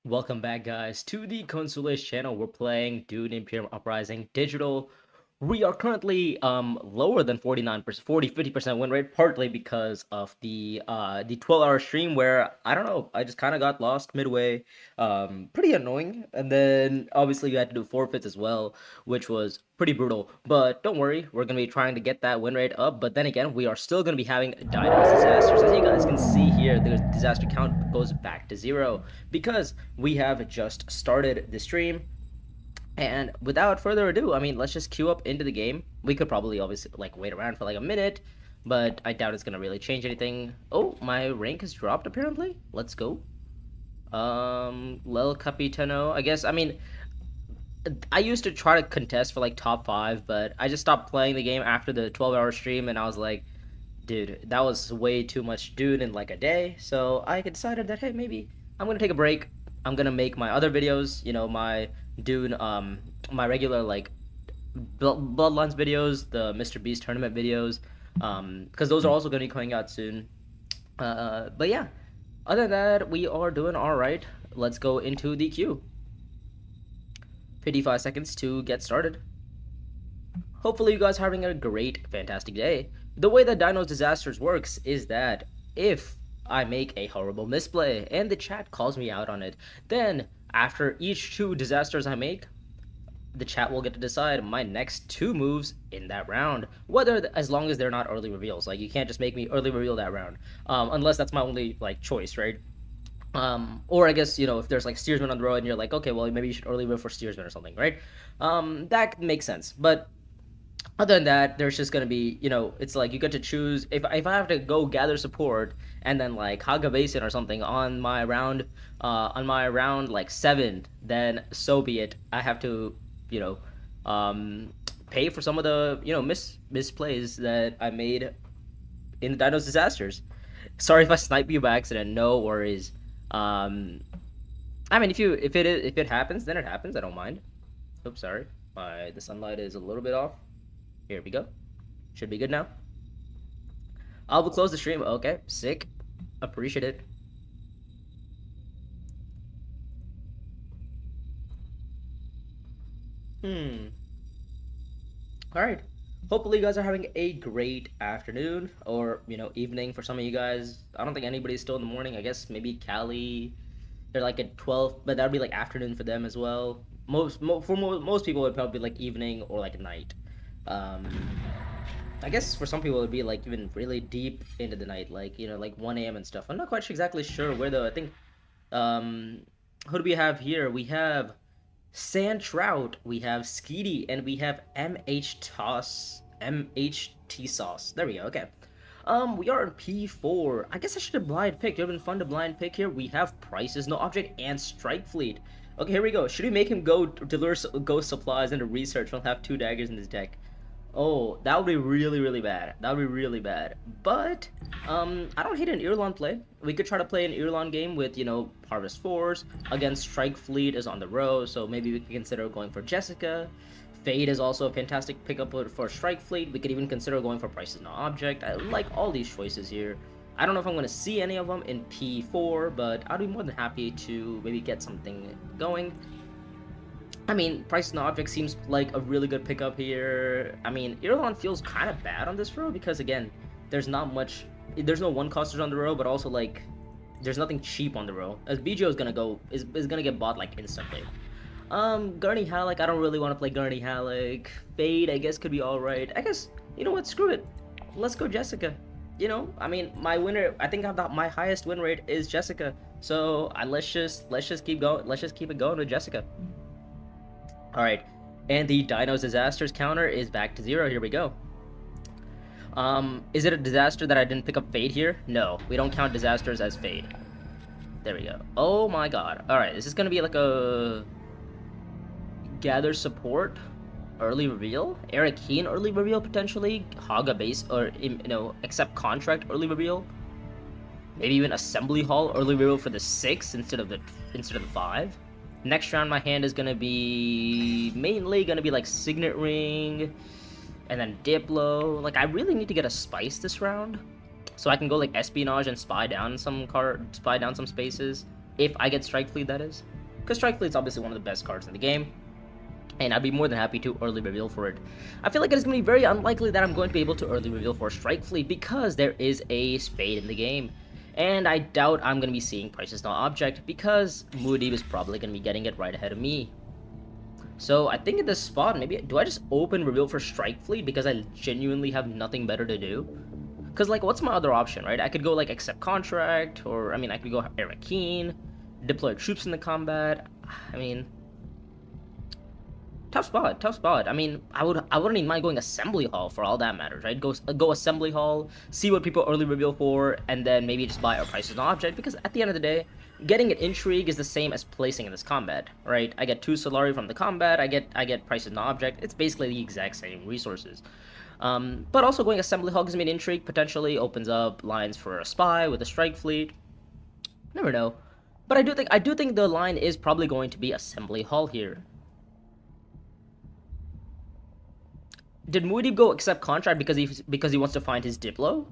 Welcome back, guys, to the Consolation channel. We're playing DUNE Imperium Uprising Digital. We are currently lower than 49%, 50% win rate, partly because of the 12-hour stream where I don't know, I just kind of got lost midway. Pretty annoying. And then obviously you had to do forfeits as well, which was pretty brutal. But don't worry, we're gonna be trying to get that win rate up. But then again, we are still gonna be having dynamite disasters. As you guys can see here, the disaster count goes back to 0 because we have just started the stream. And without further ado, I mean, let's just queue up into the game. We could probably obviously like wait around for like a minute, but I doubt it's gonna really change anything. Oh, my rank has dropped apparently. Let's go. Lel Capitano. I guess, I mean, I used to try to contest for like top 5, but I just stopped playing the game after the 12-hour stream, and I was like, dude, that was way too much dude in like a day. So I decided that, hey, maybe I'm gonna take a break. I'm gonna make my other videos, my Dune, my regular like Bloodlines videos, the Mr. Beast tournament videos, because those are also gonna be coming out soon. But yeah, other than that, we are doing all right. Let's go into the queue. 55 seconds to get started. Hopefully you guys are having a great, fantastic day. The way that Dino's Disasters works is that if I make a horrible misplay and the chat calls me out on it, then after each 2 disasters I make, the chat will get to decide my next 2 moves in that round, as long as they're not early reveals. Like, you can't just make me early reveal that round, unless that's my only like choice, right? Or I guess, if there's like steersman on the road and you're like, okay, well, maybe you should early reveal for steersman or something, right? That makes sense. But other than that, there's just gonna be, it's like you get to choose. If I have to go gather support and then like Haga Basin or something on my round like 7, then so be it. I have to, pay for some of the misplays that I made in the Dino's Disasters. Sorry if I snipe you by accident. No worries. I mean, if it happens, then it happens. I don't mind. Oops, sorry. The sunlight is a little bit off. Here we go. Should be good now. I will close the stream. Okay, sick. Appreciate it. Alright. Hopefully you guys are having a great afternoon or, evening for some of you guys. I don't think anybody's still in the morning. I guess maybe Cali. They're like at 12, but that would be like afternoon for them as well. Most people it would probably be like evening or like night. I guess for some people it would be like even really deep into the night, like like 1 a.m. and stuff. I'm not quite exactly sure where though. I think who do we have here? We have Sand Trout, we have Skeety, and we have MHT Sauce. There we go. Okay. We are in P4. I guess I should have blind picked. It would have been fun to blind pick here. We have Prices No Object and Strike Fleet. Okay, here we go. Should we make him go to lure ghost supplies into research? He'll have 2 daggers in his deck. Oh, that would be really, really bad. That would be really bad. But, I don't hate an Irulan play. We could try to play an Irulan game with, Harvest Force. Again, Strike Fleet is on the row, so maybe we could consider going for Jessica. Fade is also a fantastic pickup for Strike Fleet. We could even consider going for Prices No Object. I like all these choices here. I don't know if I'm going to see any of them in P4, but I'd be more than happy to maybe get something going. I mean, Price No Object seems like a really good pickup here. I mean, Irulan feels kind of bad on this row because, again, there's no 1-costers on the row, but also, like, there's nothing cheap on the row. As BGO is gonna get bought, like, instantly. Gurney Halleck, I don't really want to play Gurney Halleck. Fade, I guess, could be alright. I guess, you know what, screw it. Let's go Jessica. I mean, my winner, I think my highest win rate is Jessica. So, let's just keep going. Let's just keep it going with Jessica. Alright, and the Dino's Disasters counter is back to 0. Here we go. Is it a disaster that I didn't pick up Fade here? No, we don't count disasters as Fade. There we go. Oh my god. Alright, this is gonna be like a gather support early reveal, Eric Heen early reveal potentially, Haga base or accept contract early reveal, maybe even assembly hall early reveal for the 6 instead of the 5. Next round, my hand is gonna be mainly like Signet Ring, and then Diplo. Like, I really need to get a Spice this round, so I can go like Espionage and spy down some spaces. If I get Strike Fleet, that is. Because Strike Fleet is obviously one of the best cards in the game. And I'd be more than happy to early reveal for it. I feel like it is going to be very unlikely that I'm going to be able to early reveal for Strike Fleet because there is a Fade in the game. And I doubt I'm going to be seeing Prices Not Object because Muad'Dib is probably going to be getting it right ahead of me. So I think in this spot, maybe, do I just open reveal for Strike Fleet because I genuinely have nothing better to do? Because, like, what's my other option, right? I could go, like, accept contract, or, I mean, I could go Arakeen, deploy troops in the combat. I mean, tough spot, tough spot. I mean, I wouldn't even mind going Assembly Hall for all that matters, right? Go Assembly Hall, see what people early reveal for, and then maybe just buy a Prices Not Object, because at the end of the day, getting an Intrigue is the same as placing in this combat, right? I get 2 Solari from the combat, I get Prices Not Object. It's basically the exact same resources. But also going Assembly Hall gives me an Intrigue, potentially opens up lines for a Spy with a Strike Fleet. Never know. But I do think the line is probably going to be Assembly Hall here. Did Muad'Dib go accept contract because he wants to find his Diplo?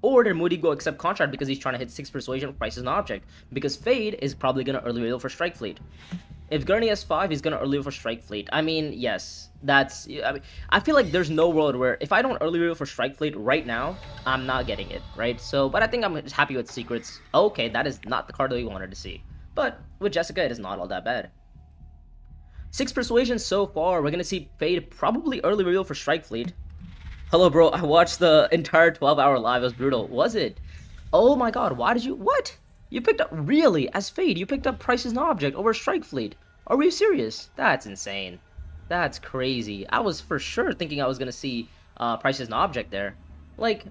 Or did Muad'Dib go accept contract because he's trying to hit 6 Persuasion, Prices Not Object? Because Fade is probably going to early reveal for Strike Fleet. If Gurney has 5, he's going to early reveal for Strike Fleet. I mean, yes, I feel like there's no world where if I don't early reveal for Strike Fleet right now, I'm not getting it, right? So, but I think I'm just happy with Secrets. Okay, that is not the card that we wanted to see. But with Jessica, it is not all that bad. 6 Persuasion so far. We're going to see Fade probably early reveal for Strike Fleet. Hello, bro. I watched the entire 12-hour live. It was brutal. Was it? Oh my god. Why did you... What? You picked up... Really? As Fade, you picked up Prices Not Object over Strike Fleet. Are we serious? That's insane. That's crazy. I was for sure thinking I was going to see Prices Not Object there. Like,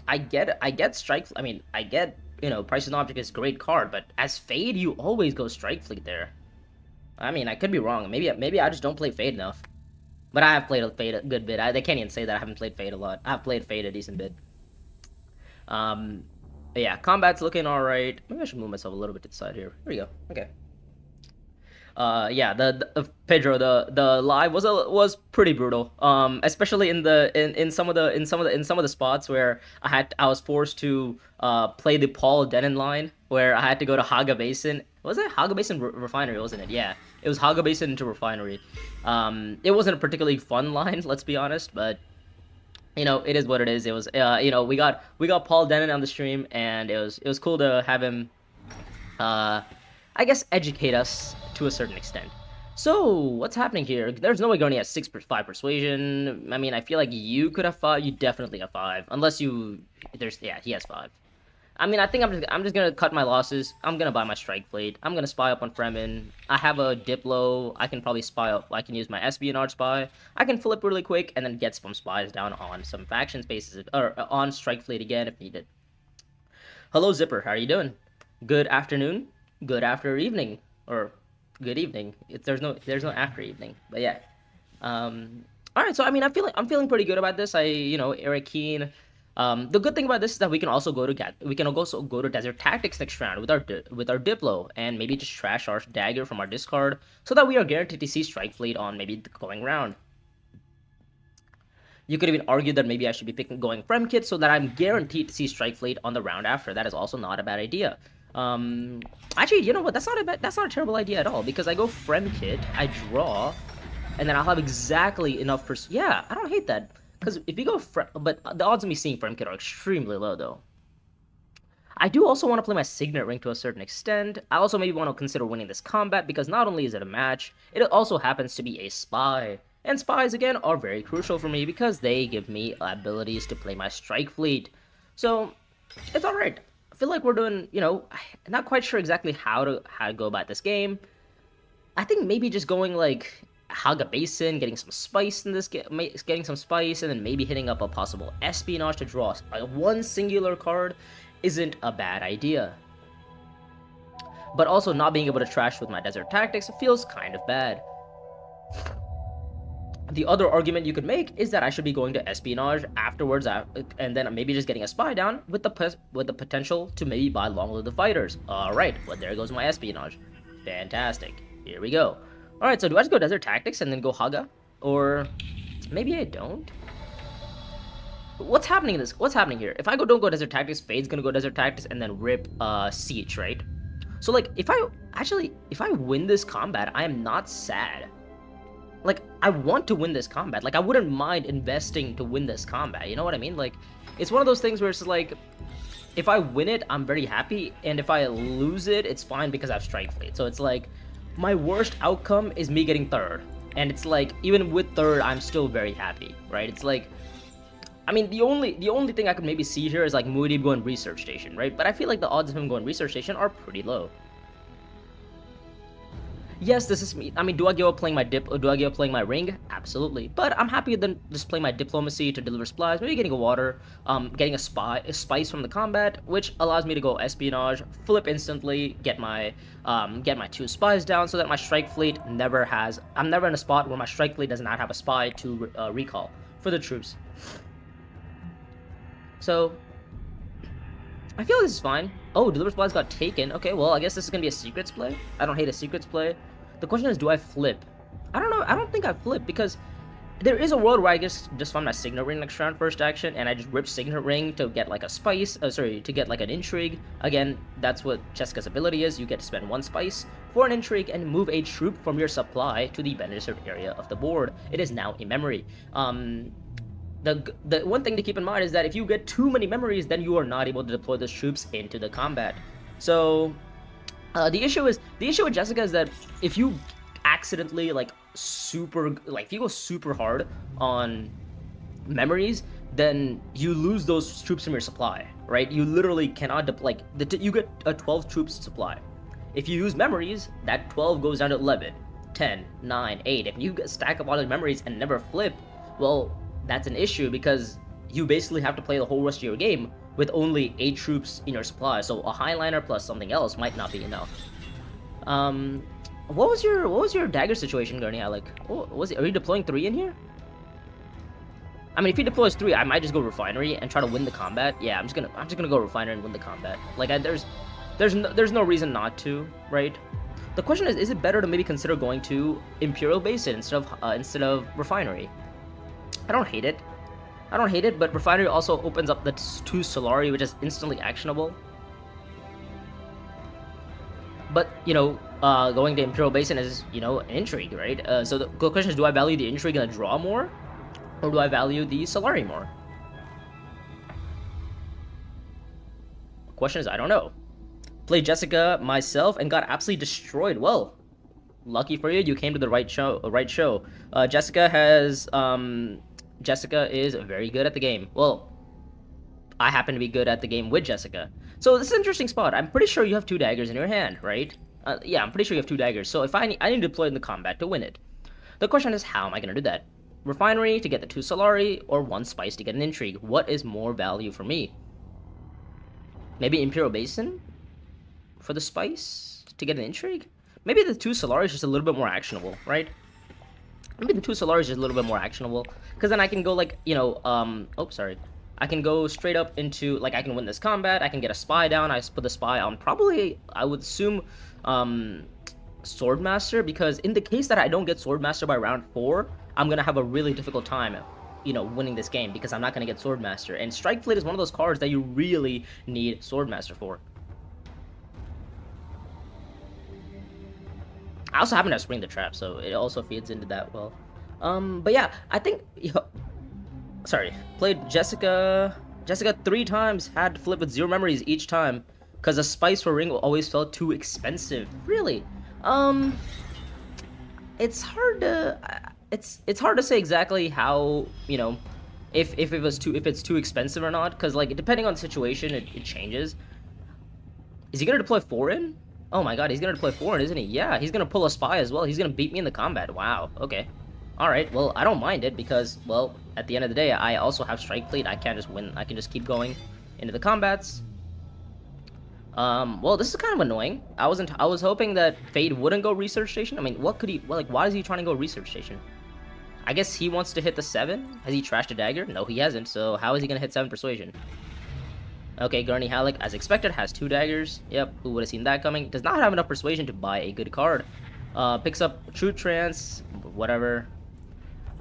I get Strike... I mean, I get, you know, Prices Not Object is a great card, but as Fade, you always go Strike Fleet there. I mean, I could be wrong. Maybe I just don't play Fade enough. But I have played Fade a good bit. They can't even say that I haven't played Fade a lot. I've played Fade a decent bit. Yeah, combat's looking alright. Maybe I should move myself a little bit to the side here. Here we go. Okay. Yeah, Pedro, the live was pretty brutal. Especially in some of the spots where I was forced to play the Paul Denon line, where I had to go to Haga Basin. Was it Haga Basin Refinery, wasn't it? Yeah, it was Haga Basin into Refinery. It wasn't a particularly fun line, let's be honest, but you know, it is what it is. It was you know, we got Paul Denon on the stream, and it was cool to have him I guess educate us to a certain extent. So, what's happening here? There's no way Gurney has 5 Persuasion. I mean, I feel like you could have 5. You definitely have 5. Unless you... Yeah, he has 5. I mean, I think I'm just gonna cut my losses. I'm gonna buy my Strike Fleet. I'm gonna spy up on Fremen. I have a Diplo. I can probably spy up. I can use my Espionage Spy. I can flip really quick and then get some spies down on some faction spaces, or on Strike Fleet again if needed. Hello, Zipper. How are you doing? Good afternoon. Good after evening, or good evening. There's no after evening, but yeah. All right. So I mean, I'm feeling pretty good about this. You know, Arakeen. The good thing about this is that we can also go to Desert Tactics next round with our Diplo, and maybe just trash our dagger from our discard, so that we are guaranteed to see Strike Fleet on maybe the going round. You could even argue that maybe I should be going Frem Kit, so that I'm guaranteed to see Strike Fleet on the round after. That is also not a bad idea. Actually, you know what? That's not a terrible idea at all, because I go Frem Kit, I draw, and then I'll have exactly enough yeah, I don't hate that. Because if you go but the odds of me seeing Frem Kit are extremely low, though. I do also want to play my Signet Ring to a certain extent. I also maybe want to consider winning this combat, because not only is it a match, it also happens to be a spy. And spies, again, are very crucial for me, because they give me abilities to play my Strike Fleet. So, it's alright. I feel like we're doing, you know, I'm not quite sure exactly how to go about this game. I think maybe just going, like, Haga Basin, getting some spice in this game, getting some spice, and then maybe hitting up a possible Espionage to draw one singular card isn't a bad idea. But also not being able to trash with my Desert Tactics feels kind of bad. The other argument you could make is that I should be going to Espionage afterwards, and then maybe just getting a spy down with the potential to maybe buy Long Live the Fighters. Alright, well there goes my Espionage. Fantastic. Here we go. Alright, so do I just go Desert Tactics and then go Haga? Or maybe I don't? What's happening here? If I don't go Desert Tactics, Fade's gonna go Desert Tactics and then rip Siege, right? So like if I win this combat, I am not sad. Like, I want to win this combat. Like, I wouldn't mind investing to win this combat. You know what I mean? Like, it's one of those things where it's like, if I win it, I'm very happy, and if I lose it, it's fine because I have Strike Fleet. So it's like, my worst outcome is me getting third. And it's like, even with third, I'm still very happy, right? It's like, I mean, the only thing I could maybe see here is like Muad'Dib going Research Station, right? But I feel like the odds of him going Research Station are pretty low. Yes, this is me. I mean, do I give up playing my dip, or do I give up playing my ring? Absolutely. But I'm happy than just playing my diplomacy to deliver supplies, maybe getting a water, getting a spice from the combat, which allows me to go espionage, flip instantly, get my 2 spies down, so that my strike fleet never has. I'm never in a spot where my strike fleet does not have a spy to recall for the troops. So I feel this is fine. Oh, deliver supplies got taken. Okay, well, I guess this is gonna be a secrets play. I don't hate a secrets play. The question is, do I flip? I don't know. I don't think I flip, because there is a world where I just find my signet ring next round first action, and I just rip signet ring to get like a spice. To get like an intrigue. Again, that's what Jessica's ability is. You get to spend 1 spice for an intrigue and move a troop from your supply to the beneficiary area of the board. It is now a memory. The one thing to keep in mind is that if you get too many memories, then you are not able to deploy those troops into the combat. So the issue with Jessica is that if you accidentally if you go super hard on memories, then you lose those troops from your supply, right? You literally cannot you get a 12 troops supply. If you use memories, that 12 goes down to 11, 10, 9, 8. If you stack up all the memories and never flip, well, that's an issue, because you basically have to play the whole rest of your game with only 8 troops in your supply. So a highliner plus something else might not be enough. What was your dagger situation, Gurney? Are you deploying 3 in here? I mean, if he deploys 3, I might just go refinery and try to win the combat. Yeah, I'm just gonna go refinery and win the combat. Like, there's no reason not to, right? The question is it better to maybe consider going to Imperial Basin instead of refinery? I don't hate it, but refinery also opens up the 2 Solari, which is instantly actionable. But, going to Imperial Basin is, an intrigue, right? So the question is, do I value the intrigue and the draw more? Or do I value the Solari more? The question is, I don't know. Played Jessica myself and got absolutely destroyed. Well, lucky for you, you came to the right show. Jessica is very good at the game. Well, I happen to be good at the game with Jessica. So this is an interesting spot. I'm pretty sure you have 2 daggers in your hand, right? Yeah, I'm pretty sure you have 2 daggers. So if I need to deploy in the combat to win it. The question is, how am I going to do that? Refinery to get the 2 Solari, or 1 spice to get an intrigue? What is more value for me? Maybe Imperial Basin for the spice to get an intrigue? Maybe the 2 Solari is just a little bit more actionable, right? Maybe the 2 Solari is just a little bit more actionable, because then I can go I can go straight up into, I can win this combat, I can get a spy down, I put the spy on probably, I would assume, Swordmaster, because in the case that I don't get Swordmaster by round 4, I'm gonna have a really difficult time, winning this game, because I'm not gonna get Swordmaster, and Strike Fleet is one of those cards that you really need Swordmaster for. I also happen to have Spring the Trap, so it also feeds into that well. But yeah, I think, played Jessica 3 times, had to flip with 0 memories each time, because a spice for ring always felt too expensive. Really? It's hard to say exactly how, if it's too expensive or not, because depending on the situation, it changes. Is he gonna deploy 4 in? Oh my god, he's gonna deploy 4 in, isn't he? Yeah, he's gonna pull a spy as well. He's gonna beat me in the combat. Wow, okay. Alright, well, I don't mind it, because, well, at the end of the day, I also have Strike Fleet. I can't just win. I can just keep going into the combats. Well, this is kind of annoying. I was hoping that Fade wouldn't go Research Station. I mean, what could he, why is he trying to go Research Station? I guess he wants to hit the 7? Has he trashed a dagger? No, he hasn't, so how is he gonna hit 7 Persuasion? Okay, Gurney Halleck, as expected, has 2 daggers. Yep, who would have seen that coming? Does not have enough Persuasion to buy a good card. Picks up True Trance, whatever.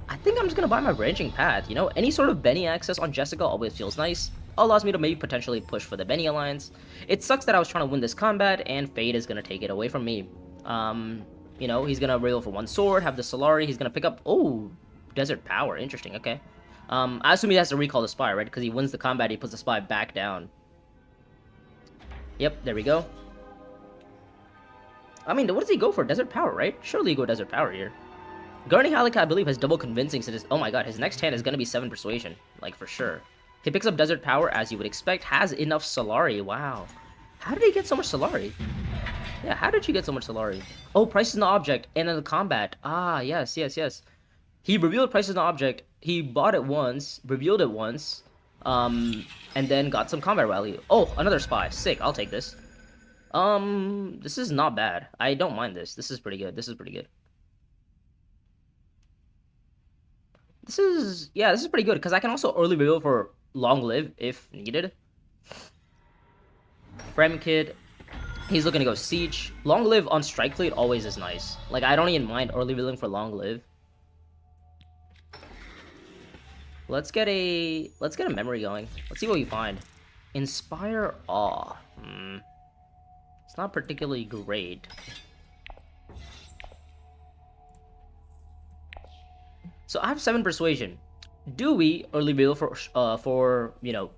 I think I'm just gonna buy my Branching Path, Any sort of Benny access on Jessica always feels nice. allows me to maybe potentially push for the Benny Alliance. It sucks that I was trying to win this combat, and Fade is going to take it away from me. You know, he's going to reroll for 1 sword, have the Solari, he's going to pick up... Oh, Desert Power, interesting, okay. I assume he has to recall the Spy, right? Because he wins the combat, he puts the Spy back down. Yep, there we go. I mean, what does he go for? Desert Power, right? Surely you go Desert Power here. Gurney Halleck, I believe, has double convincing, so oh my god, his next hand is going to be 7 Persuasion. Like, for sure. He picks up Desert Power, as you would expect, has enough Solari. Wow. How did he get so much Solari? Yeah, how did you get so much Solari? Oh, price is an object, and then the combat. Ah, yes, yes, yes. He revealed price is an object, he bought it once, revealed it once, and then got some combat value. Oh, another Spy. Sick, I'll take this. This is not bad. I don't mind this. This is pretty good. This is pretty good. This is pretty good, because I can also early reveal for Long Live if needed. Fremkid, he's looking to go Siege. Long Live on Strike Fleet always is nice. Like, I don't even mind early revealing for Long Live. Let's get a memory going. Let's see what we find. Inspire Awe. It's not particularly great. So I have 7 Persuasion. Do we early reveal for you know,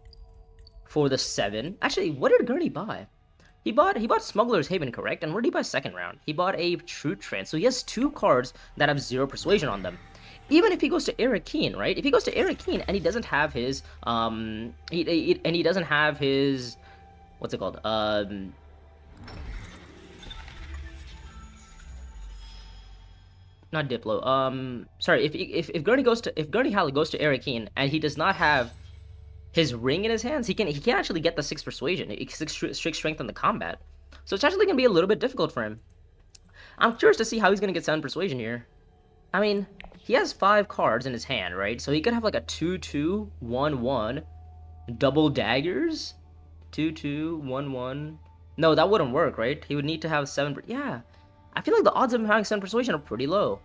for the 7? Actually, what did Gurney buy? He bought Smuggler's Haven, correct? And what did he buy second round? He bought a True Trance. So he has 2 cards that have 0 Persuasion on them. Even if he goes to Arakeen, right? If he goes to Arakeen and he doesn't have his he doesn't have his, what's it called? Not Diplo. Sorry. If Gurney Halleck goes to Arakeen and he does not have his ring in his hands, he can actually get the 6 Persuasion, 6 strict strength in the combat. So it's actually gonna be a little bit difficult for him. I'm curious to see how he's gonna get 7 Persuasion here. I mean, he has 5 cards in his hand, right? So he could have like a 2/2, 1/1, double daggers, 2/2, 1/1. No, that wouldn't work, right? He would need to have 7. Yeah, I feel like the odds of him having 7 Persuasion are pretty low.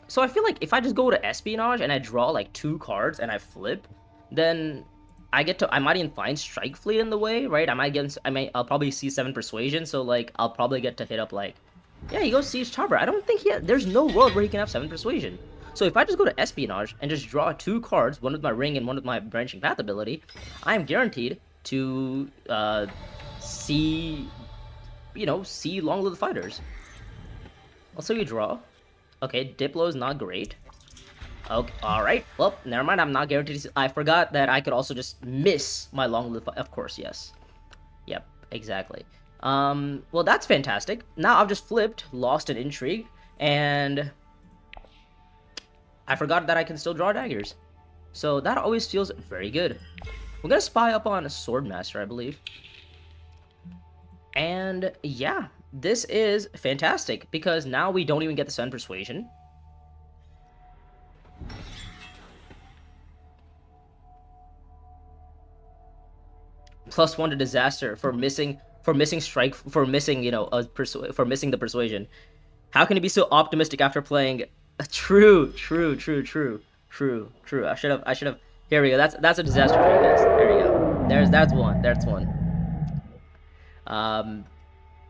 So I feel like if I just go to Espionage and I draw like 2 cards and I flip, then I might even find Strike Fleet in the way, right? I'll probably see 7 Persuasion, so like I'll probably get to hit up like, yeah, he goes Siege Chopper. I don't think there's no world where he can have 7 Persuasion. So if I just go to Espionage and just draw 2 cards, one with my ring and one with my Branching Path ability, I am guaranteed to see Long Live the Fighters. Also, you draw. Okay, Diplo is not great. Okay, alright. Well, never mind, I'm not guaranteed to see. I forgot that I could also just miss my Long Live. Of course, yes. Yep, exactly. Well, that's fantastic. Now I've just flipped, lost an Intrigue, and I forgot that I can still draw daggers. So that always feels very good. We're gonna spy up on a Swordmaster, I believe. And yeah, this is fantastic, because now we don't even get the 7 Persuasion. +1 to Disaster for missing strike, for missing, you know, for missing the Persuasion. How can he be so optimistic after playing? True. I should have. Here we go. That's a disaster for you guys. There we go. That's one.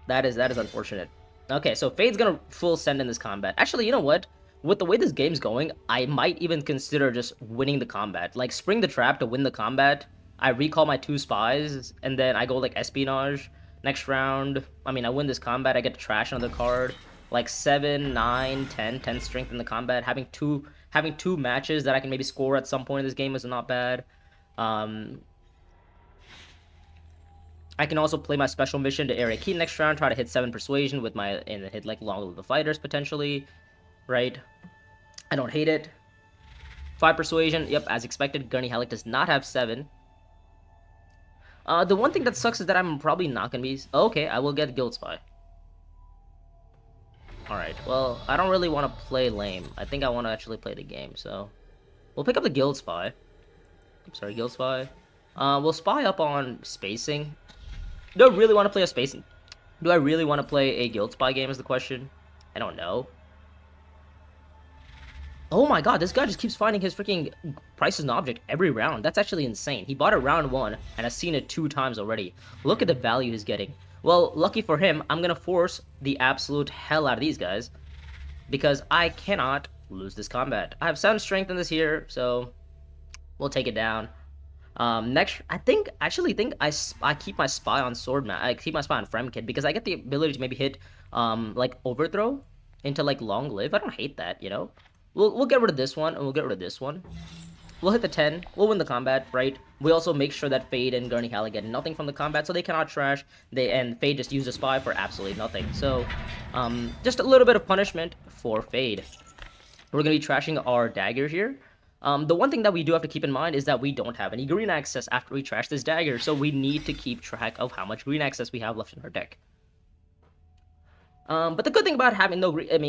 That is unfortunate. Okay, so Fade's gonna full send in this combat. Actually, you know what? With the way this game's going, I might even consider just winning the combat. Like, spring the trap to win the combat. I recall my 2 spies, and then I go like Espionage. Next round, I mean, I win this combat, I get to trash another card. Like 7, 9, 10 strength in the combat. Having two matches that I can maybe score at some point in this game is not bad. I can also play my special mission to Arakeen next round, try to hit 7 Persuasion with my, and hit like Long Live the Fighters potentially, right? I don't hate it. 5 Persuasion, yep, as expected, Gurney Halleck does not have 7. The one thing that sucks is that I'm probably not gonna be... Okay, I will get Guild Spy. Alright, well, I don't really want to play lame. I think I want to actually play the game, so... We'll pick up the Guild Spy. I'm sorry, Guild Spy. We'll spy up on spacing. Do I really want to play a spacing? Do I really want to play a Guild Spy game is the question? I don't know. Oh my god, this guy just keeps finding his freaking price as an object every round. That's actually insane. He bought it round 1 and has seen it 2 times already. Look at the value he's getting. Well, lucky for him, I'm gonna force the absolute hell out of these guys because I cannot lose this combat. I have 7 strength in this here, so we'll take it down. Next, I actually think I keep my spy on Swordman. I keep my spy on Fremkid because I get the ability to maybe hit like overthrow into like long live. I don't hate that, you know. We'll get rid of this one and we'll get rid of this one. We'll hit the 10. We'll win the combat, right? We also make sure that Fade and Gurney Halley get nothing from the combat, so they cannot trash. And Fade just use a spy for absolutely nothing. So, just a little bit of punishment for Fade. We're gonna be trashing our dagger here. The one thing that we do have to keep in mind is that we don't have any green access after we trash this dagger, so we need to keep track of how much green access we have left in our deck. But the good thing about having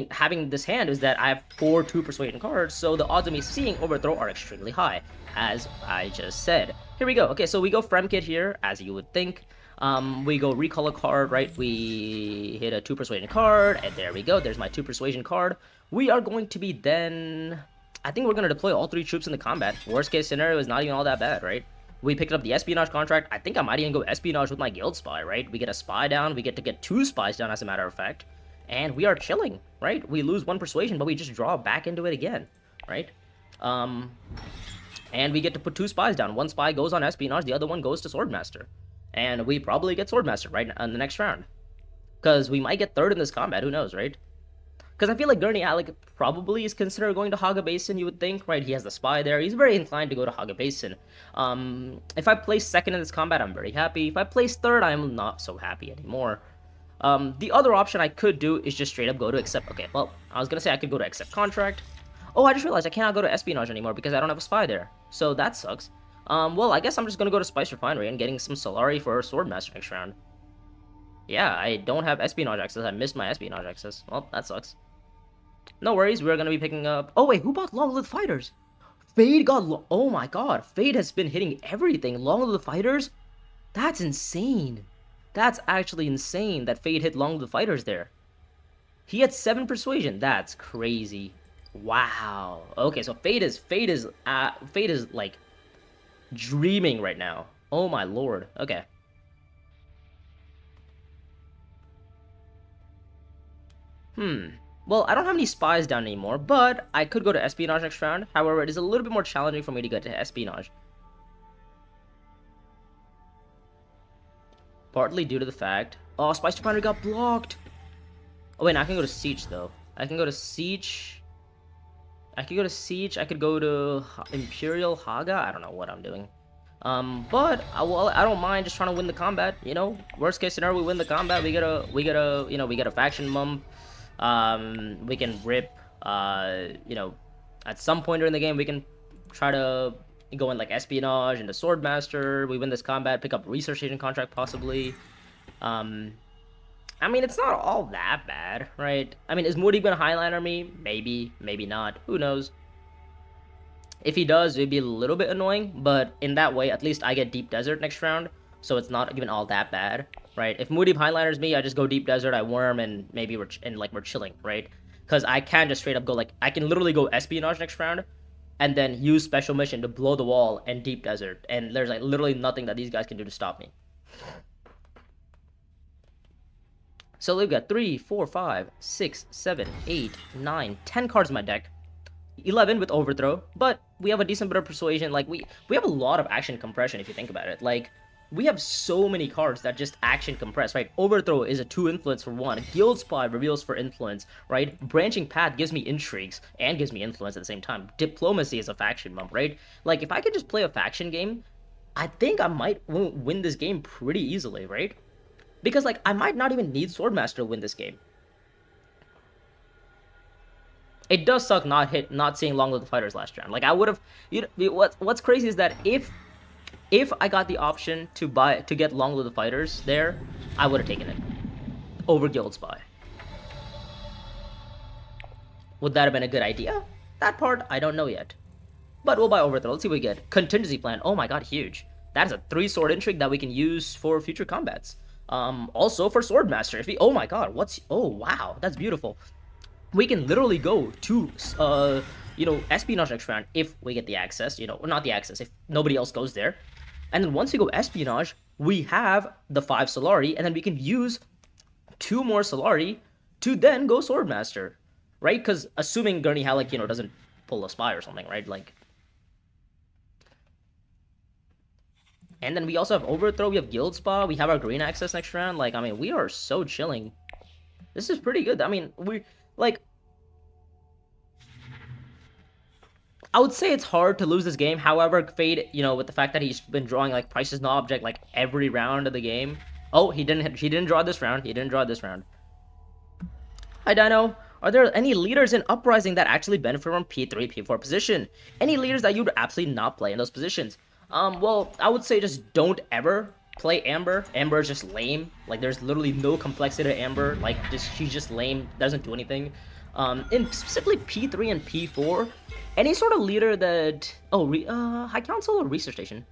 having this hand is that I have 4 2 persuasion cards, so the odds of me seeing overthrow are extremely high, as I just said. Here we go. Okay, so we go Fremkid here, as you would think. We go recall a card, right? We hit a 2 persuasion card, and there we go. There's my 2 persuasion card. We are going to be then... I think we're going to deploy all 3 troops in the combat. Worst case scenario is not even all that bad, right? We picked up the espionage contract. I think I might even go espionage with my guild spy, right? We get a spy down. We get to get 2 spies down, as a matter of fact. And we are chilling, right? We lose 1 persuasion, but we just draw back into it again, right? And we get to put 2 spies down. 1 spy goes on espionage, the other one goes to Swordmaster. And we probably get Swordmaster, right, in the next round. Because we might get 3rd in this combat, who knows, right? Because I feel like Gurney Alec probably is considered going to Haga Basin, you would think, right? He has the spy there. He's very inclined to go to Haga Basin. If I place 2nd in this combat, I'm very happy. If I place 3rd, I'm not so happy anymore. The other option I could do is just straight up go to accept... Okay, well, I was going to say I could go to accept contract. Oh, I just realized I cannot go to espionage anymore because I don't have a spy there. So that sucks. Well, I guess I'm just going to go to Spice Refinery and getting some Solari for Swordmaster next round. Yeah, I don't have espionage access. I missed my espionage access. Well, that sucks. No worries, we're going to be picking up... Oh, wait, who bought Long-Lived Fighters? Fade got... Oh my god, Fade has been hitting everything. Long-Lived Fighters? That's insane. That's actually insane that Fade hit Long-Lived Fighters there. He had 7 persuasion. That's crazy. Wow. Okay, so Fade is like dreaming right now. Oh my lord. Okay. Well, I don't have any spies down anymore, but I could go to espionage next round. However, it is a little bit more challenging for me to get to espionage. Partly due to the fact... Oh, Spice Refinery got blocked! Oh, wait, no, I can go to Siege, though. I can go to Siege. I could go to Siege. I could go to Imperial Haga. I don't know what I'm doing. But I don't mind just trying to win the combat. You know, worst case scenario, we win the combat. We get a faction bump. We can rip. You know, at some point during the game, we can try to go in like espionage into Swordmaster. We win this combat, pick up research agent contract possibly. I mean, it's not all that bad, right? I mean, is Moody gonna highliner me? Maybe, maybe not. Who knows? If he does, it'd be a little bit annoying, but in that way, at least I get Deep Desert next round, so it's not even all that bad, right? If Moody highliners me, I just go Deep Desert, I worm, and maybe we're chilling, right? Because I can just straight up go like I can literally go espionage next round, and then use special mission to blow the wall and Deep Desert, and there's like literally nothing that these guys can do to stop me. So we've got 3, 4, 5, 6, 7, 8, 9, 10 cards in my deck. 11 with overthrow, but we have a decent bit of persuasion. Like we have a lot of action compression if you think about it. Like we have so many cards that just action compress, right? Overthrow is a 2 influence for 1. Guild Spy reveals for influence, right? Branching Path gives me intrigues and gives me influence at the same time. Diplomacy is a faction bump, right? Like if I could just play a faction game, I think I might win this game pretty easily, right? Because like I might not even need Swordmaster to win this game. It does suck not seeing Long-Lived Fighters last round. Like I would have, you know, what's crazy is that if I got the option to get Long-Lived Fighters there, I would have taken it over Guild Spy. Would that have been a good idea? That part I don't know yet. But we'll buy Overthrow. Let's see what we get. Contingency Plan. Oh my god, huge. That is a 3-sword intrigue that we can use for future combats. Also for Swordmaster. If he, oh my god, oh wow, that's beautiful. We can literally go to, you know, espionage next round if we get the access, you know, or not the access, if nobody else goes there. And then once we go espionage, we have the 5 Solari, and then we can use 2 more Solari to then go Swordmaster, right? Because assuming Gurney Halleck, you know, doesn't pull a spy or something, right? Like, and then we also have Overthrow, we have Guild Spa, we have our green access next round. Like, I mean, we are so chilling. This is pretty good. I mean, we, like, I would say it's hard to lose this game. However, Fade, you know, with the fact that he's been drawing, like, Price is No Object, like, every round of the game. Oh, he didn't draw this round. He didn't draw this round. Hi, Dino. Are there any leaders in Uprising that actually benefit from P3, P4 position? Any leaders that you'd absolutely not play in those positions? Well, I would say just don't ever play Amber. Amber is just lame. Like, there's literally no complexity to Amber. Like, she's just lame, doesn't do anything. In specifically P3 and P4, any sort of leader that... Oh, High Council or Research Station?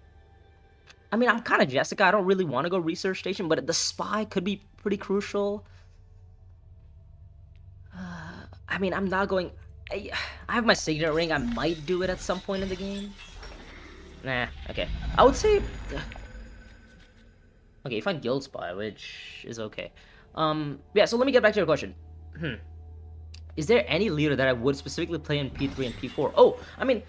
I mean, I'm kind of Jessica. I don't really want to go Research Station, but the Spy could be pretty crucial. I mean, I'm not going... I have my Signet Ring. I might do it at some point in the game. Nah, okay. I would say... Okay, you find Guild Spy, which is okay. Yeah, so let me get back to your question. Is there any leader that I would specifically play in P3 and P4? Oh, I mean,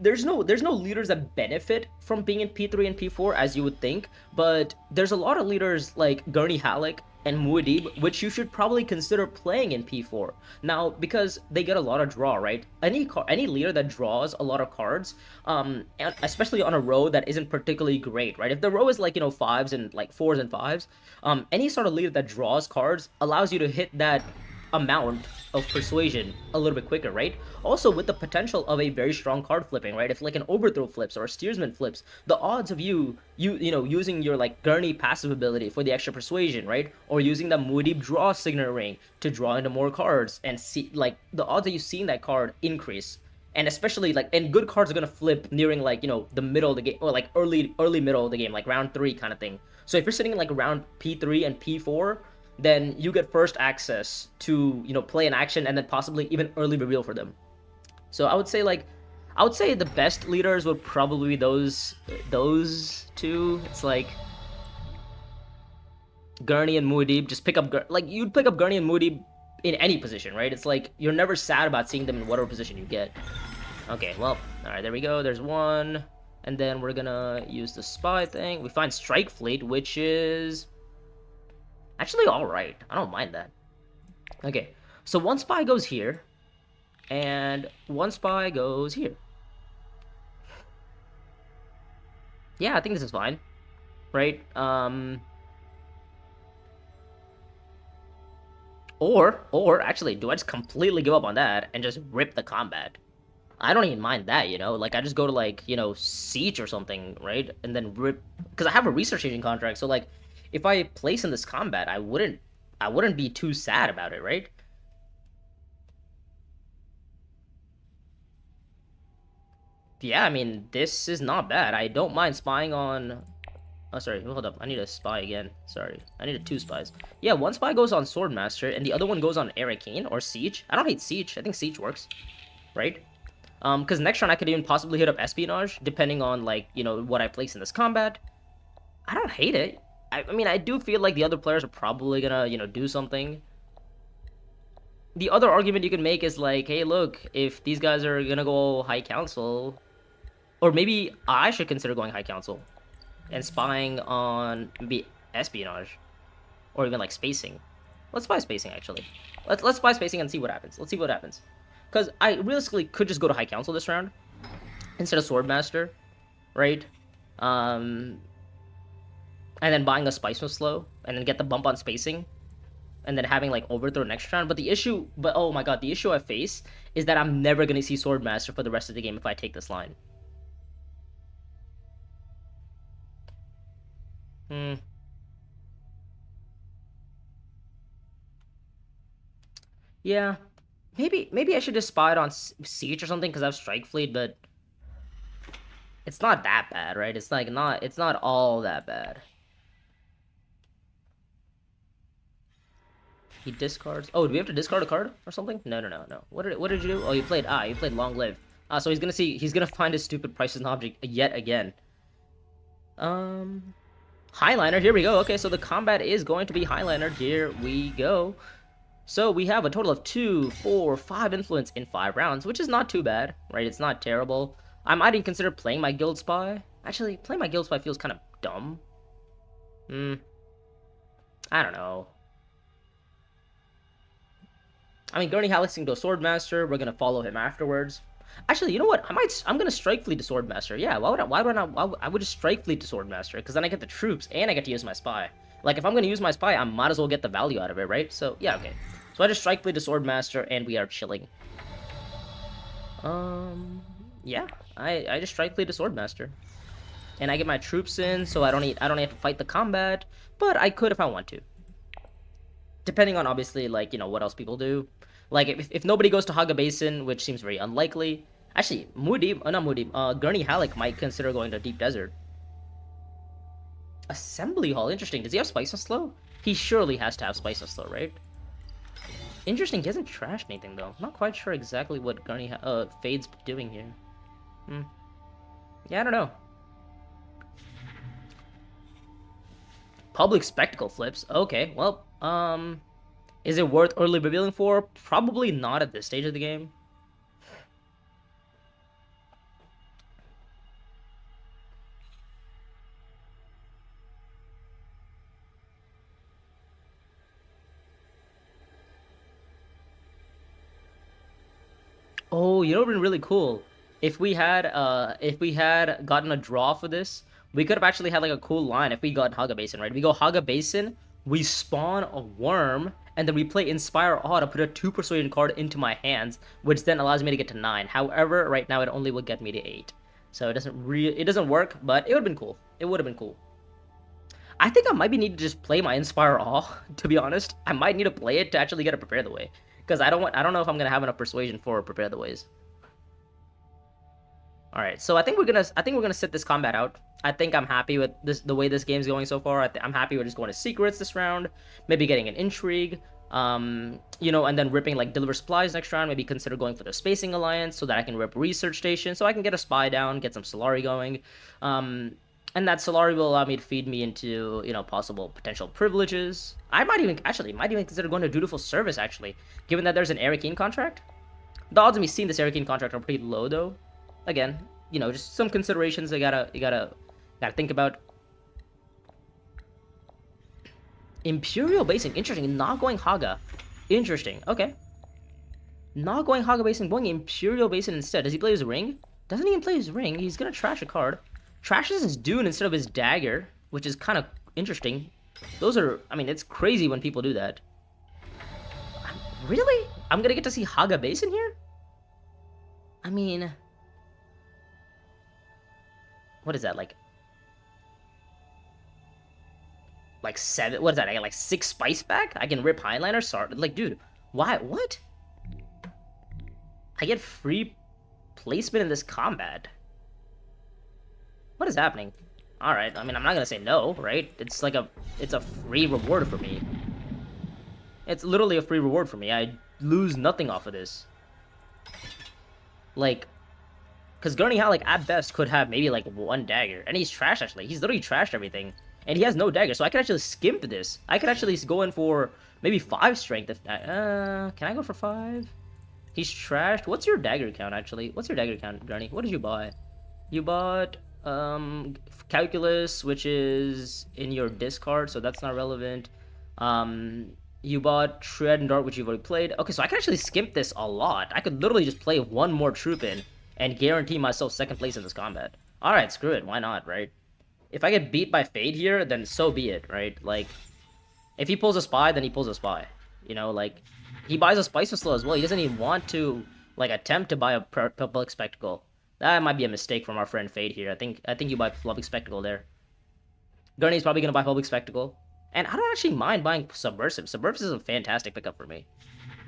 there's no leaders that benefit from being in P3 and P4 as you would think, but there's a lot of leaders like Gurney Halleck and Muad'Dib, which you should probably consider playing in P4. Now, because they get a lot of draw, right? Any leader that draws a lot of cards, and especially on a row that isn't particularly great, right? If the row is like, you know, 5s and like 4s and 5s, any sort of leader that draws cards allows you to hit that amount of persuasion a little bit quicker, right? Also with the potential of a very strong card flipping, right? If like an Overthrow flips or a Steersman flips, the odds of you know, using your like Gurney passive ability for the extra persuasion, right? Or using the Muad'Dib draw Signet Ring to draw into more cards and see, like, the odds of you seeing that card increase. And especially like, and good cards are gonna flip nearing like, you know, the middle of the game, or like early middle of the game, like round 3 kind of thing. So if you're sitting in like around P3 and P4, then you get first access to, you know, play an action and then possibly even early reveal for them. So I would say the best leaders would probably be those two. It's like Gurney and Muad'Dib. Just pick up, like, you'd pick up Gurney and Muad'Dib in any position, right? It's like you're never sad about seeing them in whatever position you get. Okay, well, all right, there we go. There's one, and then we're gonna use the spy thing. We find Strike Fleet, which is actually alright. I don't mind that. Okay, so one spy goes here, and one spy goes here. Yeah, I think this is fine. Right? Or actually, do I just completely give up on that and just rip the combat? I don't even mind that, you know? Like, I just go to, like, you know, Siege or something, right? And then rip... Because I have a research agent contract, so, like, if I place in this combat, I wouldn't be too sad about it, right? Yeah, I mean, this is not bad. I don't mind spying on... Oh, sorry, hold up. I need a spy again. Sorry. I needed 2 spies. Yeah, one spy goes on Swordmaster, and the other one goes on Arcane or Siege. I don't hate Siege. I think Siege works, right? Because next round I could even possibly hit up Espionage, depending on, like, you know, what I place in this combat. I don't hate it. I mean, I do feel like the other players are probably gonna, you know, do something. The other argument you can make is like, hey, look, if these guys are gonna go High Council, or maybe I should consider going High Council and spying on maybe Espionage, or even like spacing. Let's spy spacing actually. Let's spy spacing and see what happens. Let's see what happens, because I realistically could just go to High Council this round instead of Swordmaster, right? And then buying a Spice was slow, and then get the bump on spacing, and then having like Overthrow next round. But oh my god, the issue I face is that I'm never gonna see Swordmaster for the rest of the game if I take this line. Yeah, maybe I should just spy it on Siege or something because I have Strike Fleet, but it's not that bad, right? It's like it's not all that bad. He discards. Oh, do we have to discard a card or something? No. What did you do? Oh, you played long live. So he's gonna find his stupid priceless object yet again. Highliner, here we go. Okay, so the combat is going to be Highliner. Here we go. So we have a total of 2, 4, 5 influence in 5 rounds, which is not too bad, right? It's not terrible. I might even consider playing my Guild Spy. Actually, playing my Guild Spy feels kind of dumb. I don't know. I mean, Gurney Halleck's can go Swordmaster. We're gonna follow him afterwards. Actually, you know what? I'm gonna Strike Fleet to Swordmaster. Yeah, why would I not? I would just Strike Fleet to Swordmaster, because then I get the troops and I get to use my spy. Like, if I'm gonna use my spy, I might as well get the value out of it, right? So yeah, okay. So I just Strike Fleet to Swordmaster, and we are chilling. Yeah, I just Strike Fleet to Swordmaster, and I get my troops in, so I don't have to fight the combat, but I could if I want to. Depending on, obviously, like, you know, what else people do. Like, if nobody goes to Haga Basin, which seems very unlikely. Actually, Gurney Halleck might consider going to Deep Desert. Assembly Hall, interesting. Does he have Spice and Slow? He surely has to have Spice and Slow, right? Interesting, he hasn't trashed anything, though. I'm not quite sure exactly what Fade's doing here. Yeah, I don't know. Public Spectacle flips. Okay, well, is it worth early revealing for? Probably not at this stage of the game. Oh, you know what would have been really cool? If we had gotten a draw for this, we could have actually had like a cool line if we got Haga Basin, right? We go Haga Basin, we spawn a worm, and then we play Inspire Awe to put a 2 Persuasion card into my hands, which then allows me to get to 9. However, right now it only will get me to 8. So it doesn't work, but it would have been cool. It would have been cool. I think I might be needing to just play my Inspire Awe, to be honest. I might need to play it to actually get a Prepare the Way. Because I don't know if I'm gonna have enough persuasion for Prepare the Ways. Alright, so I think we're gonna sit this combat out. I think I'm happy with the way this game's going so far. I'm happy we're just going to secrets this round, maybe getting an intrigue, you know, and then ripping like Deliver Supplies next round. Maybe consider going for the Spacing Alliance so that I can rip Research Station, so I can get a spy down, get some Solari going, and that Solari will allow me to feed me into, you know, possible potential privileges. I might even consider going to Dutiful Service, actually, given that there's an Arakeen contract. The odds of me seeing this Arakeen contract are pretty low, though. Again, you know, just some considerations you gotta think about. Imperial Basin, interesting. Not going Haga, interesting. Okay, not going Haga Basin, going Imperial Basin instead. Does he play his ring? Doesn't even play his ring. He's gonna trash a card. Trashes his Dune instead of his dagger, which is kind of interesting. Those are, I mean, it's crazy when people do that. Really? I'm gonna get to see Haga Basin here? I mean, what is that, like 7, what is that, I get like 6 spice back? I can rip Highliner? Sorry, like, dude, why, what? I get free placement in this combat. What is happening? Alright, I mean, I'm not gonna say no, right? It's a free reward for me. It's literally a free reward for me. I lose nothing off of this. Like, because Gurney Halleck, at best, could have maybe, like, 1 dagger. And he's trash, actually. He's literally trashed everything. And he has no dagger, so I could actually skimp this. I could actually go in for maybe 5 strength. If can I go for 5? He's trashed. What's your dagger count, actually? What's your dagger count, Gurney? What did you buy? You bought Calculus, which is in your discard, so that's not relevant. You bought Shred and Dart, which you've already played. Okay, so I can actually skimp this a lot. I could literally just play 1 more troop in and guarantee myself 2nd place in this combat. Alright, screw it. Why not, right? If I get beat by Fade here, then so be it, right? Like, if he pulls a spy, then he pulls a spy. You know, like, he buys a Spice Slow as well. He doesn't even want to, like, attempt to buy a Public Spectacle. That might be a mistake from our friend Fade here. I think you buy Public Spectacle there. Gurney's probably gonna buy Public Spectacle. And I don't actually mind buying Subversive. Subversive is a fantastic pickup for me.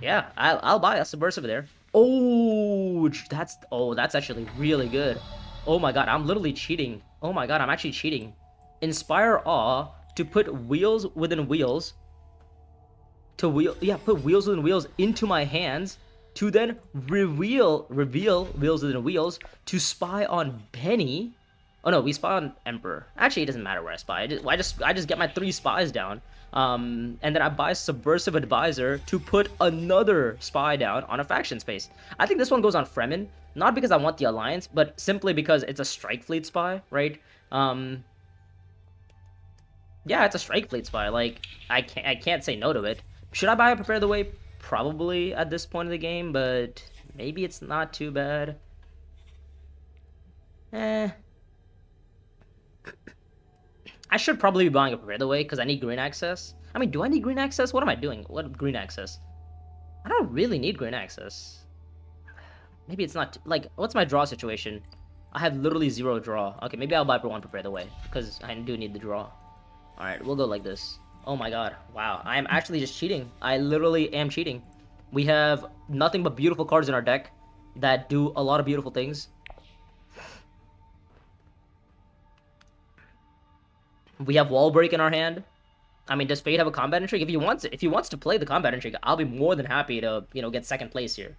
Yeah, I'll buy a Subversive there. Oh, that's actually really good. Oh my god, I'm literally cheating. Oh my god, I'm actually cheating. Inspire Awe to put wheels within wheels. to put wheels within wheels into my hands to then reveal wheels within wheels to spy on Benny. Oh no, we spy on Emperor. Actually, it doesn't matter where I spy. I just get my 3 spies down. And then I buy Subversive Advisor to put another spy down on a faction space. I think this one goes on Fremen, not because I want the alliance, but simply because it's a Strike Fleet spy, right? Yeah, it's a Strike Fleet spy. Like, I can't say no to it. Should I buy a Prepare the Way? Probably at this point of the game, but maybe it's not too bad. I should probably be buying a Prepare the Way because I need green access. I mean, do I need green access? What am I doing? What green access? I don't really need green access. Maybe it's not... Like, what's my draw situation? I have literally 0 draw. Okay, maybe I'll buy for 1 Prepare the Way because I do need the draw. Alright, we'll go like this. Oh my god. Wow. I am actually just cheating. I literally am cheating. We have nothing but beautiful cards in our deck that do a lot of beautiful things. We have Wall Break in our hand. I mean, does Fate have a combat intrigue? If he wants to play the combat intrigue, I'll be more than happy to, you know, get 2nd place here.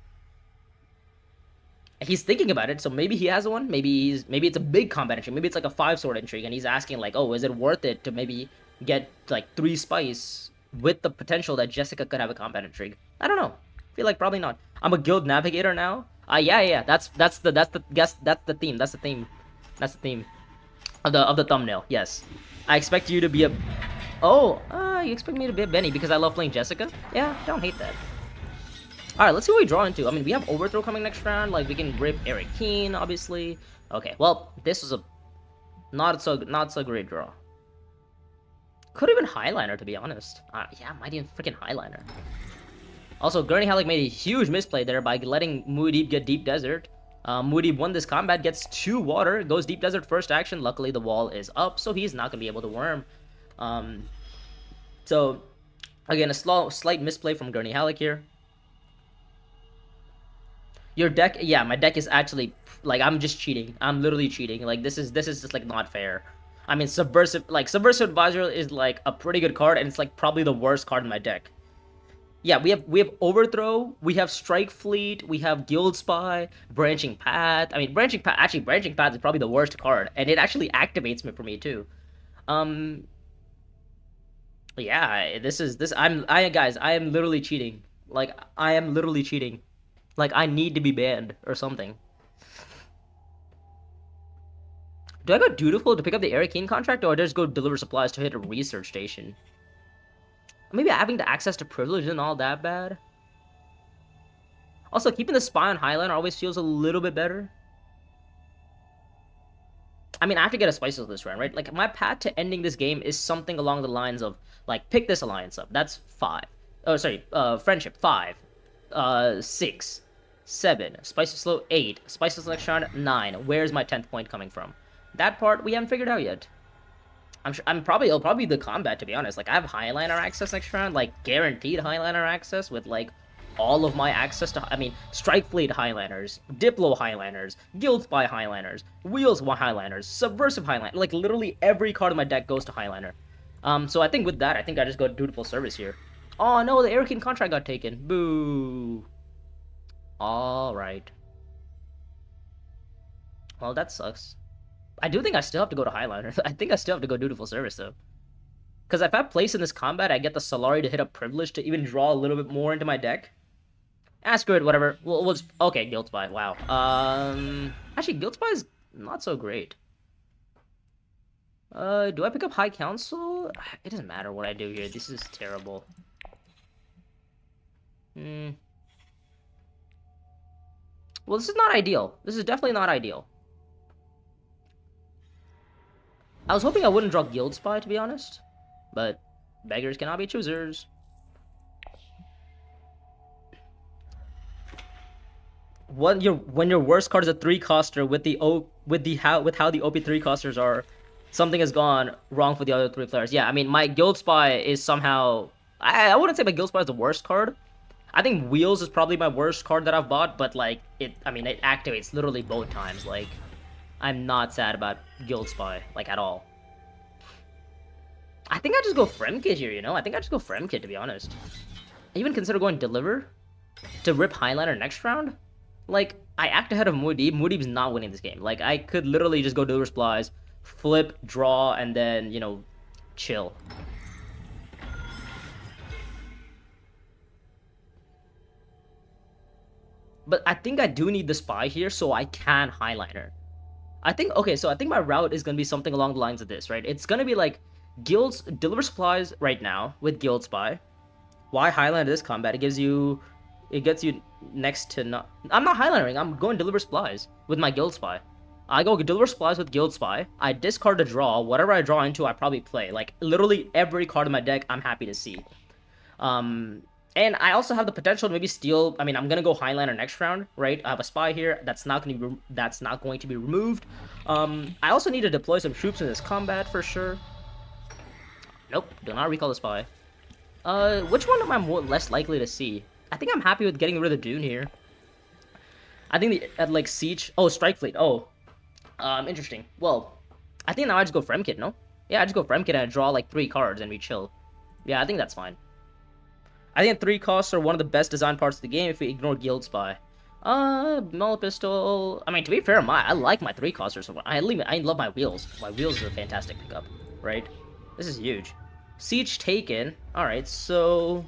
He's thinking about it, so maybe he has one. Maybe it's a big combat intrigue. Maybe it's like a 5-sword intrigue, and he's asking like, oh, is it worth it to maybe get like 3 spice with the potential that Jessica could have a combat intrigue? I don't know. I feel like probably not. I'm a guild navigator now. Yeah. That's the theme of the thumbnail. Yes, I expect you to be a. Oh, you expect me to be a Benny because I love playing Jessica? Yeah, don't hate that. Alright, let's see what we draw into. I mean, we have Overthrow coming next round. Like, we can rip Eric Keen, obviously. Okay, well, this was a not so great draw. Could have been Highliner, to be honest. Yeah, might even freaking Highliner. Also, Gurney Halleck made a huge misplay there by letting Muad'Dib get Deep Desert. Muad'Dib won this combat, gets 2 water, goes Deep Desert first action. Luckily, the wall is up, so he's not going to be able to worm. So, again, a slight misplay from Gurney Halleck here. Your deck, yeah, my deck is actually, like, I'm just cheating. I'm literally cheating. Like, this is just, like, not fair. I mean, Subversive Advisor is, like, a pretty good card, and it's, like, probably the worst card in my deck. Yeah, we have Overthrow, we have Strike Fleet, we have Guild Spy, Branching Path. I mean, Branching Path is probably the worst card, and it actually activates me for me, too. Yeah, guys, I am literally cheating. Like, I am literally cheating. Like, I need to be banned or something. Do I go Dutiful to pick up the Eric Keen contract, or just go deliver supplies to hit a research station? Maybe having the access to privilege isn't all that bad. Also, keeping the spy on Highliner always feels a little bit better. I mean, I have to get a Spices this round, right? Like, my path to ending this game is something along the lines of, like, pick this alliance up. That's 5. Oh, sorry, friendship, 5. 6. 7. Spices slow, 8. Spices next round, 9. Where's my 10th point coming from? That part we haven't figured out yet. It'll probably be the combat, to be honest. Like, I have Highliner access next round, like, guaranteed Highliner access with, like, all of my access to, I mean, Strike Fleet Highliners, Diplo Highliners, Guild Spy Highliners, Wheels Highliners, Subversive Highliner. Like, literally every card in my deck goes to Highliner. So I think with that, I think I just go Dutiful Service here. Oh no, the Eric Keen contract got taken. Boo. Alright. Well, that sucks. I do think I still have to go to Highliner. I think I still have to go Dutiful Service, though. Because if I place in this combat, I get the Solari to hit a Privilege to even draw a little bit more into my deck. Screw it, whatever. We'll just... Okay, Guild Spy, wow. Actually, Guild Spy is not so great. Do I pick up High Council? It doesn't matter what I do here. This is terrible. Well, this is not ideal. This is definitely not ideal. I was hoping I wouldn't draw Guild Spy, to be honest. But beggars cannot be choosers. When your worst card is a 3-coster with how the OP 3-costers are, something has gone wrong for the other 3 players. Yeah, I mean, my Guild Spy is somehow... I wouldn't say my Guild Spy is the worst card. I think Wheels is probably my worst card that I've bought, but, like, it activates literally both times. Like, I'm not sad about Guild Spy, like, at all. I think I just go Fremkit here, you know? I think I just go Fremkit, to be honest. even consider going Deliver to rip Highliner next round. Like, I act ahead of Muad'Dib. Muad'Dib's not winning this game. Like, I could literally just go Deliver Supplies, flip, draw, and then, you know, chill. But I think I do need the Spy here so I can Highliner. I think, okay, so I think my route is going to be something along the lines of this, right? It's going to be like, Guilds, Deliver Supplies right now with Guild Spy. Why Highliner this combat? It gets you next to not... I'm not Highlinering, I'm going Deliver Supplies with my Guild Spy. I go Deliver Supplies with Guild Spy, I discard a draw, whatever I draw into I probably play. Like, literally every card in my deck I'm happy to see. And I also have the potential to maybe steal... I mean, I'm gonna go Highliner next round, right? I have a Spy here, that's not going to be removed. I also need to deploy some troops in this combat for sure. Nope, do not recall the Spy. Which one am I less likely to see? I think I'm happy with getting rid of Dune here. I think at like Siege... Oh, Strike Fleet. Oh. Interesting. Well, I think now I just go Fremkit, no? Yeah, I just go Fremkit and I draw like 3 cards and we chill. Yeah, I think that's fine. I think 3 costs are one of the best design parts of the game if we ignore Guild Spy. Mellow Pistol... I mean, to be fair, I like my 3 costs or something. I love my wheels. My wheels are a fantastic pickup, right? This is huge. Siege taken. Alright, so...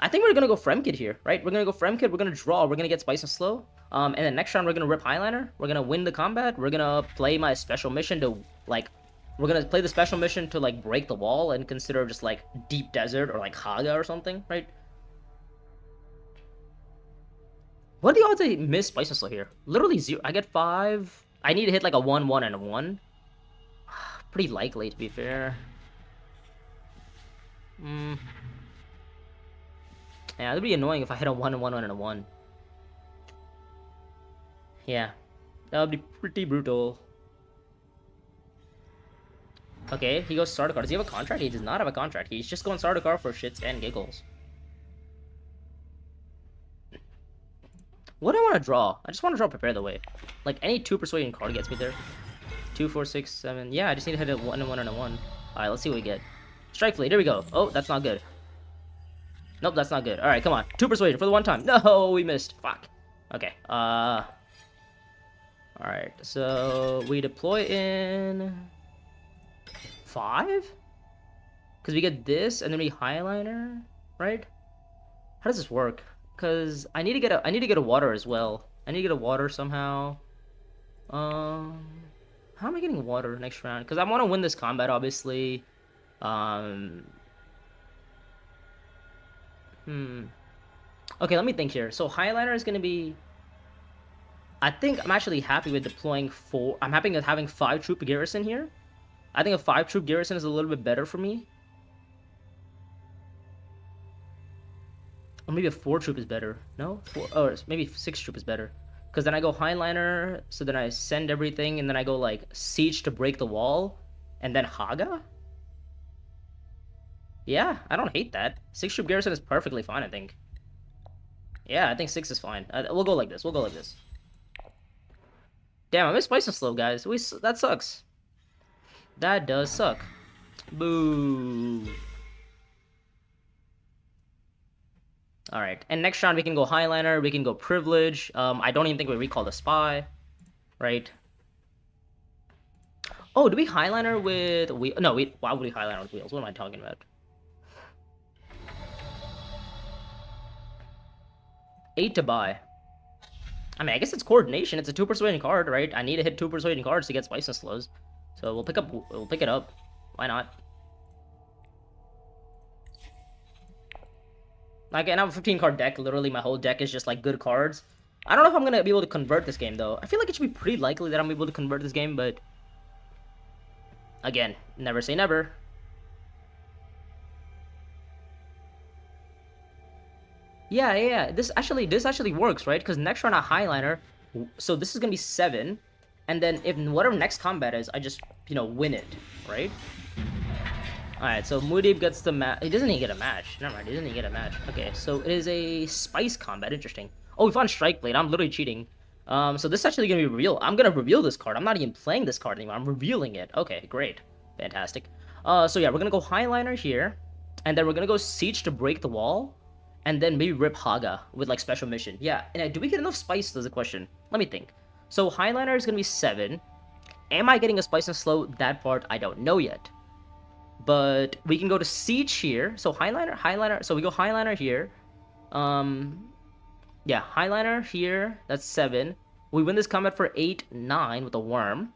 I think we're gonna go Fremkit here, right? We're gonna go Fremkit, we're gonna draw, we're gonna get Spice and Slow. And then next round we're gonna rip Highliner. We're gonna win the combat. We're gonna play my special mission to, like... We're gonna play the special mission to, like, break the wall and consider just, like, Deep Desert or, like, Haga or something, right? What are the odds I miss Spice and Slow here? Literally 0. I get 5. I need to hit, like, a 1, 1, and a 1. Pretty likely, to be fair. Yeah, it'd be annoying if I hit a 1, 1, 1, and a 1. Yeah, that would be pretty brutal. Okay, he goes Sardaukar. Does he have a contract? He does not have a contract. He's just going Sardaukar for shits and giggles. What do I want to draw? I just want to draw Prepare the Way. Like, any 2 Persuasion card gets me there. 2, 4, 6, 7. Yeah, I just need to hit a 1, 1, and a 1. Alright, let's see what we get. Strike Fleet, here we go. Oh, that's not good. Nope, that's not good. Alright, come on. 2 Persuasion for the 1 time. No, we missed. Fuck. Okay, alright, so we deploy in... 5? Because we get this, and then we Highliner, right? How does this work? Because I need to get a water as well. I need to get a water somehow. How am I getting water next round? Because I want to win this combat, obviously. Okay, let me think here. So Highliner is going to be... I think I'm actually happy with deploying 4... I'm happy with having 5 troop garrison here. I think a 5 troop garrison is a little bit better for me. Or maybe a 4 troop is better. No? 4, or maybe 6 troop is better. Because then I go Highliner, so then I send everything, and then I go like Siege to break the wall, and then Haga? Yeah, I don't hate that. 6 troop garrison is perfectly fine, I think. Yeah, I think 6 is fine. We'll go like this. We'll go like this. Damn, I miss Spice and Slow, guys. That sucks. That does suck. Boo. Alright, and next round we can go Highliner, we can go Privilege. I don't even think we recall the Spy. Right? Oh, do we Highliner with... No, why would we Highliner with Wheels? What am I talking about? 8 to buy. I mean, I guess it's Coordination. It's a 2 Persuading card, right? I need to hit 2 Persuading cards to get Spice and Slows. So we'll pick it up. Why not? Like, and I have a 15 card deck. Literally, my whole deck is just like good cards. I don't know if I'm gonna be able to convert this game though. I feel like it should be pretty likely that I'm able to convert this game, but again, never say never. Yeah. This actually works, right? Because next round I Highliner, so this is gonna be 7. And then if whatever next combat is, I just, you know, win it, right? Alright, so Muad'Dib gets the match. He doesn't even get a match. Never mind, he doesn't even get a match. Okay, so it is a Spice combat. Interesting. Oh, we found Strike Blade. I'm literally cheating. So this is actually going to be revealed. I'm going to reveal this card. I'm not even playing this card anymore. I'm revealing it. Okay, great. Fantastic. So yeah, we're going to go Highliner here. And then we're going to go Siege to break the wall. and then maybe rip Haga with like special mission. Yeah, and do we get enough spice? Is the question. Let me think. So Highliner is gonna be 7. Am I getting a spice and slow? That part I don't know yet. But we can go to Siege here. So Highliner. So we go Highliner here. Yeah, Highliner here. That's 7. We win this combat for 8, 9 with a worm.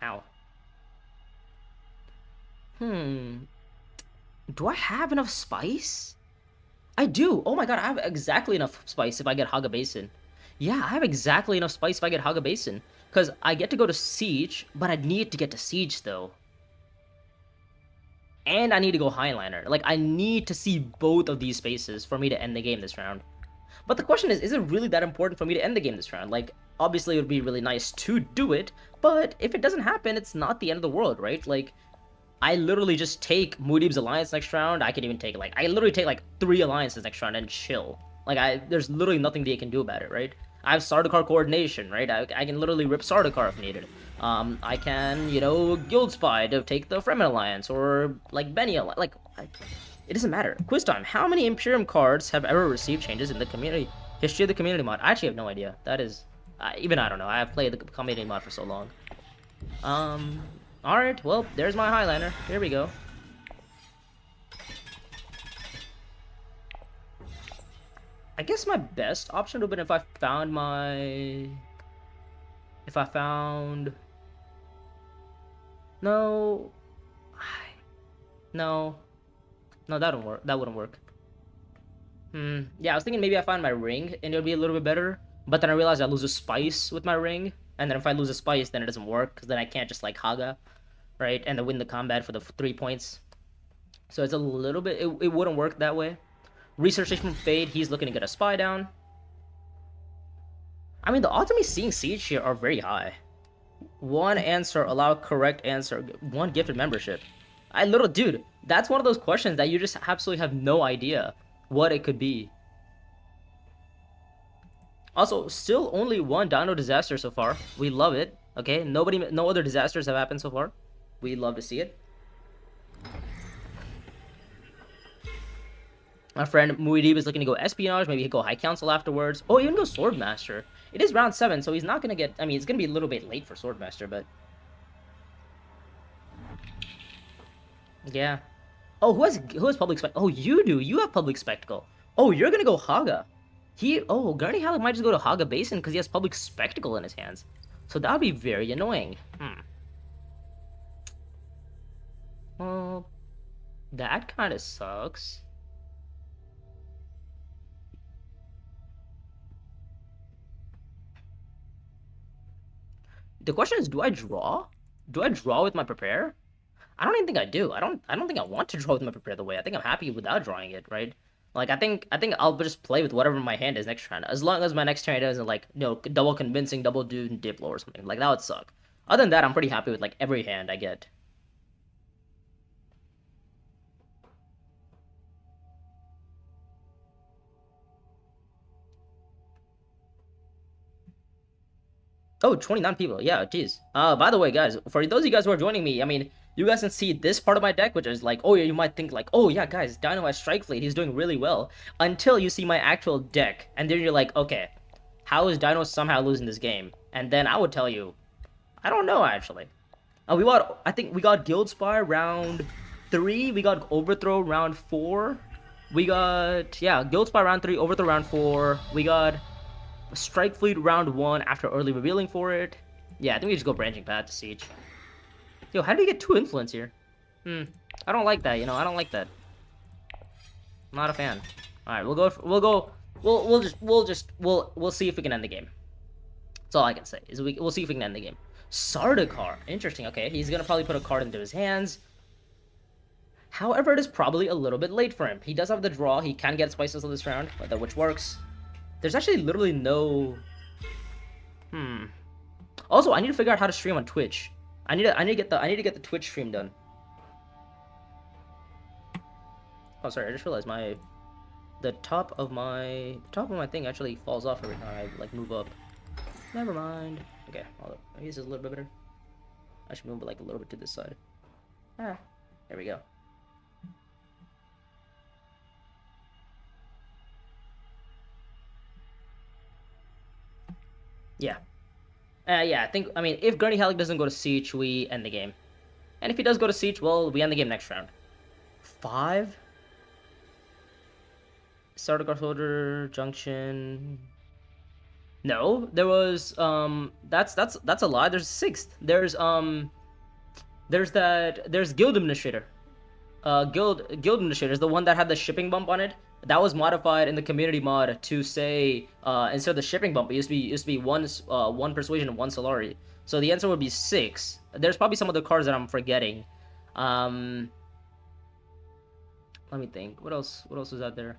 Ow. Do I have enough spice? I do. Oh my god, I have exactly enough spice if I get Haga Basin. Yeah, I have exactly enough spice if I get Haga Basin. Because I get to go to Siege, but I need to get to Siege, though. And I need to go Highliner. Like, I need to see both of these spaces for me to end the game this round. But the question is it really that important for me to end the game this round? Like, obviously it would be really nice to do it, but if it doesn't happen, it's not the end of the world, right? Like, I literally just take Muad'Dib's alliance next round. I can even take like I literally take like 3 alliances next round and chill. Like there's literally nothing they can do about it, right? I have Sardaukar coordination, right? I can literally rip Sardaukar if needed. I can, you know, Guild Spy to take the Fremen alliance or like Benny alliance. Like, it doesn't matter. Quiz time. How many Imperium cards have ever received changes in the community history of the community mod? I actually have no idea. That is, even I don't know. I have played the community mod for so long. Alright, well, there's my Highliner. Here we go. I guess my best option would have been if I found my... No... No, that wouldn't work. That wouldn't work. Yeah, I was thinking maybe I find my ring and it would be a little bit better. But then I realized I lose a spice with my ring. And then if I lose a spice, then it doesn't work. Because then I can't just like Haga, right? And then win the combat for the 3 points. So it's a little bit... It wouldn't work that way. Research from Fade. He's looking to get a spy down. I mean, the odds of me seeing Siege here are very high. 1 answer, allow correct answer. 1 gifted membership. Dude, that's one of those questions that you just absolutely have no idea what it could be. Also, still only 1 dino disaster so far. We love it. Okay, no other disasters have happened so far. We love to see it. My friend Muad'Dib is looking to go espionage. Maybe he'll go High Council afterwards. Oh, even go Swordmaster. It is round 7, so he's not gonna get. I mean, it's gonna be a little bit late for Swordmaster, but yeah. Oh, who has public spectacle? Oh, you do. You have public spectacle. Oh, you're gonna go Haga. Gurney Halleck might just go to Haga Basin because he has public spectacle in his hands. So that would be very annoying. Well, that kind of sucks. The question is, do I draw? Do I draw with my prepare? I don't even think I do. I don't think I want to draw with my prepare the way. I think I'm happy without drawing it, right? Like I think I'll just play with whatever my hand is next turn. As long as my next turn doesn't like, you know, double convincing, double DUNE Diplo or something. Like that would suck. Other than that, I'm pretty happy with like every hand I get. Oh, 29 people. Yeah, geez. By the way, guys, for those of you guys who are joining me, I mean, you guys can see this part of my deck, which is like, oh yeah, you might think like, oh yeah, guys, Dino has Strike Fleet, he's doing really well, until you see my actual deck, and then you're like, okay, how is Dino somehow losing this game? And then I would tell you, I don't know actually. I think we got Guild Spy round 3, we got Overthrow round 4, we got, yeah, Guild Spy round 3, Overthrow round 4, we got Strike Fleet round 1 after early revealing for it. Yeah, I think we just go Branching Path to Siege. Yo, how did we get 2 influence here? I don't like that, you know, I don't like that. I'm not a fan. Alright, we'll see if we can end the game. That's all I can say, is we'll see if we can end the game. Sardaukar, interesting, okay, he's gonna probably put a card into his hands. However, it is probably a little bit late for him. He does have the draw, he can get spices on this round, which works. There's actually literally no... Also, I need to figure out how to stream on Twitch. I need to get the Twitch stream done. Oh, sorry, I just realized the top of my thing actually falls off every time I like move up. Never mind. Okay, maybe this is a little bit better. I should move it like a little bit to this side. There we go. Yeah. Yeah, I mean, if Gurney Halleck doesn't go to Siege, we end the game. And if he does go to Siege, well, we end the game next round. 5? Sardaukar Soldier, Junction... No, there was, that's a lie. There's 6th. There's Guild Administrator. Guild Administrator is the one that had the shipping bump on it. That was modified in the community mod to say, instead of the shipping bump, it used to be one Persuasion and 1 Solari. So the answer would be 6. There's probably some other cards that I'm forgetting. Let me think. What else was out there?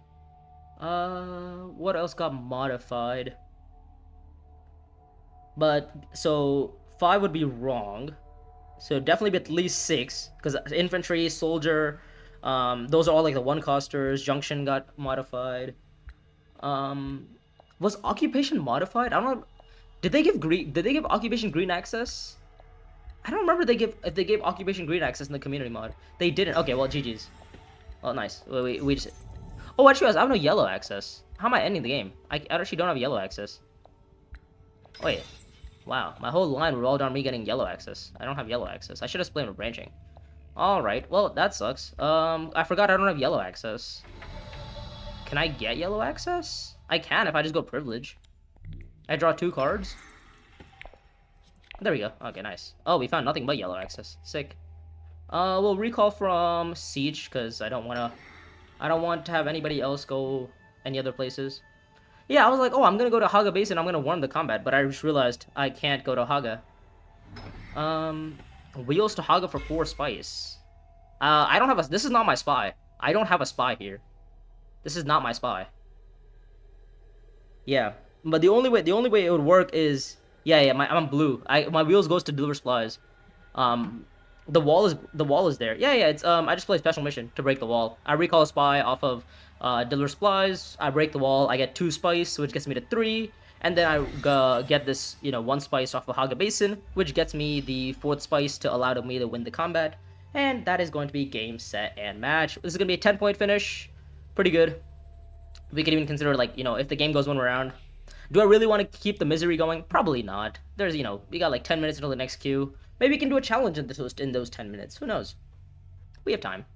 What else got modified? But, so, 5 would be wrong. So definitely be at least 6, because infantry, soldier, those are all like the 1-costers. Junction got modified. Was occupation modified? I don't know. Did they give occupation green access? I don't remember if they gave occupation green access in the community mod. They didn't. Okay, well, GG's. Oh, nice. We just... Oh, actually, I have no yellow access. How am I ending the game? I actually don't have yellow access. Wait. Wow, my whole line revolved on me getting yellow access. I don't have yellow access. I should have blamed branching. Alright, well, that sucks. I forgot I don't have yellow access. Can I get yellow access? I can if I just go privilege. I draw 2 cards. There we go. Okay, nice. Oh, we found nothing but yellow access. Sick. We'll recall from Siege, because I don't want to have anybody else go any other places. Yeah, I was like, oh, I'm gonna go to Haga base and I'm gonna warm the combat, but I just realized I can't go to Haga. Wheels to Haga for 4 spice. I don't have a... This is not my spy. I don't have a spy here. This is not my spy. Yeah, but the only way it would work is... Yeah, I'm blue. My wheels goes to deliver supplies. The wall is there. Yeah, it's I just play special mission to break the wall. I recall a spy off of deliver supplies. I break the wall. I get 2 spice, which gets me to 3, and then I get this 1 spice off of Haga Basin, which gets me the 4th spice to allow me to win the combat. And that is going to be game, set, and match. This is gonna be a 10-point finish. Pretty good. We could even consider, like, if the game goes 1 round. Do I really want to keep the misery going? Probably not. There's, we got like 10 minutes until the next queue. Maybe we can do a challenge in those 10 minutes. Who knows? We have time.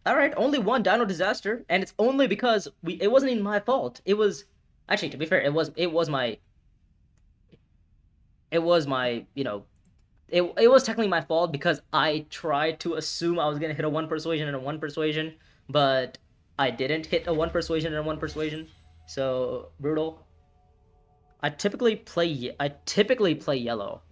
Alright, only 1 dino disaster, and it's only because it wasn't even my fault. It was... Actually, to be fair, it was my... It was technically my fault because I tried to assume I was going to hit a 1 persuasion and a 1 persuasion, but I didn't hit a 1 persuasion and a 1 persuasion. So, brutal. I typically play yellow.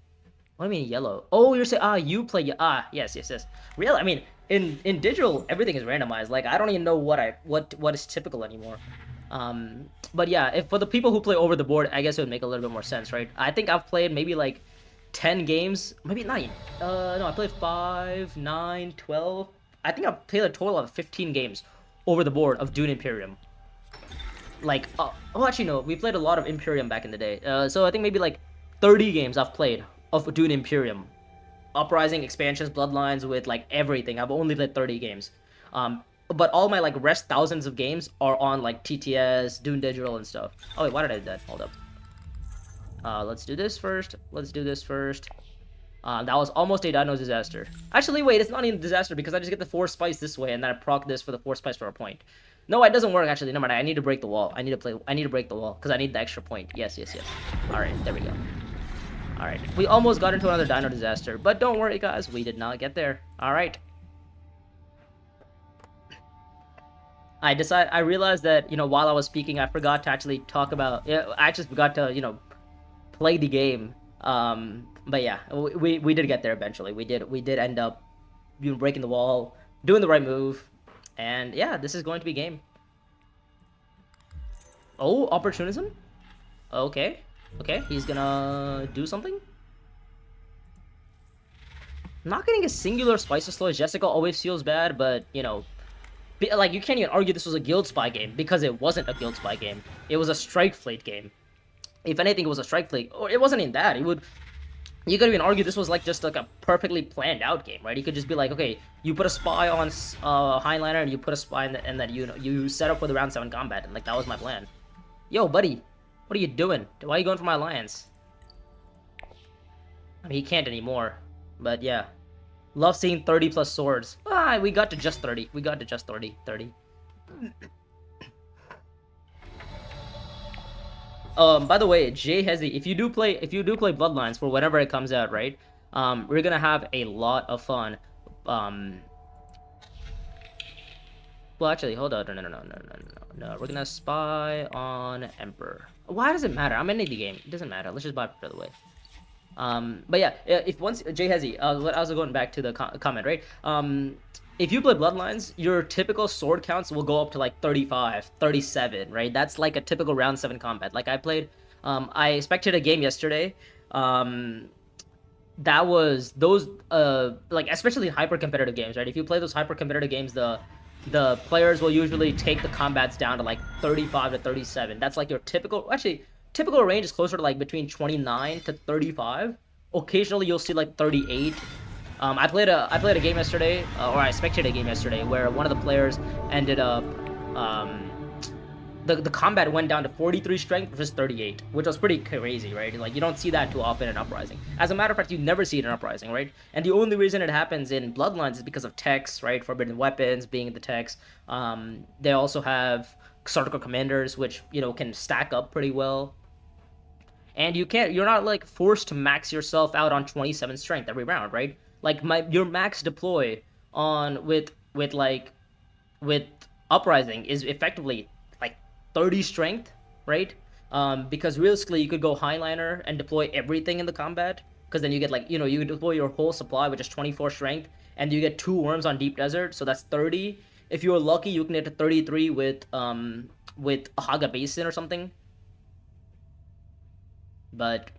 What do you mean yellow? Oh, you're saying, you play, yes. Really? I mean, in digital, everything is randomized. Like, I don't even know what is typical anymore. But yeah, if for the people who play over the board, I guess it would make a little bit more sense, right? I think I've played maybe like 10 games, maybe 9. No, I played 5, 9, 12. I think I've played a total of 15 games over the board of DUNE Imperium. Like, actually no, we played a lot of Imperium back in the day. So I think maybe like 30 games I've played of DUNE Imperium. Uprising, expansions, bloodlines, with like everything. I've only played 30 games. But all my like rest thousands of games are on like TTS, DUNE Digital, and stuff. Oh wait, why did I do that? Hold up. Let's do this first. That was almost a dino disaster. Actually, wait, it's not even a disaster because I just get the 4 spice this way and then I proc this for the 4 spice for a point. No, it doesn't work actually. No matter. I need to break the wall. I need to break the wall because I need the extra point. Yes. All right, there we go. All right, we almost got into another dino disaster, but don't worry, guys. We did not get there. All right. I realized that while I was speaking, I forgot to actually talk about. I just forgot to play the game. But yeah, we did get there eventually. We did end up breaking the wall, doing the right move. And yeah, this is going to be game. Oh, opportunism? Okay, he's gonna do something? Not getting a singular spice as slow as Jessica always feels bad, but, like, you can't even argue this was a Guild Spy game, because it wasn't a Guild Spy game. It was a Strike Fleet game. If anything, it was a Strike Fleet. Or it wasn't even that. You could even argue this was like just like a perfectly planned out game, right? You could just be like, okay, you put a spy on Highliner and you put a spy in and then you set up for the round 7 combat, and like that was my plan. Yo, buddy, what are you doing? Why are you going for my alliance? I mean, he can't anymore, but yeah. Love seeing 30 plus swords. Ah, we got to just 30. We got to just 30. 30. By the way, Jay Hezi, if you do play Bloodlines for whenever it comes out, right? We're gonna have a lot of fun. Well, actually, hold on. No. We're gonna spy on Emperor. Why does it matter? I'm in the game. It doesn't matter. Let's just buy it for the way. But yeah, if once Jay Hezi, I was going back to the comment, right? If you play Bloodlines, your typical sword counts will go up to like 35, 37, right? That's like a typical round 7 combat. Like I played, I expected a game yesterday. That was those, like especially hyper competitive games, right? If you play those hyper competitive games, the players will usually take the combats down to like 35 to 37. That's like your typical, actually, typical range is closer to like between 29 to 35. Occasionally you'll see like 38. I played a game yesterday, or I spectated a game yesterday, where one of the players ended up, the combat went down to 43 strength versus 38, which was pretty crazy, right? Like, you don't see that too often in Uprising. As a matter of fact, you never see it in Uprising, right? And the only reason it happens in Bloodlines is because of techs, right? Forbidden weapons being in the techs. They also have Sardaukar commanders, which, you know, can stack up pretty well. And you're not, like, forced to max yourself out on 27 strength every round, right? Like, your max deploy on with Uprising is effectively like 30 strength, right? Because realistically you could go Highliner and deploy everything in the combat, because then you get like, you know, you deploy your whole supply, which is 24 strength, and you get 2 worms on Deep Desert, so that's 30. If you're lucky, you can get to 33 with Haga Basin or something. But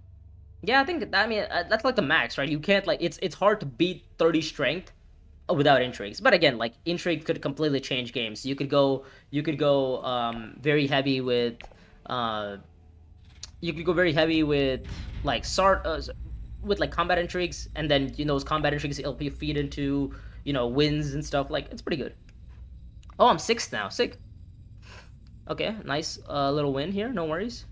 yeah, I think I mean that's like the max, right? You can't like it's hard to beat 30 strength without intrigues. But again, like intrigue could completely change games. Very heavy with you could go very heavy with like with like combat intrigues, and then you know those combat intrigues help you feed into, you know, wins and stuff. Like, it's pretty good. Oh, I'm 6th now. Sick. Okay, nice little win here. No worries.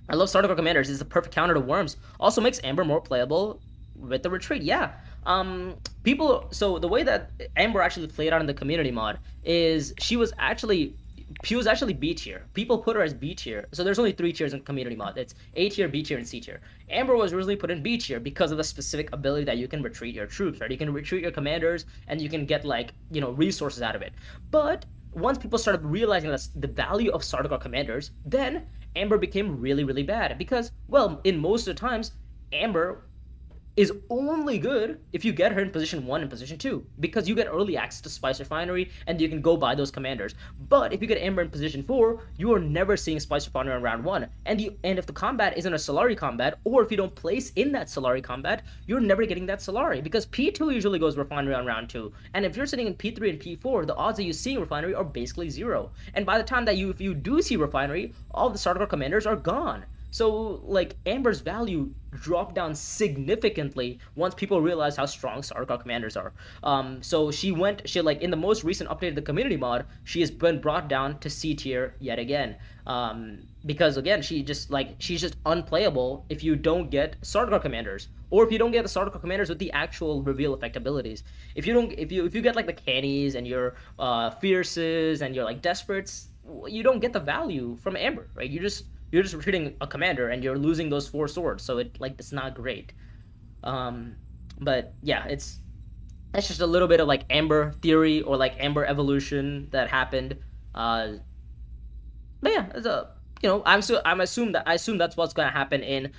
I love Sardaukar Commanders. It's the perfect counter to Worms. Also makes Amber more playable with the retreat. Yeah. So the way that Amber actually played out in the community mod is she was actually B tier. People put her as B tier. So there's only 3 tiers in community mod. It's A tier, B tier, and C tier. Amber was originally put in B tier because of the specific ability that you can retreat your troops, right? You can retreat your commanders and you can get, like, you know, resources out of it. But once people started realizing that's the value of Sardaukar commanders, then Amber became really, really bad. Because, well, in most of the times, Amber is only good if you get her in position 1 and position 2, because you get early access to Spice Refinery and you can go buy those commanders. But if you get Amber in position 4, you are never seeing Spice Refinery in round 1. And if the combat isn't a Solari combat, or if you don't place in that Solari combat, you're never getting that Solari, because P2 usually goes Refinery on round 2. And if you're sitting in P3 and P4, the odds of you seeing Refinery are basically 0. And by the time that if you do see Refinery, all the Sardaukar commanders are gone. So, like, Amber's value dropped down significantly once people realized how strong Sardaukar commanders are. So like, in the most recent update of the community mod, she has been brought down to C tier yet again. Because, again, she's just unplayable if you don't get Sardaukar commanders, or if you don't get the Sardaukar commanders with the actual reveal effect abilities. If you get, like, the Cannies and your Fierces and your, like, Desperates, you don't get the value from Amber, right? You're just retreating a commander and you're losing those 4 swords, so it's not great. But yeah, that's just a little bit of, like, Amber theory, or like Amber evolution that happened. But yeah, it's you know, I assume that's what's gonna happen in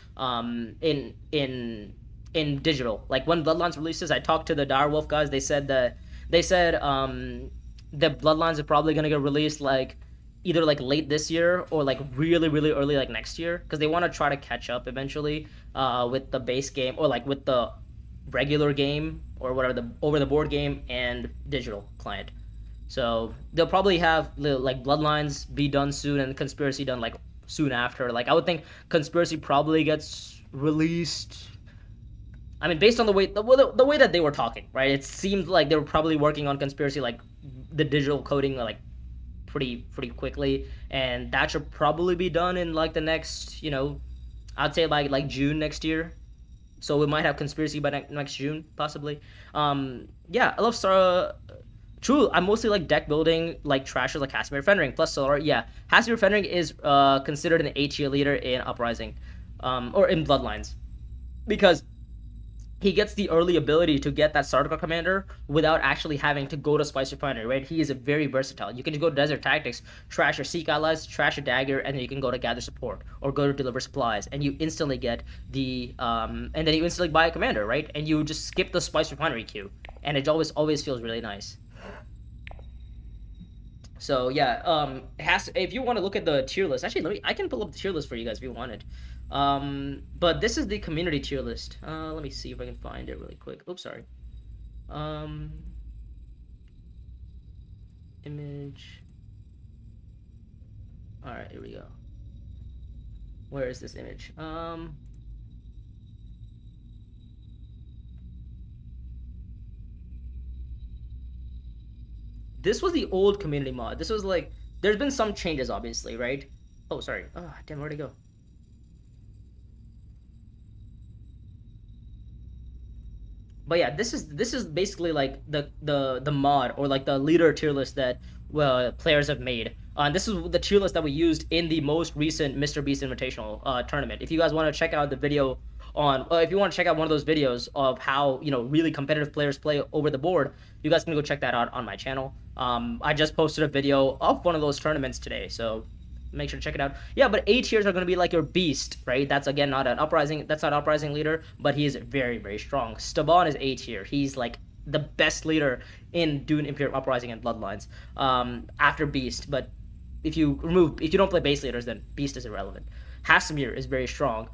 digital. Like, when Bloodlines releases, I talked to the Direwolf guys. They said the Bloodlines are probably gonna get released like either like late this year or like really, really early like next year, because they want to try to catch up eventually with the base game, or like with the regular game, or whatever, the over the board game and digital client. So they'll probably have like Bloodlines be done soon and Conspiracy done like soon after. Like, I would think Conspiracy probably gets released. I mean, based on the way that they were talking, right? It seemed like they were probably working on conspiracy, like the digital coding, like pretty quickly, and that should probably be done in like the next, I'd say like June next year. So we might have conspiracy by next June, possibly. Yeah, I love Star. True, I mostly like deck building, like trashers like Hasimir Fenring plus Solar. Yeah, Hasimir Fenring is considered an A tier leader in Uprising, or in Bloodlines, because he gets the early ability to get that Sardaukar commander without actually having to go to Spice Refinery, right? He is very versatile. You can just go to Desert Tactics, trash your Seek Allies, trash a Dagger, and then you can go to Gather Support or go to Deliver Supplies, and you instantly get the and then you instantly buy a commander, right? And you just skip the Spice Refinery queue, and it always feels really nice. So yeah, if you want to look at the tier list, actually, I can pull up the tier list for you guys if you wanted. But this is the community tier list. Let me see if I can find it really quick. Oops, sorry. Image. All right, here we go. Where is this image? This was the old community mod. This was like, there's been some changes, obviously, right? Oh, sorry. Oh, damn, where'd it go? But yeah, this is basically like the mod, or like the leader tier list that players have made. This is the tier list that we used in the most recent Mr. Beast Invitational tournament. If you guys want to check out the video on, if you want to check out one of those videos of how really competitive players play over the board, you guys can go check that out on my channel. I just posted a video of one of those tournaments today, so make sure to check it out. Yeah, but A tiers are going to be like your beast, right? That's again not an uprising. That's not an uprising leader, but he is very strong. Staban is A tier. He's like the best leader in DUNE Imperium Uprising and Bloodlines after Beast. But if you don't play base leaders, then Beast is irrelevant. Hasimir is very strong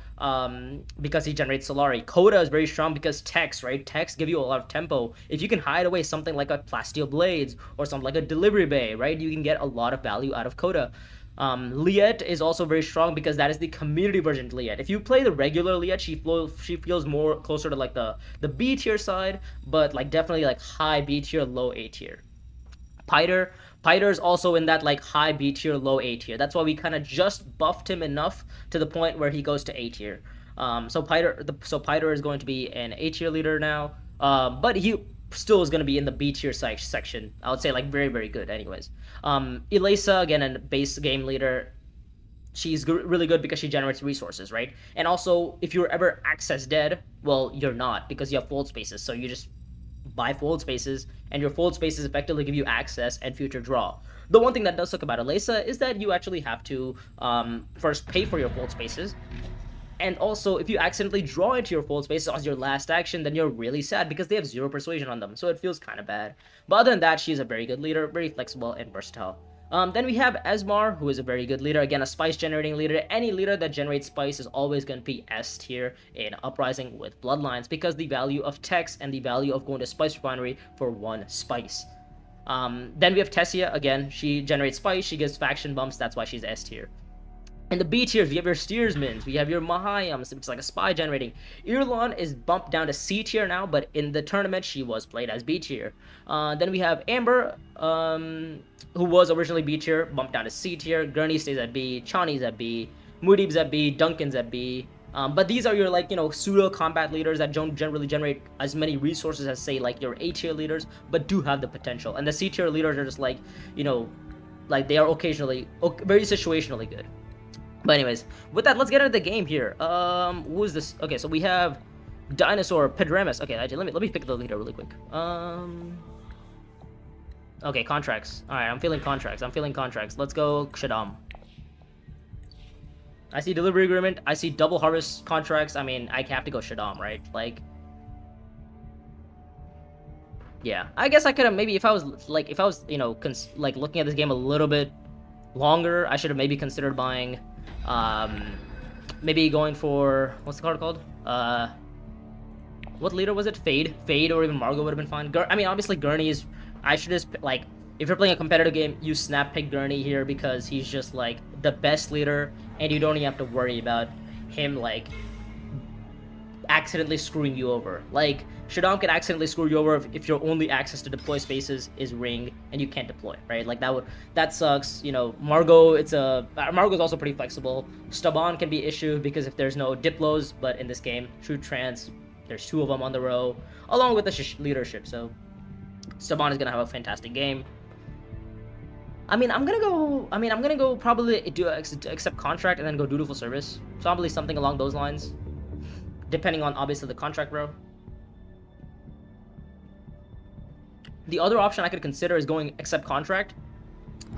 because he generates Solari. Coda is very strong because Techs, right? Techs give you a lot of tempo. If you can hide away something like a Plasteel Blades or something like a Delivery Bay, right? You can get a lot of value out of Coda. Liet is also very strong because that is the community version of Liet. If you play the regular Liet, she feels more closer to like the B tier side, but like definitely like high B tier, low A tier. Piter is also in that like high B tier, low A tier. That's why we kind of just buffed him enough to the point where he goes to A tier. So Piter is going to be an A tier leader now, but he still is going to be in the B tier section. I would say like very good anyways. Elisa, again, a base game leader. She's really good because she generates resources, right? And also, if you're ever access dead, well, you're not, because you have fold spaces. So you just buy fold spaces, and your fold spaces effectively give you access and future draw. The one thing that does suck about Elisa is that you actually have to first pay for your fold spaces. And also, if you accidentally draw into your fold spaces as your last action, then you're really sad because they have 0 persuasion on them, so it feels kind of bad. But other than that, she's a very good leader, very flexible and versatile. Then we have Esmar, who is a very good leader. Again, a spice generating leader. Any leader that generates spice is always going to be S tier in Uprising with Bloodlines because the value of Tex and the value of going to Spice Refinery for 1 spice. Then we have Tessia. Again, she generates spice, she gives faction bumps, that's why she's S tier. In the B tiers, we have your Steersmans, we have your Mahayams, which is like a spy generating. Irlon is bumped down to C tier now, but in the tournament, she was played as B tier. Then we have Amber, who was originally B tier, bumped down to C tier. Gurney stays at B, Chani's at B, Mudeeb's at B, Duncan's at B. But these are your, like, pseudo combat leaders that don't generally generate as many resources as, say, like your A tier leaders, but do have the potential. And the C tier leaders are just like, like they are occasionally, very situationally good. But anyways, with that, let's get into the game here. Who is this? Okay, so we have Dinosaur Pedremus. Okay, actually, let me pick the leader really quick. Okay, contracts. All right, I'm feeling contracts. Let's go Shaddam. I see delivery agreement. I see double harvest contracts. I mean, I have to go Shaddam, right? Like, yeah. I guess I could have maybe if I was looking at this game a little bit longer, I should have maybe considered buying. Maybe going for, what's the card called? What leader was it? Fade, or even Margot would have been fine. I mean, obviously Gurney is, I should just, like, if you're playing a competitive game, you snap pick Gurney here because he's just, like, the best leader, and you don't even have to worry about him, like, accidentally screwing you over. Like, Shaddam can accidentally screw you over if your only access to deploy spaces is ring and you can't deploy, right? Like, that sucks. You know, Margot's also pretty flexible. Staban can be issue because if there's no diplos, but in this game, True Trance, there's 2 of them on the row, along with the leadership, so Staban is gonna have a fantastic game. I'm gonna go probably do accept contract and then go dutiful service. Probably something along those lines. Depending on, obviously, the contract row. The other option I could consider is going accept contract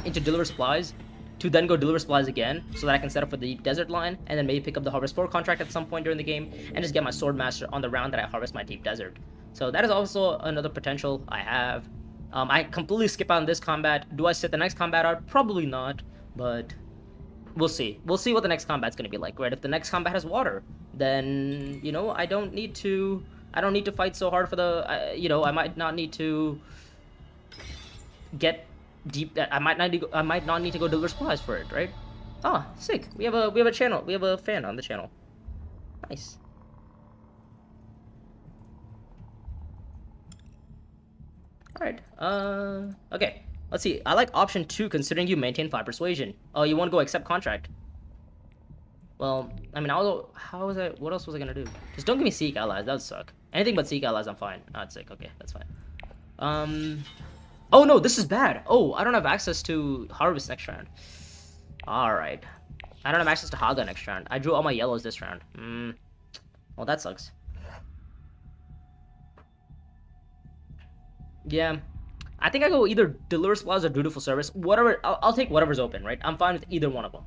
into deliver supplies to then go deliver supplies again so that I can set up for the desert line and then maybe pick up the Harvest 4 contract at some point during the game and just get my Sword Master on the round that I harvest my deep desert. So that is also another potential I have. I completely skip out on this combat. Do I sit the next combat out? Probably not, but we'll see. We'll see what the next combat's gonna be like, right? If the next combat has water, then, you know, I don't need to fight so hard for the, you know, I might not need to get deep. I might not need to go deliver supplies for it, right? Ah, sick. We have a channel. We have a fan on the channel. Nice. Alright, okay. Let's see. I like option 2 considering you maintain 5 persuasion. Oh, you want to go accept contract? Well, I mean, what else was I gonna do? Just don't give me Seek allies, that would suck. Anything but Seek allies, I'm fine. Oh, it's sick, okay, that's fine. Oh no, this is bad. Oh, I don't have access to Harvest next round. Alright. I don't have access to Haga next round. I drew all my yellows this round. Well, that sucks. Yeah. I think I go either Deliver Supplies or Dutiful Service. Whatever, I'll take whatever's open, right? I'm fine with either one of them.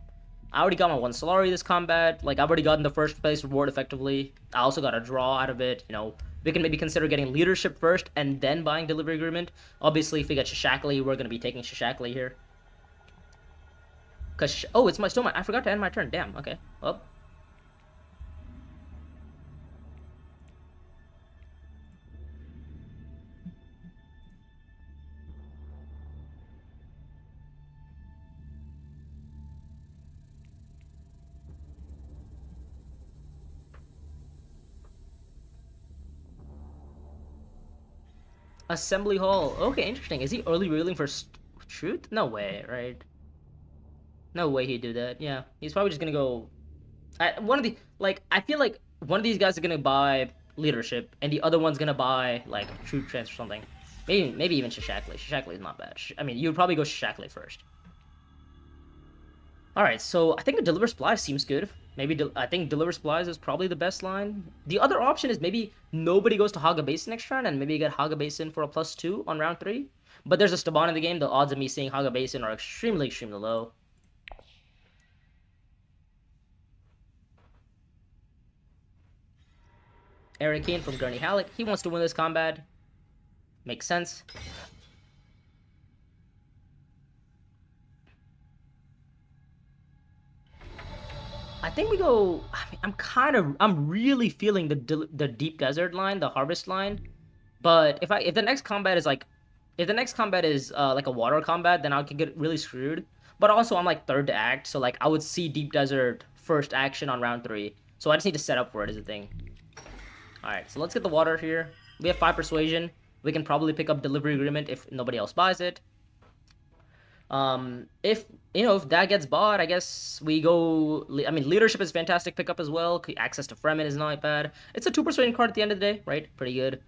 I already got my 1 Solari this combat. Like, I've already gotten the first place reward effectively. I also got a draw out of it, you know. We can maybe consider getting leadership first and then buying delivery agreement. Obviously, if we get Shashakli, we're going to be taking Shashakli here. Cause oh, it's still my. I forgot to end my turn. Damn. Okay. Well. Assembly Hall. Okay, interesting. Is he early reeling for truth? No way, right? No way he'd do that. Yeah, he's probably just gonna go. One of the I feel like one of these guys is gonna buy leadership, and the other one's gonna buy like troop transfer or something. Maybe even Shashakli. Shashakli is not bad. I mean, you'd probably go Shashakli first. All right, so I think a Deliver Supplies seems good. Maybe I think Deliver Supplies is probably the best line. The other option is maybe nobody goes to Haga Basin next round, and maybe you get Haga Basin for a +2 on round 3. But there's a Staban in the game. The odds of me seeing Haga Basin are extremely, extremely low. Aaron Kane from Gurney Halleck. He wants to win this combat. Makes sense. I think we go. I mean, I'm really feeling the deep desert line, the harvest line. But if the next combat is like a water combat, then I could get really screwed. But also I'm like third to act, so like I would see deep desert first action on round 3. So I just need to set up for it is the thing. All right, so let's get the water here. We have 5 persuasion. We can probably pick up delivery agreement if nobody else buys it. If that gets bought, I guess we go. I mean, leadership is fantastic pickup as well. Access to Fremen is not bad. It's a 2 persuasion card at the end of the day, right? Pretty good.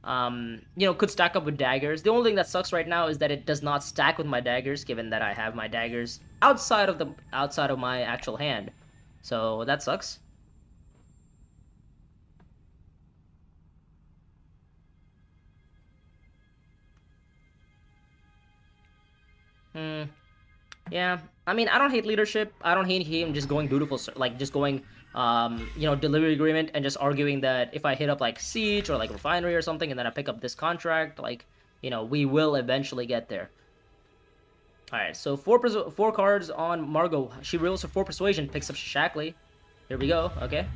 Could stack up with daggers. The only thing that sucks right now is that it does not stack with my daggers, given that I have my daggers outside of my actual hand. So that sucks. Yeah. I mean, I don't hate leadership. I don't hate him just going dutiful, like just going, delivery agreement and just arguing that if I hit up like siege or like refinery or something, and then I pick up this contract, like, we will eventually get there. All right. So 4 cards on Margot. She rolls for 4 persuasion, picks up Shashakli. Here we go. Okay.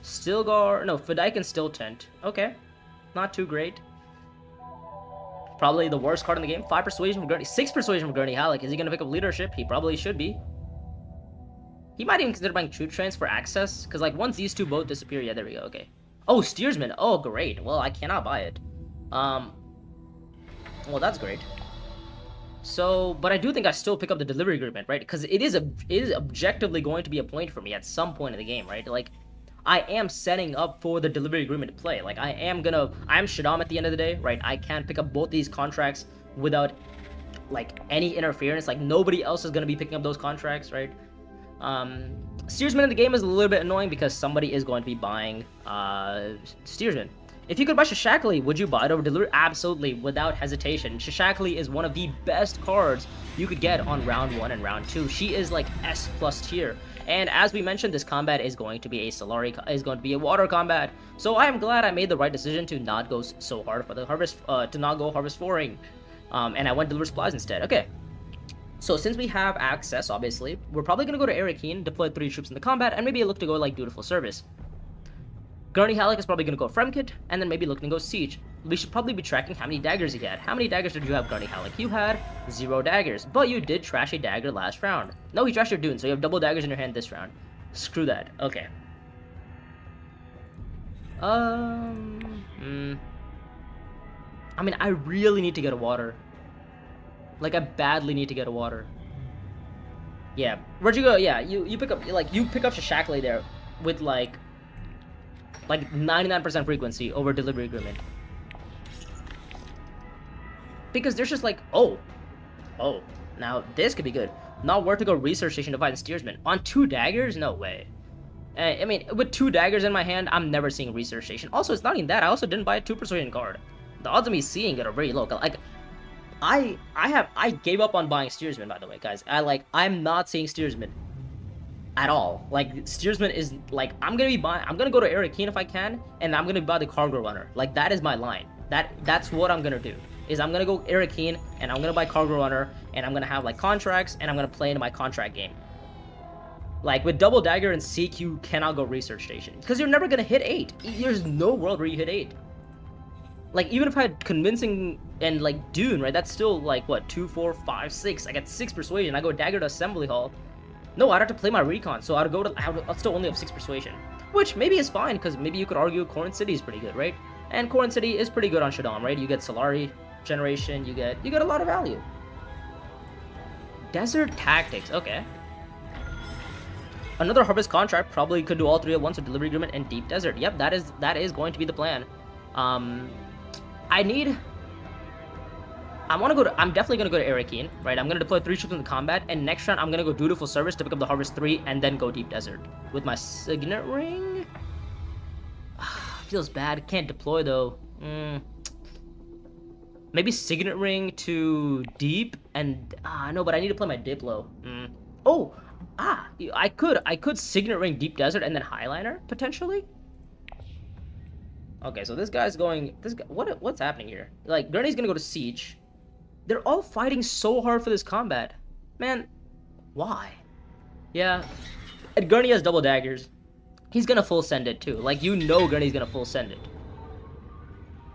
Stilgar. No, Fedaykin Still Tent. Okay. Not too great. Probably the worst card in the game. 5 persuasion from Gurney. 6 persuasion from Gurney Halleck. Is he going to pick up leadership? He probably should be. He might even consider buying troop trains for access, because like once these two both disappear, yeah, there we go, okay. Oh, steersman, oh great, well I cannot buy it. Well that's great. So, but I do think I still pick up the delivery agreement, right? Because it is objectively going to be a point for me at some point in the game, right? Like, I am setting up for the delivery agreement to play. Like, I'm Shaddam at the end of the day, right? I can pick up both these contracts without, like, any interference. Like, nobody else is going to be picking up those contracts, right? Steersman in the game is a little bit annoying because somebody is going to be buying, steersman. If you could buy Shashakli, would you buy it over delivery? Absolutely, without hesitation. Shashakli is one of the best cards you could get on round 1 and round 2. She is like S+ tier. And as we mentioned, this combat is going to be a water combat. So I am glad I made the right decision to not go so hard for the harvest, to not go harvest 4ing. And I went deliver supplies instead. Okay. So since we have access, obviously, we're probably gonna go to Arakeen, deploy 3 troops in the combat, and maybe look to go like dutiful service. Gurney Halleck is probably going to go Fremkit, and then maybe looking to go Siege. We should probably be tracking how many daggers he had. How many daggers did you have, Gurney Halleck? You had 0 daggers, but you did trash a dagger last round. No, he trashed your Dune, so you have double daggers in your hand this round. Screw that. Okay. I mean, I really need to get a water. Like, I badly need to get a water. Yeah. Where'd you go? Yeah, you pick up Shashakli there with, like 99% frequency over delivery agreement. Because there's just like, oh, now this could be good. Not worth to go research station to find steersman. On 2 daggers? No way. I mean, with 2 daggers in my hand, I'm never seeing research station. Also, it's not even that. I also didn't buy a 2 persuasion card. The odds of me seeing it are very low. Like, I gave up on buying steersman, by the way, guys. I'm not seeing steersman at all. Like, steersman is like, I'm gonna go to Arakeen if I can, and I'm gonna buy the cargo runner. Like, that is my line. That's what I'm gonna do. Is I'm gonna go Arakeen, and I'm gonna buy cargo runner, and I'm gonna have like contracts, and I'm gonna play into my contract game. Like, with double dagger and Seek, you cannot go research station because you're never gonna hit 8. There's no world where you hit 8. Like, even if I had convincing and like Dune, right? That's still like what, 2, 4, 5, 6. I got 6 persuasion. I go dagger to assembly hall. No, I'd have to play my recon, so I'd still only have 6 persuasion. Which maybe is fine, because maybe you could argue Corn City is pretty good, right? And Corn City is pretty good on Shaddam, right? You get Solari generation, you get a lot of value. Desert Tactics, okay. Another harvest contract, probably could do all 3 at once with delivery agreement and deep desert. Yep, that is going to be the plan. I'm definitely gonna go to Arakeen, right? I'm gonna deploy 3 troops in the combat, and next round I'm gonna go dutiful service to pick up the harvest 3, and then go deep desert with my signet ring. Feels bad. Can't deploy though. Maybe signet ring to deep, and no, but I need to play my Diplo. I could signet ring deep desert and then highliner potentially. Okay, so this guy's going. What's happening here? Like, Gurney's gonna go to Siege. They're all fighting so hard for this combat. Man, why? Yeah, and Gurney has double daggers. He's gonna full send it too. Like, you know Gurney's gonna full send it.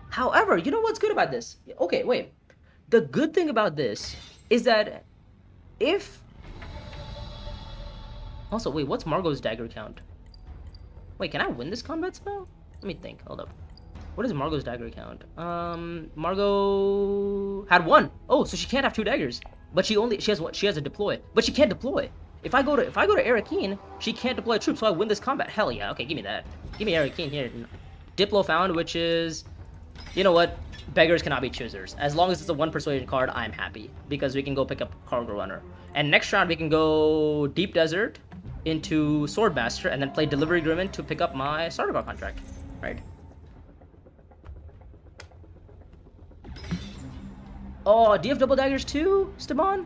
However, you know what's good about this? Okay, wait. The good thing about this is that if... Also, wait, what's Margot's dagger count? Wait, can I win this combat spell? Let me think, hold up. What is Margot's dagger count? Margot had 1. Oh, so she can't have 2 daggers. But she has a deploy. But she can't deploy. If I go to Arakeen, she can't deploy a troop, so I win this combat. Hell yeah. Okay, give me that. Give me Arakeen here. Diplo found, which is, you know what? Beggars cannot be choosers. As long as it's a 1 persuasion card, I'm happy, because we can go pick up cargo runner. And next round we can go deep desert into Swordmaster and then play delivery agreement to pick up my starter bar contract. Right. Oh, do you have double daggers too, Steban?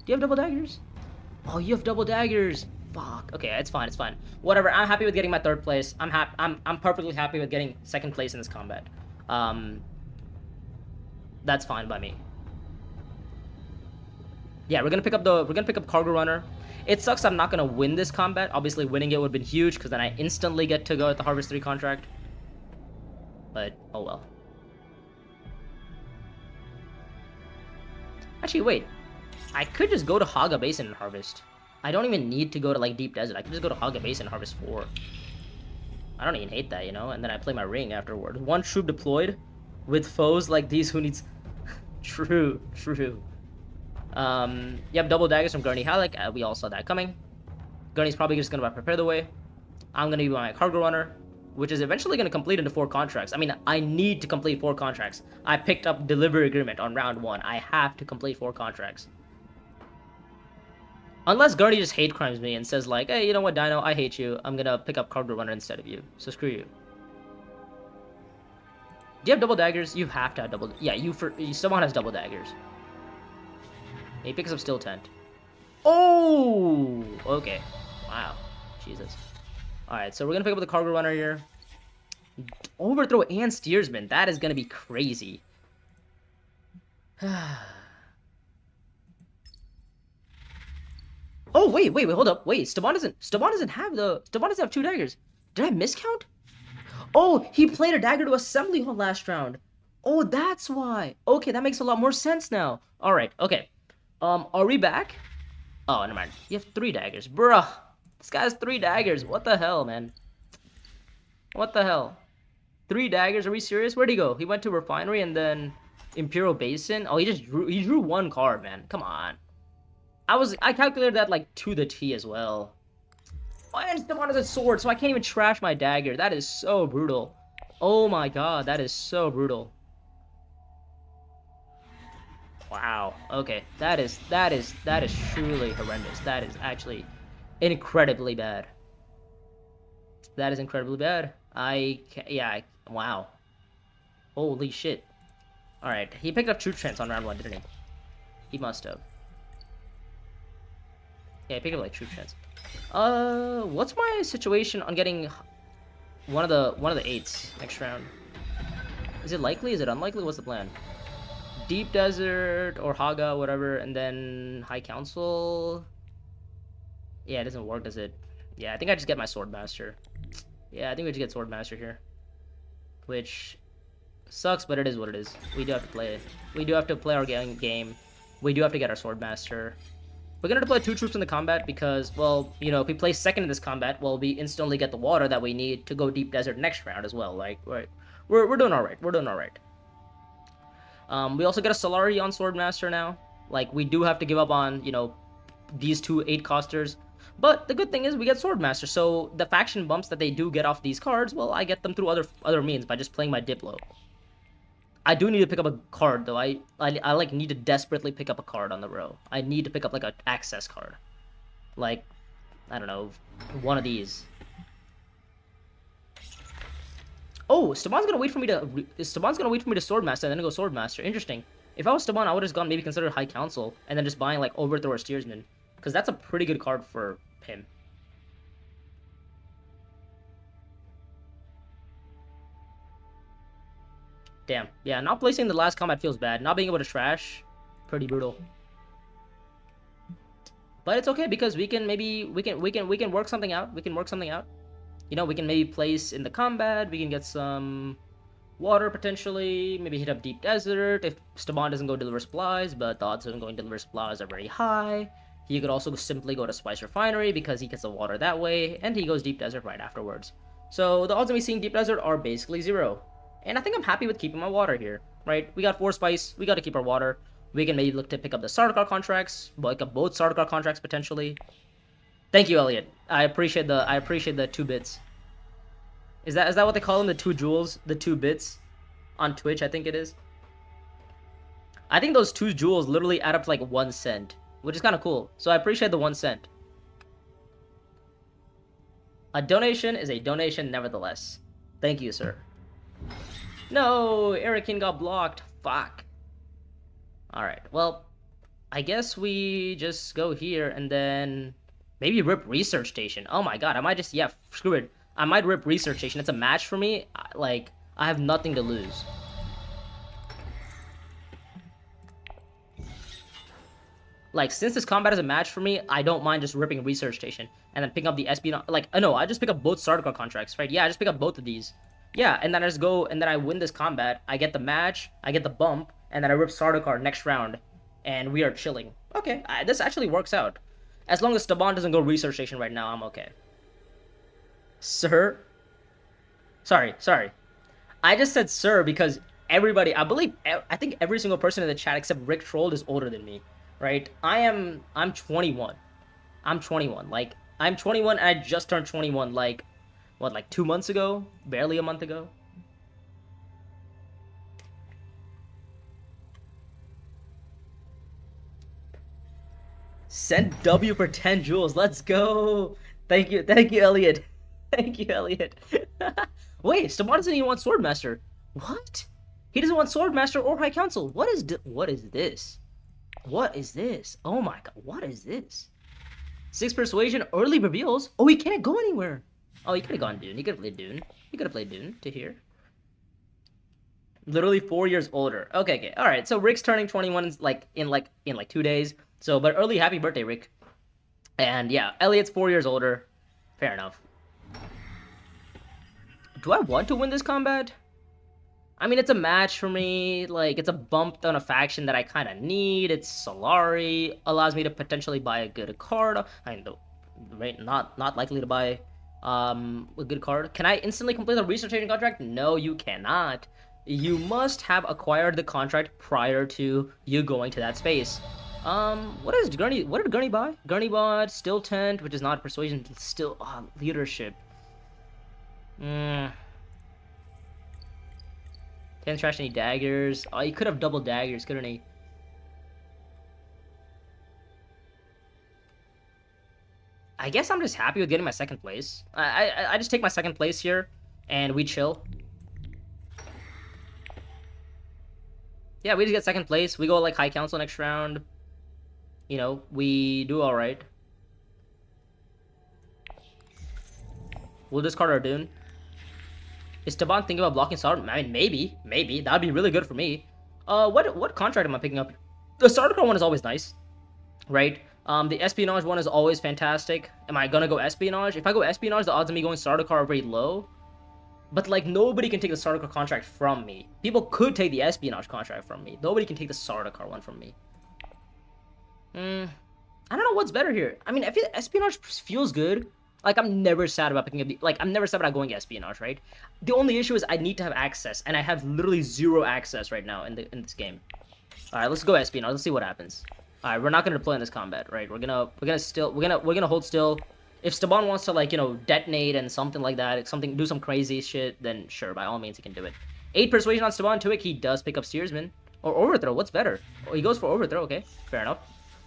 Do you have double daggers? Oh, you have double daggers. Fuck. Okay, it's fine. It's fine. Whatever. I'm happy with getting my 3rd place. I'm perfectly happy with getting 2nd place in this combat. That's fine by me. Yeah, we're gonna pick up cargo runner. It sucks I'm not gonna win this combat. Obviously, winning it would have been huge, because then I instantly get to go at the Harvest 3 contract. But oh well. Actually, wait. I could just go to Haga Basin and harvest. I don't even need to go to, like, Deep Desert. I could just go to Haga Basin and harvest 4. I don't even hate that, you know? And then I play my ring afterward. 1 troop deployed with foes like these who needs... True. Yep, double daggers from Gurney Halleck. We all saw that coming. Gurney's probably just gonna prepare the way. I'm gonna be my cargo runner, which is eventually gonna complete into 4 contracts. I mean, I need to complete 4 contracts. I picked up delivery agreement on round 1. I have to complete 4 contracts. Unless Gurney just hate crimes me and says like, hey, you know what, Dino, I hate you. I'm gonna pick up cargo runner instead of you. So screw you. Do you have double daggers? You have to have double... Yeah, someone has double daggers. He picks up steel tent. Oh! Okay. Wow. Jesus. Alright, so we're gonna pick up the cargo runner here. Overthrow and steersman. That is gonna be crazy. Oh, wait, hold up. Wait, Staban doesn't have 2 daggers. Did I miscount? Oh, he played a dagger to assembly hall last round. Oh, that's why. Okay, that makes a lot more sense now. All right, okay. Are we back? Oh, never mind. You have 3 daggers. Bruh. This guy has 3 daggers. What the hell, man? What the hell? 3 daggers? Are we serious? Where'd he go? He went to refinery and then Imperial Basin. Oh, he drew 1 card, man. Come on. I calculated that like to the T as well. Oh, and Staban has a sword, so I can't even trash my dagger. That is so brutal. Oh my god, that is so brutal. Wow. Okay, that is truly horrendous. That is actually incredibly bad. That is incredibly bad. Wow. Holy shit. All right, he picked up troop trance on round 1, didn't he? He must have. Yeah, I picked up like troop trance. What's my situation on getting one of the 8s next round? Is it likely? Is it unlikely? What's the plan? Deep Desert or Haga, whatever, and then High Council. Yeah, it doesn't work, does it? Yeah, I think I just get my Swordmaster. Yeah, I think we just get Swordmaster here, which sucks, but it is what it is. We do have to play it. We do have to play our game. We do have to get our Swordmaster. We're going to deploy 2 troops in the combat because, well, you know, if we place second in this combat, well, we instantly get the water that we need to go Deep Desert next round as well. Like, right, we're doing all right. We're doing all right. We also get a Solari on Swordmaster now. Like, we do have to give up on, you know, these 2 8-costers. But the good thing is we get Swordmaster, so the faction bumps that they do get off these cards, well, I get them through other means by just playing my Diplo. I do need to pick up a card, though. I like, need to desperately pick up a card on the row. I need to pick up, like, an access card. Like, I don't know, one of these. Oh, Staban's gonna wait for me to Swordmaster and then go Swordmaster. Interesting. If I was Staban, I would have just gone maybe consider High Council and then just buying, like, Overthrow or Steersman. Because that's a pretty good card for him. Damn. Yeah, not placing the last combat feels bad. Not being able to trash, pretty brutal. But it's okay because we can work something out. We can work something out. You know, we can maybe place in the combat. We can get some water potentially. Maybe hit up Deep Desert if Staban doesn't go deliver supplies, but the odds of him going to deliver supplies are very high. He could also simply go to Spice Refinery because he gets the water that way, and he goes Deep Desert right afterwards. So the odds of me seeing Deep Desert are basically 0. And I think I'm happy with keeping my water here, right? We got 4 spice, we got to keep our water. We can maybe look to pick up the Sardaukar contracts, pick up both Sardaukar contracts potentially. Thank you, Elliot. I appreciate the 2 bits. Is that what they call them, the 2 jewels, the 2 bits on Twitch? I think it is. I think those 2 jewels literally add up to like 1 cent, which is kind of cool. So I appreciate the 1 cent. A donation is a donation nevertheless. Thank you, sir. No, Erikin got blocked. Fuck. Alright, well, I guess we just go here and then maybe rip Research Station. Oh my god, I might just, yeah, screw it. I might rip Research Station. It's a match for me. Like, I have nothing to lose. Like, since this combat is a match for me, I don't mind just ripping Research Station and then picking up the espionage. Like, no, I just pick up both Sardaukar contracts, right? Yeah, I just pick up both of these. Yeah, and then I just go, and then I win this combat. I get the match, I get the bump, and then I rip Sardaukar next round, and we are chilling. Okay, this actually works out. As long as Staban doesn't go research station right now, I'm okay. Sir? Sorry. I just said sir because everybody, I think every single person in the chat except Rick Trolled is older than me, right? I'm 21. I'm 21. Like, I'm 21 and I just turned 21, like, what, like 2 months ago? Barely a month ago? Send W for 10 jewels. Let's go. Thank you, Elliot. Thank you, Elliot. Wait, Stamon doesn't even want Swordmaster. What? He doesn't want Swordmaster or High Council. What is this? What is this? Oh my god, what is this? 6 persuasion, early reveals. Oh, he can't go anywhere. Oh, he could have gone Dune. He could have played Dune. He could have played Dune to here. Literally 4 years older. Okay. All right. So Rick's turning 21 in 2 days. So, but early happy birthday, Rick. And yeah, Elliot's 4 years older. Fair enough. Do I want to win this combat? I mean, it's a match for me. Like, it's a bump on a faction that I kind of need. It's Solari. Allows me to potentially buy a good card. I know, right? Not likely to buy a good card. Can I instantly complete the research agent contract? No, you cannot. You must have acquired the contract prior to you going to that space. What is Gurney? What did Gurney buy? Gurney bought Still Tent, which is not persuasion, still leadership. Can't trash any daggers. Oh, he could have double daggers, couldn't he? I guess I'm just happy with getting my second place. I just take my second place here, and we chill. Yeah, we just get second place. We go like High Council next round. You know, we do all right. We'll discard our Dune. Is Taban thinking about blocking Sardaukar? I mean, maybe. That'd be really good for me. What contract am I picking up? The Sardaukar one is always nice, right? The Espionage one is always fantastic. Am I gonna go Espionage? If I go Espionage, the odds of me going Sardaukar are very low. But, like, nobody can take the Sardaukar contract from me. People could take the Espionage contract from me. Nobody can take the Sardaukar one from me. I don't know what's better here. I mean, I feel Espionage feels good. Like, I'm never sad about picking up the... Like, I'm never sad about going Espionage, right? The only issue is I need to have access, and I have literally 0 access right now in this game. Alright, let's go Espionage. Let's see what happens. Alright, we're not gonna deploy in this combat, right? We're gonna hold still. If Staban wants to, like, you know, detonate and something like that, do some crazy shit, then sure, by all means, he can do it. 8 persuasion on Staban, 2 he does pick up Steersman. Or Overthrow, what's better? Oh, he goes for Overthrow, okay, fair enough.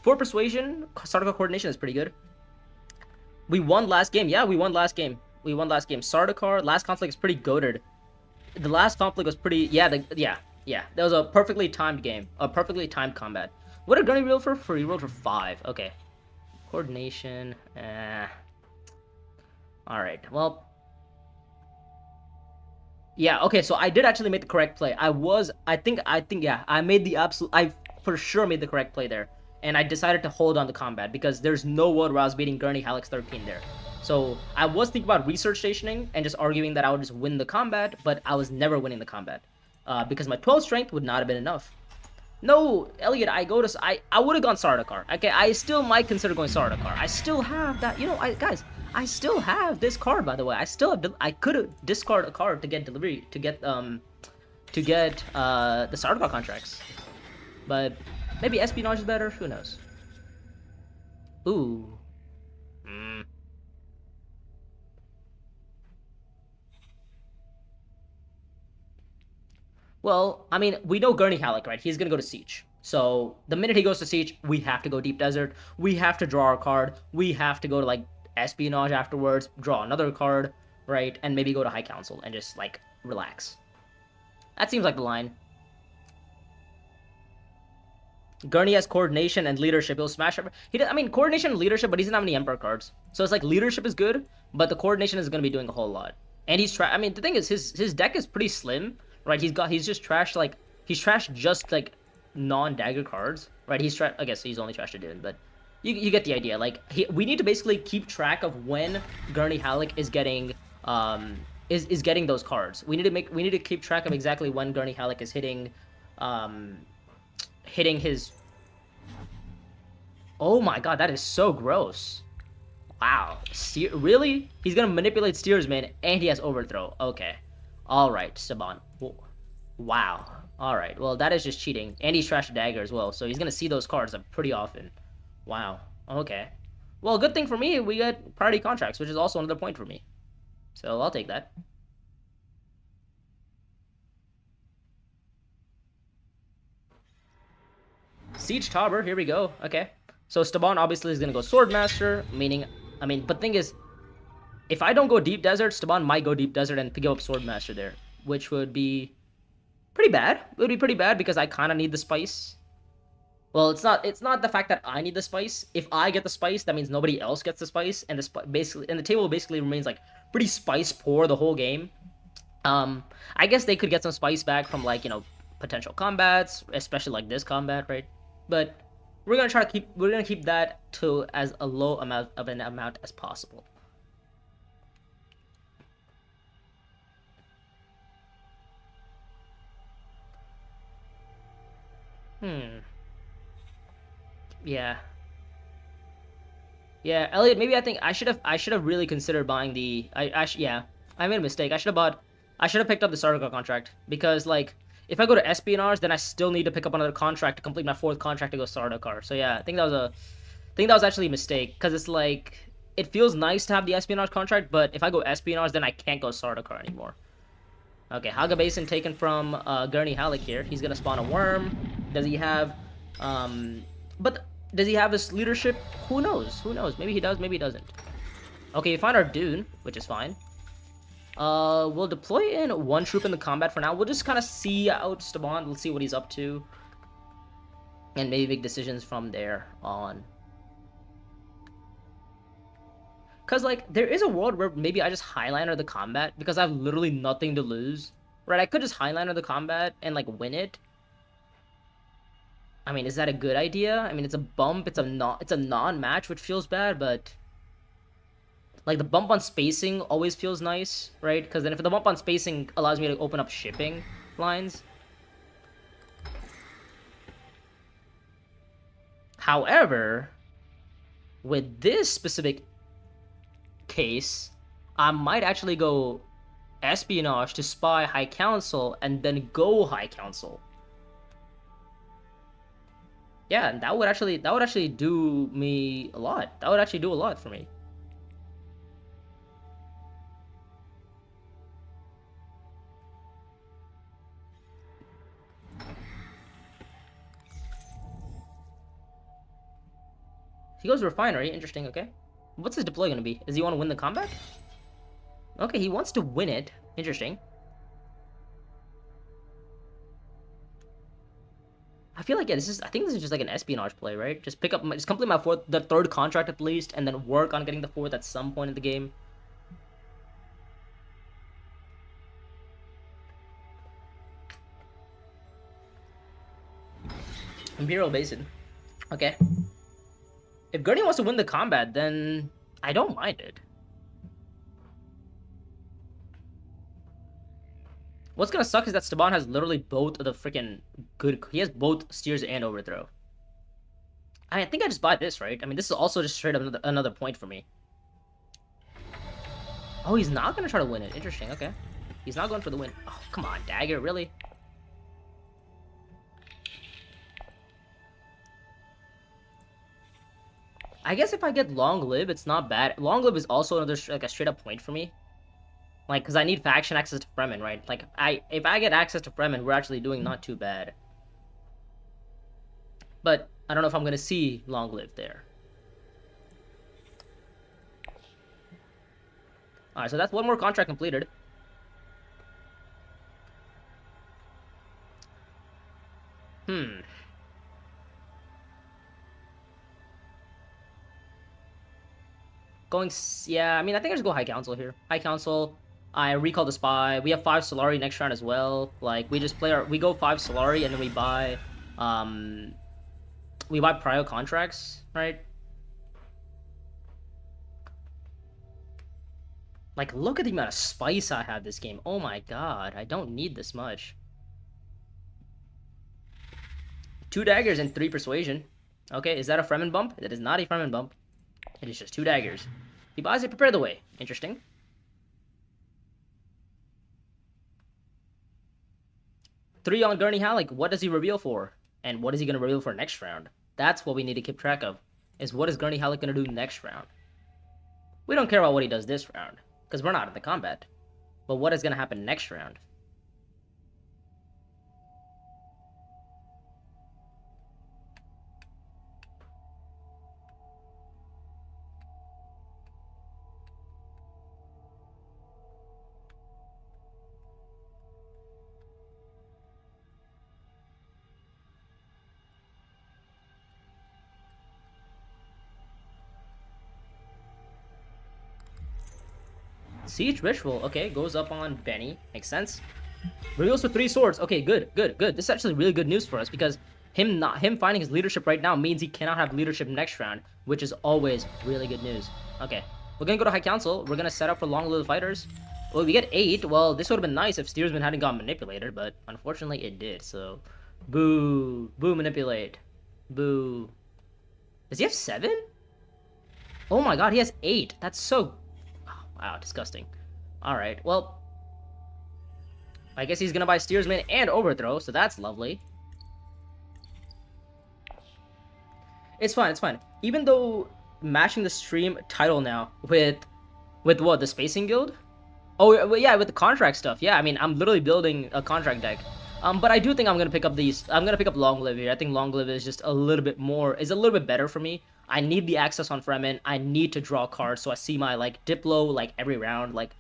4 persuasion, Sardaukar coordination is pretty good. We won last game, yeah, we won last game. Sardaukar, last conflict is pretty goated. The last conflict was pretty, yeah, that was a perfectly timed game, a perfectly timed combat. What did Gurney roll for? He rolled for 5, okay. Coordination, Alright, well. Yeah, okay, so I did actually make the correct play. I for sure made the correct play there. And I decided to hold on to combat because there's no world where I was beating Gurney Halleck's 13 there. So I was thinking about research stationing and just arguing that I would just win the combat, but I was never winning the combat. Because my 12 strength would not have been enough. No, Elliot, I would have gone Sardaukar. Okay, I still might consider going Sardaukar. I still have that, you know, guys, I still have this card, by the way. I could have discarded a card to get delivery, to get the Sardaukar contracts. But maybe Espionage is better, who knows? Ooh. Well, I mean, we know Gurney Halleck, right? He's gonna go to Siege. So the minute he goes to Siege, we have to go Deep Desert. We have to draw our card. We have to go to, like, Espionage afterwards, draw another card, right? And maybe go to High Council and just, like, relax. That seems like the line. Gurney has coordination and leadership. He'll smash every... I mean, coordination and leadership, but he doesn't have any Emperor cards. So it's like leadership is good, but the coordination is going to be doing a whole lot. And he's I mean, the thing is, his deck is pretty slim, right? He's just trashed, like... He's trashed just, like, non-dagger cards, right? I guess he's only trashed a Dune, but... You get the idea. Like, we need to basically keep track of when Gurney Halleck is getting... is getting those cards. We need to keep track of exactly when Gurney Halleck is hitting his... Oh my god, that is so gross. Wow. Really? He's gonna manipulate steersman and he has overthrow. Okay. Alright, Saban. Wow. Alright, well that is just cheating. And he's trash dagger as well, so he's gonna see those cards pretty often. Wow. Okay. Well, good thing for me, we get priority contracts, which is also another point for me. So I'll take that. Siege Tauber, here we go. Okay. So Staban obviously is gonna go Swordmaster, meaning, I mean, but thing is, if I don't go Deep Desert, Staban might go Deep Desert and give up Swordmaster there, which would be pretty bad. It would be pretty bad because I kind of need the spice. Well, it's not the fact that I need the spice. If I get the spice, that means nobody else gets the spice, and the table basically remains like pretty spice poor the whole game. I guess they could get some spice back from like, you know, potential combats, especially like this combat, right? But we're gonna keep that to as a low amount of an amount as possible. Yeah. Yeah, Elliot, maybe I think I should have really considered buying the yeah. I made a mistake. I should have picked up the Sardaukar contract because like if I go to espionage, then I still need to pick up another contract to complete my fourth contract to go Sardaukar. So yeah, I think that was actually a mistake because it's like it feels nice to have the espionage contract, but if I go espionage, then I can't go Sardaukar anymore. Okay, Haga Basin taken from Gurney Halleck here. He's gonna spawn a worm. Does he have but does he have his leadership? Who knows? Who knows? Maybe he does, maybe he doesn't. Okay, we find our Dune, which is fine. We'll deploy in one troop in the combat for now. We'll just kind of see out Staban. We'll see what he's up to. And maybe make decisions from there on. Because, like, there is a world where maybe I just highliner the combat because I have literally nothing to lose. Right? I could just highliner the combat and, like, win it. I mean, is that a good idea? I mean, it's a bump. It's a non-match, which feels bad, but like the bump on spacing always feels nice, right? Because then if the bump on spacing allows me to open up shipping lines. However, with this specific case, I might actually go espionage to spy High Council and then go High Council. Yeah, and that would actually do me a lot. That would actually do a lot for me. He goes Refinery, interesting, okay. What's his deploy gonna be? Does he want to win the combat? Okay, he wants to win it. Interesting. I feel like, yeah, I think this is just like an espionage play, right? Just complete the third contract at least, and then work on getting the fourth at some point in the game. Imperial Basin. Okay. If Gurney wants to win the combat, then I don't mind it. What's gonna suck is that Staban has literally both of the freaking good. He has both steers and overthrow. I think I just buy this, right? I mean, this is also just straight up another point for me. Oh, he's not gonna try to win it. Interesting. Okay, he's not going for the win. Oh, come on, dagger, really? I guess if I get long live, it's not bad. Long live is also another like a straight up point for me. Like, because I need faction access to Fremen, right? Like, if I get access to Fremen, we're actually doing not too bad. But I don't know if I'm going to see Long Live there. Alright, so that's one more contract completed. Yeah, I mean, I think I just go High Council here. High Council, I recall the Spy. We have 5 Solari next round as well. Like, we just we go 5 Solari and then we buy prio contracts, right? Like, look at the amount of spice I have this game. Oh my god, I don't need this much. 2 daggers and 3 persuasion. Okay, is that a Fremen bump? That is not a Fremen bump. It is just 2 daggers. He buys it, prepare the way. Interesting. Three on Gurney Halleck. What does he reveal for? And what is he going to reveal for next round? That's what we need to keep track of. Is what is Gurney Halleck going to do next round? We don't care about what he does this round, because we're not in the combat. But what is going to happen next round? Siege Ritual, okay, goes up on Benny. Makes sense. Reveals with 3 swords. Okay, good. This is actually really good news for us because him finding his leadership right now means he cannot have leadership next round, which is always really good news. Okay, we're gonna go to High Council. We're gonna set up for long-lived fighters. Well, we get 8. Well, this would have been nice if Steersman hadn't got manipulated, but unfortunately it did. So, boo, manipulate, boo. Does he have 7? Oh my God, he has 8. That's so, oh, wow, disgusting. All right, well. I guess he's gonna buy Steersman and Overthrow, so that's lovely. It's fine. Even though matching the stream title now with what, the Spacing Guild? Oh yeah, with the contract stuff. Yeah, I mean I'm literally building a contract deck. But I do think I'm gonna pick up these. I'm gonna pick up Long Live here. I think Long Live is just a little bit better for me. I need the access on Fremen. I need to draw cards, so I see my like Diplo like every round. Like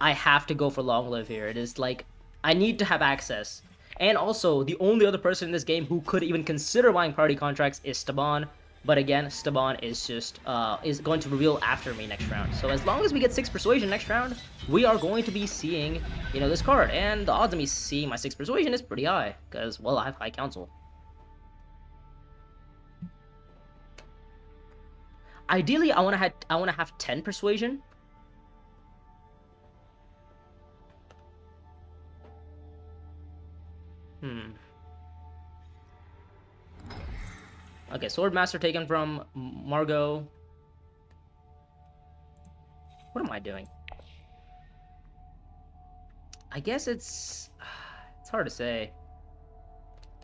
I have to go for Long Live here. It is like I need to have access. And also, the only other person in this game who could even consider buying party contracts is Staban. But again, Staban is just is going to reveal after me next round. So as long as we get 6 Persuasion next round, we are going to be seeing, you know, this card. And the odds of me seeing my 6 Persuasion is pretty high, because, well, I have High Council. Ideally, I want to have 10 Persuasion. Okay, Swordmaster taken from Margot. What am I doing? I guess it's hard to say.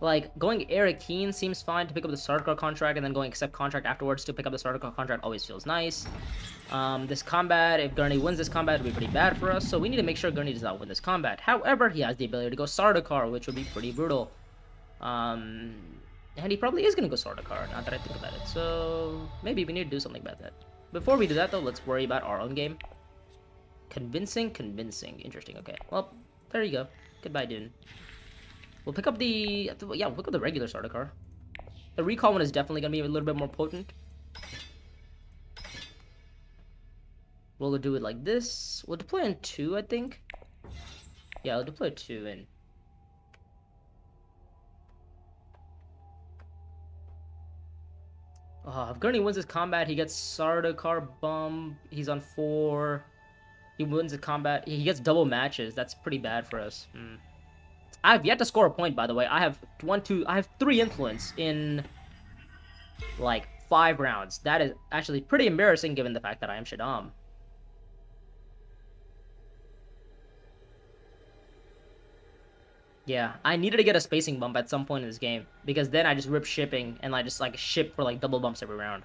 Like, going Eric Keen seems fine to pick up the Sardaukar contract, and then going accept contract afterwards to pick up the Sardaukar contract always feels nice. This combat, if Gurney wins this combat, it would be pretty bad for us, so we need to make sure Gurney does not win this combat. However, he has the ability to go Sardaukar, which would be pretty brutal. And he probably is going to go Sardaukar, now that I think about it, so maybe we need to do something about that. Before we do that, though, let's worry about our own game. Convincing. Interesting, okay. Well, there you go. Goodbye, Dune. We'll pick up the... yeah, we'll pick up the regular Sardaukar. The recall one is definitely going to be a little bit more potent. We'll do it like this. We'll deploy in 2, I think. Yeah, I'll deploy 2 in. If Gurney wins his combat, he gets Sardaukar bump. He's on 4. He wins the combat. He gets double matches. That's pretty bad for us. I've yet to score a point, by the way. I have 3 influence in like 5 rounds. That is actually pretty embarrassing given the fact that I am Shaddam. Yeah, I needed to get a spacing bump at some point in this game, because then I just rip shipping and I just like ship for like double bumps every round.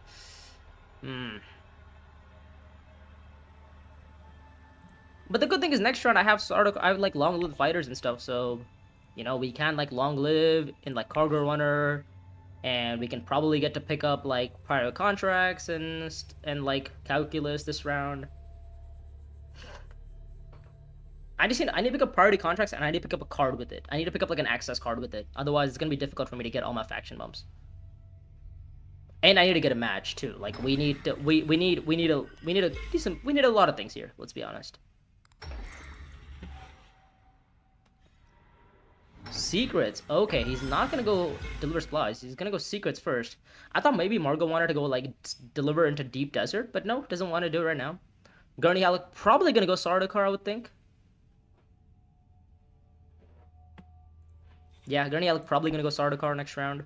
But the good thing is next round I have like long lived fighters and stuff, so you know we can like long live in like cargo runner, and we can probably get to pick up like prior contracts and like calculus this round. I need to pick up priority contracts, and I need to pick up a card with it. I need to pick up like an access card with it. Otherwise, it's gonna be difficult for me to get all my faction bumps. And I need to get a match too. Like we need a lot of things here. Let's be honest. Secrets. Okay, he's not gonna go deliver supplies. He's gonna go secrets first. I thought maybe Margot wanted to go like deliver into deep desert, but no, doesn't want to do it right now. Gurney Halleck probably gonna go Sardaukar, I would think. Yeah, Gurney Halleck probably gonna go Sardaukar next round.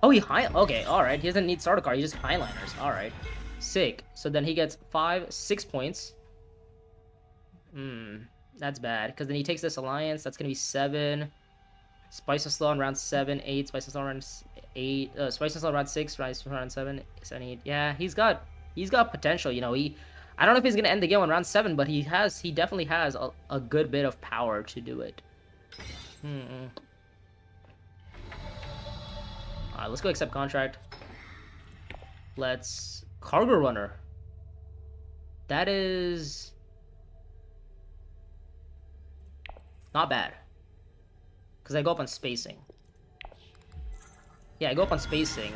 Oh, he high. Okay, all right. He doesn't need starter card. He just highliners. All right, sick. So then he gets 6 points. That's bad because then he takes this alliance. That's gonna be 7. Spice of Slow on round 7, 8. Spice of Slow on round 8. Spice of Slow round 6. Spice of Slow round 7, 7, 8. Yeah, he's got potential. You know, I don't know if he's gonna end the game on round 7, but he definitely has a good bit of power to do it. Alright, let's go accept contract. Let's cargo runner. That is not bad. Because I go up on spacing. Yeah, I go up on spacing.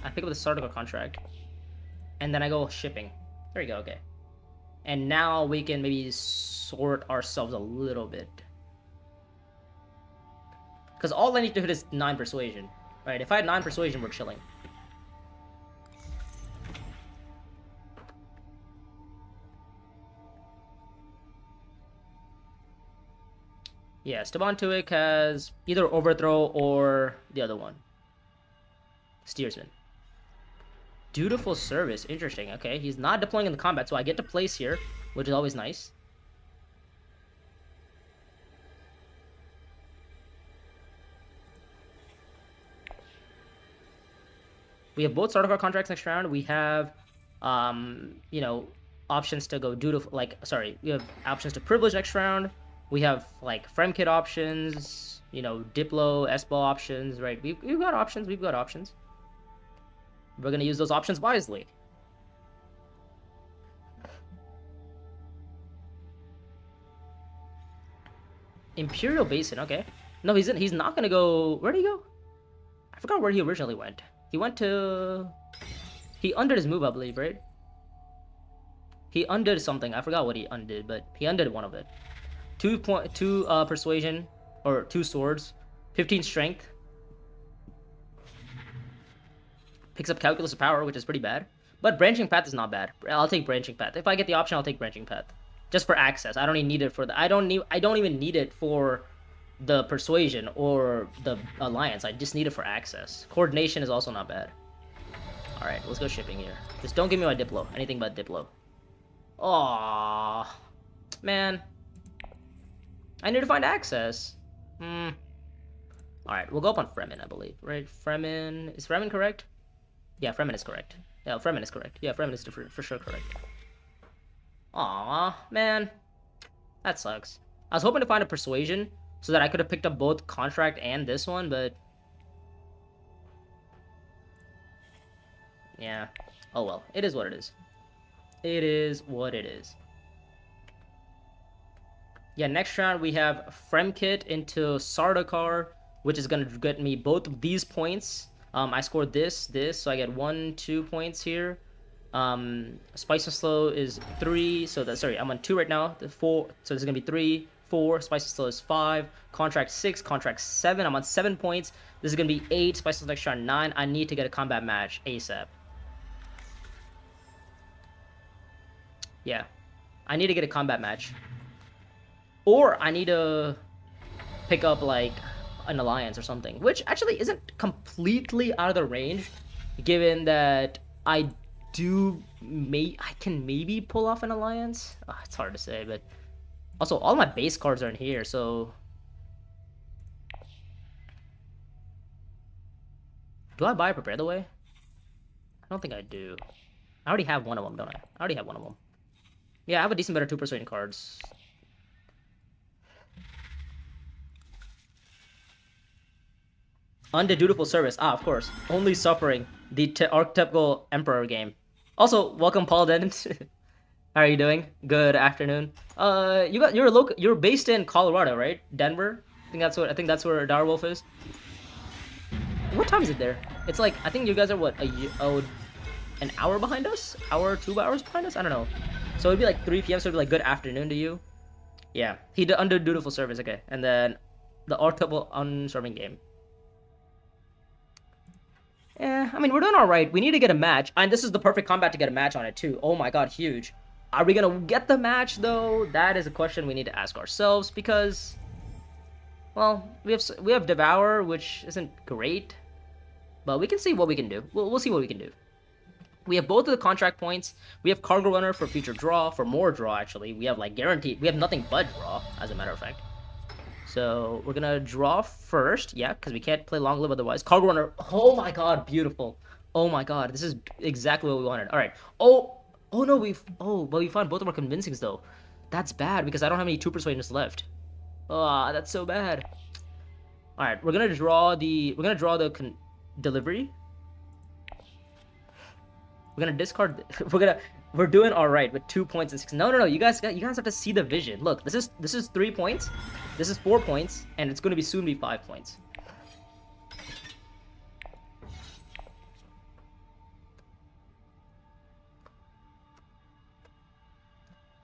I pick up the starter contract. And then I go shipping. There you go, okay. And now we can maybe sort ourselves a little bit. Because all I need to hit is 9 persuasion. Right, if I had 9 persuasion, we're chilling. Yeah, Staban Tuick has either Overthrow or the other one. Steersman. Dutiful Service. Interesting. Okay, he's not deploying in the combat, so I get to place here, which is always nice. We have both starter card contracts next round. We have, you know, options to go dutiful. We have options to privilege next round. We have like Fremkit options. You know, Diplo, S-Ball options. Right? We've got options. We've got options. We're gonna use those options wisely. Imperial Basin. Okay. No, he's not gonna go. Where'd he go? I forgot where he originally went. He went to... He undid his move, I believe, right? He undid something. I forgot what he undid, but he undid one of it. 2 persuasion, or 2 swords. 15 strength. Picks up calculus of power, which is pretty bad. But branching path is not bad. I'll take branching path. If I get the option, I'll take branching path. Just for access. I don't even need it for the... I don't even need it for the persuasion or the alliance. I just need it for access. Coordination is also not bad. Alright, let's go shipping here. Just don't give me my Diplo. Anything but Diplo. Aww. Man. I need to find access. Alright, we'll go up on Fremen, I believe. Right? Fremen... Is Fremen correct? Yeah, Fremen is correct. Yeah, Fremen is correct. Yeah, Fremen is for sure correct. Aww, man. That sucks. I was hoping to find a persuasion so that I could have picked up both contract and this one, but... Yeah. Oh well. It is what it is. It is what it is. Yeah, next round we have Fremkit into Sardaukar, which is going to get me both of these points. I scored this, so I get 1, 2 points here. Spice and Slow is 3, so that's... Sorry, I'm on 2 right now. 4, so this is going to be 3, 4. Spice and Slow is 5. Contract 6, contract 7. I'm on 7 points. This is going to be 8. Spice and Slow next round 9. I need to get a combat match ASAP. Yeah. I need to get a combat match. Or I need to pick up, like, an alliance or something. Which actually isn't completely out of the range, given that I can maybe pull off an alliance. It's hard to say, but... Also, all my base cards are in here, so... Do I buy a Prepare the Way? I don't think I do. I already have one of them, don't I? I already have one of them. Yeah, I have a decent bit of 2 persuasion cards. Undead Dutiful Service. Ah, of course. Only Suffering. The archetypical Emperor game. Also, welcome, Paul Dennett. How are you doing? Good afternoon. You're based in Colorado, right? Denver? I think that's where Direwolf is. What time is it there? It's like, I think you guys are what, an hour behind us? 2 hours behind us? I don't know. So it'd be like 3 p.m. so it'd be like good afternoon to you. Yeah. He did under Dutiful Service, okay. And then the archetypal unswerving game. Yeah, I mean, we're doing alright. We need to get a match. And this is the perfect combat to get a match on it, too. Oh my god, huge. Are we gonna get the match, though? That is a question we need to ask ourselves, because... Well, we have Devour, which isn't great. But we can see what we can do. We'll see what we can do. We have both of the contract points. We have Cargo Runner for future draw, for more draw, actually. We have, like, guaranteed. We have nothing but draw, as a matter of fact. So, we're gonna draw first. Yeah, because we can't play Long Live otherwise. Cargo Runner. Oh, my God. Beautiful. Oh, my God. This is exactly what we wanted. All right. Oh, no. But we found both of our convincings, though. That's bad, because I don't have any 2 persuasions left. Ah, that's so bad. All right. We're gonna draw the delivery. We're gonna discard. We're doing all right with 2 points and 6. No. You guys have to see the vision. Look, this is 3 points. This is 4 points, and it's gonna soon be 5 points.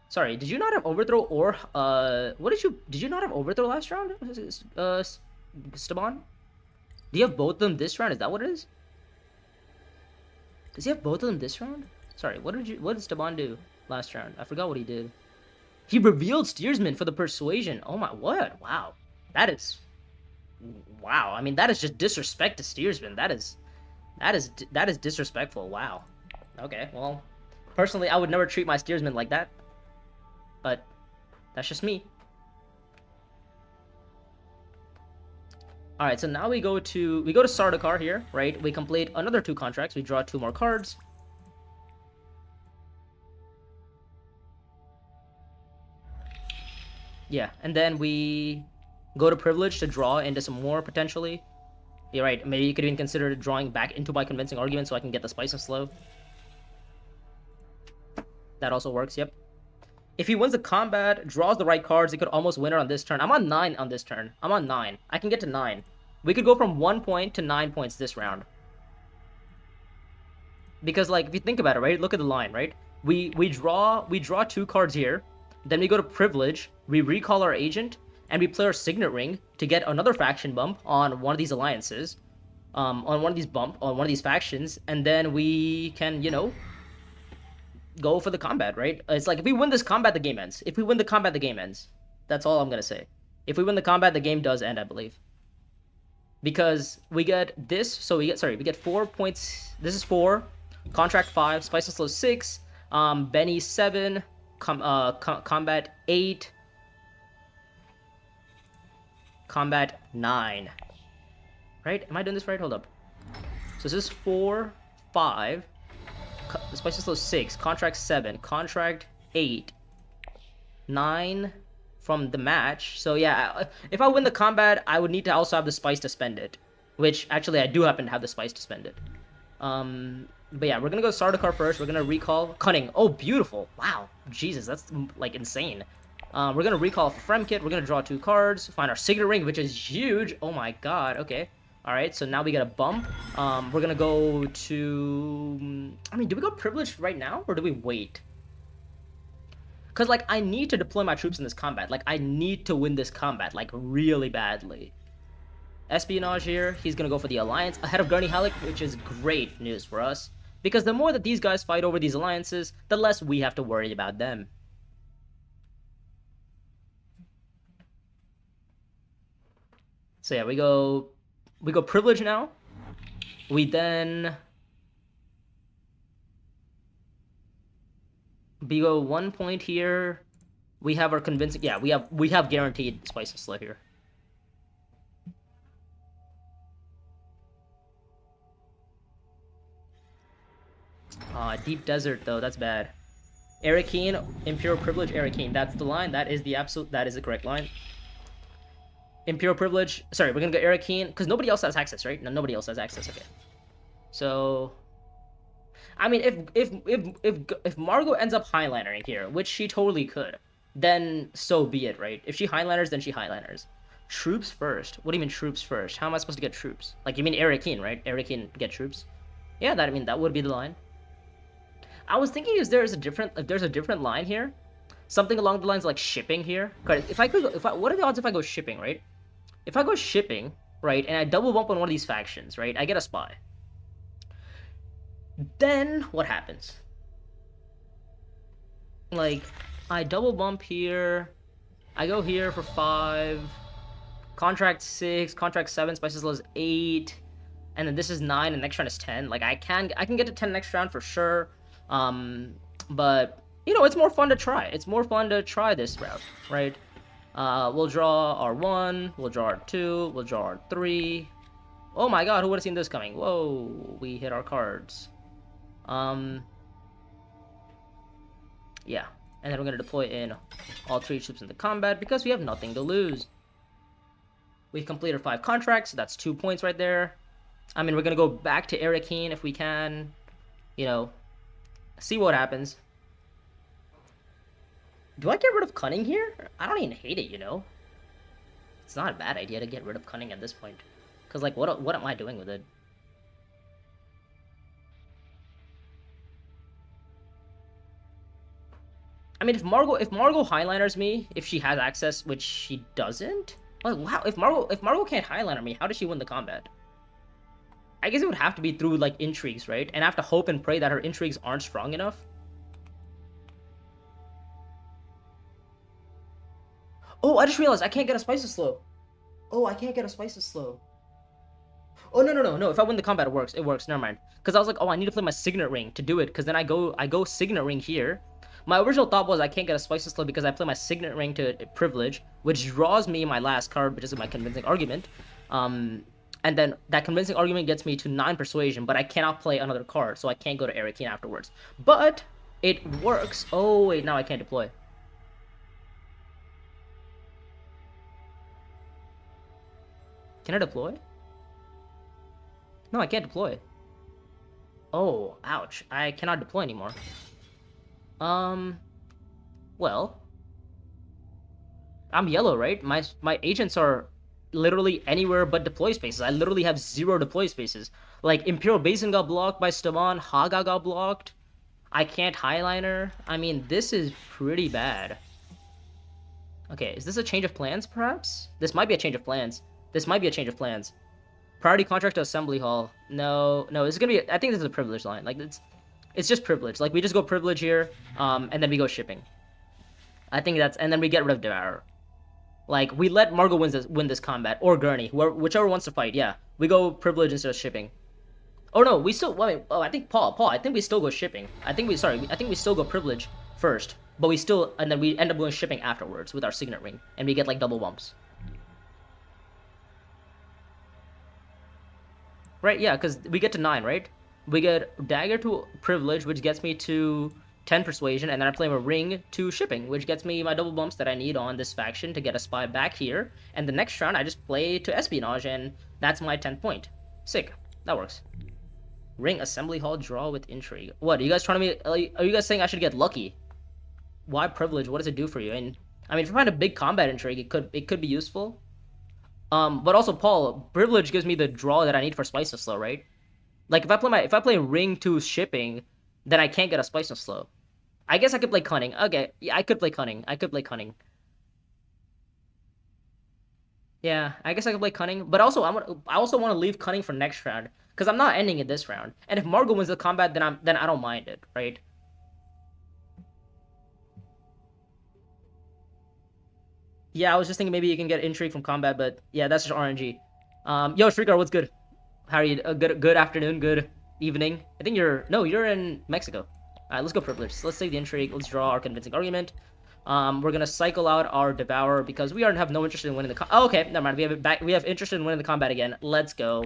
Sorry, did you not have overthrow or what did you not have overthrow last round? Staban? Do you have both of them this round? Is that what it is? Does he have both of them this round? Sorry, what did Staban do last round? I forgot what he did. He revealed Steersman for the persuasion. Oh my, what? Wow. That is... Wow, I mean, that is just disrespect to Steersman. That is disrespectful. Wow. Okay, well, personally, I would never treat my Steersman like that. But, that's just me. Alright, so now we go to Sardaukar here, right? We complete another 2 contracts. We draw 2 more cards. Yeah, and then we go to Privilege to draw into some more, potentially. You're right, maybe you could even consider drawing back into my convincing argument so I can get the Spice of Slow. That also works, yep. If he wins the combat, draws the right cards, he could almost win it on this turn. I'm on 9 on this turn. I'm on 9. I can get to 9. We could go from 1 point to 9 points this round. Because, like, if you think about it, right? Look at the line, right? We draw 2 cards here. Then we go to Privilege. We recall our agent. And we play our Signet Ring to get another faction bump on one of these alliances. On one of these factions. And then we can, you know, go for the combat, right? It's like, if we win this combat, the game ends. If we win the combat, the game ends. That's all I'm gonna say. If we win the combat, the game does end, I believe. Because we get this, so we get 4 points. This is 4, contract 5, Spice of Slow 6, Benny 7, combat 8, combat 9. Right? Am I doing this right? Hold up. So this is 4, 5. The Spice of Slow 6, contract 7, contract 8, 9 from the match. So yeah, if I win the combat, I would need to also have the Spice to spend it. Which, actually, I do happen to have the Spice to spend it. But yeah, we're gonna go Sardaukar first. We're gonna recall Cunning. Oh, beautiful. Wow. Jesus, that's, like, insane. We're gonna recall Fremkit. We're gonna draw 2 cards. Find our Signet Ring, which is huge. Oh my god, okay. Alright, so now we get a bump. We're gonna go to... I mean, do we go Privileged right now, or do we wait? Because, like, I need to deploy my troops in this combat. Like, I need to win this combat, like, really badly. Espionage here. He's gonna go for the Alliance ahead of Gurney Halleck, which is great news for us. Because the more that these guys fight over these alliances, the less we have to worry about them. So yeah, we go Privilege now. We then... We go 1 point here. We have our convincing... Yeah, we have guaranteed Spice of Slow here. Deep Desert, though. That's bad. Arakeen, Imperial Privilege, Arakeen. That's the line. That is the correct line. Imperial Privilege. Sorry, we're gonna go Arakeen, because nobody else has access, right? No, nobody else has access. Okay. So... I mean, if Margot ends up highlinering here, which she totally could, then so be it, right? If she highliners, then she highliners. Troops first? What do you mean troops first? How am I supposed to get troops? Like, you mean Arakeen, right? Arakeen get troops? Yeah, that would be the line. I was thinking if there's a different line here, something along the lines of, like, shipping here. What are the odds if I go shipping, right? If I go shipping, right, and I double bump on one of these factions, right, I get a spy. Then what happens? Like, I double bump here, I go here for 5, contract 6, contract 7, Spices Lows 8, and then this is 9, and next round is 10. Like I can get to 10 next round for sure. But you know, it's more fun to try. It's more fun to try this route, right? We'll draw our 1, we'll draw our 2, we'll draw our 3. Oh my god, who would have seen this coming? Whoa, we hit our cards. Yeah, and then we're gonna deploy in all 3 troops into combat because we have nothing to lose. We've completed 5 contracts, so that's 2 points right there. I mean, we're gonna go back to Arakeen if we can, you know, see what happens. Do I get rid of Cunning here? I don't even hate it, you know? It's not a bad idea to get rid of Cunning at this point. Because, like, what am I doing with it? I mean, if Margot highliners me, if she has access, which she doesn't, like, wow, if Margot can't highliner me, how does she win the combat? I guess it would have to be through, like, intrigues, right? And I have to hope and pray that her intrigues aren't strong enough. Oh, I just realized I can't get a Spices Slow. Oh, I can't get a Spices Slow. Oh, no. If I win the combat, it works. It works. Never mind. Because I was like, oh, I need to play my Signet Ring to do it. Because then I go Signet Ring here. My original thought was I can't get a Spices Slow because I play my Signet Ring to Privilege, which draws me my last card, which is my Convincing Argument. And then that Convincing Argument gets me to 9 Persuasion, but I cannot play another card, so I can't go to Arakeen afterwards. But it works. Oh, wait, now I can't deploy. Can I deploy? No, I can't deploy. Oh, ouch. I cannot deploy anymore. Well, I'm yellow, right? My agents are literally anywhere but deploy spaces. I literally have 0 deploy spaces. Like, Imperial Basin got blocked by Staban, Haga got blocked. I can't highliner. I mean, this is pretty bad. Okay, is this a change of plans, perhaps? This might be a change of plans. Priority contract to Assembly Hall. No, it's gonna be. I think this is a privilege line. Like it's just privilege. Like we just go privilege here, and then we go shipping. I think that's, and then we get rid of Devourer. Like we let Margot win this combat, or Gurney, whichever wants to fight. Yeah, we go privilege instead of shipping. Oh no, we still. Wait, oh, I think Paul. I think we still go shipping. I think we still go privilege first, but we still, and then we end up going shipping afterwards with our Signet Ring, and we get like double bumps. Right, yeah, because we get to 9, right? We get Dagger to Privilege, which gets me to 10 Persuasion, and then I play a Ring to Shipping, which gets me my double bumps that I need on this faction to get a spy back here. And the next round, I just play to Espionage, and that's my 10th point. Sick. That works. Ring Assembly Hall draw with Intrigue. What, are you guys trying to are you guys saying I should get lucky? Why Privilege? What does it do for you? And I mean, if you find a big combat intrigue, it could be useful. But also, Paul, Privilege gives me the draw that I need for Spice Slow, right? Like, if I play Ring to Shipping, then I can't get a Spice Slow. I guess I could play Cunning. Okay, yeah, I could play Cunning. Yeah, I guess I could play Cunning. But also, I also want to leave Cunning for next round, because I'm not ending it this round. And if Margot wins the combat, then I don't mind it, right? Yeah, I was just thinking maybe you can get Intrigue from combat, but yeah, that's just RNG. Yo, Shrikar, what's good? How are you? Good afternoon, good evening. I think you're in Mexico. Alright, let's go Privilege. So let's save the Intrigue. Let's draw our Convincing Argument. We're gonna cycle out our Devourer because we have no interest in winning the oh, okay, never mind. We have interest in winning the combat again. Let's go.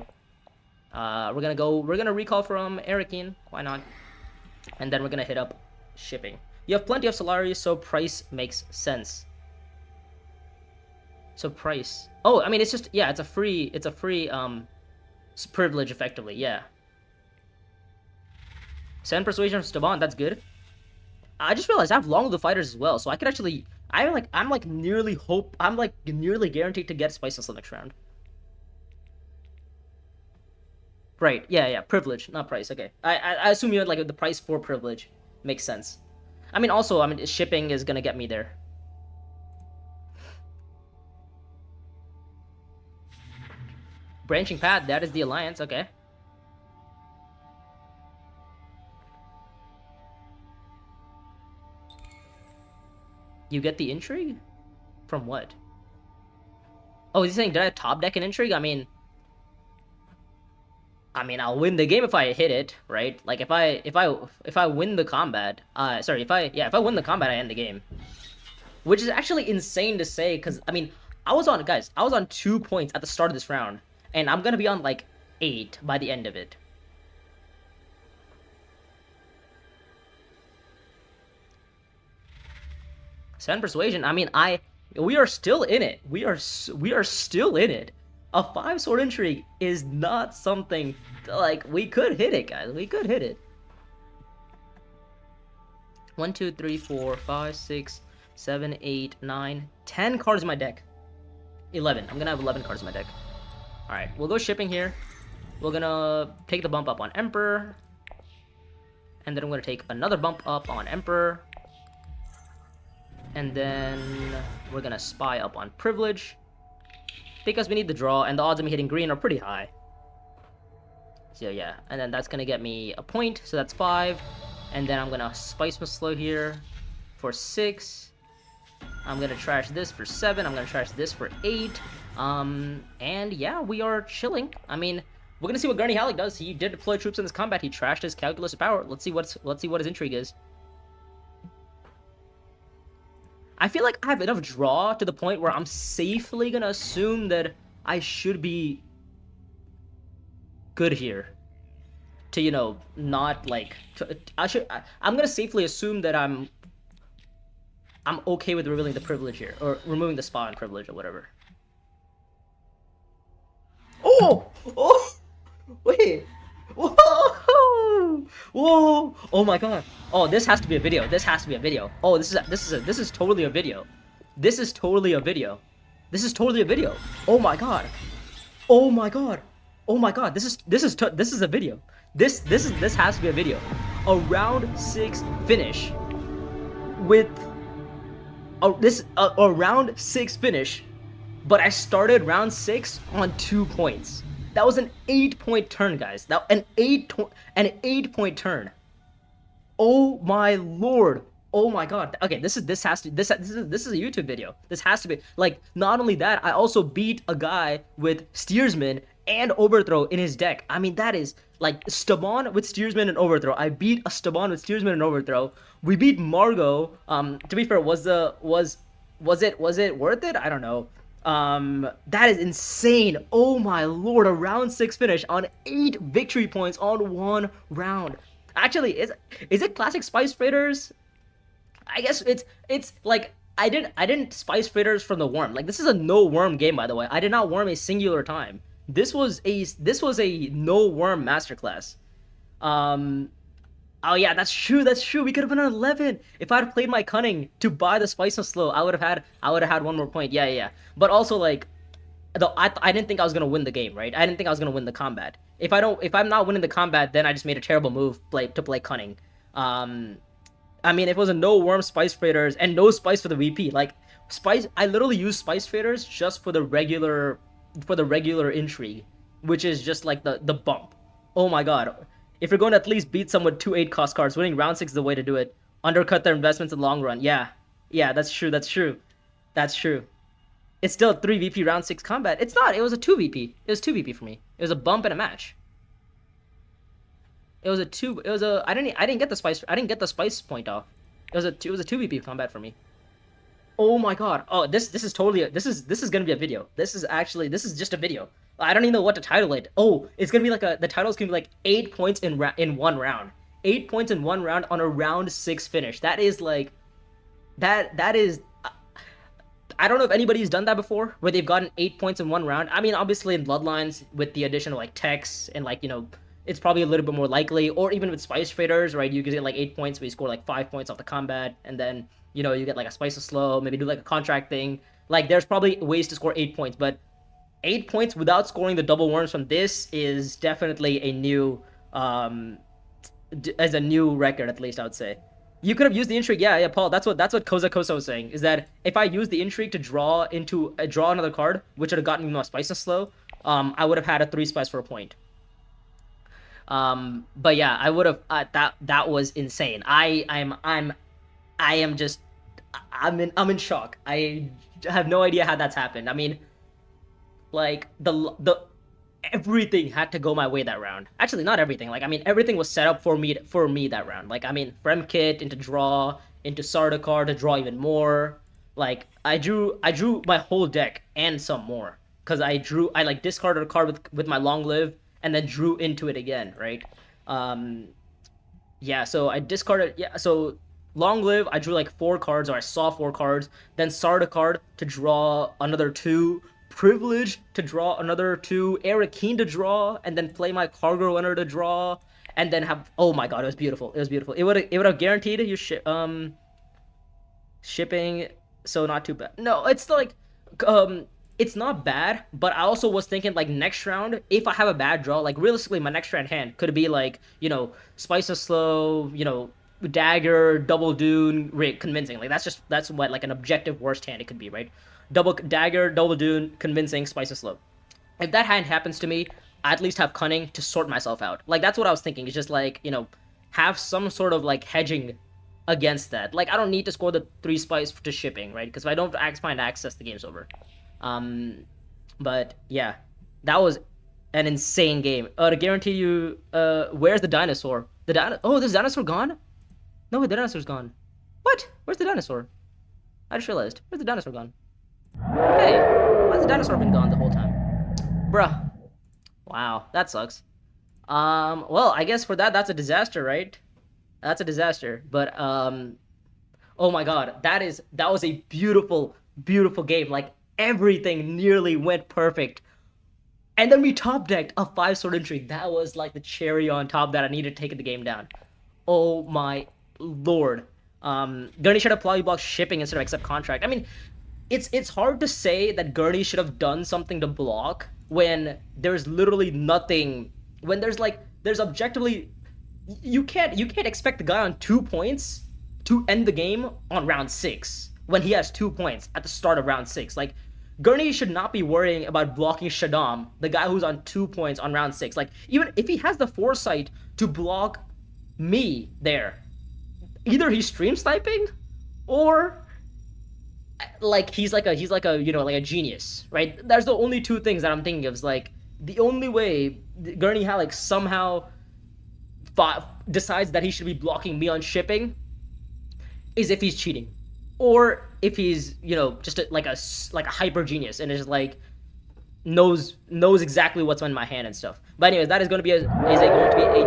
We're gonna recall from Arakeen. Why not? And then we're gonna hit up shipping. You have plenty of Solaris, so price makes sense. So price. Oh, I mean, it's just, yeah, it's a free privilege, effectively, yeah. Send Persuasion from Staban, that's good. I just realized I have Long of the Fighters as well, so I could actually, I'm nearly guaranteed to get Spiceless next round. Right, yeah, privilege, not price, okay. I assume you had, like, the price for privilege. Makes sense. I mean, also, shipping is gonna get me there. Branching Path, that is the alliance, okay. You get the Intrigue? From what? Oh, he's saying, did I top deck an Intrigue? I mean... I mean, I'll win the game if I hit it, right? Like if I win the combat, sorry, if I win the combat, I end the game. Which is actually insane to say, because I mean, I was on 2 points at the start of this round, and I'm gonna be on like 8 by the end of it. Seven persuasion. I mean, we are still in it. We are still in it. A 5-sword intrigue is not something like we could hit it, guys. We could hit it. 1, 2, 3, 4, 5, 6, 7, 8, 9, 10 cards in my deck. 11. I'm gonna have 11 cards in my deck. All right, we'll go shipping here. We're gonna take the bump up on Emperor, and then I'm gonna take another bump up on Emperor. And then we're gonna spy up on Privilege, because we need the draw, and the odds of me hitting green are pretty high. So yeah, and then that's gonna get me a point, so that's 5. And then I'm gonna Spice Slow here for 6. I'm gonna trash this for 7. I'm gonna trash this for 8. And yeah, we are chilling. I mean, we're gonna see what Gurney Halleck does. He did deploy troops in this combat. He trashed his calculus of power. Let's see what his intrigue is. I feel like I have enough draw to the point where I'm safely gonna assume that I should be good here. To, you know, not like I'm gonna safely assume that I'm okay with revealing the privilege here, or removing the spot on privilege or whatever. Oh! Oh! Wait! Whoa! Whoa! Oh my god! Oh, this has to be a video. This has to be a video. Oh, this is totally a video. This is totally a video. This is totally a video. Oh my god! Oh my god! Oh my god! This is a video. This has to be a video. A round 6 finish with a round 6 finish, but I started round 6 on 2 points. That was an 8-point turn, guys. That an 8-point turn. Oh my lord. Oh my god. Okay, this is a YouTube video. This has to be, like, not only that, I also beat a guy with Steersman and Overthrow in his deck. I mean, that is like Stabon with Steersman and Overthrow. I beat a Stabon with Steersman and Overthrow. We beat Margot. To be fair, was it worth it? I don't know. That is insane. Oh my lord, a round 6 finish on 8 victory points on 1 round. Actually, is it classic Spice Freighters? I guess it's like I didn't Spice Freighters from the worm. Like, this is a no worm game, by the way. I did not worm a singular time. This was a no worm masterclass. Oh yeah, that's true. We could have been on 11 if I had played my cunning to buy the Spice and Slow. I would have had 1 more point. Yeah. But also, like, I didn't think I was gonna win the game, right? I didn't think I was gonna win the combat. If I'm not winning the combat, then I just made a terrible move to play cunning. I mean, if it was a no worm Spice Freighters and no Spice for the VP, like Spice, I literally use Spice Freighters just for the regular intrigue, which is just like the bump. Oh my god. If you're going to at least beat someone with 2 8-cost cards, winning round 6 is the way to do it. Undercut their investments in the long run. Yeah, that's true. It's still a 3 VP round 6 combat. It's not. It was a 2 VP. It was 2 VP for me. It was a bump and a match. I didn't get the spice point off. It was a 2 VP combat for me. Oh my god. Oh, this is totally this is gonna be a video. This is just a video. I don't even know what to title it. Oh, it's gonna be like the title's gonna be like 8 points in 1 round. 8 points in 1 round on a round 6 finish. That is like, that is. I don't know if anybody's done that before, where they've gotten 8 points in 1 round. I mean, obviously in Bloodlines with the addition of like Tex and, like, you know, it's probably a little bit more likely, or even with Spice Freighters, right? You could get like 8 points, but you score like 5 points off the combat, and then, you know, you get like a Spice of Slow, maybe do like a contract thing. Like, there's probably ways to score 8 points, but 8 points without scoring the double worms from this is definitely a new, as a new record, at least I would say. You could have used the intrigue, yeah, Paul. That's what Koza Kosa was saying. Is that if I used the intrigue to draw another card, which would have gotten me my Spice and Slow, I would have had a 3 spice for a point. But yeah, I would have. That was insane. I'm in shock. I have no idea how that's happened. I mean, like everything had to go my way that round. Actually, not everything. Like, I mean, everything was set up for me that round. Like, I mean, Fremkit into draw, into Sardaukar to draw even more. Like, I drew my whole deck and some more because I like discarded a card with my long live and then drew into it again, right? Um, yeah, so I discarded. Yeah, so long live. I drew like 4 cards, or I saw 4 cards. Then started a card to draw another 2. Privilege to draw another 2. Eric Keen to draw, and then play my cargo runner to draw, and then have. Oh my god, it was beautiful. It was beautiful. It would have guaranteed you shipping, so not too bad. No, it's like um it's not bad, but I also was thinking like next round, if I have a bad draw, like realistically my next round hand could be like, Spice of Slow, Dagger, Double Dune, Convincing. Like that's what like an objective worst hand it could be, right? Double Dagger, Double Dune, Convincing, Spice of Slow. If that hand happens to me, I at least have Cunning to sort myself out. Like that's what I was thinking. It's just like, have some sort of like hedging against that. Like I don't need to score the 3 spice to shipping, right? Because if I don't find access, the game's over. Um, but yeah, that was an insane game. To guarantee you, where's the dinosaur? Oh, this dinosaur gone? No, the dinosaur's gone. What? Where's the dinosaur? I just realized. Where's the dinosaur gone? Hey, why's the dinosaur been gone the whole time? Bruh. Wow, that sucks. Well, I guess for that's a disaster, right? That's a disaster. But oh my god, that was a beautiful, beautiful game. Like everything nearly went perfect. And then we top decked a 5-sword entry. That was like the cherry on top that I needed to take the game down. Oh my lord. Gurney should have polyblocked shipping instead of accept contract. I mean, it's hard to say that Gurney should have done something to block when there's literally nothing. When there's objectively, you can't expect the guy on 2 points to end the game on round 6 when he has 2 points at the start of round 6. Like Gurney should not be worrying about blocking Shaddam, the guy who's on 2 points on round 6. Like even if he has the foresight to block me there, either he's stream sniping or like he's like a like a genius, right? There's the only 2 things that I'm thinking of. Is like the only way Gurney Halleck somehow decides that he should be blocking me on shipping is if he's cheating, or if he's just like a hyper genius and is like knows exactly what's in my hand and stuff. But anyways, that is going to be a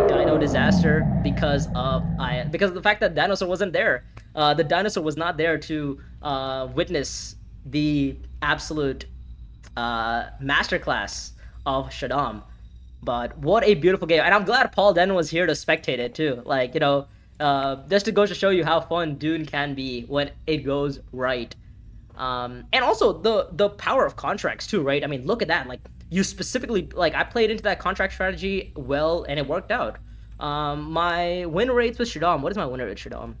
dino disaster because of the fact that dinosaur wasn't there. The dinosaur was not there to witness the absolute masterclass of Shaddam. But what a beautiful game, and I'm glad Paul Den was here to spectate it too. Like just to go to show you how fun Dune can be when it goes right. And also the power of contracts too, right? I mean, look at that. Like you specifically, like I played into that contract strategy well, and it worked out. My win rates with Shaddam. What is my win rate with Shaddam?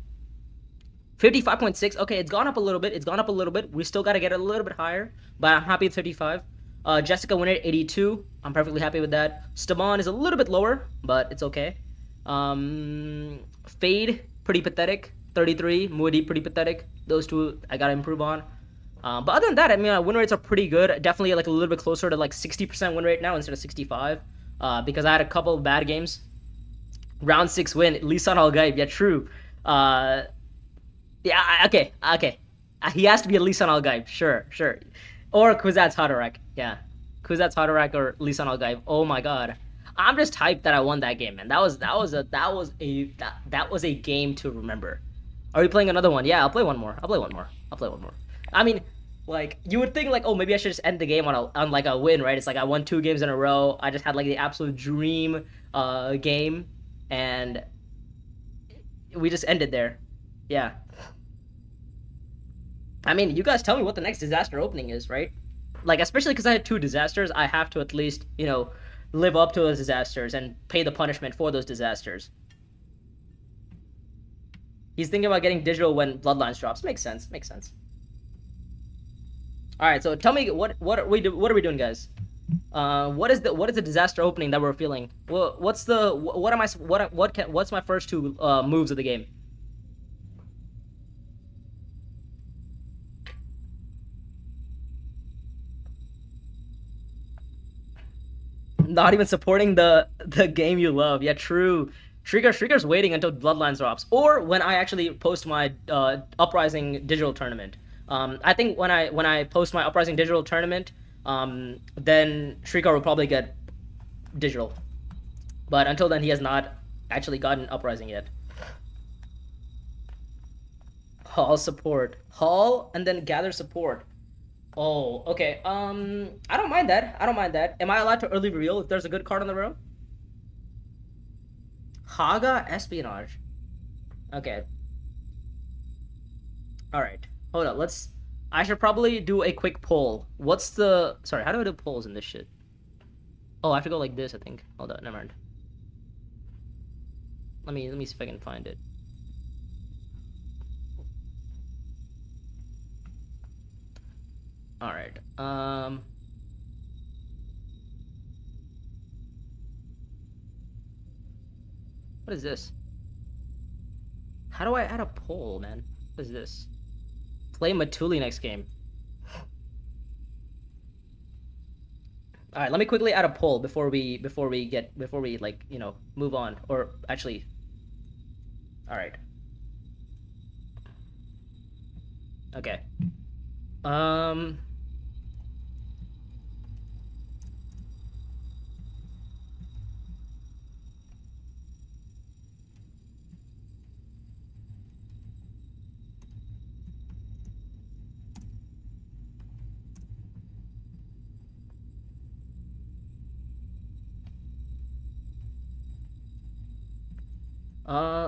55.6. Okay, it's gone up a little bit. We still got to get it a little bit higher, but I'm happy with 55. Jessica win rate 82. I'm perfectly happy with that. Staban is a little bit lower, but it's okay. Fade, pretty pathetic. 33. Moody, pretty pathetic. Those 2 I gotta improve on. But other than that, I mean, win rates are pretty good. Definitely like a little bit closer to like 60% win rate now instead of 65. Because I had a couple of bad games. Round 6 win, Lisan Al Gaib. Yeah, true. Yeah, okay. He has to be a Lisan Al Gaib. Sure. Or Kuzat's Haderach. Yeah. Kuzat's Haderach or Lisan Al Gaib. Oh my god. I'm just hyped that I won that game, man. That was a game to remember. Are we playing another one? Yeah, I'll play one more. I mean, like you would think like, oh, maybe I should just end the game on like a win, right? It's like I won 2 games in a row. I just had like the absolute dream game, and we just ended there. Yeah. I mean, you guys tell me what the next disaster opening is, right? Like, especially because I had 2 disasters, I have to at least, live up to those disasters and pay the punishment for those disasters. He's thinking about getting digital when Bloodlines drops. Makes sense. All right, so tell me what are we doing, guys? What is the disaster opening that we're feeling? Well, what's my first 2 moves of the game? not even supporting the game you love. Yeah, true. Shrieker's waiting until Bloodlines drops, or when I actually post my Uprising digital tournament. I think when I post my Uprising digital tournament, then Shrieker will probably get digital. But until then, he has not actually gotten Uprising yet. Haul support. Haul and then gather support. Oh, okay. I don't mind that. I don't mind that. Am I allowed to early reveal if there's a good card on the row? Haga Espionage. Okay. Alright. Hold up. I should probably do a quick poll. What's the... Sorry, how do I do polls in this shit? Oh, I have to go like this, I think. Hold on, never mind. Let me see if I can find it. Alright. What is this? How do I add a poll, man? What is this? Play Metulli next game. All right, let me quickly add a poll before we like, you know, move on, or actually. All right. Okay.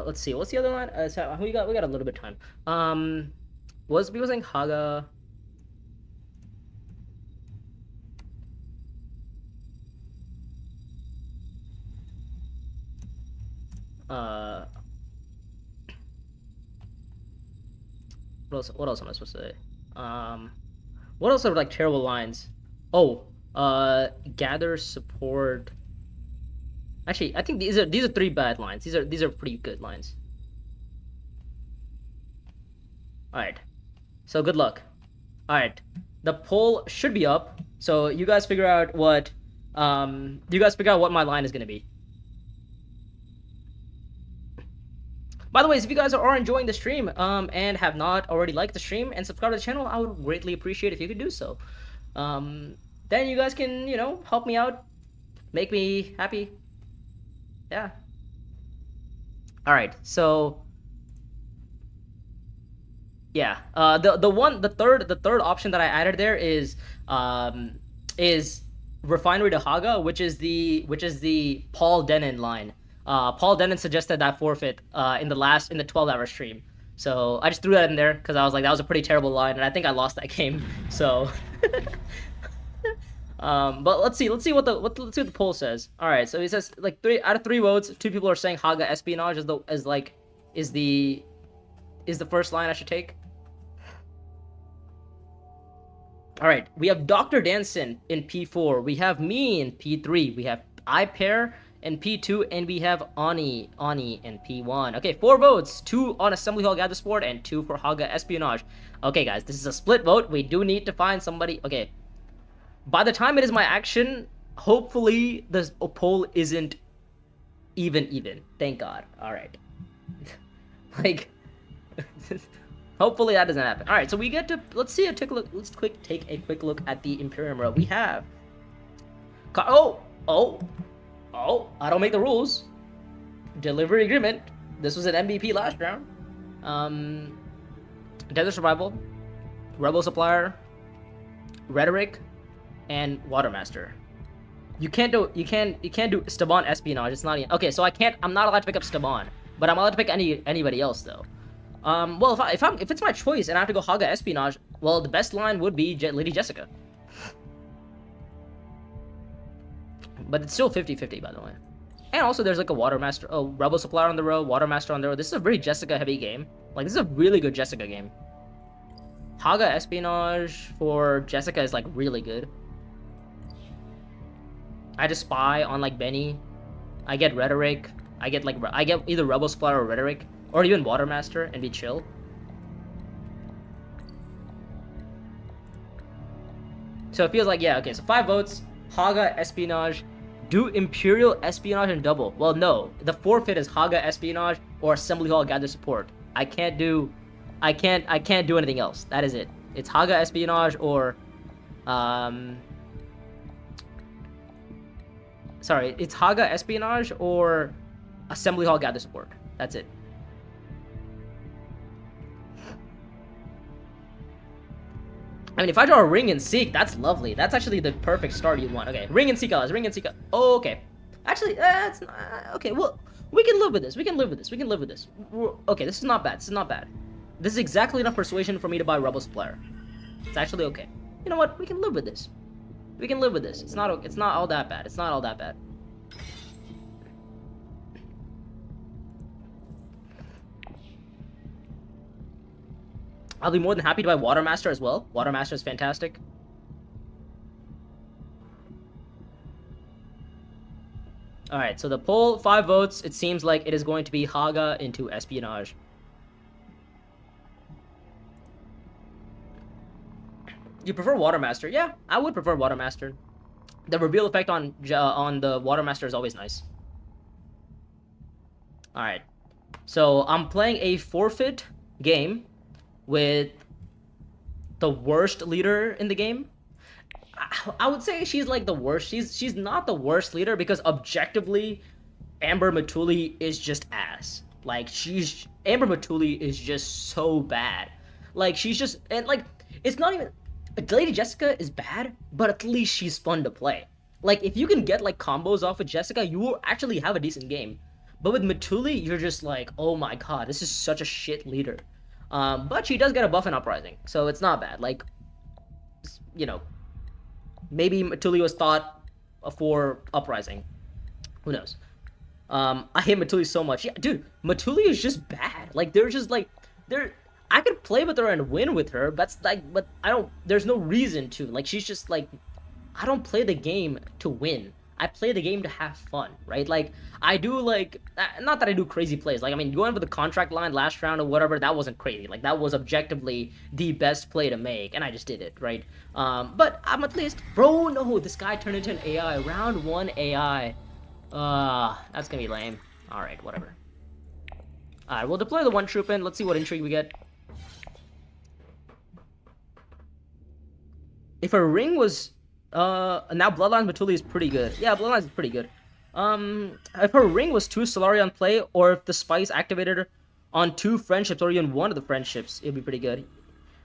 Let's see. What's the other line? So we got a little bit of time. Was we saying Haga? What else am I supposed to say? What else are like terrible lines? Oh, gather support. Actually, I think these are three bad lines. These are pretty good lines. All right. So good luck. All right. The poll should be up. So you guys figure out what my line is going to be. By the way, if you guys are enjoying the stream and have not already liked the stream and subscribed to the channel, I would greatly appreciate if you could do so. Then you guys can, you know, help me out, make me happy. Yeah. All right. So yeah, the third option that I added there is Refinery to Haga, which is the Paul Denon line. Paul Denon suggested that forfeit in the 12-hour stream. So I just threw that in there because I was like, that was a pretty terrible line, and I think I lost that game. So but let's see what the poll says. All right, so he says like 3 out of 3 votes, 2 people are saying Haga Espionage is the first line I should take. All right, we have Dr. Danson in P4. We have me in P3. We have iPair in P2, and we have Ani in P1. Okay, 4 votes, 2 on Assembly Hall Gather Sport and 2 for Haga Espionage. Okay, guys, this is a split vote. We do need to find somebody. Okay, by the time it is my action, hopefully the poll isn't even. Thank God. All right. Like, hopefully that doesn't happen. All right, so we get to let's take a quick look at the Imperium row. We have I don't make the rules. Delivery agreement. This was an MVP last round. Desert Survival, Rebel Supplier, Rhetoric, and Watermaster. You can't do Staban Espionage. It's not okay. So I'm not allowed to pick up Staban, but I'm allowed to pick anybody else though. Well, if it's my choice and I have to go Haga Espionage, well, the best line would be Lady Jessica. But it's still 50-50, by the way. And also, there's like a Rebel Supplier on the row, Watermaster on the row. This is a very Jessica-heavy game. Like, this is a really good Jessica game. Haga Espionage for Jessica is like really good. I just spy on like Benny. I get Rhetoric. I get either Rebel Supplier or Rhetoric, or even Watermaster and be chill. So it feels like, yeah, okay, so 5 votes. Haga Espionage Do Imperial Espionage and double. Well, no. The forfeit is Haga Espionage or Assembly Hall Gather Support. I can't do anything else. That is it. It's Haga Espionage or sorry, it's Haga Espionage or Assembly Hall Gather Support. That's it. I mean, if I draw a Ring and Seek, that's lovely. That's actually the perfect start you'd want. Okay, Ring and Seek, Alice. Ring and Seek. Oh, okay. Actually, that's not... Okay, well, we can live with this. We can live with this. We can live with this. Okay, this is not bad. This is not bad. This is exactly enough persuasion for me to buy Rebel Supplier. It's actually okay. You know what? We can live with this. We can live with this. It's not all that bad. It's not all that bad. I'll be more than happy to buy Watermaster as well. Watermaster is fantastic. Alright, so the poll, 5 votes. It seems like it is going to be Haga into Espionage. You prefer Watermaster? Yeah, I would prefer Watermaster. The reveal effect on the Watermaster is always nice. Alright, so I'm playing a forfeit game with the worst leader in the game. I would say she's like the worst. She's not the worst leader because objectively, Amber Metulli is just ass. Like Amber Metulli is just so bad. Like she's just and like it's not even Lady Jessica is bad, but at least she's fun to play. Like if you can get like combos off with Jessica, you will actually have a decent game. But with Metulli, you're just like, oh my god, this is such a shit leader. But she does get a buff in Uprising, so it's not bad. Like, you know, maybe Metulli was thought for Uprising. Who knows? I hate Metulli so much. Yeah, dude, Metulli is just bad. Like, they're just like, I could play with her and win with her, but I don't, there's no reason to. Like, she's just like, I don't play the game to win. I play the game to have fun, right? Like, I do, like, not that I do crazy plays. Like, I mean, going for the contract line last round or whatever, that wasn't crazy. Like, that was objectively the best play to make, and I just did it, right? But I'm at least, bro, no, this guy turned into an AI. Round 1 AI. That's gonna be lame. Alright, whatever. Alright, we'll deploy the 1 troop in. Let's see what intrigue we get. If a ring was... now Bloodlines Metulli is pretty good. Yeah, Bloodlines is pretty good. If her ring was 2 Solari on play, or if the spice activated her on 2 friendships, or even 1 of the friendships, it'd be pretty good.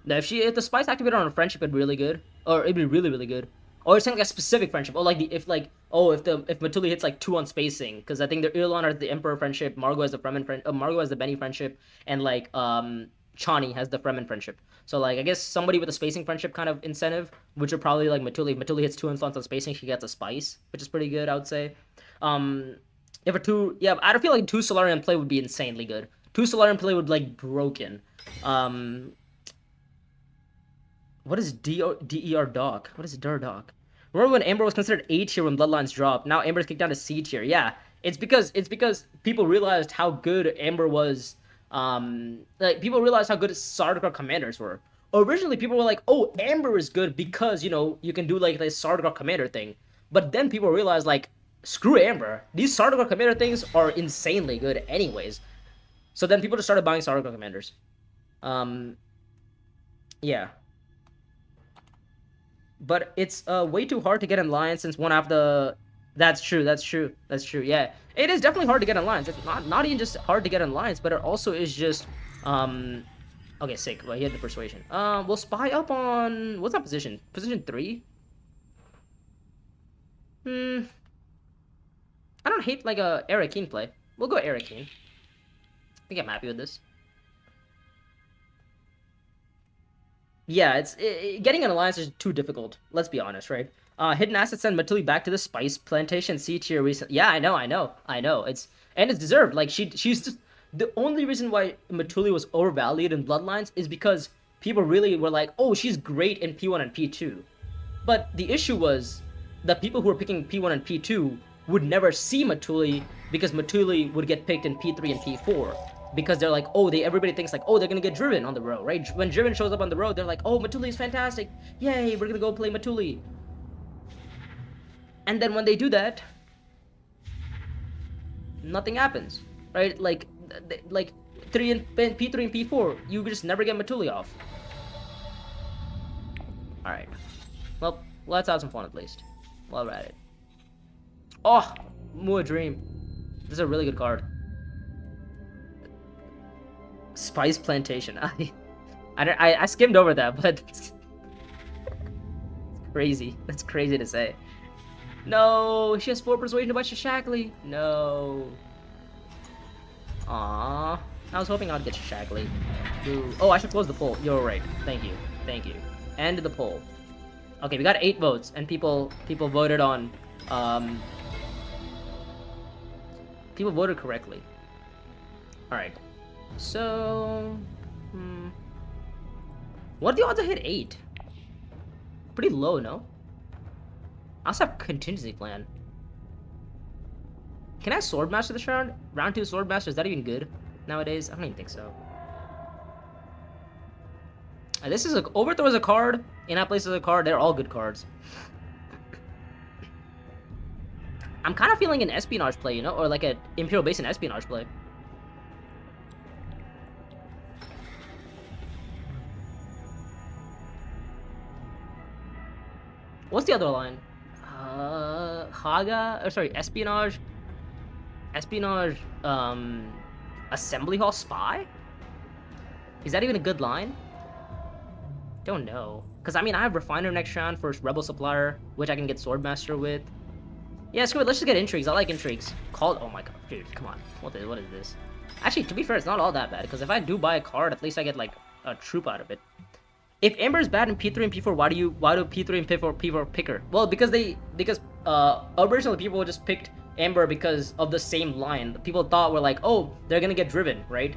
Now, if the spice activated on a friendship, it'd be really good. Or it'd be really, really good. Or it's like a specific friendship. Or like if Metulli hits like 2 on spacing, because I think the Irlon has the Emperor friendship, Margot has the Fremen friend, Margot has the Benny friendship, and like Chani has the Fremen friendship. So like I guess somebody with a spacing friendship kind of incentive, which would probably like Metulli. If Metulli hits 2 influence on spacing, she gets a spice, which is pretty good, I would say. If a 2, yeah, I don't feel like 2 Solarian play would be insanely good. 2 Solarian play would like broken. What is DER Doc? What is DER Doc? Remember when Amber was considered A tier when Bloodlines dropped? Now Amber's kicked down to C tier. Yeah, it's because people realized how good Amber was. Like people realized how good Sardaukar commanders were. Originally, people were like, "Oh, Amber is good because you know you can do like this Sardaukar commander thing." But then people realized like, screw Amber. These Sardaukar commander things are insanely good, anyways. So then people just started buying Sardaukar commanders. Yeah. But it's way too hard to get in line since one of the... That's true. Yeah, it is definitely hard to get in lines. It's not even just hard to get in lines, but it also is just... Okay, sick. Well, he had the persuasion. We'll spy up on... What's that position? Position 3? I don't hate like a Eric Keen play. We'll go Eric Keen. I think I'm happy with this. Yeah, getting an alliance is too difficult. Let's be honest, right? Hidden assets send Metulli back to the spice plantation C tier recently. Yeah, I know. It's deserved. Like she's just the only reason why Metulli was overvalued in Bloodlines is because people really were like, oh, she's great in P1 and P2. But the issue was the people who were picking P1 and P2 would never see Metulli because Metulli would get picked in P3 and P4. Because they're like, oh, everybody thinks like, oh, they're gonna get Driven on the road, right? When Driven shows up on the road, they're like, oh, Metulli is fantastic. Yay, we're gonna go play Metulli. And then when they do that, nothing happens, right? Like P3 and P4, you just never get Metulli off. All right, well, let's have some fun at least while we're at it. Oh, Mua Dream. This is a really good card. Spice Plantation. I skimmed over that, but it's crazy. That's crazy to say. No, she has 4 persuasion to buy Shashakli. No. Aww. I was hoping I'd get Shashakli. Oh, I should close the poll. You're right. Thank you. Thank you. End the poll. Okay, we got 8 votes, and people voted on people voted correctly. All right. So, what are the odds I hit 8? Pretty low, no? I also have contingency plan. Can I Swordmaster this round? Round 2 Swordmaster, is that even good nowadays? I don't even think so. This is Overthrow is a card, In-App Place is a card, they're all good cards. I'm kind of feeling an espionage play, you know, or like an Imperial Basin espionage play. What's the other line? Haga, or sorry, espionage, assembly hall spy? Is that even a good line? Don't know. Because, I mean, I have Refiner next round for Rebel Supplier, which I can get Swordmaster with. Yeah, screw it. Let's just get Intrigues. I like Intrigues. Oh my god. Dude, come on. What is this? Actually, to be fair, it's not all that bad. Because if I do buy a card, at least I get, like, a troop out of it. If Amber is bad in P3 and P4, why do P3 and P4 pick her? Well, because originally people just picked Amber because of the same line. People thought were like, oh, they're gonna get driven, right?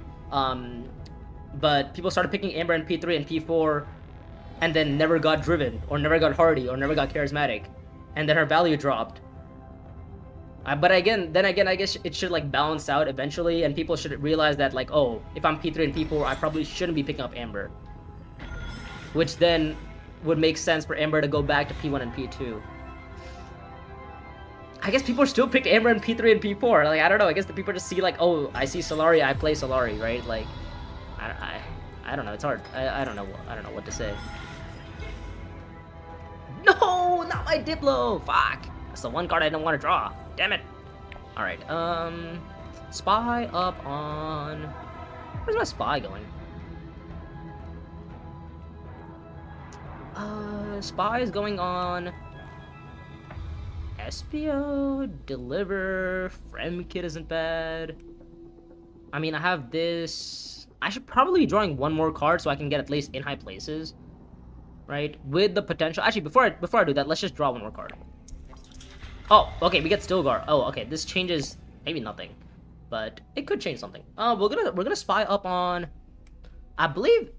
But people started picking Amber in P3 and P4, and then never got driven, or never got hardy, or never got charismatic, and then her value dropped. But again, I guess it should like balance out eventually, and people should realize that like, oh, if I'm P3 and P4, I probably shouldn't be picking up Amber. Which then would make sense for Amber to go back to P1 and P2. I guess people still picked Amber in P3 and P4. Like, I don't know. I guess the people just see like, oh, I see Solari, I play Solari, right? Like, I don't know. It's hard. I don't know. I don't know what to say. No, not my Diplo. Fuck. That's the one card I don't want to draw. Damn it. All right. Spy up on. Where's my spy going? Spy is going on Espio, Deliver, Fremkit isn't bad. I mean, I have this. I should probably be drawing one more card so I can get at least in high places, right? With the potential. Actually, before I do that, let's just draw one more card. Oh, okay, we get Stilgar. Oh, okay, this changes maybe nothing, but it could change something. We're gonna spy up on, I believe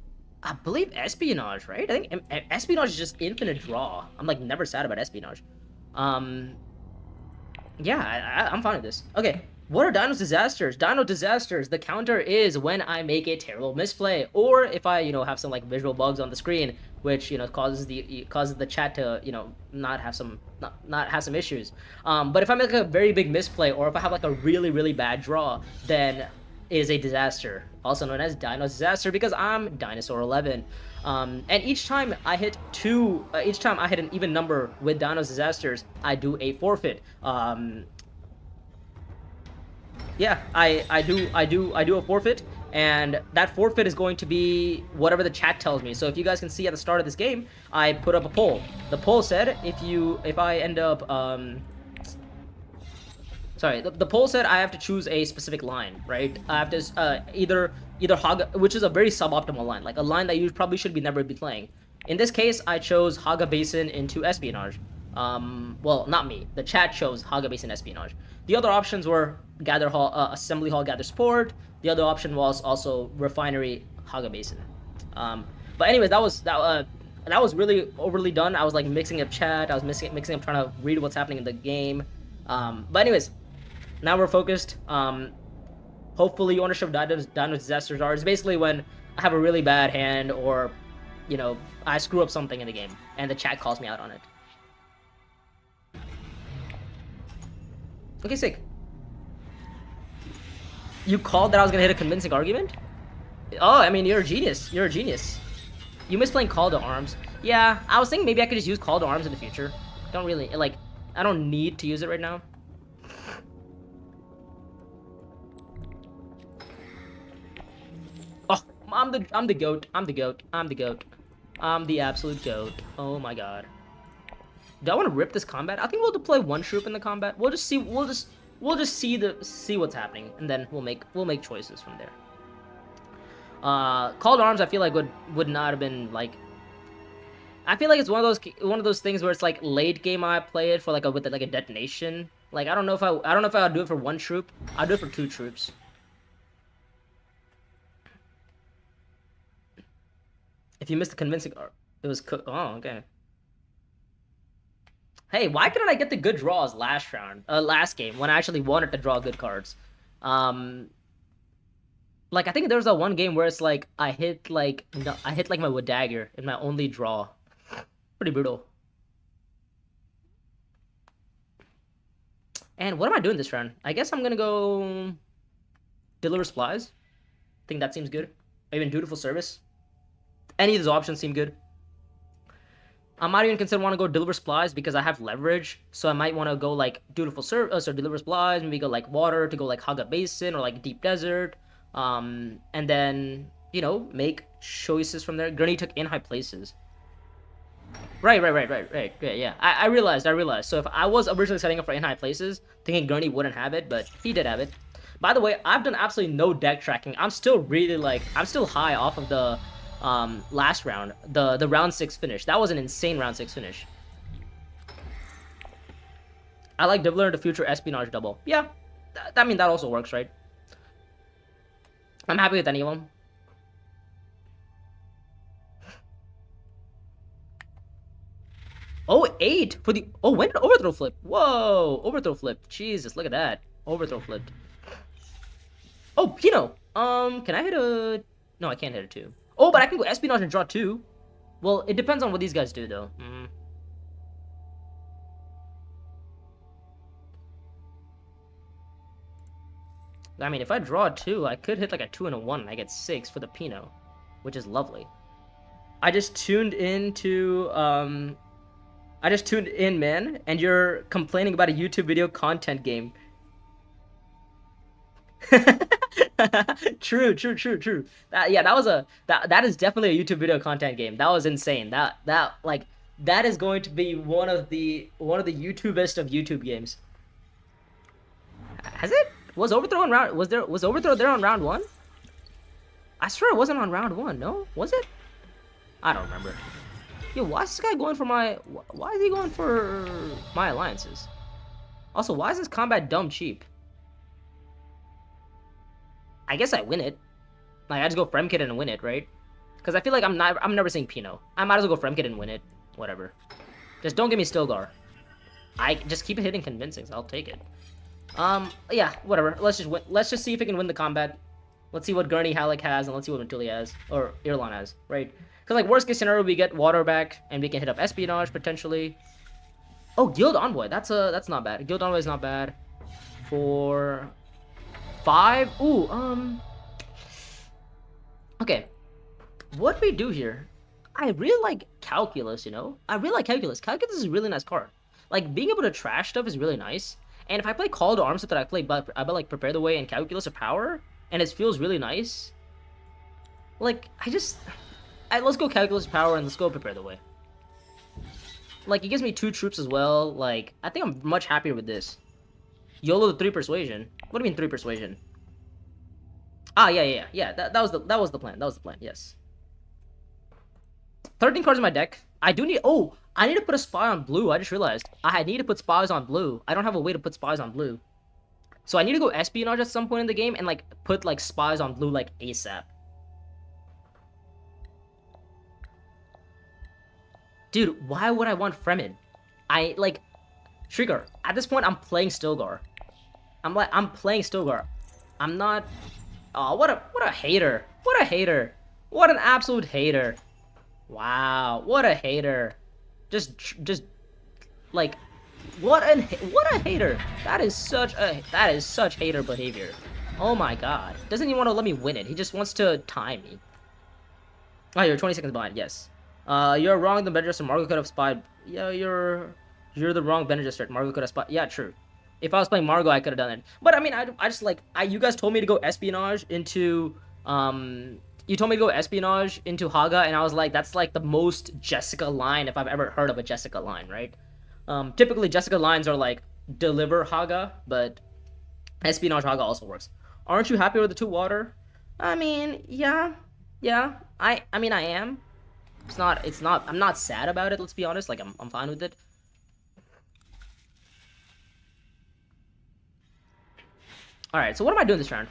Espionage, right? I think Espionage is just infinite draw. I'm like never sad about Espionage. Yeah, I'm fine with this. Okay, what are Dino's disasters? Dino disasters. The counter is when I make a terrible misplay, or if I, have some like visual bugs on the screen, which causes the chat to not have some issues. But if I make a very big misplay, or if I have like a really bad draw, then is a disaster, also known as Dino's disaster, because I'm Dinosaur 11. And each time I hit an even number with Dino's disasters, I do a forfeit. Yeah, I do a forfeit, and that forfeit is going to be whatever the chat tells me. So if you guys can see at the start of this game, I put up a poll. The poll said if I end up sorry, the poll said I have to choose a specific line, right? I have to either Haga, which is a very suboptimal line, like a line that you probably should never be playing. In this case, I chose Haga Basin into Espionage. Well, not me. The chat chose Haga Basin Espionage. The other options were Gather Hall, Assembly Hall, Gather Sport. The other option was also Refinery, Haga Basin. But anyways, that was really overly done. I was like mixing up chat. I was mixing up trying to read what's happening in the game. But anyways. Now we're focused. Hopefully you understand what Dino's disasters are. It's basically when I have a really bad hand, or, I screw up something in the game, and the chat calls me out on it. Okay, sick. You called that I was gonna hit a convincing argument? Oh, I mean, you're a genius. You're a genius. You miss playing Call to Arms. Yeah, I was thinking maybe I could just use Call to Arms in the future. Don't really, like, I don't need to use it right now. Oh, I'm the goat. I'm the goat. I'm the goat. I'm the absolute goat. Oh my god. Do I want to rip this combat? I think we'll deploy one troop in the combat. We'll just see. We'll just see what's happening, and then we'll make choices from there. Call to Arms, I feel like would not have been like. I feel like it's one of those things where it's like late game I play it for like with like a detonation. Like I don't know if I'll do it for one troop. I'll do it for 2 troops. If you missed the convincing, it was oh okay. Hey, why couldn't I get the good draws last game when I actually wanted to draw good cards? Like I think there was that one game where it's like I hit like my wood dagger in my only draw. Pretty brutal. And what am I doing this round? I guess I'm gonna go deliver supplies. I think that seems good. Or even dutiful service. Any of those options seem good. I might even consider want to go deliver supplies because I have leverage. So I might want to go like dutiful service or deliver supplies. Maybe go like water to go like hug a basin or like deep desert. And then, you know, make choices from there. Gurney took in high places. Right. Yeah. I realized. So if I was originally setting up for in high places, thinking Gurney wouldn't have it, but he did have it. By the way, I've done absolutely no deck tracking. I'm still high off of the last round, the round 6 finish. That was an insane round 6 finish. I like Dibbler to future espionage double. Yeah, I mean that also works, right? I'm happy with any of them. Oh, 8 for the... Oh, when did overthrow flip? Whoa, overthrow flip. Jesus, look at that. Overthrow flipped. Oh, Pino. Can I hit a... No, I can't hit a 2. Oh, but I can go espionage and draw 2. Well, it depends on what these guys do, though. I mean, if I draw 2, I could hit like a 2 and a 1, and I get 6 for the Pino, which is lovely. I just tuned in, man, and you're complaining about a YouTube video content game. True. That is definitely a YouTube video content game. That was insane. That is going to be one of the YouTubest of YouTube games. Has it? Was overthrow there on round 1? I swear it wasn't on round 1. No, was it? I don't remember. Yo, why is this guy going for my? Why is he going for my alliances? Also, why is this combat dumb cheap? I guess I win it. Like I just go Fremkit and win it, right? Because I feel like I'm never saying Pino. I might as well go Fremkit and win it. Whatever. Just don't give me Stilgar. I just keep hitting convincings. I'll take it. Yeah, whatever. Let's just see if we can win the combat. Let's see what Gurney Halleck has, and let's see what Metulli has, or Irlon has, right? Because like worst case scenario, we get water back, and we can hit up espionage potentially. Oh, Guild Envoy. That's not bad. Guild Envoy is not bad. For 5. Ooh. Okay. What we do here? I really like Calculus. You know, I really like Calculus. Calculus is a really nice card. Like being able to trash stuff is really nice. And if I play Call to Arms that I play, but I like Prepare the Way and Calculus of Power, and it feels really nice. Like let's go Calculus of Power and let's go Prepare the Way. Like it gives me 2 troops as well. Like I think I'm much happier with this. YOLO the 3 Persuasion. What do you mean 3 Persuasion? Ah, yeah. That was the plan. Yes. 13 cards in my deck. I do need. Oh, I need to put a spy on blue. I just realized I need to put spies on blue. I don't have a way to put spies on blue, so I need to go espionage at some point in the game and like put like spies on blue like ASAP. Dude, why would I want Fremen? I like Shrieker. At this point, I'm playing Stilgar. I'm playing Stilgar. I'm not. Oh, what a hater! What a hater! What an absolute hater! Wow, what a hater! Just like, what a hater! That is such hater behavior. Oh my god. Doesn't even want to let me win it. He just wants to tie me. Oh, you're 20 seconds behind. Yes. You're wrong. The Benedict, Margo could have spied. Yeah, you're the wrong Benedict. Margo could have spied. Yeah, true. If I was playing Margo, I could have done it. But I mean, I just like you guys told me to go espionage into you told me to go espionage into Haga, and I was like, that's like the most Jessica line if I've ever heard of a Jessica line, right? Typically Jessica lines are like deliver Haga, but espionage Haga also works. Aren't you happy with the 2 water? I mean, yeah. I mean, I am. It's not. I'm not sad about it. Let's be honest. Like, I'm fine with it. All right. So what am I doing this round?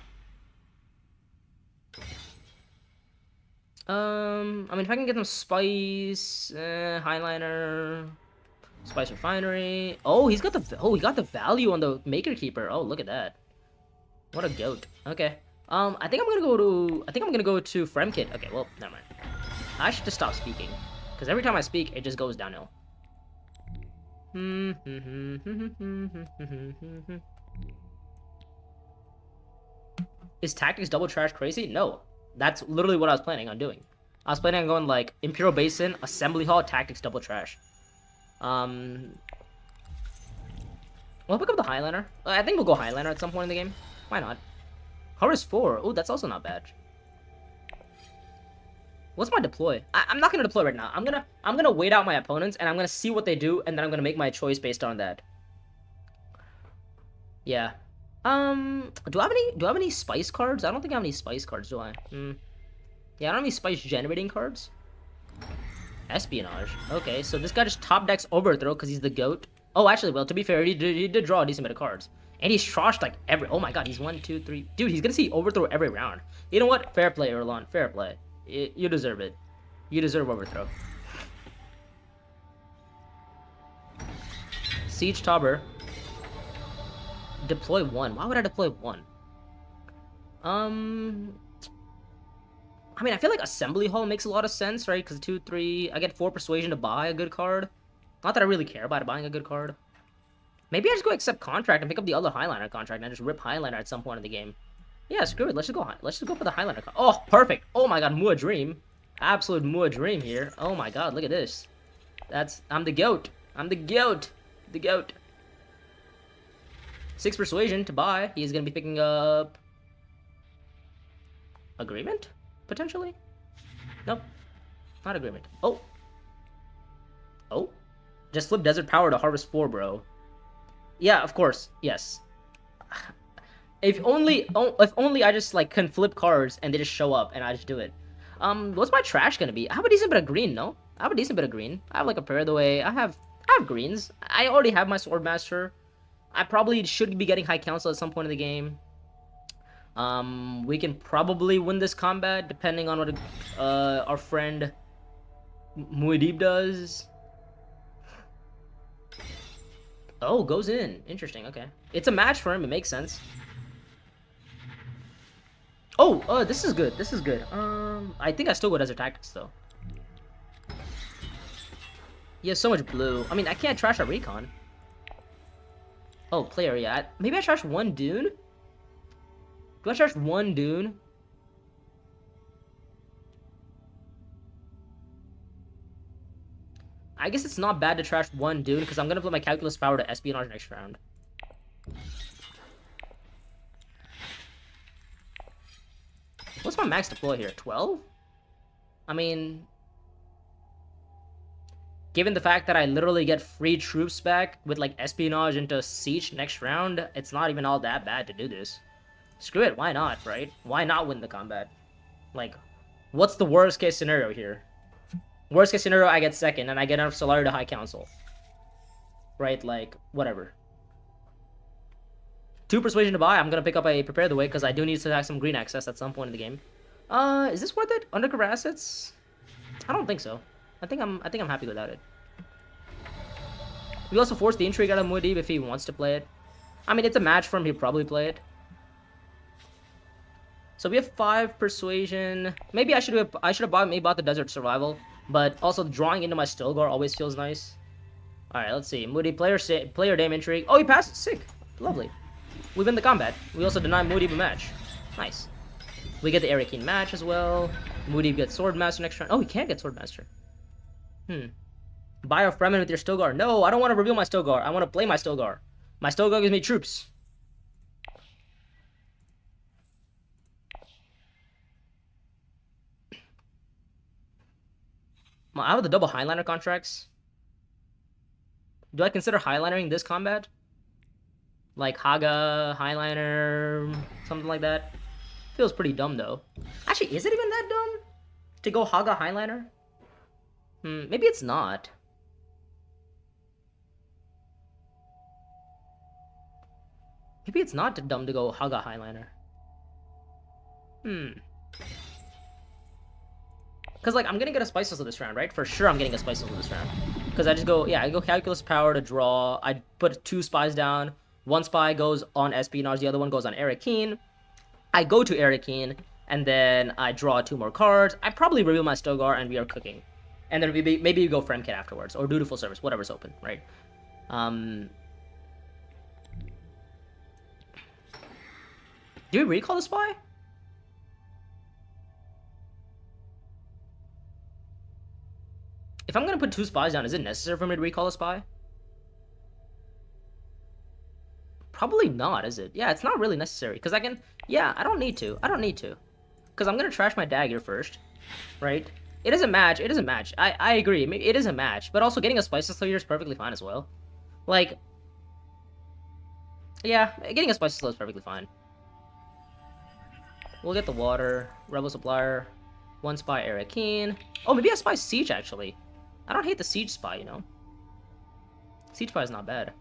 I mean, if I can get some spice, highliner, spice refinery. Oh, he got the value on the maker keeper. Oh, look at that. What a goat. Okay. I think I'm gonna go to Fremkit. Okay. Well, never mind. I should just stop speaking, because every time I speak, it just goes downhill. Is tactics double trash crazy? No, that's literally what I was planning on doing. I was planning on going like Imperial Basin, Assembly Hall, tactics double trash. We'll pick up the Highliner. I think we'll go Highliner at some point in the game. Why not? Horus 4. Oh, that's also not bad. What's my deploy? I'm not gonna deploy right now. I'm gonna wait out my opponents, and I'm gonna see what they do, and then I'm gonna make my choice based on that. Yeah. Do I have any spice cards? I don't think I have any spice cards, do I? Yeah, I don't have any spice generating cards. Espionage. Okay, so this guy just top decks Overthrow because he's the GOAT. Oh, actually, well, to be fair, he did draw a decent bit of cards. And he's trashed like every... Oh my god, he's 1, 2, 3... Dude, he's gonna see Overthrow every round. You know what? Fair play, Erlon. Fair play. You deserve it. You deserve Overthrow. Siege Tauber. Deploy 1. Why would I deploy 1? I mean, I feel like Assembly Hall makes a lot of sense, right? Because 2, 3... I get 4 Persuasion to buy a good card. Not that I really care about buying a good card. Maybe I just go accept contract and pick up the other Highliner contract and just rip Highliner at some point in the game. Yeah, screw it. Let's just go for the Highliner. Oh, perfect. Oh my god, Mua Dream. Absolute Mua Dream here. Oh my god, look at this. I'm the GOAT. I'm the GOAT. The GOAT. 6 Persuasion to buy. He's gonna be picking up... Agreement? Potentially? Nope. Not Agreement. Oh. Oh? Just flip Desert Power to Harvest 4, bro. Yeah, of course. Yes. If only I just like can flip cards and they just show up and I just do it. What's my trash gonna be? I have a decent bit of green, no? I have a decent bit of green. I have like a Pair of the Way. I have greens. I already have my Swordmaster. I probably should be getting High Council at some point in the game. We can probably win this combat depending on what our friend Muad'Dib does. Oh, goes in. Interesting, okay. It's a match for him, it makes sense. Oh, this is good. This is good. I think I still go Desert Tactics, though. He has so much blue. I mean, I can't trash a Recon. Oh, player, yeah. Maybe I trash 1 Dune? Do I trash 1 Dune? I guess it's not bad to trash 1 Dune, because I'm going to put my Calculus Power to Espionage next round. What's my max deploy here? 12? I mean... Given the fact that I literally get free troops back with, like, Espionage into Siege next round, it's not even all that bad to do this. Screw it, why not, right? Why not win the combat? Like, what's the worst case scenario here? Worst case scenario, I get second, and I get enough Solari to High Council. Right, like, whatever. 2 Persuasion to buy, I'm gonna pick up a Prepare the Way, because I do need to have some green access at some point in the game. Is this worth it? Undercover assets? I don't think so. I think I'm happy without it. We also force the Intrigue out of Muad'Dib if he wants to play it. I mean, it's a match for him, he'll probably play it. So we have 5 Persuasion. Maybe I should have bought the Desert Survival, but also drawing into my Stilgar always feels nice. All right, let's see. Moody player Dame Intrigue. Oh, he passed. Sick. Lovely. We win the combat. We also deny Muad'Dib a match. Nice. We get the Arakeen match as well. Muad'Dib gets Swordmaster next round. Oh, he can't get Swordmaster. Buy a Fremen with your Stilgar. No, I don't want to reveal my Stilgar. I want to play my Stilgar. My Stilgar gives me troops. I have the double Highliner contracts. Do I consider Highlinering this combat? Like Haga, Highliner, something like that? Feels pretty dumb though. Actually, is it even that dumb? To go Haga Highliner? Maybe it's not. Maybe it's not dumb to go Haga Highliner. Because, like, I'm gonna get a Spice Whistle this round, right? For sure I'm getting a Spice Whistle this round. Because I just go, yeah, I go Calculus Power to draw. I put 2 spies down. 1 spy goes on Espionage, the other one goes on Arakeen. I go to Arakeen, and then I draw 2 more cards. I probably reveal my Stilgar, and we are cooking. And then maybe we go Fremkit afterwards, or Dutiful Service, whatever's open, right? Do we recall the spy? If I'm gonna put 2 spies down, is it necessary for me to recall a spy? Probably not, is it? Yeah, it's not really necessary, because I can... Yeah, I don't need to. I don't need to. Because I'm gonna trash my dagger first, right? It is a match. It is a match. I agree. It is a match, but also getting a Spice Whistle here is perfectly fine as well. Like... Yeah, getting a Spice Whistle is perfectly fine. We'll get the water, Rebel Supplier, 1 spy Arakeen. Oh, maybe a spy Siege, actually. I don't hate the Siege spy, you know? Siege spy is not bad.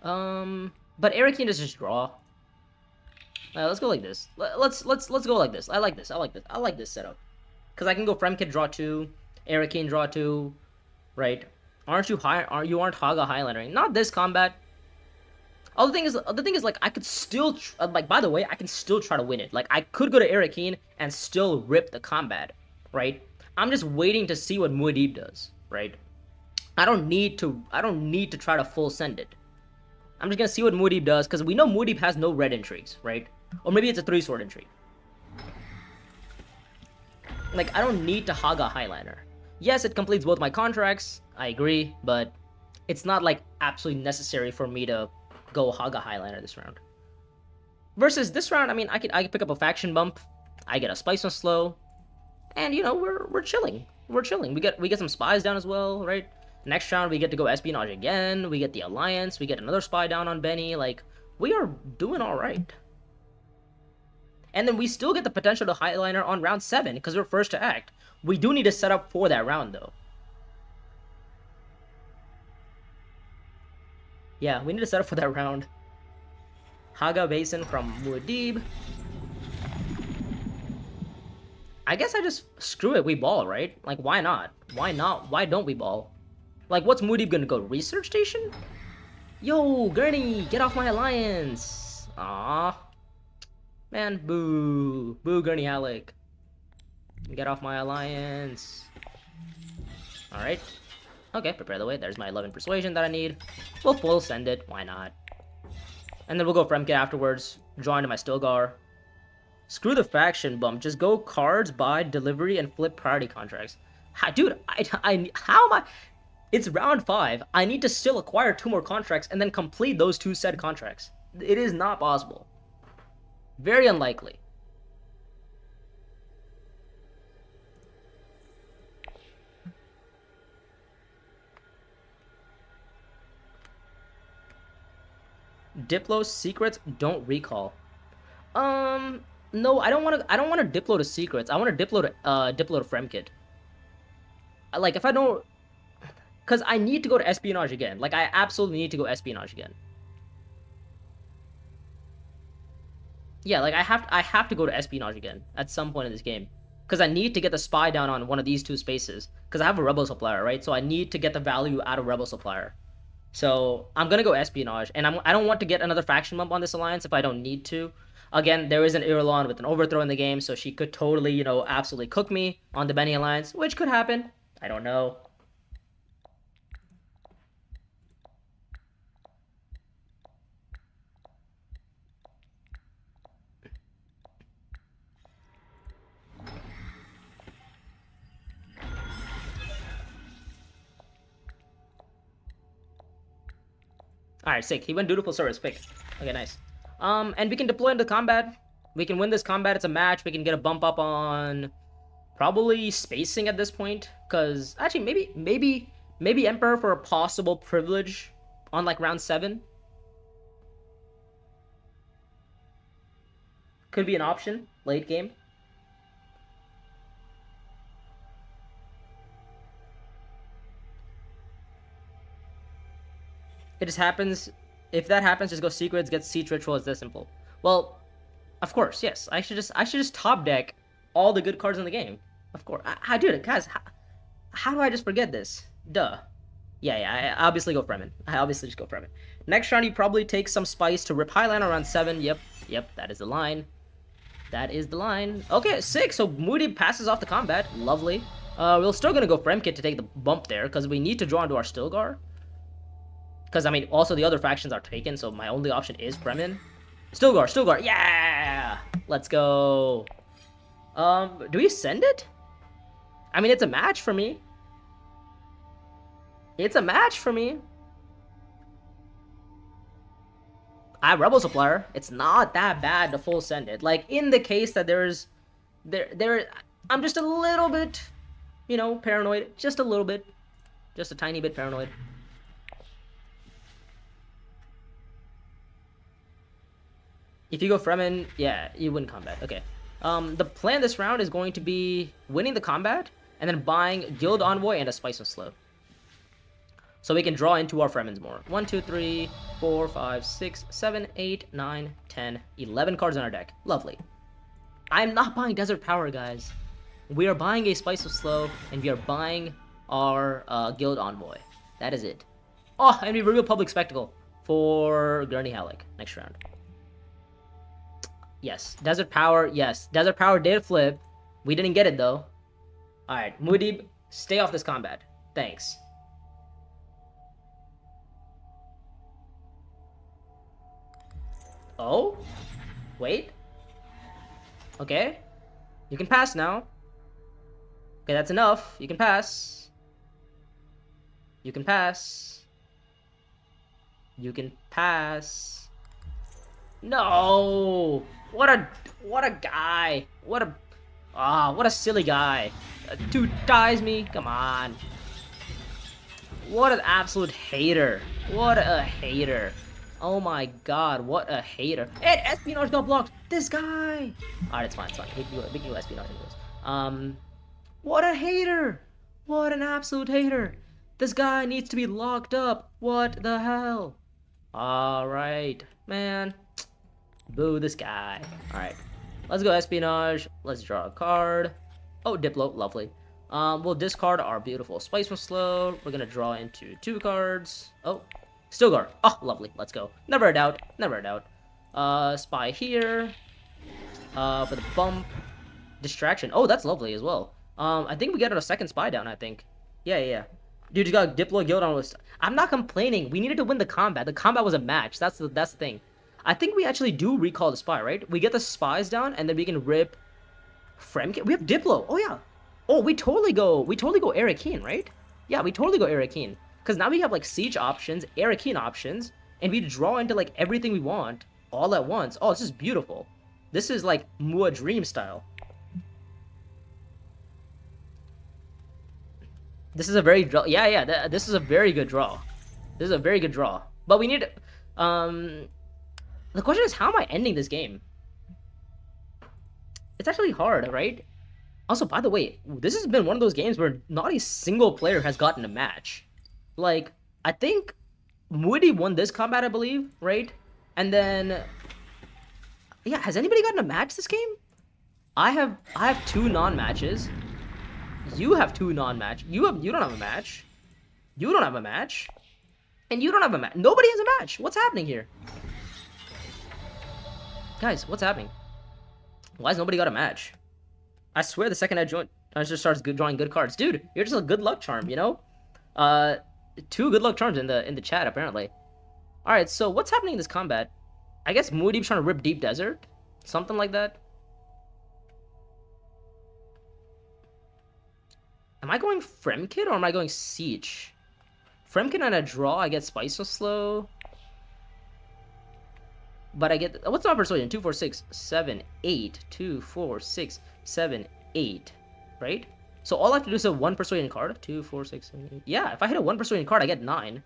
But Arakeen is just draw. Let's go like this. Let's go like this. I like this. I like this. I like this setup. Because I can go Fremkit draw 2, Arakeen draw 2, right? You aren't Haga Highlinering. Not this combat. Oh, the thing is, like, I could still, like, by the way, I can still try to win it. Like, I could go to Arakeen and still rip the combat, right? I'm just waiting to see what Muad'Dib does, right? I don't need to try to full send it. I'm just gonna see what Muad'Dib does, because we know Muad'Dib has no red intrigues, right? Or maybe it's a 3-sword intrigue. Like, I don't need to Haga Highliner. Yes, it completes both my contracts, I agree, but it's not, like, absolutely necessary for me to go Haga Highliner this round. Versus this round, I mean, I could pick up a faction bump, I get a Spice on slow, and you know, we're chilling. We're chilling. We get some spies down as well, right? Next round we get to go Espionage again, we get the Alliance, we get another spy down on Benny, like, we are doing alright. And then we still get the potential to Highliner on round 7, because we're first to act. We do need to set up for that round, though. Yeah, we need to set up for that round. Haga Basin from Muad'Dib. I guess I just... Screw it, we ball, right? Like, why not? Why not? Why don't we ball? Like, what's Muad'Dib gonna go? Research station? Yo, Gurney, get off my alliance! Aww. Man, boo. Boo, Gurney Halleck. Get off my alliance. Alright. Okay, prepare the way. There's my 11 persuasion that I need. We'll full send it. Why not? And then we'll go Fremke afterwards. Draw into my Stilgar. Screw the faction bump. Just go cards, buy, delivery, and flip priority contracts. Dude, how am I... It's round 5. I need to still acquire 2 more contracts and then complete those 2 said contracts. It is not possible. Very unlikely. Diplo secrets don't recall. No, I don't want to Diplo to secrets. I want to Diplo to Fremkit. Like, if I don't... Because I need to go to Espionage again. Like, I absolutely need to go Espionage again. Yeah, like, I have to go to Espionage again at some point in this game. Because I need to get the spy down on one of these 2 spaces. Because I have a Rebel Supplier, right? So I need to get the value out of Rebel Supplier. So I'm going to go Espionage. And I don't want to get another faction bump on this alliance if I don't need to. Again, there is an Irulan with an overthrow in the game, so she could totally, you know, absolutely cook me on the Benny alliance, which could happen. I don't know. Alright, sick. He went Dutiful Service. Pick. Okay, nice. And we can deploy into combat. We can win this combat. It's a match. We can get a bump up on probably spacing at this point. Because, actually, maybe Emperor for a possible privilege on, like, round 7. Could be an option late game. It just happens. If that happens, just go secrets, get siege ritual. It's that simple. Well, of course, yes. I should just top deck all the good cards in the game. Of course, I do it, guys. How do I just forget this? Duh. Yeah. I obviously go Fremen. I obviously just go Fremen. Next round, you probably take some spice to rip Highline around 7. Yep. That is the line. That is the line. Okay, 6. So Moody passes off the combat. Lovely. We're still gonna go Fremkit to take the bump there because we need to draw into our Stilgar. Because, I mean, also the other factions are taken, so my only option is Fremen. Stilgar, yeah! Let's go. Do we send it? I mean, it's a match for me. I have Rebel Supplier. It's not that bad to full send it. Like, in the case that I'm just a little bit, paranoid. Just a little bit. Just a tiny bit paranoid. If you go Fremen, yeah, you win combat. Okay. The plan this round is going to be winning the combat and then buying Guild Envoy and a Spice and Slow. So we can draw into our Fremens more. 1, 2, 3, 4, 5, 6, 7, 8, 9, 10, 11 cards on our deck. Lovely. I'm not buying Desert Power, guys. We are buying a Spice of Slow, and we are buying our Guild Envoy. That is it. Oh, and we reveal Public Spectacle for Gurney Halleck next round. Yes. Desert Power, yes. Desert Power did flip. We didn't get it, though. Alright, Muad'Dib, stay off this combat. Thanks. Oh? Wait. Okay. You can pass now. Okay, that's enough. You can pass. You can pass. You can pass. No! What a guy. What a silly guy. Dude dies me. Come on. What an absolute hater. What a hater. Oh my god, what a hater. And Espionage got blocked! This guy! Alright, it's fine. We can do Espionage anyways. What a hater! What an absolute hater! This guy needs to be locked up! What the hell? Alright, man. Boo this guy. Alright. Let's go Espionage. Let's draw a card. Oh, Diplo, lovely. We'll discard our beautiful Spice from Slow. We're gonna draw into 2 cards. Oh. Stilgar. Oh, lovely. Let's go. Never a doubt. Spy here. For the bump. Distraction. Oh, that's lovely as well. I think we get a second spy down, I think. Yeah. Dude, you got Diplo Guild on list. I'm not complaining. We needed to win the combat. The combat was a match. That's the thing. I think we actually do recall the spy, right? We get the spies down, and then we can rip Fremkit. We have Diplo. Oh, yeah. Oh, we totally go Arakeen, right? Yeah, we totally go Arakeen. Because now we have, like, Siege options, Arakeen options, and we draw into, like, everything we want all at once. Oh, this is beautiful. This is, like, Mua Dream style. This is a very draw. Yeah, this is a very good draw. But we need... The question is, how am I ending this game? It's actually hard, right? Also, by the way, this has been one of those games where not a single player has gotten a match. Like, I think Moody won this combat, I believe, right? And then, yeah, has anybody gotten a match this game? I have 2 non-matches. You have 2 non-match. You don't have a match. You don't have a match. And you don't have a match. Nobody has a match. What's happening here? Guys, what's happening? Why has nobody got a match? I swear the second I just starts drawing good cards. Dude, you're just a good luck charm, you know? 2 good luck charms in the chat, apparently. Alright, so what's happening in this combat? I guess Muad'Dib's trying to rip Deep Desert? Something like that? Am I going Fremkit or am I going Siege? Fremkit and a draw, I get Spice so slow. But I get... What's not persuasion? 2, 4, 6, 7, 8. 2, 4, 6, 7, 8. Right? So all I have to do is a 1 persuasion card. 2, 4, 6, 7, 8. Yeah, if I hit a 1 persuasion card, I get 9.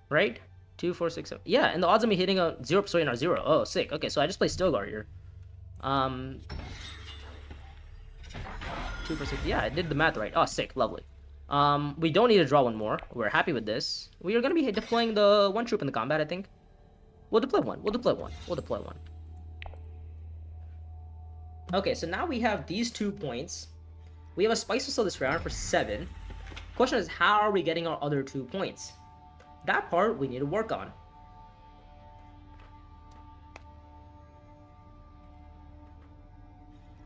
Right? 2, 4, 6, 7. Yeah, and the odds of me hitting a 0 persuasion are 0. Oh, sick. Okay, so I just play Stilgar here. 2 for 6. Yeah, I did the math right. Oh, sick. Lovely. We don't need to draw one more. We're happy with this. We are going to be deploying the 1 troop in the combat, I think. We'll deploy 1. We'll deploy 1. We'll deploy 1. Okay, so now we have these 2 points. We have a Spice Whistle this round for 7. Question is, how are we getting our other 2 points? That part we need to work on.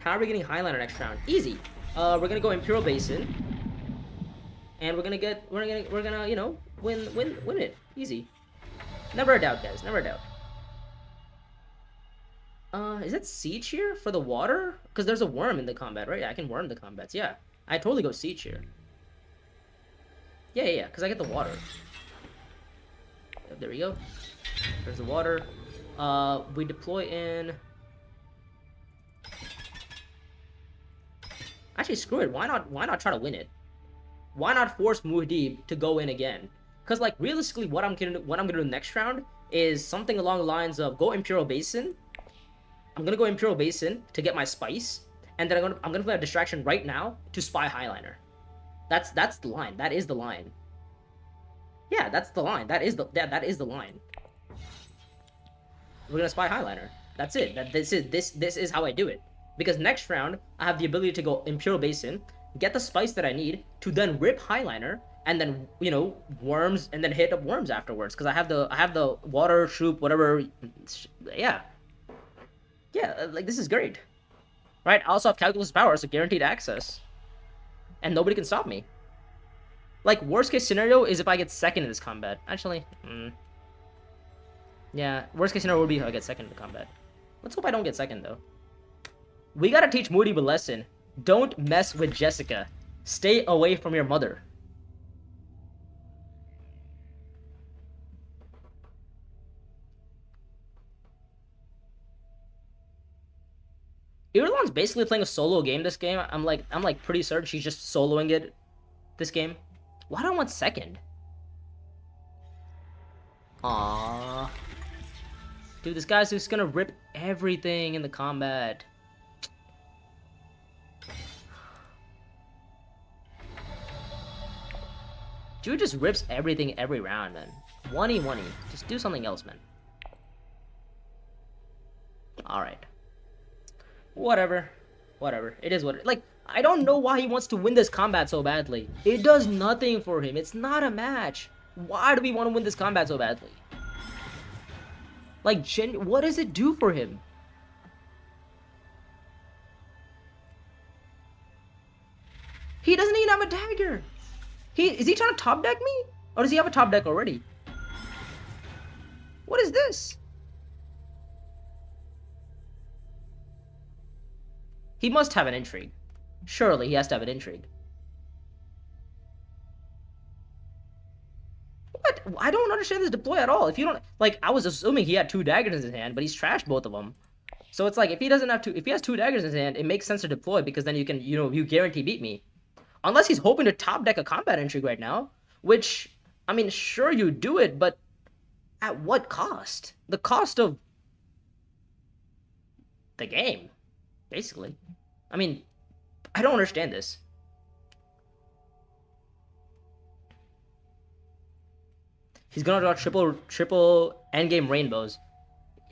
How are we getting Highliner next round? Easy. We're gonna go Imperial Basin, and we're gonna you know, win it. Easy. Never a doubt, guys. Never a doubt. Is it Siege here for the water? Because there's a worm in the combat, right? Yeah, I can worm the combats. Yeah, I totally go Siege here. Yeah, because I get the water. There we go. There's the water. We deploy in... Actually, screw it. Why not try to win it? Why not force Muad'Dib to go in again? Because, like, realistically, what I'm gonna do next round is something along the lines of go Imperial Basin. I'm gonna go Imperial Basin to get my spice, and then I'm gonna play a distraction right now to spy Highliner. That's the line. That is the line. Yeah, that's the line. That is the line. We're gonna spy Highliner. That's it. This is how I do it. Because next round I have the ability to go Imperial Basin, get the spice that I need to then rip Highliner, and then, you know, worms, and then hit up worms afterwards. Because I have the water troop, whatever. Yeah, like, this is great, right? I also have Calculus Power, so guaranteed access, and nobody can stop me. Like, worst case scenario is if I get second in this combat. Actually, yeah, worst case scenario would be if I get second in the combat. Let's hope I don't get second, though. We gotta teach Muad'Dib a lesson. Don't mess with Jessica. Stay away from your mother. Irulan's basically playing a solo game this game. I'm like pretty certain she's just soloing it this game. Why do I want second? Aww. Dude, this guy's just gonna rip everything in the combat. Dude just rips everything every round, man. 1e. Just do something else, man. Alright. Whatever. It is what it... Like, I don't know why he wants to win this combat so badly. It does nothing for him. It's not a match. Why do we want to win this combat so badly? Like, what does it do for him? He doesn't even have a dagger. Is he trying to top deck me? Or does he have a top deck already? What is this? He must have an intrigue. Surely he has to have an intrigue. What? I don't understand this deploy at all. If you don't... Like, I was assuming he had 2 daggers in his hand, but he's trashed both of them. So it's like, if he doesn't have if he has 2 daggers in his hand, it makes sense to deploy, because then you can, you know, you guarantee beat me. Unless he's hoping to top deck a combat intrigue right now, which, I mean, sure, you do it, but at what cost? The cost of the game, basically. I mean, I don't understand this. He's gonna draw triple endgame rainbows.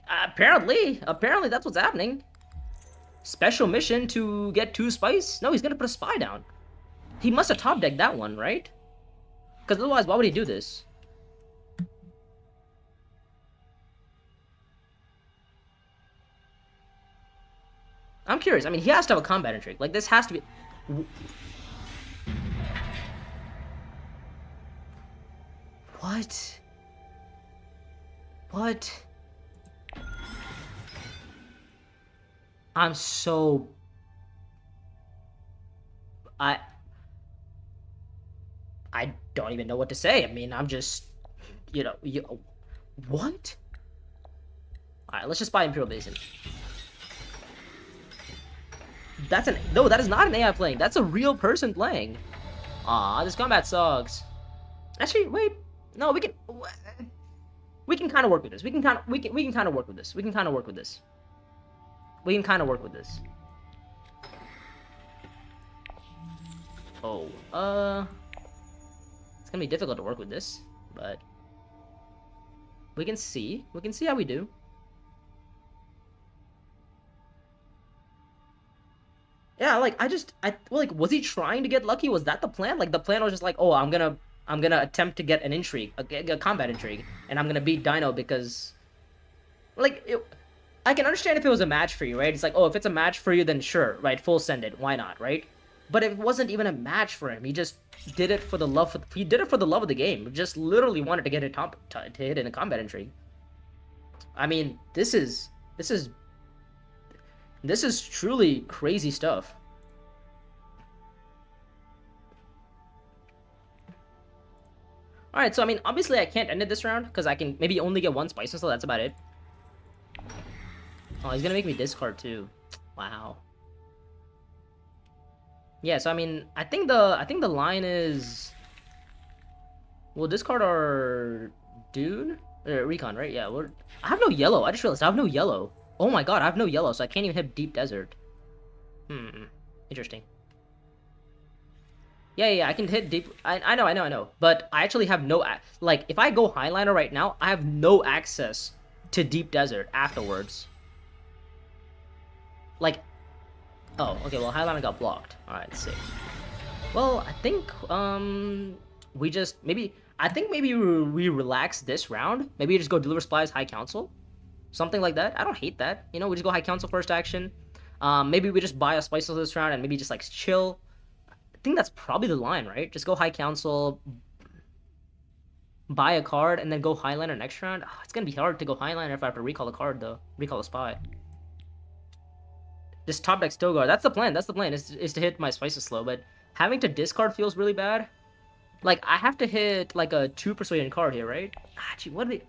Apparently that's what's happening. Special mission to get 2 spice? No, he's gonna put a spy down. He must have top decked that one, right? Because otherwise, why would he do this? I'm curious. I mean, he has to have a combat intrigue. Like, this has to be... What? What? I'm so... I don't even know what to say. I mean, I'm just, you know, what? Alright, let's just buy Imperial Basin. No, that is not an AI playing. That's a real person playing. Aw, this combat sucks. Actually, wait. No, we can kind of work with this. We can kind of work with this. We can kind of work with this. Oh, it's gonna be difficult to work with this, but we can see. We can see how we do. Yeah, like was he trying to get lucky? Was that the plan? Like the plan was just like, oh, I'm gonna attempt to get an intrigue, a combat intrigue, and I'm gonna beat Dino because, I can understand if it was a match for you, right? It's like, oh, if it's a match for you, then sure, right? Full send it, why not, right? But it wasn't even a match for him. He just did it for the love. He did it for the love of the game. He just literally wanted to get to hit in a combat intrigue. I mean, this is truly crazy stuff. Alright, so I mean, obviously I can't end it this round, because I can maybe only get one spice, so that's about it. Oh, he's gonna make me discard too. Wow. Yeah, so I mean, I think the line is... We'll discard our Dune? Recon, right? Yeah, I have no yellow. I just realized I have no yellow. Oh my god, I have no yellow, so I can't even hit Deep Desert. Interesting. Yeah, I can hit deep. I know. But I actually have no... Like, if I go Highliner right now, I have no access to Deep Desert afterwards. Like... Oh, okay, well, Highliner got blocked. Alright, sick. Well, I think, we just... I think maybe we relax this round. Maybe we just go Deliver Supplies, High Council. Something like that. I don't hate that. You know, we just go High Council first action. Maybe we just buy a Spices this round and maybe just, like, chill. I think that's probably the line, right? Just go High Council, buy a card, and then go Highliner next round. Oh, it's gonna be hard to go Highliner if I have to recall a card, though. Recall a spy. Just top deck Stilgar. That's the plan. Is to hit my Spices slow, but having to discard feels really bad. Like, I have to hit, like, a 2 Persuasion card here, right? Gee, what are they...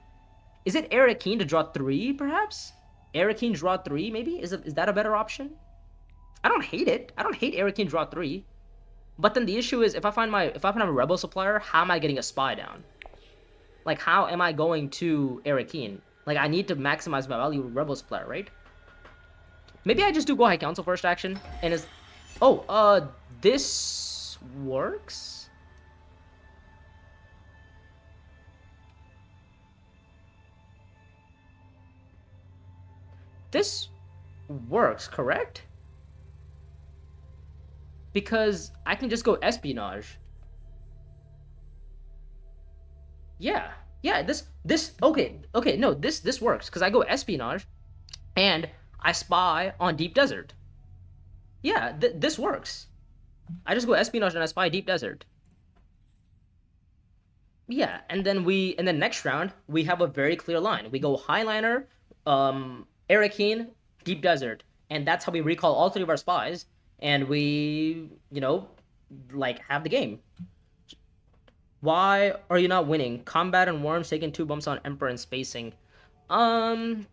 Is it Arakeen to draw 3, perhaps? Arakeen draw 3, maybe? Is that a better option? I don't hate it. I don't hate Arakeen draw 3. But then the issue is, if I find a Rebel Supplier, how am I getting a spy down? Like, how am I going to Arakeen? Like, I need to maximize my value with Rebel Supplier, right? Maybe I just do go High Council first action, and is... Oh, this works? This works, correct? Because I can just go Espionage. Yeah, okay, no, this works, because I go Espionage, and I spy on Deep Desert. Yeah, this works. I just go Espionage and I spy Deep Desert. Yeah, and then next round, we have a very clear line. We go Highliner, Arakeen, Deep Desert, and that's how we recall all 3 of our spies, and we, you know, like, have the game. Why are you not winning? Combat and Worms taking 2 bumps on Emperor and spacing. I'm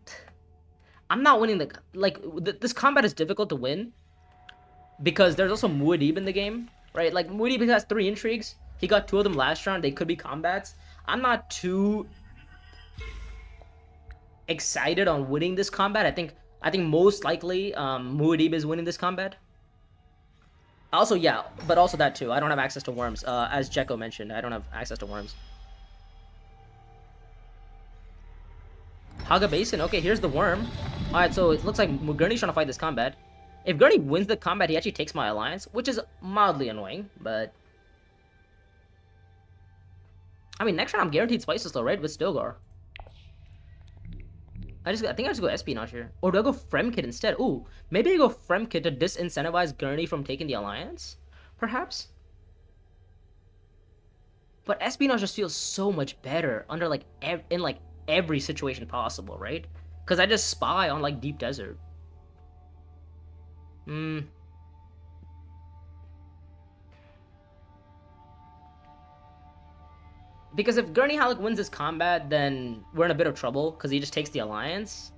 not winning this combat is difficult to win, because there's also Muad'Dib in the game, right? Like, Muad'Dib has 3 intrigues. He got 2 of them last round. They could be combats. I'm not too excited on winning this combat. I think most likely Muad'Dib is winning this combat. Also, yeah, but also that too. I don't have access to Worms. As Jekko mentioned, I don't have access to Worms. Haga Basin. Okay, here's the Worm. Alright, so it looks like Gurney's trying to fight this combat. If Gurney wins the combat, he actually takes my alliance, which is mildly annoying, but... I mean, next round I'm guaranteed Spices though, right? With Stilgar. I think I just go Espionage here. Or do I go Fremkit instead? Ooh, maybe I go Fremkit to disincentivize Gurney from taking the alliance? Perhaps? But Espionage just feels so much better under, like, in, like, every situation possible, right? Because I just spy on, like, Deep Desert. Because if Gurney Halleck wins this combat, then we're in a bit of trouble, because he just takes the alliance.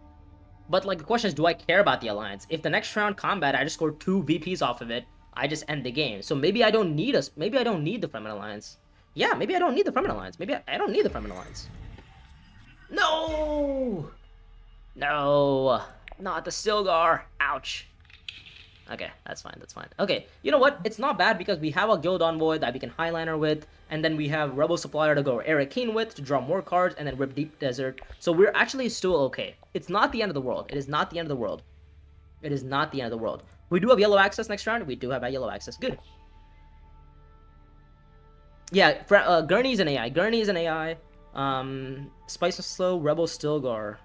But like the question is, do I care about the alliance? If the next round combat I just score 2 VPs off of it, I just end the game. So maybe I don't need us. Maybe I don't need the Fremen alliance. Yeah, maybe I don't need the Fremen alliance. Maybe I don't need the Fremen alliance. No, no, not the Stilgar. Ouch. Okay, that's fine, that's fine. Okay, you know what? It's not bad because we have a guild envoy that we can highliner with, and then we have rebel supplier to go Eric Keen with to draw more cards, and then rip Deep Desert. So we're actually still okay. It's not the end of the world. It is not the end of the world. It is not the end of the world. We do have yellow access next round. We do have a yellow access. Good. Yeah, Gurney's an AI. Gurney's an AI. Spice and Slow, Rebel Stilgar.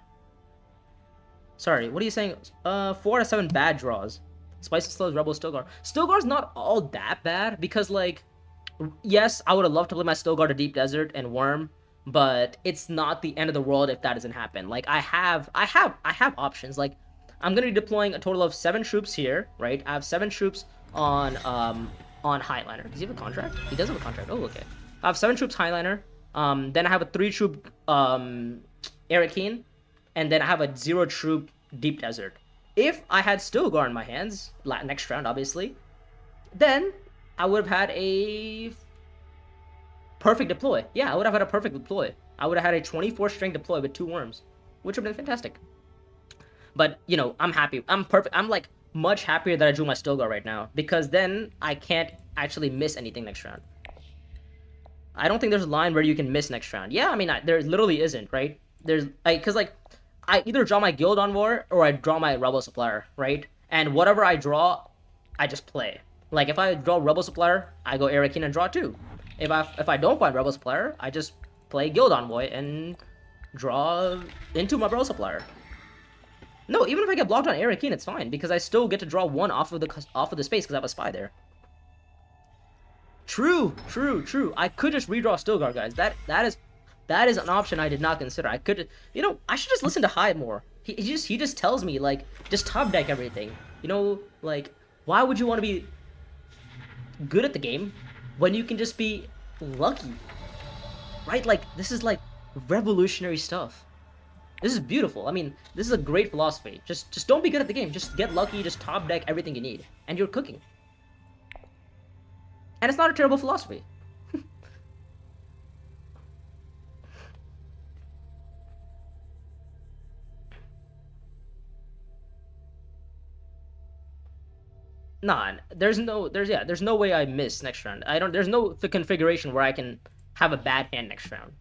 Sorry, what are you saying? 4 out of 7 bad draws. Spice and Slow, Rebel Stilgar. Stilgar's not all that bad because, like, yes, I would have loved to play my Stilgar to Deep Desert and Worm, but it's not the end of the world if that doesn't happen. Like, I have options. Like, I'm gonna be deploying a total of 7 troops here, right? I have 7 troops on Highliner. Does he have a contract? He does have a contract. Oh, okay. I have 7 troops Highliner. Then I have a 3 troop Eric Keen, and then I have a 0 troop Deep Desert. If I had Stilgar in my hands, next round, obviously, then I would have had a perfect deploy. Yeah, I would have had a perfect deploy. I would have had a 24 strength deploy with 2 worms, which would have been fantastic. But, you know, I'm happy. I'm perfect. I'm, like, much happier that I drew my Stilgar right now, because then I can't actually miss anything next round. I don't think there's a line where you can miss next round. Yeah, I mean, there literally isn't, right? There's, because, like, I either draw my guild envoy or I draw my rebel supplier, right? And whatever I draw, I just play. Like, if I draw rebel supplier, I go Eric Keen and draw 2. If I don't find rebel supplier, I just play guild envoy and draw into my rebel supplier. No, even if I get blocked on Eric Keen, it's fine because I still get to draw 1 off of the space because I have a spy there. True. I could just redraw Stilgar, guys. That is an option I did not consider. I could, you know, I should just listen to Hyde more. He just tells me, like, just top deck everything. You know, like, why would you want to be good at the game when you can just be lucky? Right? Like, this is, like, revolutionary stuff. This is beautiful. I mean, this is a great philosophy. Just don't be good at the game. Just get lucky, just top deck everything you need. And you're cooking. And it's not a terrible philosophy. Nah, there's no way I miss next round. There's no configuration where I can have a bad hand next round.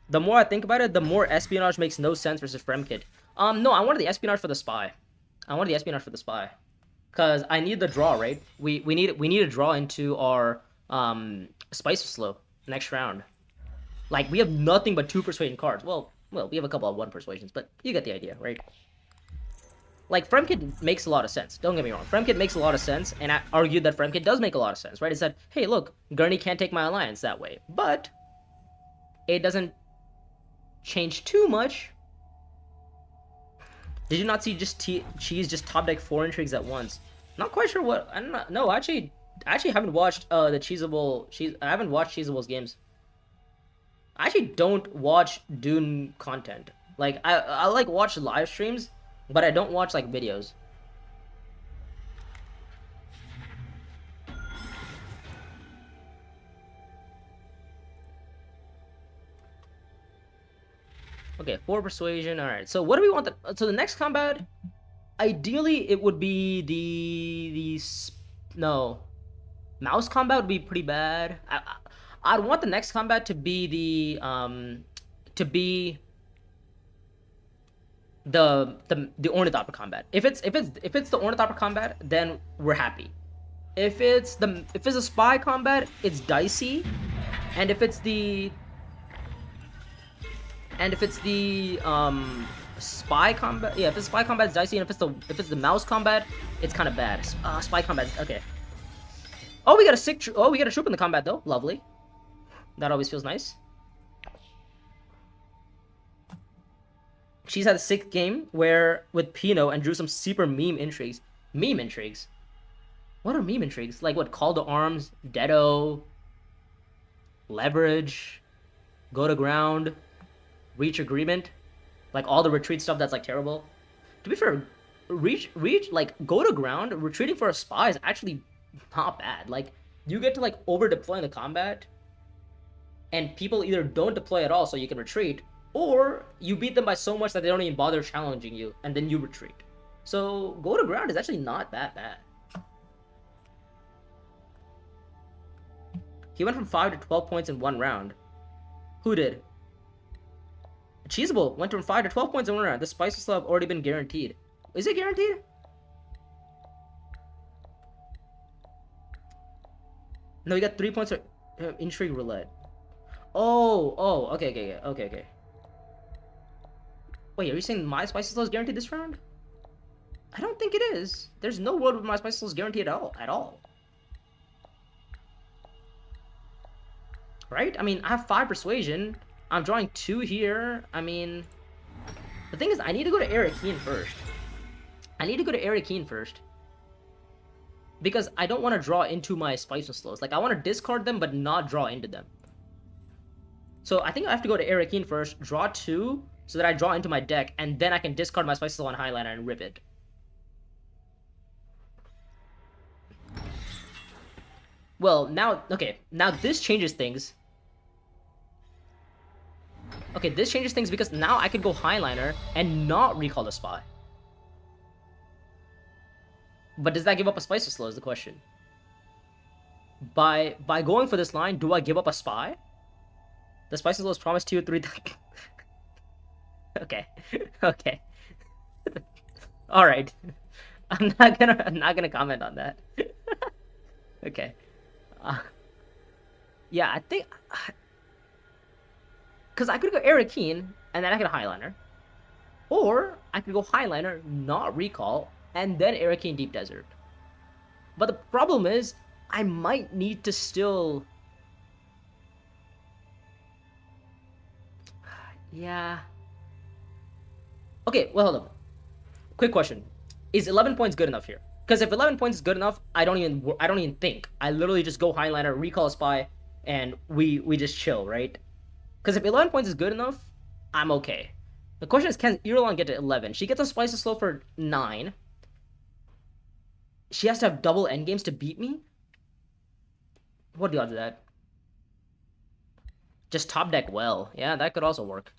The more I think about it, the more espionage makes no sense versus Fremkit. No, I wanted the espionage for the spy. Cause I need the draw, right? We need a draw into our Spice Slow next round. Like, we have nothing but 2 persuasion cards. Well, we have a couple of 1 persuasions, but you get the idea, right? Like, Fremkit makes a lot of sense. Don't get me wrong. Fremkit makes a lot of sense, and I argued that Fremkit does make a lot of sense, right? It said, hey, look, Gurney can't take my alliance that way. But it doesn't change too much. Did you not see Cheese just top deck 4 intrigues at once? Not quite sure what. I don't know. No, I actually haven't watched I haven't watched Cheeseable's games. I actually don't watch Dune content. Like, I like watch live streams, but I don't watch, like, videos. Okay, 4 persuasion. All right. So what do we want? So the next combat, ideally, it would be no, mouse combat would be pretty bad. I'd want the next combat to be the Ornithopter combat. If it's the Ornithopter combat, then we're happy. If it's a spy combat, it's dicey, and if it's the spy combat, yeah, if it's spy combat, it's dicey, and if it's the mouse combat, it's kind of bad. Spy combat, okay. Oh, we got a troop in the combat though. Lovely. That always feels nice. She's had a 6th game with Pinot and drew some super meme intrigues. Meme intrigues? What are meme intrigues? Like what? Call to arms, Deado, leverage, go to ground, reach agreement. Like all the retreat stuff that's like terrible. To be fair, like go to ground, retreating for a spy is actually not bad. Like you get to like over deploy in the combat, and people either don't deploy at all so you can retreat, or you beat them by so much that they don't even bother challenging you, and then you retreat. So go to ground is actually not that bad. He went from 5 to 12 points in one round. Who did? Cheesable went from 5 to 12 points in one round. The spices have already been guaranteed. Is it guaranteed? No, you got 3 points for intrigue roulette. Oh, okay. Wait, are you saying my spices is guaranteed this round? I don't think it is. There's no world where my spices is guaranteed at all. Right? I mean, I have 5 persuasion. I'm drawing 2 here. I mean, the thing is, I need to go to Arakeen first. Because I don't want to draw into my spice and slows. Like, I want to discard them, but not draw into them. So I think I have to go to Arakeen first, draw 2, so that I draw into my deck, and then I can discard my spice slow on Highliner and rip it. Well, now, okay, now this changes things. Okay, this changes things because now I could go Highliner and not recall the spy. But does that give up a spice slow is the question. By going for this line, do I give up a spy? The spice slow is promised to you 3 times. Okay. All right. I'm not gonna comment on that. Okay. Yeah, I think because I could go Arakeen and then I could Highliner, or I could go Highliner, not recall, and then Arakeen Deep Desert. But the problem is, I might need to still. Yeah. Okay, well, hold on. Quick question: is 11 points good enough here? Because if 11 points is good enough, I don't even think. I literally just go Highliner, recall a spy, and we just chill, right? Because if 11 points is good enough, I'm okay. The question is, can Irulan get to 11? She gets a spice slow for 9. She has to have double endgames to beat me? What are the odds of that? Just top deck well. Yeah, that could also work.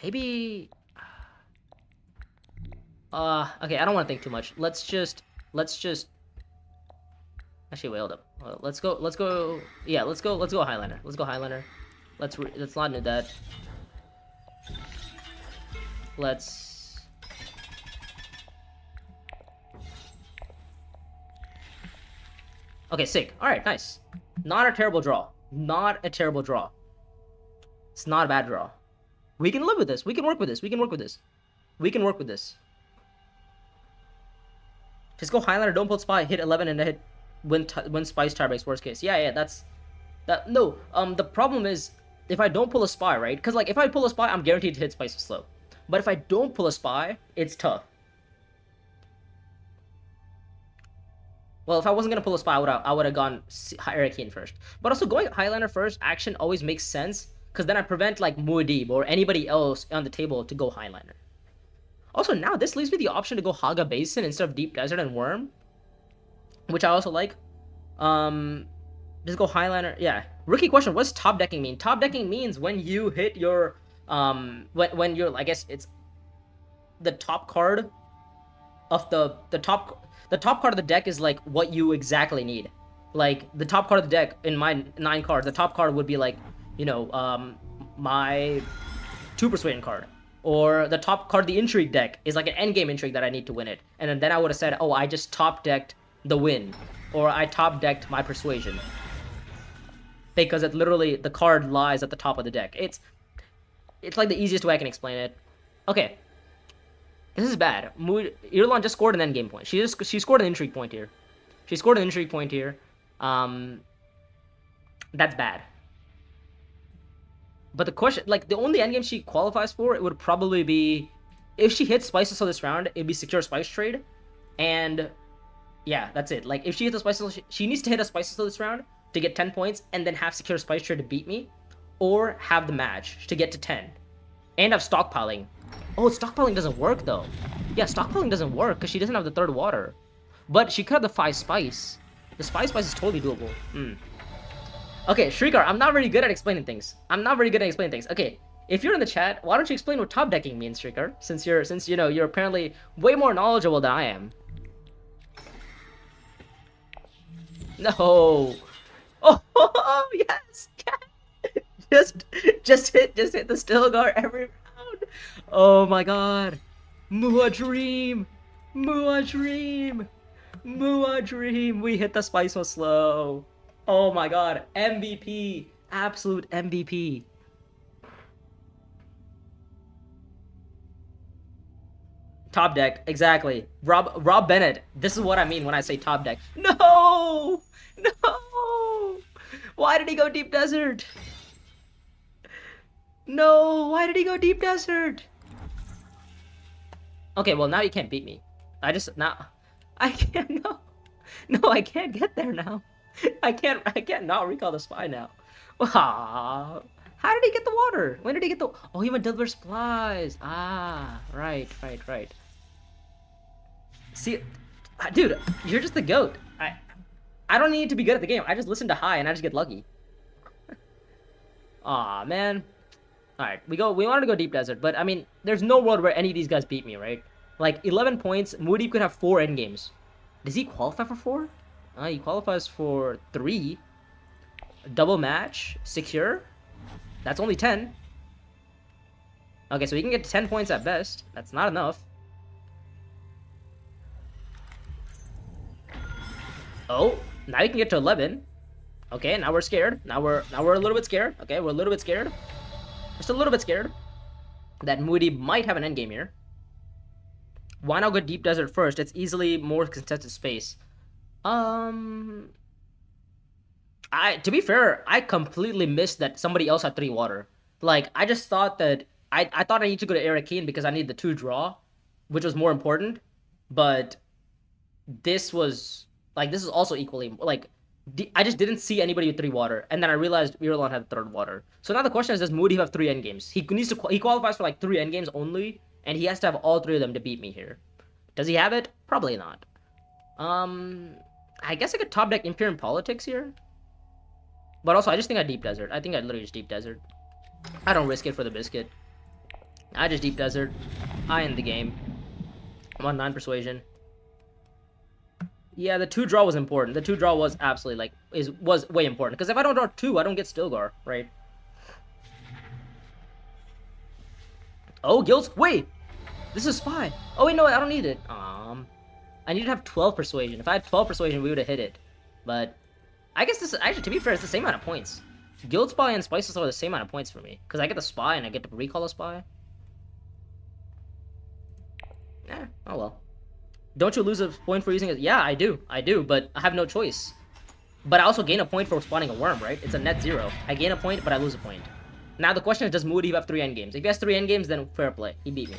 Maybe. Okay, I don't want to think too much. Let's just. Actually, wait, hold up. Let's go. Yeah, let's go Highliner. Let's not do that. Let's. Okay, sick. All right, nice. Not a terrible draw. It's not a bad draw. We can live with this. We can work with this. Just go Highliner, don't pull spy, hit 11 and hit win spice tiebreaks, worst case. Yeah, that's that. No, the problem is if I don't pull a spy, right? Because like if I pull a spy, I'm guaranteed to hit spice slow. But if I don't pull a spy, it's tough. Well, if I wasn't gonna pull a spy, I would have gone Arakeen first. But also going Highliner first action always makes sense because then I prevent like Muad'Dib or anybody else on the table to go Highliner. Also, now this leaves me the option to go Haga Basin instead of Deep Desert and Worm, which I also like. Just go Highliner. Yeah. Rookie question: what's top decking mean? Top decking means when you hit your when you're, I guess it's the top card of the top card of the deck is like what you exactly need. Like the top card of the deck in my 9 cards, the top card would be like, you know, my 2 persuasion card. Or the top card of the intrigue deck is like an endgame intrigue that I need to win it. And then I would have said, oh, I just top decked the win. Or I top decked my persuasion. Because it literally, the card lies at the top of the deck. It's like the easiest way I can explain it. Okay. This is bad. Irulan just scored an endgame point. She scored an intrigue point here. That's bad. But the question, like, the only endgame she qualifies for, it would probably be, if she hits Spices this round, it'd be Secure Spice Trade. And, yeah, that's it. Like, if she hits a Spices, she needs to hit a Spices this round to get 10 points, and then have Secure Spice Trade to beat me. or have the match to get to 10. And have stockpiling. Oh, stockpiling doesn't work though. Yeah, stockpiling doesn't work because she doesn't have the 3rd water. But she could have the 5 spice. The spice is totally doable. Okay, Shrikar, I'm not very good at explaining things. Okay, if you're in the chat, why don't you explain what top decking means, Shrikar? Since you're apparently way more knowledgeable than I am. No. Oh, yes. Just hit the Stilgar every round. Oh my god. Mua Dream. We hit the spice so slow. Oh my god. MVP. Absolute MVP. Top deck, exactly. Rob Bennett. This is what I mean when I say top deck. No! Why did he go deep desert? No, why did he go deep desert? Okay, well now you can't beat me. I can't I can't get there now. I can't not recall the spy now. How did he get the water? When did he get the... Oh, he went deliver supplies. Ah, right. See, dude, you're just the GOAT. I don't need to be good at the game. I just listen to high and I just get lucky. Aw, man. Alright, we wanted to go deep desert, but I mean, there's no world where any of these guys beat me, right? Like, 11 points, Moody could have 4 endgames. Does he qualify for 4? He qualifies for 3. Double match, secure. That's only 10. Okay, so he can get 10 points at best. That's not enough. Oh, now you can get to 11. Okay, now we're scared. Now we're a little bit scared. Okay, we're a little bit scared. Just a little bit scared that Moody might have an endgame here. Why not go deep desert first? It's easily more contested space. To be fair, I completely missed that somebody else had 3 water. Like, I just thought that I thought I need to go to Arakeen because I need the 2 draw, which was more important. But this is also equally like. I just didn't see anybody with 3 water, and then I realized Irulan had 3rd water. So now the question is, does Moody have 3 endgames? He qualifies for like 3 endgames only, and he has to have all 3 of them to beat me here. Does he have it? Probably not. I guess I could top deck Imperium Politics here. But also, I just think I deep desert. I think I literally just deep desert. I don't risk it for the biscuit. I just deep desert. I end the game. I'm on 9 persuasion. Yeah, the 2 draw was important. The 2 draw was absolutely, was way important. Because if I don't draw 2, I don't get Stilgar, right? Oh, Guilds. Wait! This is Spy. Oh, wait, no, I don't need it. I need to have 12 Persuasion. If I had 12 Persuasion, we would have hit it. But I guess this, actually, to be fair, it's the same amount of points. Guild Spy and Spices are the same amount of points for me. Because I get the Spy and I get to recall a Spy. Oh well. Don't you lose a point for using it? Yeah, I do, but I have no choice. But I also gain a point for spawning a worm, right? It's a net 0. I gain a point, but I lose a point. Now the question is, does Moody have 3 endgames? If he has 3 endgames, then fair play. He beat me.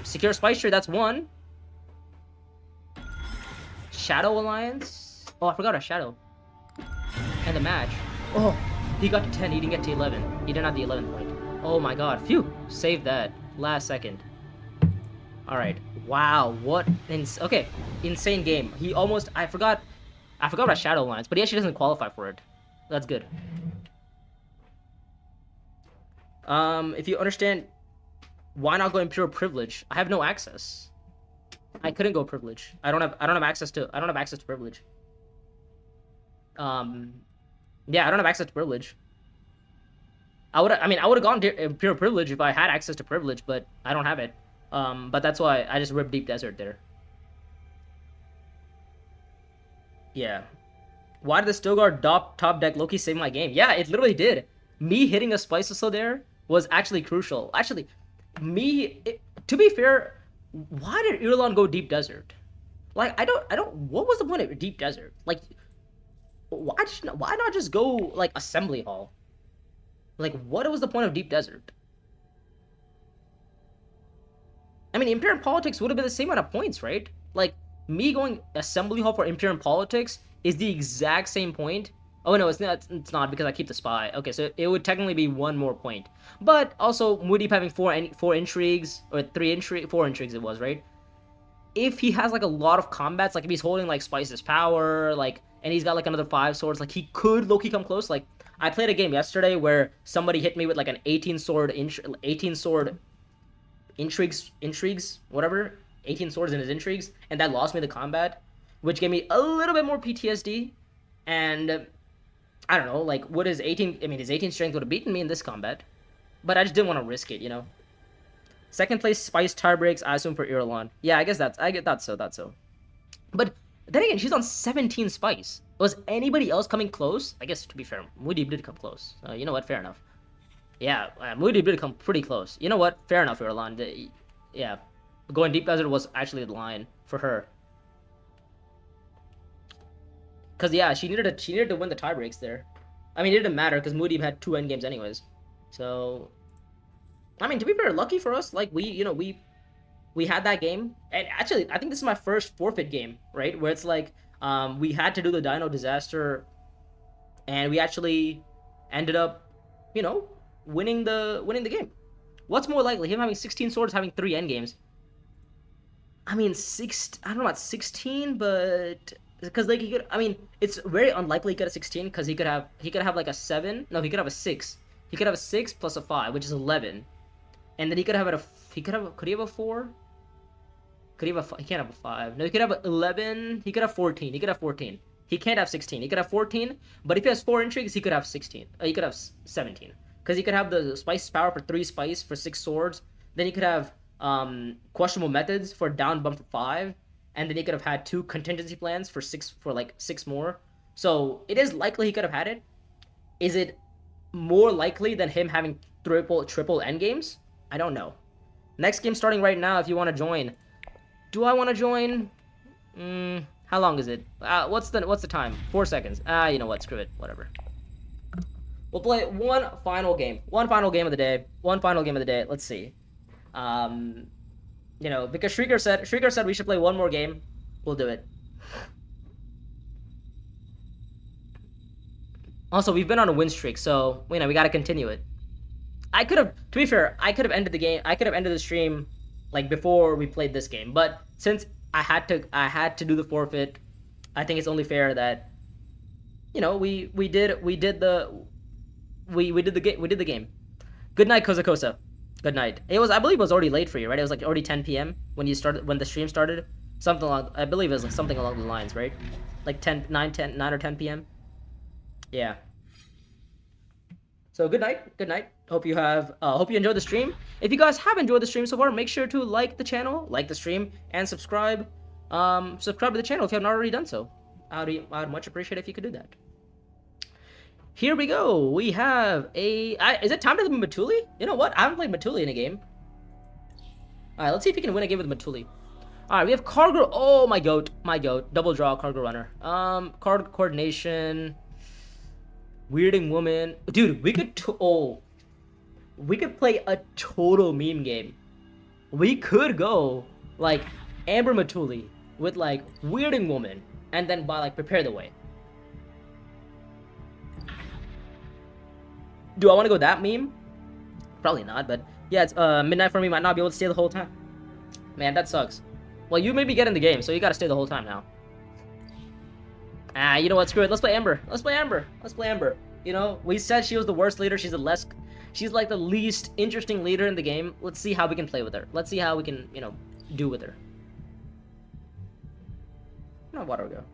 Secure Spice Tree, that's 1. Shadow Alliance? Oh, I forgot a Shadow. And the match. Oh, he got to 10, he didn't get to 11. He didn't have the 11th point. Oh my god, phew. Save that. Last second. Alright. Wow, what okay, insane game. He almost I forgot about Shadow Alliance, but he actually doesn't qualify for it. That's good. If you understand, why not go Imperial Privilege? I have no access. I couldn't go Privilege. I don't have access to Privilege. Yeah, I don't have access to Privilege. I would have gone to Imperial Privilege if I had access to Privilege, but I don't have it. But that's why I just ripped Deep Desert there. Yeah. Why did the Stilgar top deck Loki save my game? Yeah, it literally did. Me hitting a Spice Whistle there was actually crucial. Actually, to be fair, why did Irulan go Deep Desert? Like, I don't, what was the point of Deep Desert? Like, why not just go, like, Assembly Hall? Like, what was the point of Deep Desert? I mean, Imperium Politics would have been the same amount of points, right? Like, me going Assembly Hall for Imperium Politics is the exact same point Oh no, it's not because I keep the spy. Okay, so it would technically be 1 more point. But also Mudeep having four intrigues or four intrigues it was, right? If he has like a lot of combats, like if he's holding like Spice's power, like and he's got like another 5 swords, like he could low-key come close. Like I played a game yesterday where somebody hit me with like an 18 sword intrigues, whatever, 18 swords in his intrigues, and that lost me the combat, which gave me a little bit more PTSD. And I don't know, like what is 18? I mean, his 18 strength would have beaten me in this combat, but I just didn't want to risk it, you know. Second place, Spice tire breaks, I assume for Irulan. Yeah, I get that so. But then again, she's on 17 Spice. Was anybody else coming close? I guess to be fair, Moody did come close. You know what? Fair enough. Yeah, Moody did come pretty close. You know what? Fair enough, Irulan. Yeah, going deep desert was actually the line for her. Cause yeah, she needed to win the tie breaks there. I mean, it didn't matter because Moody had 2 endgames anyways. So, I mean, to be fair, lucky for us, like we had that game, and actually, I think this is my first forfeit game, right? Where it's like, we had to do the Dino disaster, and we actually ended up, you know, winning the game. What's more likely, him having 16 swords, having 3 endgames? I mean, I don't know about 16, but because like he could, I mean, it's very unlikely he could have 16 because he could have like a 7. No, he could have a 6. He could have a 6 plus a 5, which is 11, and then he could have could he have a 4? Could he have he can't have a 5. No, he could have 11. He could have 14. He could have 14. He can't have 16. He could have 14, but if he has 4 intrigues, he could have 16. He could have 17 because he could have the Spice power for 3 Spice for 6 swords. Then he could have questionable methods for down bump for 5, and then he could have had 2 contingency plans for 6 more. So it is likely he could have had it. Is it more likely than him having triple endgames? I don't know. Next game starting right now. If you want to join, do I want to join? How long is it? What's the time? 4 seconds. You know what? Screw it. Whatever. We'll play one final game. One final game of the day. Let's see. You know, because Shrieker said we should play one more game. We'll do it. Also, we've been on a win streak, so you know we gotta continue it. To be fair, I could have ended the game. I could have ended the stream like before we played this game, but since I had to do the forfeit, I think it's only fair that, you know, we did the game. Good night, Koza. Good night. I believe it was already late for you, right? It was like already 10 p.m. when the stream started. I believe it was like something along the lines, right? Like 9 or 10 p.m. Yeah. So good night. Hope you enjoyed the stream. If you guys have enjoyed the stream so far, make sure to like the channel, like the stream, and subscribe. Subscribe to the channel if you haven't already done so. I'd much appreciate it if you could do that. Here we go. We have is it time to do Metulli? You know what? I haven't played Metulli in a game. Alright, let's see if we can win a game with Metulli. Alright, we have Cargo. Oh, my goat. Double draw, Cargo Runner. Card coordination. Weirding Woman. Dude, we could play a total meme game. We could go, like, Amber Metulli with, like, Weirding Woman, and then by, like, Prepare the Way. Do I want to go that meme? Probably not, but yeah, it's midnight for me. Might not be able to stay the whole time. Man, that sucks. Well, you made me get in the game, so you gotta stay the whole time now. You know what? Screw it. Let's play Amber. You know, we said she was the worst leader. She's like the least interesting leader in the game. Let's see how we can play with her. Let's see how we can, you know, do with her. No, water go.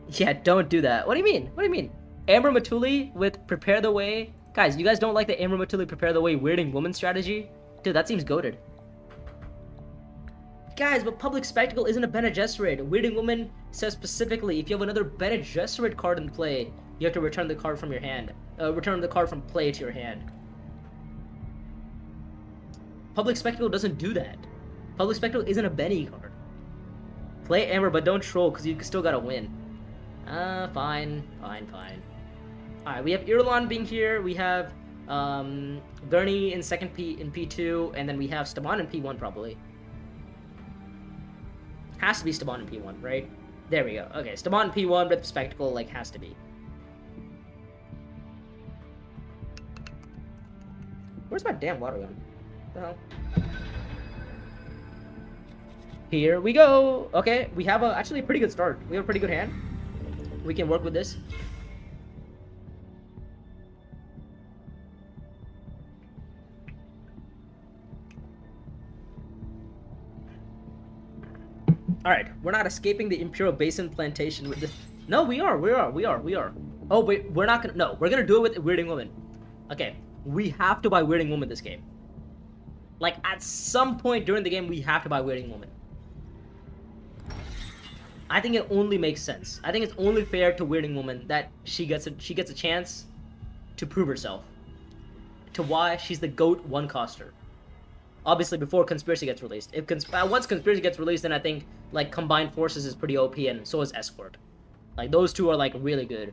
Yeah, don't do that. What do you mean? Amber Metulli with Prepare the Way. Guys, you guys don't like the Amber Metulli Prepare the Way Weirding Woman strategy? Dude, that seems goated. Guys, but Public Spectacle isn't a Bene Gesserit. Weirding Woman says specifically, if you have another Bene Gesserit card in play, you have to return the card from your hand. Return the card from play to your hand. Public Spectacle doesn't do that. Public Spectacle isn't a Benny card. Play Amber, but don't troll, because you still gotta win. Fine. Alright, we have Irulan being here. We have Bernie in P2, and then we have Staban in P1 probably. Has to be Staban in P1, right? There we go. Okay, Staban in P1 with Spectacle, like, has to be. Where's my damn water gun? What the hell? Here we go. Okay, we have actually a pretty good start. We have a pretty good hand. We can work with this. Alright, we're not escaping the Imperial Basin plantation with this. No, we are. Oh, wait, we're not gonna. No, we're gonna do it with Weirding Woman. Okay, we have to buy Weirding Woman this game. Like, at some point during the game, we have to buy Weirding Woman. I think it only makes sense. I think it's only fair to Weirding Woman that she gets a chance to prove herself. To why she's the GOAT one-coster. Obviously, before Conspiracy gets released. If once Conspiracy gets released, then I think like Combined Forces is pretty OP, and so is Escort. Like those two are like really good.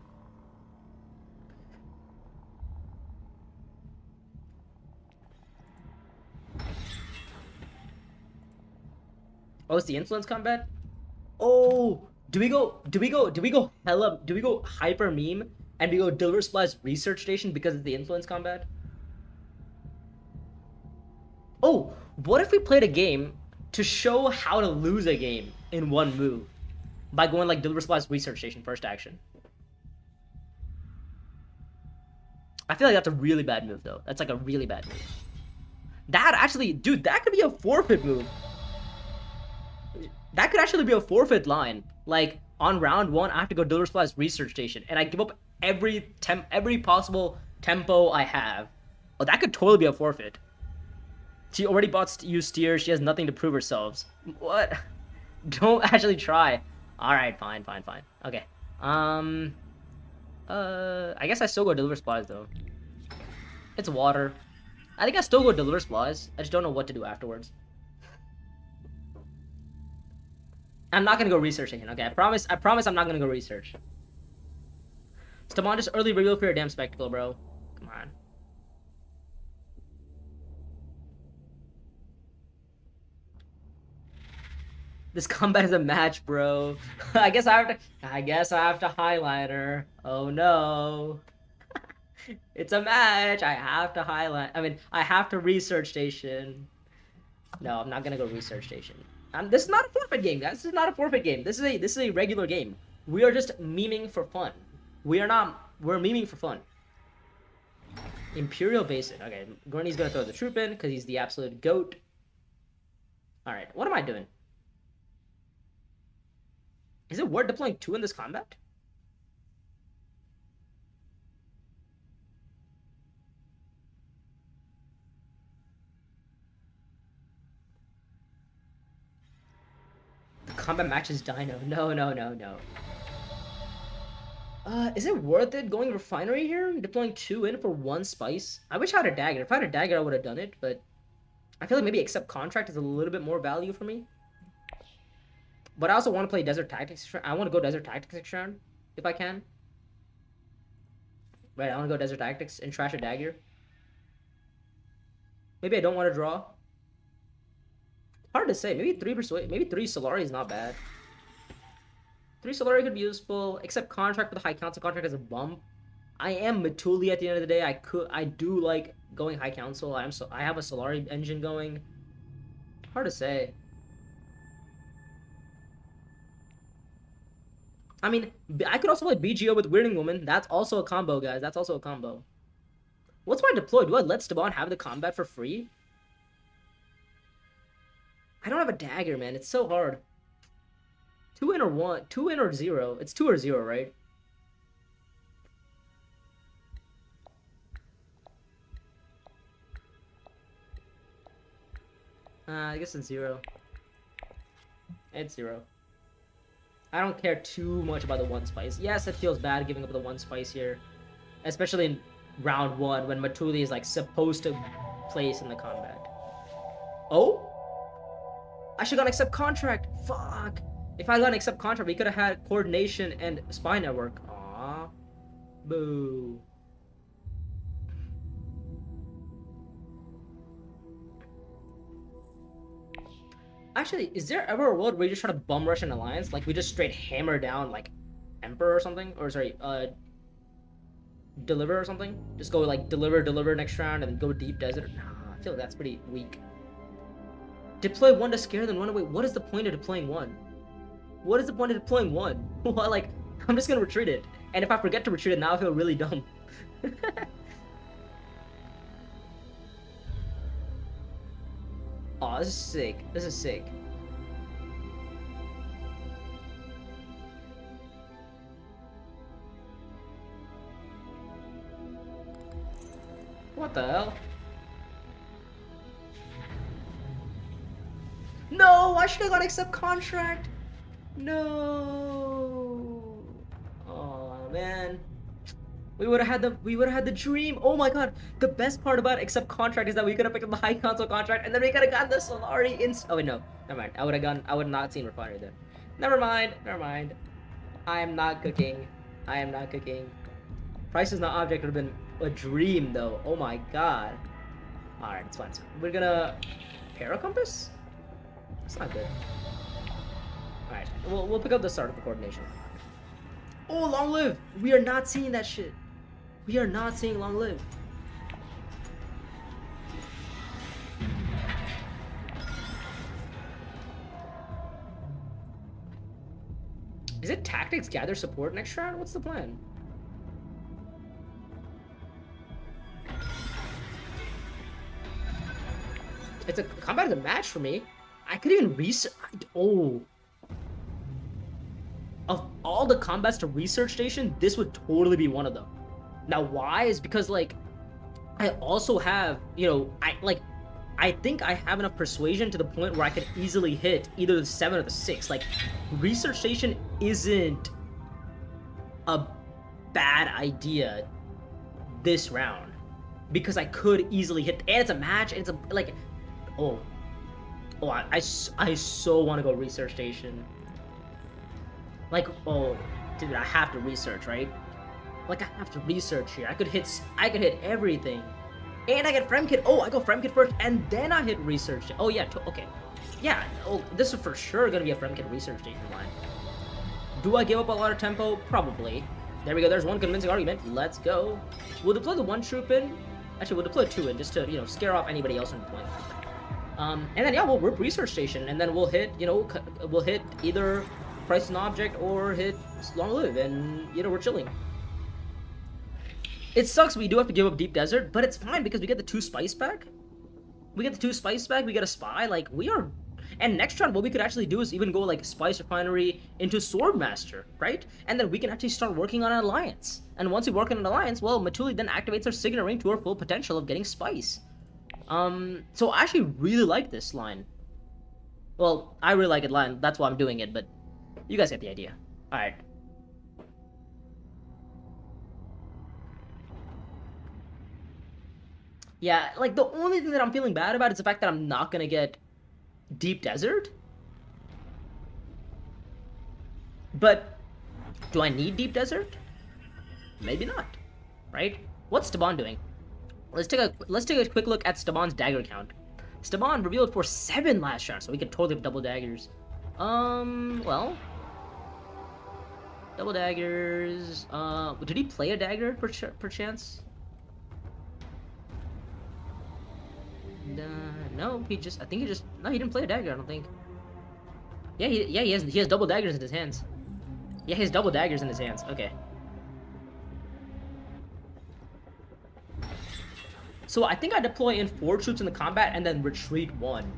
Oh, it's the influence combat. Oh, do we go hyper meme and we go Deliver Supplies research station because it's the influence combat? Oh, what if we played a game to show how to lose a game in one move by going like Deliver Supplies research station first action? I feel like that's a really bad move though. That's like a really bad move. That actually, dude, that could be a forfeit move. That could actually be a forfeit line. Like on round 1, I have to go Deliver Supplies research station, and I give up every possible tempo I have. Oh, that could totally be a forfeit. She already bought used steers. She has nothing to prove herself. What? Don't actually try. All right, fine. Okay. I guess I still go Deliver Supplies though. It's water. I think I still go Deliver Supplies. I just don't know what to do afterwards. I'm not gonna go researching it. Okay, I promise I'm not gonna go research. Stamon just early reveal for your damn spectacle, bro. Come on. This combat is a match, bro. I guess I have to highlight her. Oh no. It's a match. I have to highlight. I mean, I have to research station. No, I'm not gonna go research station. This is not a forfeit game, guys. This is not a forfeit game. This is a regular game. We are just memeing for fun. We're memeing for fun. Imperial Basin. Okay, Gurney's gonna throw the troop in because he's the absolute GOAT. Alright, what am I doing? Is it worth deploying 2 in this combat? The combat matches Dino. No. Is it worth it going refinery here? Deploying 2 in for 1 spice? I wish I had a dagger. If I had a dagger, I would have done it, but I feel like maybe accept contract is a little bit more value for me. But I also want to play Desert Tactics. I want to go Desert Tactics next round, if I can. Right, I want to go Desert Tactics and trash a dagger. Maybe I don't want to draw. Hard to say. Maybe 3 Persuade. Maybe 3 Solari is not bad. 3 Solari could be useful. Except contract with a high council. Contract as a bump. I am Metulli at the end of the day. I do like going high council. I have a Solari engine going. Hard to say. I mean, I could also play BGO with Weirding Woman. That's also a combo, guys. That's also a combo. What's my deploy? Do I let Stabon have the combat for free? I don't have a dagger, man. It's so hard. 2 in or 1? 2 in or 0? It's 2 or 0, right? I guess it's 0. It's 0. I don't care too much about the 1 spice. Yes, it feels bad giving up the 1 spice here. Especially in round 1 when Metulli is like supposed to place in the combat. Oh? I should have gone accept contract. Fuck. If I got accept contract, we could have had coordination and spy network. Aw. Boo. Actually, is there ever a world where you just try to bum rush an alliance? Like we just straight hammer down like Emperor or something? Or sorry, Deliver or something? Just go like deliver next round and then go deep desert? Nah, I feel like that's pretty weak. Deploy one to scare them, run away. What is the point of deploying one? What is the point of deploying one? Well, like, I'm just gonna retreat it. And if I forget to retreat it, now I feel really dumb. Oh, this is sick. This is sick. What the hell? No, I should have got accept contract. No. Oh man. We would have had the dream. Oh my god. The best part about accept contract is that we could have picked up the high console contract and then we could have gotten the Solari in. Oh wait, no. Never mind. I would have not seen refinery there. Never mind. I am not cooking. Price is not object would have been a dream though. Oh my god. Alright, it's fine. We're gonna Paracompass? That's not good. Alright, we'll pick up the start of the coordination. Oh, long live! We are not seeing that shit. We are not seeing long live. Is it tactics gather support next round? What's the plan? It's a combat is a match for me. I could even research. Oh. Of all the combats to research station, this would totally be one of them. Now, why? Is because, like, I also have, you know, I think I have enough persuasion to the point where I could easily hit either the 7 or the 6. Like, research station isn't a bad idea this round. Because I could easily hit, and it's a match, and it's a, like, I so want to go research station. Like, oh, dude, I have to research, right? Like, I have to research here. I could hit everything. And I get Fremkit. Oh, I go Fremkit first, and then I hit research. Oh, yeah, okay. Yeah, oh, this is for sure gonna be a Fremkit research station line. Do I give up a lot of tempo? Probably. There we go, there's one convincing argument. Let's go. We'll deploy the 1 troop in. Actually, we'll deploy 2 in, just to, you know, scare off anybody else in the point. And then, yeah, we'll rip research station, and then we'll hit, you know, we'll hit either price an object or hit long live, and, you know, we're chilling. It sucks we do have to give up deep desert, but it's fine because we get the 2 spice back. We get a spy, like, we are. And next round, what we could actually do is even go, like, spice refinery into swordmaster, right? And then we can actually start working on an alliance. And once we work on an alliance, well, Metulli then activates our signature ring to our full potential of getting spice. So I actually really like this line. Well, I really like it line, that's why I'm doing it, but you guys get the idea. Alright. Yeah, like, the only thing that I'm feeling bad about is the fact that I'm not gonna get deep desert. But do I need deep desert? Maybe not. Right? What's Staban doing? Let's take a quick look at Staban's dagger count. Staban revealed for 7 last round, so we could totally have double daggers. Well, double daggers. Did he play a dagger perchance? No, he didn't play a dagger, I don't think. Yeah, he has double daggers in his hands. Yeah, he has double daggers in his hands. Okay. So I think I deploy in 4 troops in the combat and then retreat 1.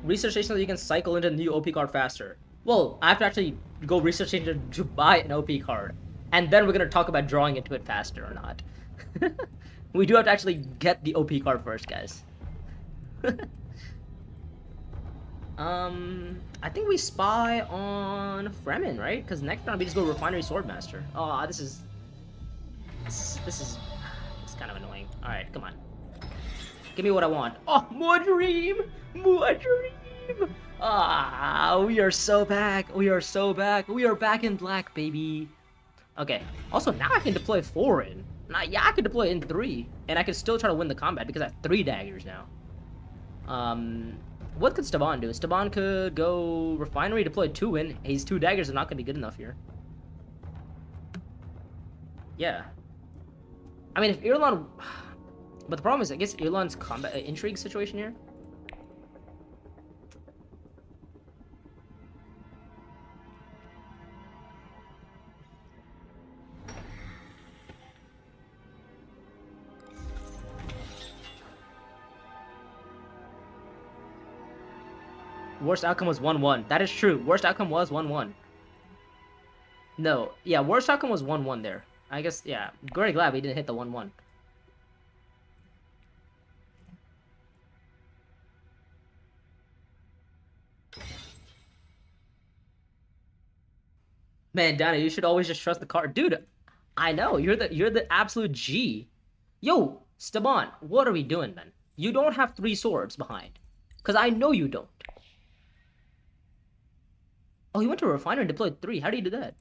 Research station so you can cycle into the new OP card faster. Well, I have to actually go research station to buy an OP card. And then we're going to talk about drawing into it faster or not. We do have to actually get the OP card first, guys. I think we spy on Fremen, right? Because next round we just go Refinery Swordmaster. Oh, this is kind of annoying. Alright, come on. Give me what I want. Oh, more dream! More dream! Ah, we are so back. We are so back. We are back in black, baby. Okay. Also, now I can deploy 4 in. Now, yeah, I could deploy in 3. And I can still try to win the combat because I have 3 daggers now. What could Staban do? Staban could go Refinery, deploy 2 in. His 2 daggers are not going to be good enough here. Yeah. I mean, if Irulan... But the problem is, I guess, Irulan's combat intrigue situation here. Worst outcome was 1-1. That is true. Worst outcome was 1-1. No. Yeah, worst outcome was 1-1 there. I guess, yeah. Very glad we didn't hit the 1-1. Man, Danny, you should always just trust the card. Dude, I know. You're the absolute G. Yo, Staban, what are we doing, man? You don't have 3 swords behind. Because I know you don't. Oh, he went to a refiner and deployed 3. How did he do that?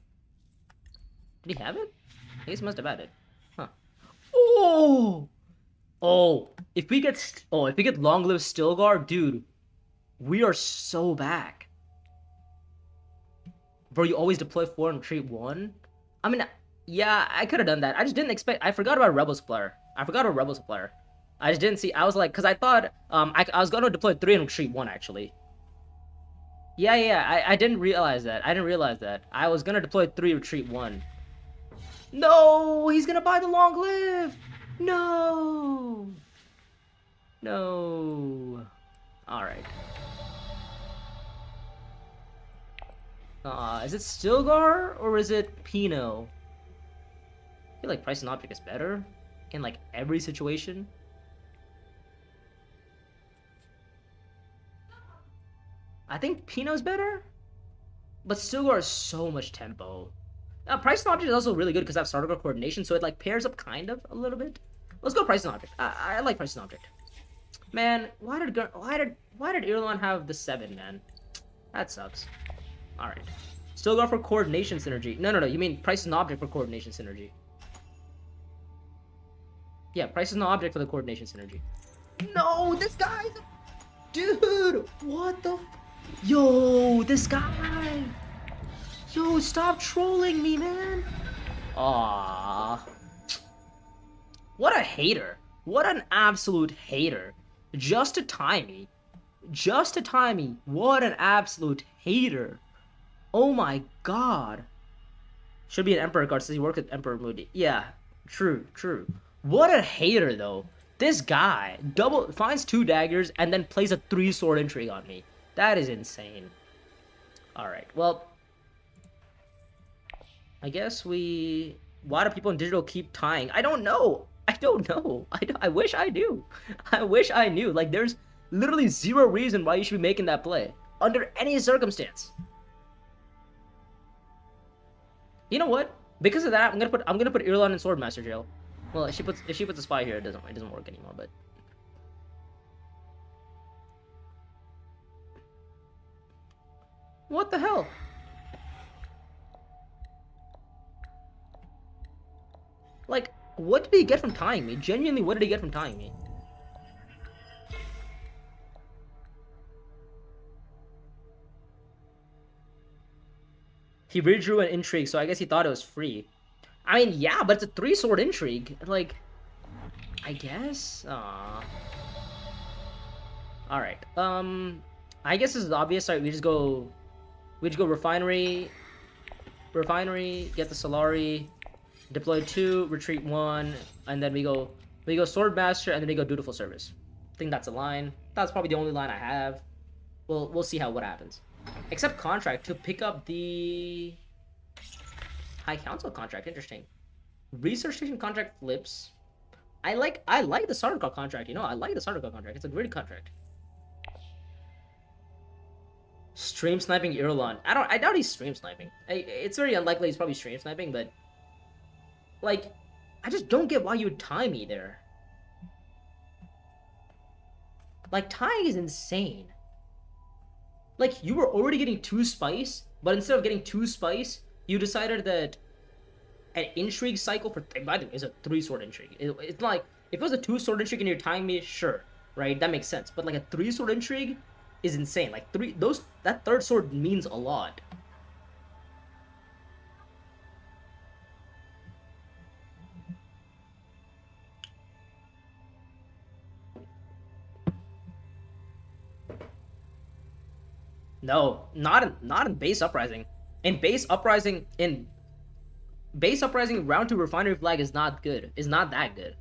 Did he have it? I guess he must have had it. Huh. Oh! Oh, if we get Long Live Stilgar, dude, we are so back. Bro, you always deploy 4 and retreat 1? I mean, yeah, I could have done that. I just didn't expect... I forgot about Rebel Supplier. I just didn't see... I was like... Because I thought... I was going to deploy 3 and retreat 1, actually. Yeah, I didn't realize that. I was going to deploy 3, retreat 1. No! He's going to buy the Long Live! No! No. Alright. Is it Stilgar or is it Pino? I feel like Price and Object is better in like every situation. I think Pino's better, but Stilgar is so much tempo. Price and Object is also really good because I have Starter coordination, so it like pairs up kind of a little bit. Let's go Price and Object. I like Price and Object. Man, why did Irulan have the 7, man? That sucks. Alright. Still go for coordination synergy. No. You mean Price is an object for coordination synergy. Yeah, Price is an object for the coordination synergy. No, this guy... Dude, what the... Yo, this guy... Yo, stop trolling me, man. Aww. What a hater. What an absolute hater. Just to tie me. What an absolute hater. Oh my god. Should be an Emperor card since he worked with Emperor Moody. Yeah, true. What a hater, though. This guy finds 2 daggers and then plays a 3-sword intrigue on me. That is insane. Alright, well... I guess why do people in digital keep tying? I don't know. I wish I do. I wish I knew. Like, there's literally 0 reason why you should be making that play. Under any circumstance. You know what? Because of that, I'm gonna put Irulan in Swordmaster jail. Well, if she puts a spy here, it doesn't work anymore. But what the hell? Like, what did he get from tying me? Genuinely, what did he get from tying me? He redrew an intrigue, so I guess he thought it was free. I mean, yeah, but it's a 3-sword intrigue. Like, I guess? Alright, I guess this is obvious. Alright, we just go refinery, get the Solari, deploy 2, retreat 1, and then we go Swordmaster, and then we go Dutiful Service. I think that's a line. That's probably the only line I have. We'll see what happens. Accept contract to pick up the High Council contract. Interesting. Research station contract flips. I like the Sardaukar contract. You know, I like the Sardaukar contract. It's a great contract. Stream sniping Irulan. I doubt he's stream sniping. It's very unlikely he's probably stream sniping, but like, I just don't get why you would tie me there. Like, tying is insane. Like, you were already getting 2 spice, but instead of getting 2 spice, you decided that an intrigue cycle for... By the way, is a 3-sword intrigue. It's like, if it was a 2-sword intrigue and you're tying me, sure, right? That makes sense. But like a 3-sword intrigue is insane. Like, that 3rd sword means a lot. No, not in base uprising. In base uprising, round 2 refinery flag is not good. Is not that good.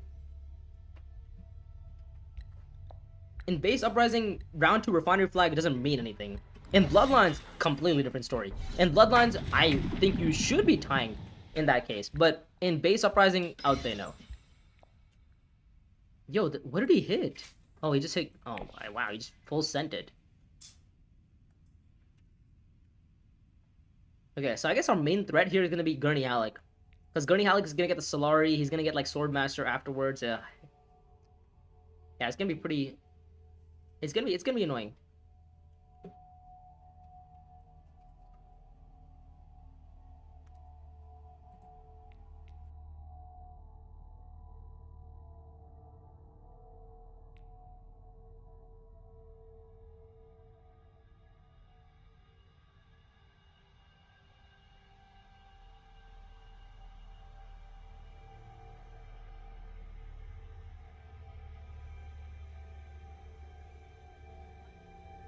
In base uprising, round 2 refinery flag doesn't mean anything. In Bloodlines, completely different story. In Bloodlines, I think you should be tying in that case, but in base uprising, I would say no. Yo, what did he hit? Oh, he just hit. Oh, wow, he just full scented. Okay, so I guess our main threat here is gonna be Gurney Halleck, because Gurney Halleck is gonna get the Solari. He's gonna get like Swordmaster afterwards. Yeah, it's gonna be pretty. It's gonna be annoying.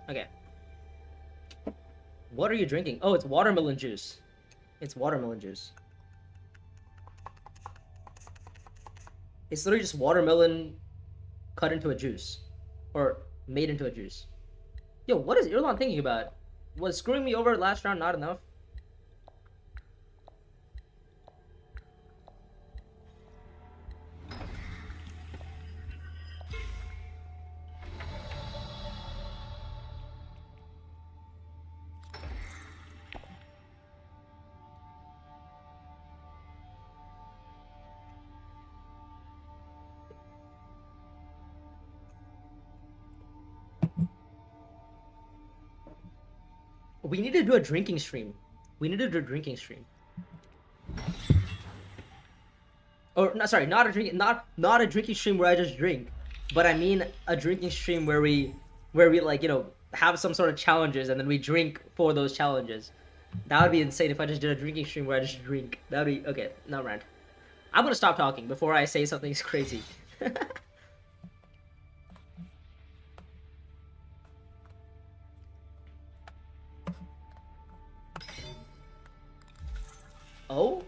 Okay. What are you drinking? Oh, it's watermelon juice. It's watermelon juice. It's literally just watermelon cut into a juice. Or made into a juice. Yo, what is Irulan thinking about? Was screwing me over last round not enough? We need to do a drinking stream. We need to do a drinking stream. Or no, sorry, not a drinking stream where I just drink, but I mean a drinking stream where we like have some sort of challenges and then we drink for those challenges. That would be insane if I just did a drinking stream where I just drink. That would be okay. No rant. I'm gonna stop talking before I say something crazy. Oh,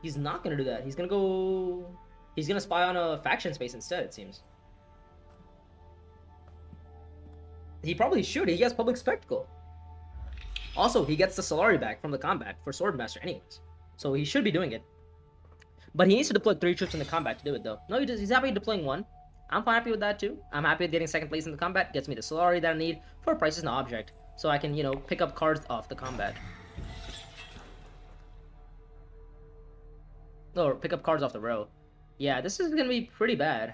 he's not gonna do that. He's gonna go. He's gonna spy on a faction space instead. It seems. He probably should. He has public spectacle. Also, he gets the Solari back from the combat for Swordmaster anyways. So he should be doing it. But he needs to deploy 3 troops in the combat to do it though. No, he's happy deploying 1. I'm happy with that too. I'm happy with getting 2nd place in the combat. Gets me the Solari that I need for prices and object. So I can, pick up cards off the combat. Or pick up cards off the row. Yeah, this is gonna be pretty bad.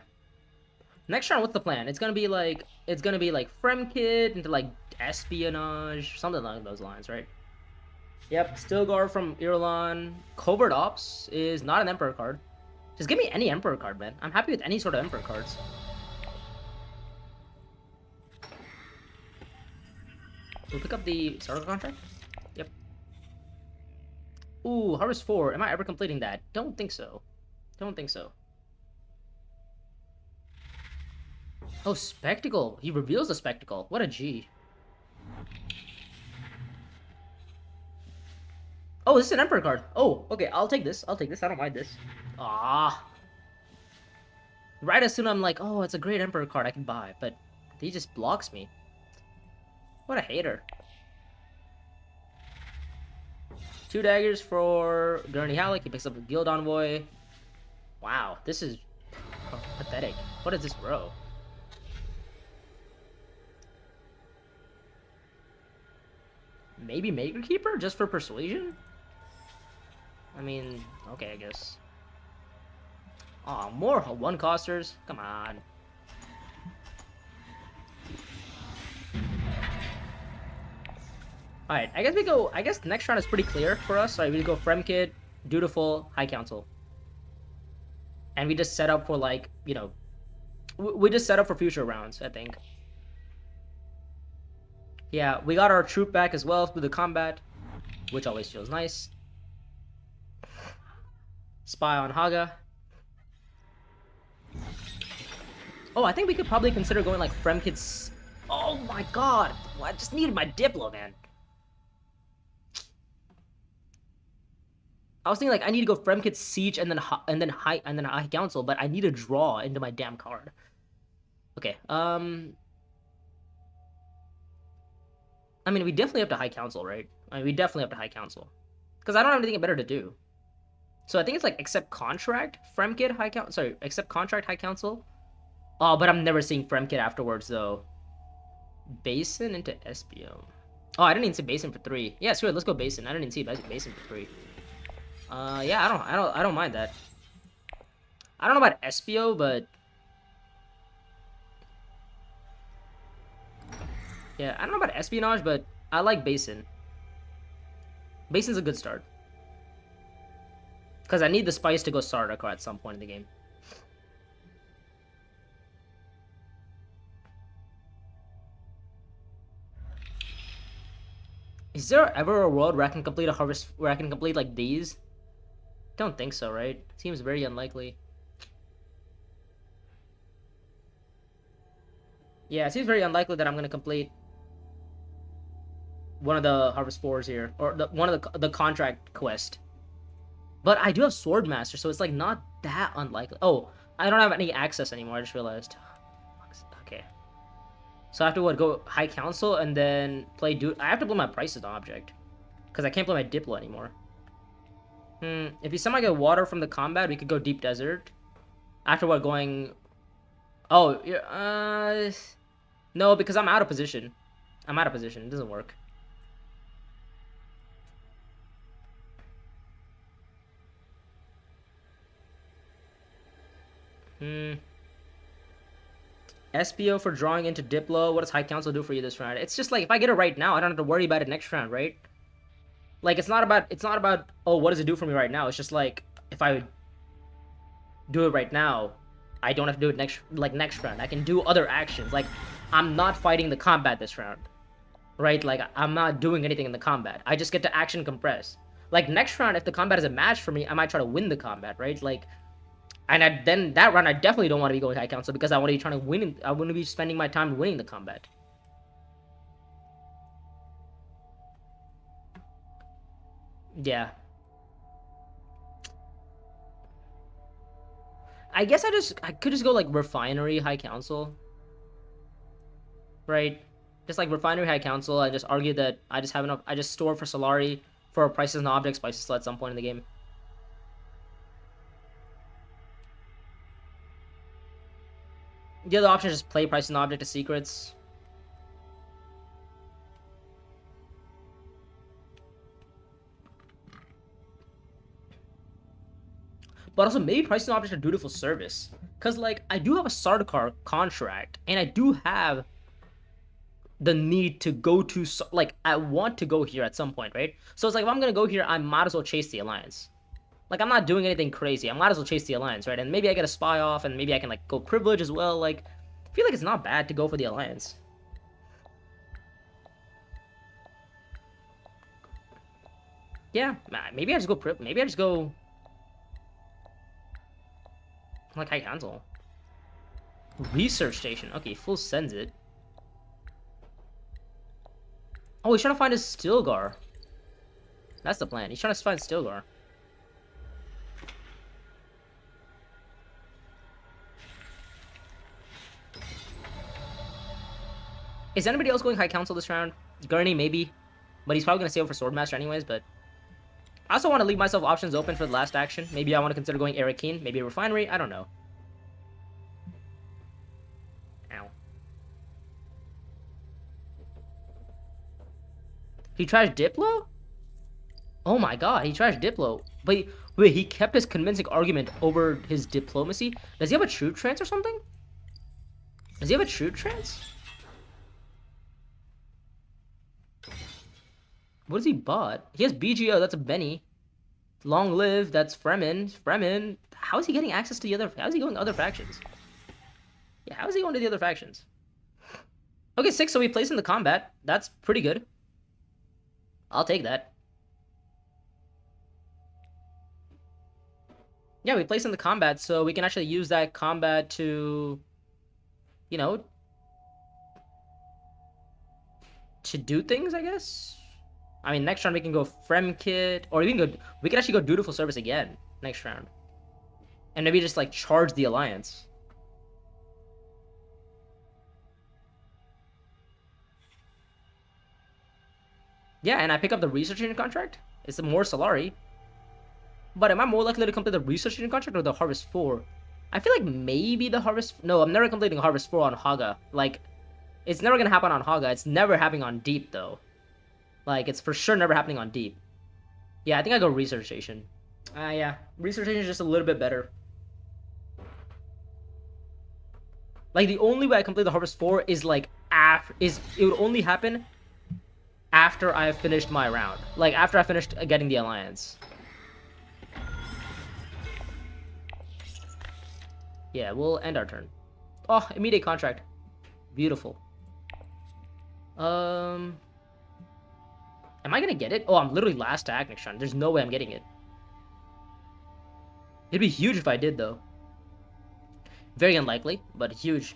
Next round, what's the plan? It's gonna be like Fremkid into like espionage, something along those lines, right? Yep, Stilgar from Irulan. Covert Ops is not an Emperor card. Just give me any Emperor card, man. I'm happy with any sort of Emperor cards. We'll pick up the starter contract. Yep. Ooh, Harvest 4. Am I ever completing that? Don't think so. Don't think so. Oh, Spectacle. He reveals the Spectacle. What a G. Oh, this is an Emperor card. Oh, okay. I'll take this. I'll take this. I don't mind this. Ah. Right as soon I'm like, oh, it's a great Emperor card I can buy. But he just blocks me. What a hater. 2 daggers for Gurney Halleck. He picks up the Guild Envoy. Wow, this is pathetic. What is this row? Maybe Maker Keeper just for persuasion? I mean, okay, I guess. Aw, more 1-costers? Come on. Alright, I guess the next round is pretty clear for us. So we go Fremkid, Dutiful, High Council. And we just set up for like, we just set up for future rounds, I think. Yeah, we got our troop back as well through the combat, which always feels nice. Spy on Haga. Oh, I think we could probably consider going like Fremkid's Oh my god! I just needed my Diplo, man. I was thinking like I need to go Fremkit Siege and then High Council, but I need to draw into my damn card. Okay. I mean, we definitely have to High Council, right? I mean, we definitely have to High Council because I don't have anything better to do. So I think it's like accept contract, Fremkit High Council. Sorry, accept contract High Council. Oh, but I'm never seeing Fremkit afterwards though. Basin into SBO. Oh, I didn't even see Basin for 3. Yeah, sure. Let's go Basin. I didn't even see Basin for 3. Yeah, I don't mind that. I don't know about SBO, but yeah, I don't know about espionage, but I like Basin. Basin's a good start. Because I need the spice to go Sardaukar at some point in the game. Is there ever a world where I can complete a harvest, where I can complete like these? Don't think so, right? Seems very unlikely. Yeah, it seems very unlikely that I'm gonna complete one of the Harvest 4s here, or one of the contract quest. But I do have Swordmaster, so it's like not that unlikely. Oh, I don't have any access anymore. I just realized. Okay. So I have to what, go High Council and then play DUNE. I have to play my Prices object because I can't play my Diplo anymore. If you somehow get water from the combat, we could go Deep Desert. After what, going? Oh, no, because I'm out of position. I'm out of position. It doesn't work. SBO for drawing into Diplo. What does High Council do for you this round? It's just like if I get it right now, I don't have to worry about it next round, right? Like it's not about oh, what does it do for me right now? It's just like if I do it right now, I don't have to do it next round. I can do other actions. Like I'm not fighting the combat this round. Right? Like I'm not doing anything in the combat. I just get to action compress. Like next round, if the combat is a match for me, I might try to win the combat, right? Like, and then that round, I definitely don't want to be going High Council because I want to be trying to win. I want to be spending my time winning the combat. Yeah. I guess I could just go like Refinery High Council. Right? Just like Refinery High Council, I just argue that I just have enough. I just store for Solari for prices and objects spices still at some point in the game. The other option is just play price and object to secrets. But also maybe price and object are dutiful service. Because like I do have a Sardaukar contract, and I do have the need to go to, like, I want to go here at some point, right? So it's like, if I'm gonna go here, I might as well chase the Alliance. Like, I'm not doing anything crazy. I might as well chase the Alliance, right? And maybe I get a spy off, and maybe I can, like, go Privilege as well. Like, I feel like it's not bad to go for the Alliance. Yeah, maybe I just go maybe I just go like High Council. Research Station. Okay, full sends it. Oh, he's trying to find his Stilgar. That's the plan. He's trying to find Stilgar. Is anybody else going High Council this round? Gurney, maybe. But he's probably going to save for Swordmaster anyways, but... I also want to leave myself options open for the last action. Maybe I want to consider going Arakeen. Maybe a Refinery. I don't know. Ow. He trashed Diplo? Oh my god, he trashed Diplo. But wait, he kept his convincing argument over his diplomacy? Does he have a True Trance or something? Does he have a True Trance? What has he bought? He has BGO, that's a Benny. Long Live, that's Fremen. Fremen. How is he getting access to the other... How is he going to other factions? Yeah, how is he going to the other factions? Okay, 6, so we place in the combat. That's pretty good. I'll take that. Yeah, we place in the combat, so we can actually use that combat to... You know... to do things, I guess. I mean, next round we can go Fremkit, or we can actually go Dutiful Service again next round, and maybe just like charge the alliance. Yeah, and I pick up the research agent contract. It's more Solari. But am I more likely to complete the research agent contract or the Harvest 4? I feel like maybe the Harvest... No, I'm never completing Harvest 4 on Haga. Like, it's never gonna happen on Haga. It's never happening on Deep, though. Like, it's for sure never happening on Deep. Yeah, I think I go research station. Yeah. Research station is just a little bit better. Like, the only way I complete the Harvest 4 is, like, it would only happen after I have finished my round. Like, after I finished getting the alliance. Yeah, we'll end our turn. Oh, immediate contract. Beautiful. Am I gonna get it? Oh, I'm literally last to act next round. There's no way I'm getting it. It'd be huge if I did, though. Very unlikely, but huge.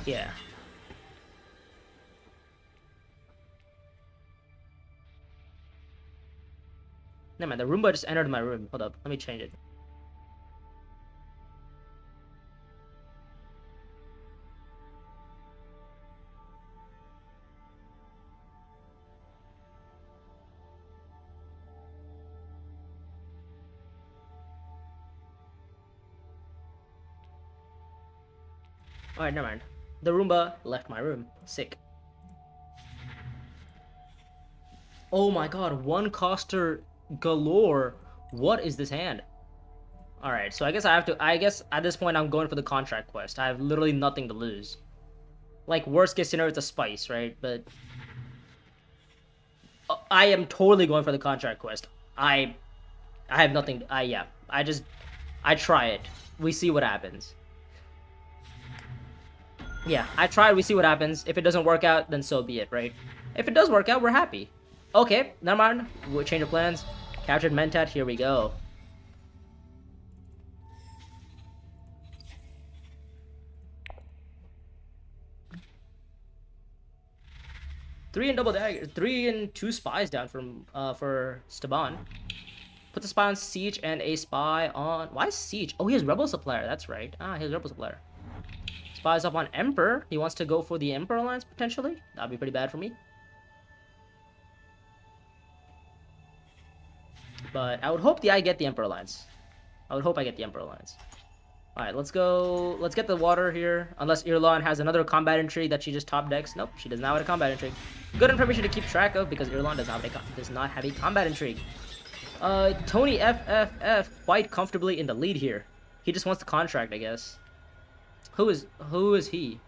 Yeah. Never mind, the Roomba just entered my room. Hold up, let me change it. Alright, never mind. The Roomba left my room. Sick. Oh my god, one coster galore. What is this hand? Alright, so I guess at this point I'm going for the contract quest. I have literally nothing to lose. Like, worst case scenario, it's a spice, right? But I am totally going for the contract quest. I have nothing. Yeah. I try it. We see what happens. Yeah, I try it. We see what happens. If it doesn't work out, then so be it, right? If it does work out, we're happy. Okay, never mind. We'll change of plans. Captured Mentat. Here we go. Three and double dagger. 3 and 2 spies down from for Staban. Put the spy on Siege and a spy on... Why Siege? Oh, he has Rebel Supplier. That's right. He has Rebel Supplier. Spies up on Emperor. He wants to go for the Emperor Alliance, potentially. That'd be pretty bad for me. But I would hope I get the Emperor Alliance. I would hope I get the Emperor Alliance. Alright, let's go. Let's get the water here. Unless Irlan has another combat intrigue that she just top decks. Nope, she does not have a combat intrigue. Good information to keep track of because Irlan does not have a combat intrigue. Tony FFF quite comfortably in the lead here. He just wants the contract, I guess. Who is he?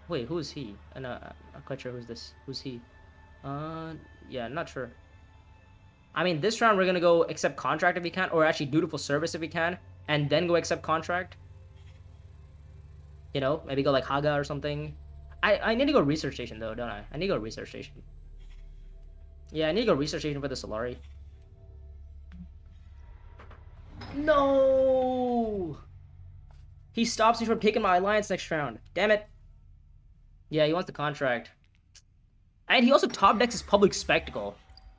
Wait, who is he? I'm not quite sure who's this. Who's he? Yeah, not sure. I mean, this round we're gonna go accept contract if we can, or actually dutiful service if we can, and then go accept contract. You know, maybe go like Haga or something. I need to go research station though, don't I? I need to go research station. Yeah, I need to go research station for the Solari. No! He stops me from taking my alliance next round. Damn it. Yeah, he wants the contract. And he also top decks his public spectacle,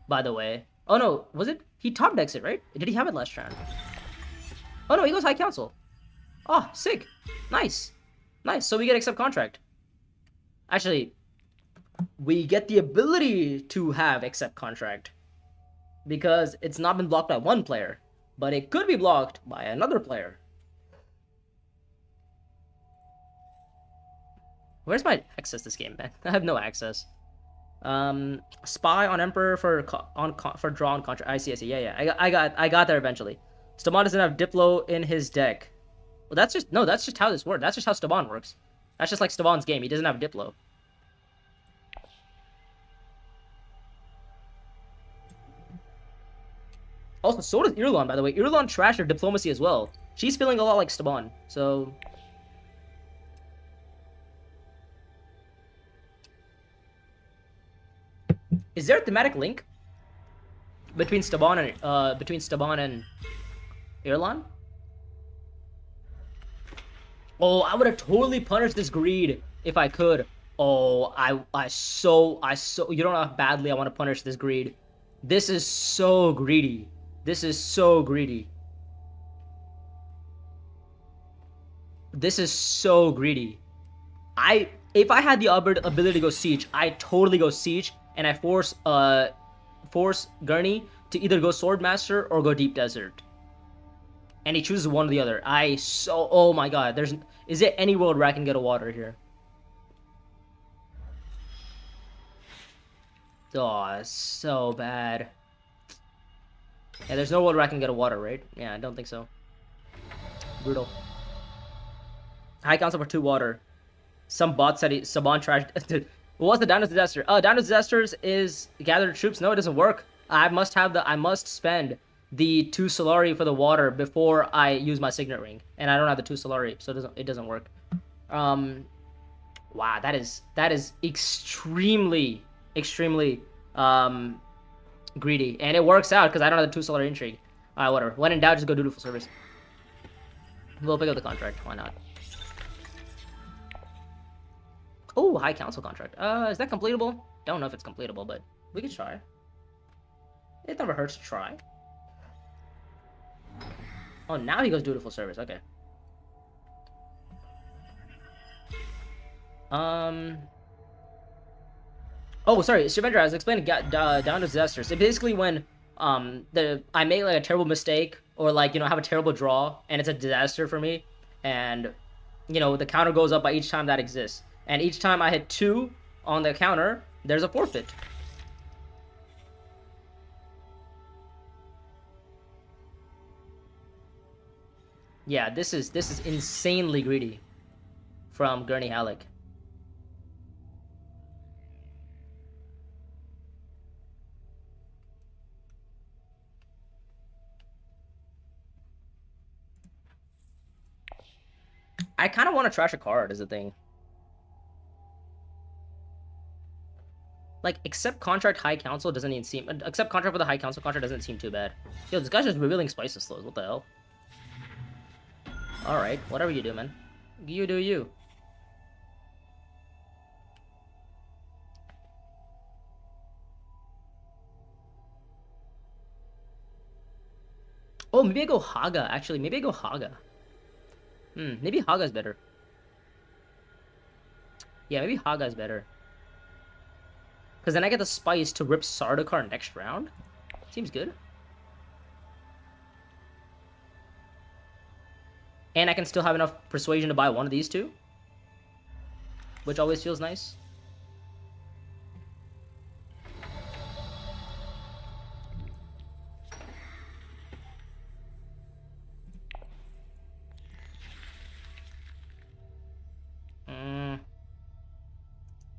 by the way. Oh no, was it? He top decks it, right? Did he have it last round? Oh no, he goes High Council. Oh, sick. Nice. Nice, so we get accept contract. Actually, we get the ability to have accept contract. Because it's not been blocked by one player. But it could be blocked by another player. Where's my access this game, man? I have no access. Spy on Emperor for draw on contract. I see. Yeah. I got there eventually. Staban doesn't have Diplo in his deck. Well, that's just how this works. That's just how Staban works. That's just like Staban's game. He doesn't have Diplo. Also, so does Irulan, by the way. Irulan trashed her diplomacy as well. She's feeling a lot like Staban, so... Is there a thematic link between Staban and Irulan? Oh, I would have totally punished this greed if I could. Oh, I so you don't know how badly I want to punish this greed. This is so greedy. This is so greedy. This is so greedy. If I had the ability to go siege, I totally go siege, and I force Gurney to either go Swordmaster or go Deep Desert. And he chooses one or the other. Oh my god, is there any world where I can get a water here? Oh, it's so bad. Yeah, there's no world where I can get a water, right? Yeah, I don't think so. Brutal. High Council for 2 water. Some bot said Saban trashed. What's the Dino Disaster? Dino Disasters is gather troops. No, it doesn't work. I must spend the 2 Solari for the water before I use my Signet Ring. And I don't have the 2 Solari, so it doesn't work. Wow, that is extremely greedy. And it works out because I don't have the 2 Solari Intrigue. Alright, whatever. When in doubt, just go dutiful service. We'll pick up the contract. Why not? Oh, High Council contract. Is that completable? Don't know if it's completable, but we could try. It never hurts to try. Oh, now he goes dutiful service. Okay. Oh, sorry, Shavendra, I was explaining down to disasters. It's basically when I make like a terrible mistake or like have a terrible draw and it's a disaster for me, and the counter goes up by each time that exists. And each time I hit 2 on the counter, there's a forfeit. Yeah, this is insanely greedy from Gurney Halleck. I kind of want to trash a card, is the thing. Like, accept contract High Council doesn't even seem... Accept contract for the High Council contract doesn't seem too bad. Yo, this guy's just revealing spices slows. What the hell? Alright, whatever you do, man. You do you. Oh, maybe I go Haga, actually. Maybe I go Haga. Maybe Haga's better. Yeah, maybe Haga's better. Because then I get the spice to rip Sardaukar next round. Seems good. And I can still have enough persuasion to buy one of these 2. Which always feels nice.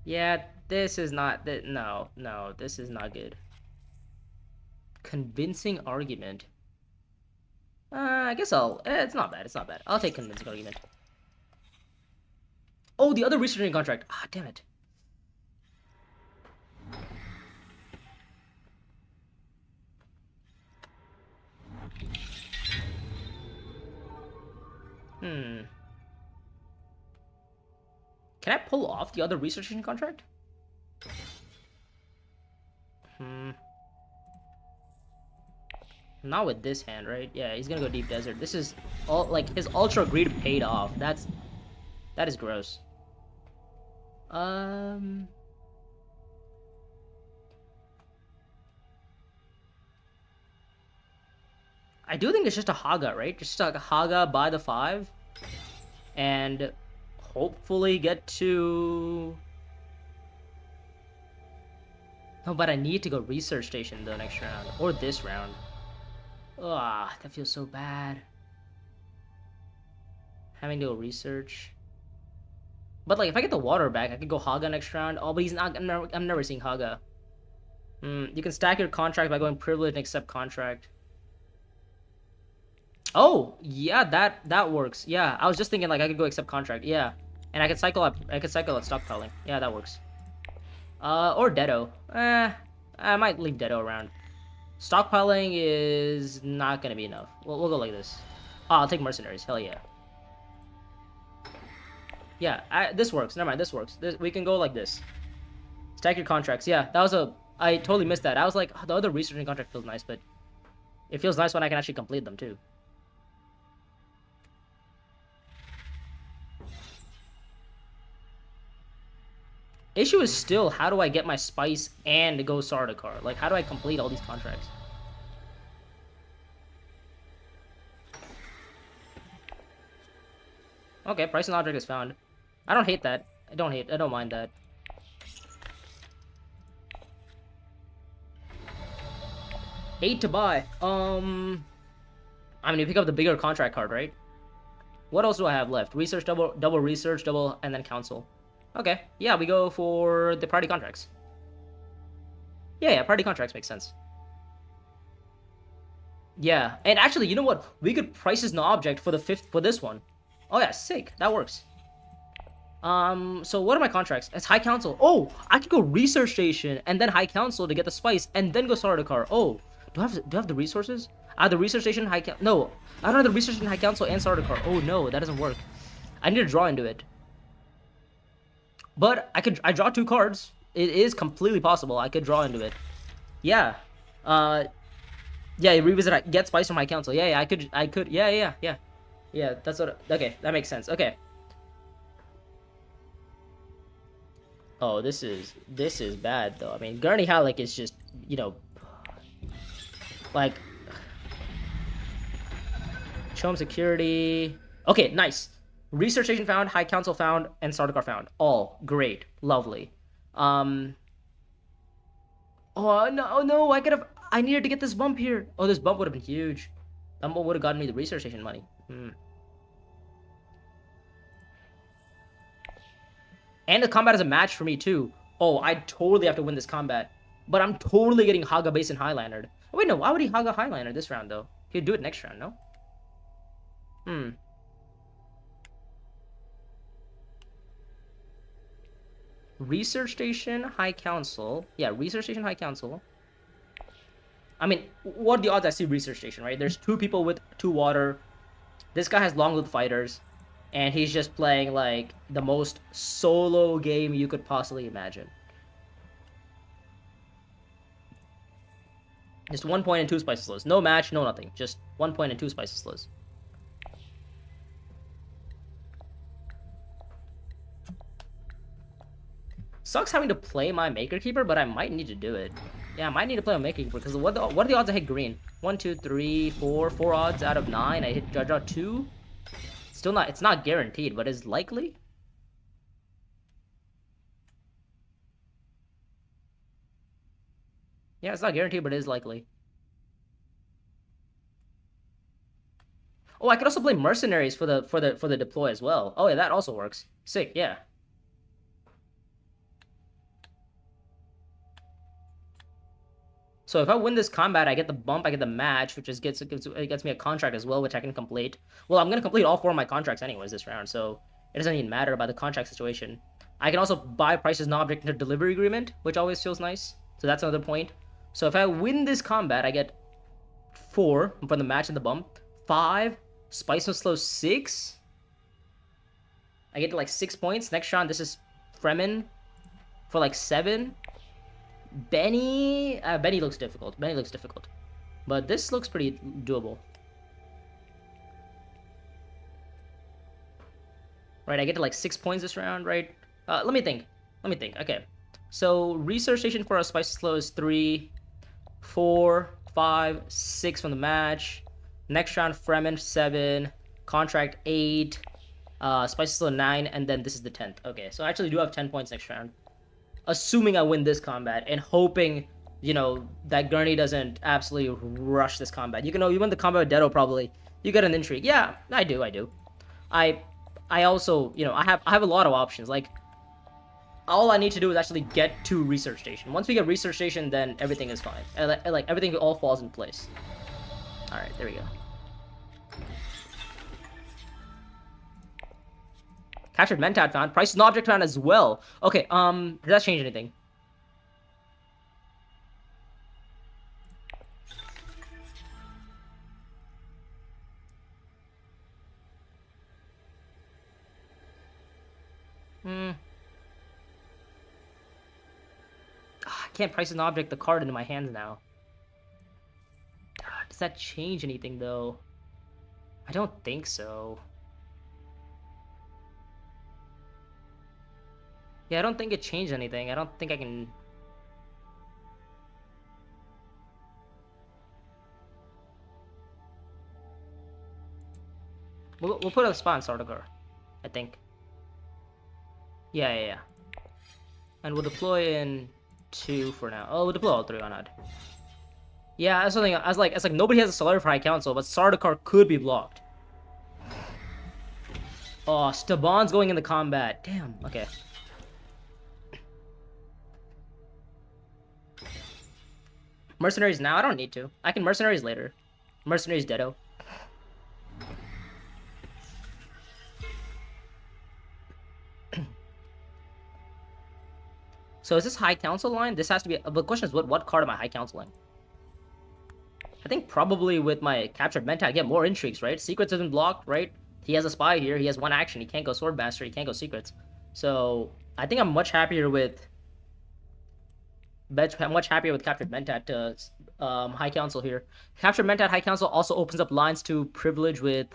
Yeah, this is not... No, this is not good. Convincing argument. I guess I'll... it's not bad, I'll take convincing argument. Oh, the other researching contract. Ah, damn it. Can I pull off the other researching contract? Not with this hand, right? Yeah, he's gonna go Deep Desert. This is all like his Ultra Greed paid off. That is gross. I do think it's just a Haga, right? Just like a Haga by the 5. And hopefully get to... No, but I need to go Research Station the next round. Or this round. Ugh, that feels so bad. Having to go Research. But like, if I get the water back, I could go Haga next round. Oh, but he's not... I'm never seeing Haga. You can stack your contract by going Privilege and Accept Contract. Oh, yeah, that works. Yeah, I was just thinking like I could go accept contract. Yeah, and I could cycle up. I could cycle at stockpiling. Yeah, that works. Or Deado. I might leave Deado around. Stockpiling is not gonna be enough. We'll go like this. Oh, I'll take mercenaries. Hell yeah. Yeah, this works. Never mind, this works. We can go like this. Stack your contracts. Yeah, that was a... I totally missed that. I was like, oh, the other researching contract feels nice, but it feels nice when I can actually complete them too. Issue is still, how do I get my spice and go Sardaukar? Like, how do I complete all these contracts? Okay, price and object is found. I don't hate that. I don't mind that. Hate to buy. I mean, you pick up the bigger contract card, right? What else do I have left? Research, double research, double, and then council. Okay, yeah, we go for the party contracts. Yeah, party contracts make sense. Yeah, and actually, you know what? We could price as no object for this one. Oh yeah, sick. That works. So what are my contracts? It's High Council. Oh, I could go Research Station and then High Council to get the spice and then go Sardaukar. Oh, do I have the resources? I have the Research Station, No, I don't have the Research Station, High Council, and Sardaukar. Oh no, that doesn't work. I need to draw into it. But I draw 2 cards. It is completely possible. I could draw into it. Yeah. Yeah, revisit, get spice from High Council. Yeah, I could. Yeah. Yeah, that's what. Okay, that makes sense. Okay. Oh, this is bad though. I mean, Gurney Halleck is just, you know, like, Chome security. Okay, nice. Research Station found, High Council found, and Sardaukar found. All great, lovely. Oh no, I needed to get this bump here. Oh, this bump would have been huge. That bump would have gotten me the Research Station money. And the combat is a match for me too. Oh, I totally have to win this combat. But I'm totally getting Haga base and Highlandered. Oh, wait, no, why would he Haga Highlander this round though? He'd do it next round, no? Research Station, High Council. Yeah, Research Station, High Council. I mean, what are the odds I see Research Station, right? There's 2 people with 2 water. This guy has long-lived fighters. And he's just playing, like, the most solo game you could possibly imagine. Just 1 point and 2 spices slows. No match, no nothing. Just 1 point and 2 spices slows. Sucks having to play my Maker Keeper, but I might need to do it. Yeah, I might need to play my Maker Keeper, because what are the odds I hit green? 1, 2, 3, 4. 4 odds out of 9. I draw 2. Still not, it's not guaranteed, but it's likely. Yeah, it's not guaranteed, but it is likely. Oh, I could also play mercenaries for the deploy as well. Oh yeah, that also works. Sick, yeah. So if I win this combat, I get the bump, I get the match, which is it gets me a contract as well, which I can complete. Well, I'm gonna complete all 4 of my contracts anyways this round, so it doesn't even matter about the contract situation. I can also buy prices non object into delivery agreement, which always feels nice. So that's another point. So if I win this combat, I get 4 from the match and the bump. 5, spice and slow 6. I get like 6 points. Next round, this is Fremen for like 7. Benny looks difficult. But this looks pretty doable. Right, I get to like 6 points this round, right? Let me think. Okay. So Research Station for a spice slow is 3, 4, 5, 6 from the match. Next round, Fremen 7, contract 8, spice slow 9, and then this is the 10th. Okay, so I actually do have 10 points next round. Assuming I win this combat and hoping, you know, that Gurney doesn't absolutely rush this combat. You win the combat with Deado probably. You get an intrigue. Yeah, I do. I also, you know, I have a lot of options. Like, all I need to do is actually get to Research Station. Once we get Research Station, then everything is fine. Like everything all falls in place. All right, there we go. Captured Mentat found. Price is not object found as well. Okay, does that change anything? I can't price an object the card into my hands now. Does that change anything, though? I don't think so. Yeah, I don't think it changed anything. I don't think I can... We'll put a spot on Sardaukar, I think. Yeah. And we'll deploy in 2 for now. Oh, we'll deploy all 3 on odd. Yeah, that's something. I was like, it's like nobody has a Solari for High Council, but Sardaukar could be blocked. Oh, Staban's going into combat. Damn. Okay. Mercenaries now? I don't need to. I can Mercenaries later. Mercenaries Deado. So is this High Council line? This has to be... The question is, what card am I High Counciling? I think probably with my Captured Mentat, I get more intrigues, right? Secrets isn't blocked, right? He has a spy here. He has 1 action. He can't go Swordmaster. He can't go Secrets. So I think I'm much happier with... I'm much happier with Captured Mentat High Council here. Captured Mentat High Council also opens up lines to Privilege with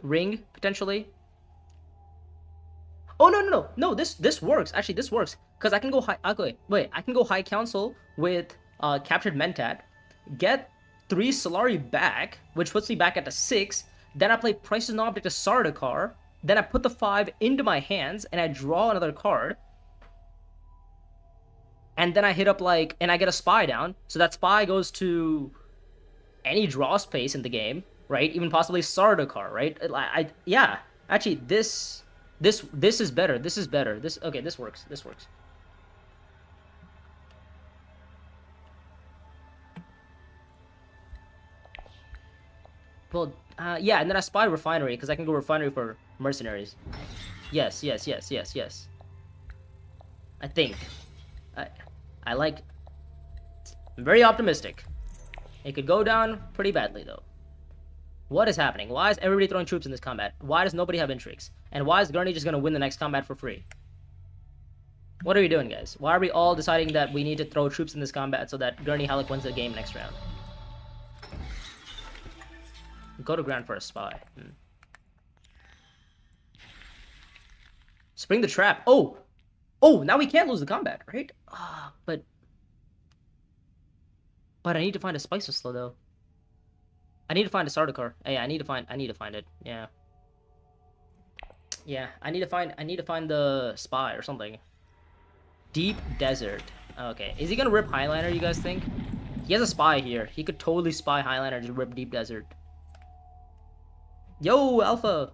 Ring, potentially. Oh, no, this works. Actually, this works. Because I can go high... Okay, wait. I can go High Council with Captured Mentat, get 3 Solari back, which puts me back at the 6. Then I play Price is an Object to Sardaukar. Then I put the 5 into my hands, and I draw another card. And then I hit up, like... And I get a Spy down. So that Spy goes to any draw space in the game, right? Even possibly Sardaukar, right? Yeah. Actually, this is better. This is better. Okay, this works. This works. Well, yeah, and then I spy Refinery, because I can go Refinery for Mercenaries. Yes. I think. I like... I'm very optimistic. It could go down pretty badly, though. What is happening? Why is everybody throwing troops in this combat? Why does nobody have intrigues? And why is Gurney just going to win the next combat for free? What are we doing, guys? Why are we all deciding that we need to throw troops in this combat so that Gurney Halleck wins the game next round? Go to ground for a spy. Spring the trap. Oh, now we can't lose the combat, right? But I need to find a Spices though. I need to find a Sardaukar. Hey, I need to find it. Yeah. I need to find the spy or something. Deep Desert. Okay, is he gonna rip Highliner? You guys think? He has a spy here. He could totally spy Highliner and just rip Deep Desert. Yo, Alpha.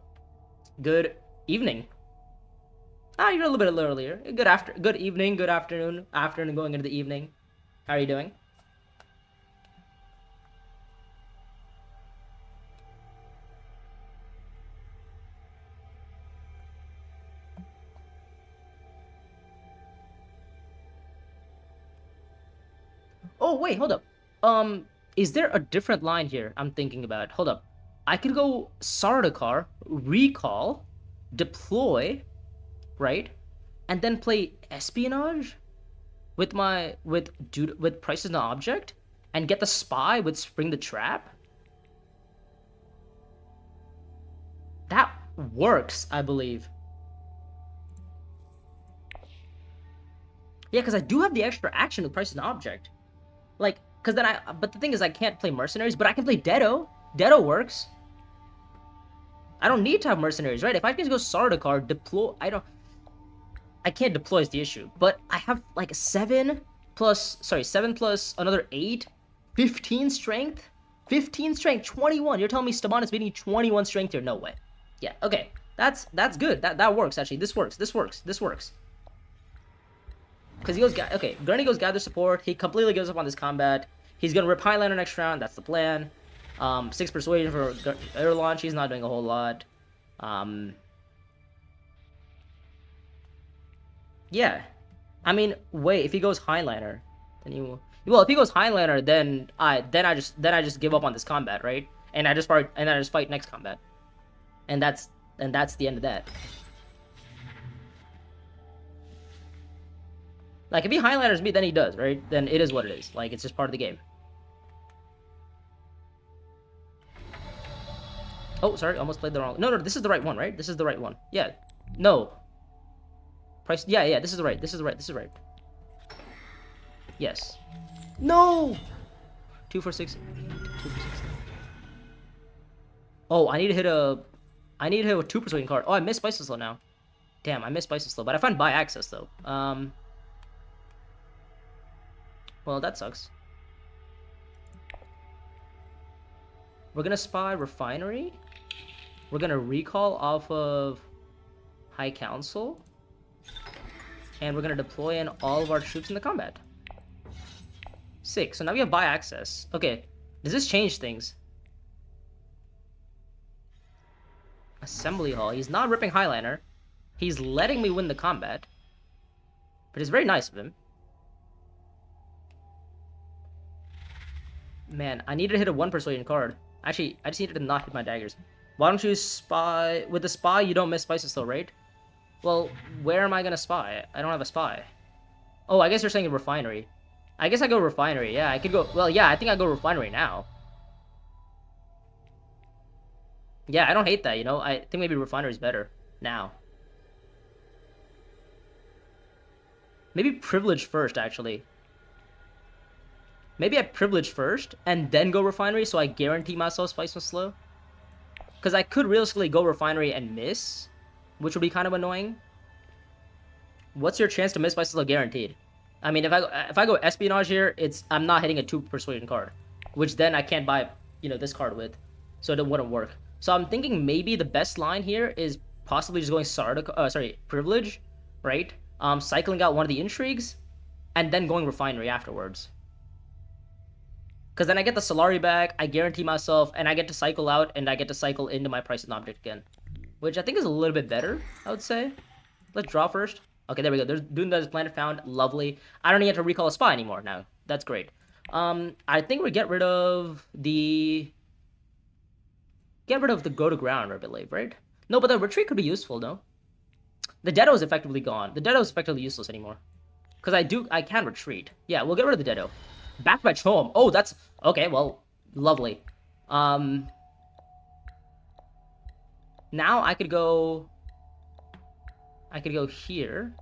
Good evening. You're a little bit earlier. Good evening, good afternoon. Afternoon going into the evening. How are you doing? Oh, wait, hold up. Is there a different line here I'm thinking about? Hold up. I could go Sardaukar, recall, deploy, right? And then play Espionage with Price is an Object and get the spy with Spring the Trap. That works, I believe. Yeah, because I do have the extra action with Price is an Object. Like, because then but the thing is I can't play Mercenaries, but I can play Deado. Deado works. I don't need to have Mercenaries, right? If I can just go Sardaukar, deploy... I can't deploy is the issue. But I have, like, 7 plus another 8. 15 strength? 15 strength, 21. You're telling me Staban is beating 21 strength here? No way. Yeah, okay. That's good. That works, actually. This works. Because he goes... Okay, Gurney goes Gather Support. He completely gives up on this combat. He's going to rip Highlander next round. That's the plan. 6 Persuasion for air launch. He's not doing a whole lot. Yeah. I mean, wait, if he goes Highliner, then you... Well, if he goes Highliner, then I just give up on this combat, right? And I just fight next combat. And that's the end of that. Like, if he Highliners me, then he does, right? Then it is what it is. Like, it's just part of the game. Oh, sorry, almost played the wrong... No, this is the right one, right? This is the right one. Yeah. No. Price... Yeah, this is right. This is right. Yes. No! 2 for 6. 2 for 6. Oh, I need to hit a 2 persuasion card. Oh, I missed Spice Slow now. Damn, I missed Spice Slow, but I found buy access though. Well, that sucks. We're gonna spy Refinery. We're gonna recall off of High Council. And we're gonna deploy in all of our troops in the combat. 6. So now we have buy access. Okay, does this change things? Assembly Hall. He's not ripping Highliner. He's letting me win the combat. But it's very nice of him. Man, I needed to hit a 1 persuasion card. Actually, I just needed to not hit my daggers. Why don't you spy? With the spy, you don't miss spices though, right? Well, where am I gonna spy? I don't have a spy. Oh, I guess you're saying a refinery. I guess I go refinery. Yeah, I could go... Well, yeah, I think I go refinery now. Yeah, I don't hate that, you know? I think maybe refinery is better now. Maybe privilege first, actually. Maybe I privilege first, and then go refinery, so I guarantee myself spice was slow. Because I could realistically go refinery and miss, which would be kind of annoying. What's your chance to miss spice slow guaranteed? I mean, if I go espionage here, I'm not hitting a 2 persuasion card, which then I can't buy, you know, this card with, so it wouldn't work. So I'm thinking maybe the best line here is possibly just going privilege, right? Cycling out one of the intrigues, and then going refinery afterwards. Because then I get the Solari back, I guarantee myself, and I get to cycle out, and I get to cycle into my price and object again. Which I think is a little bit better, I would say. Let's draw first. Okay, there we go. There's DUNE Planet found. Lovely. I don't need to recall a spy anymore now. That's great. I think we get rid of the... Get rid of the go to ground, I believe, right? No, but the retreat could be useful, no? The Dedo is effectively gone. The Dedo is effectively useless anymore. Because I can retreat. Yeah, we'll get rid of the Dedo. Back by home. Oh, that's... Okay, well, lovely. Now I could go here.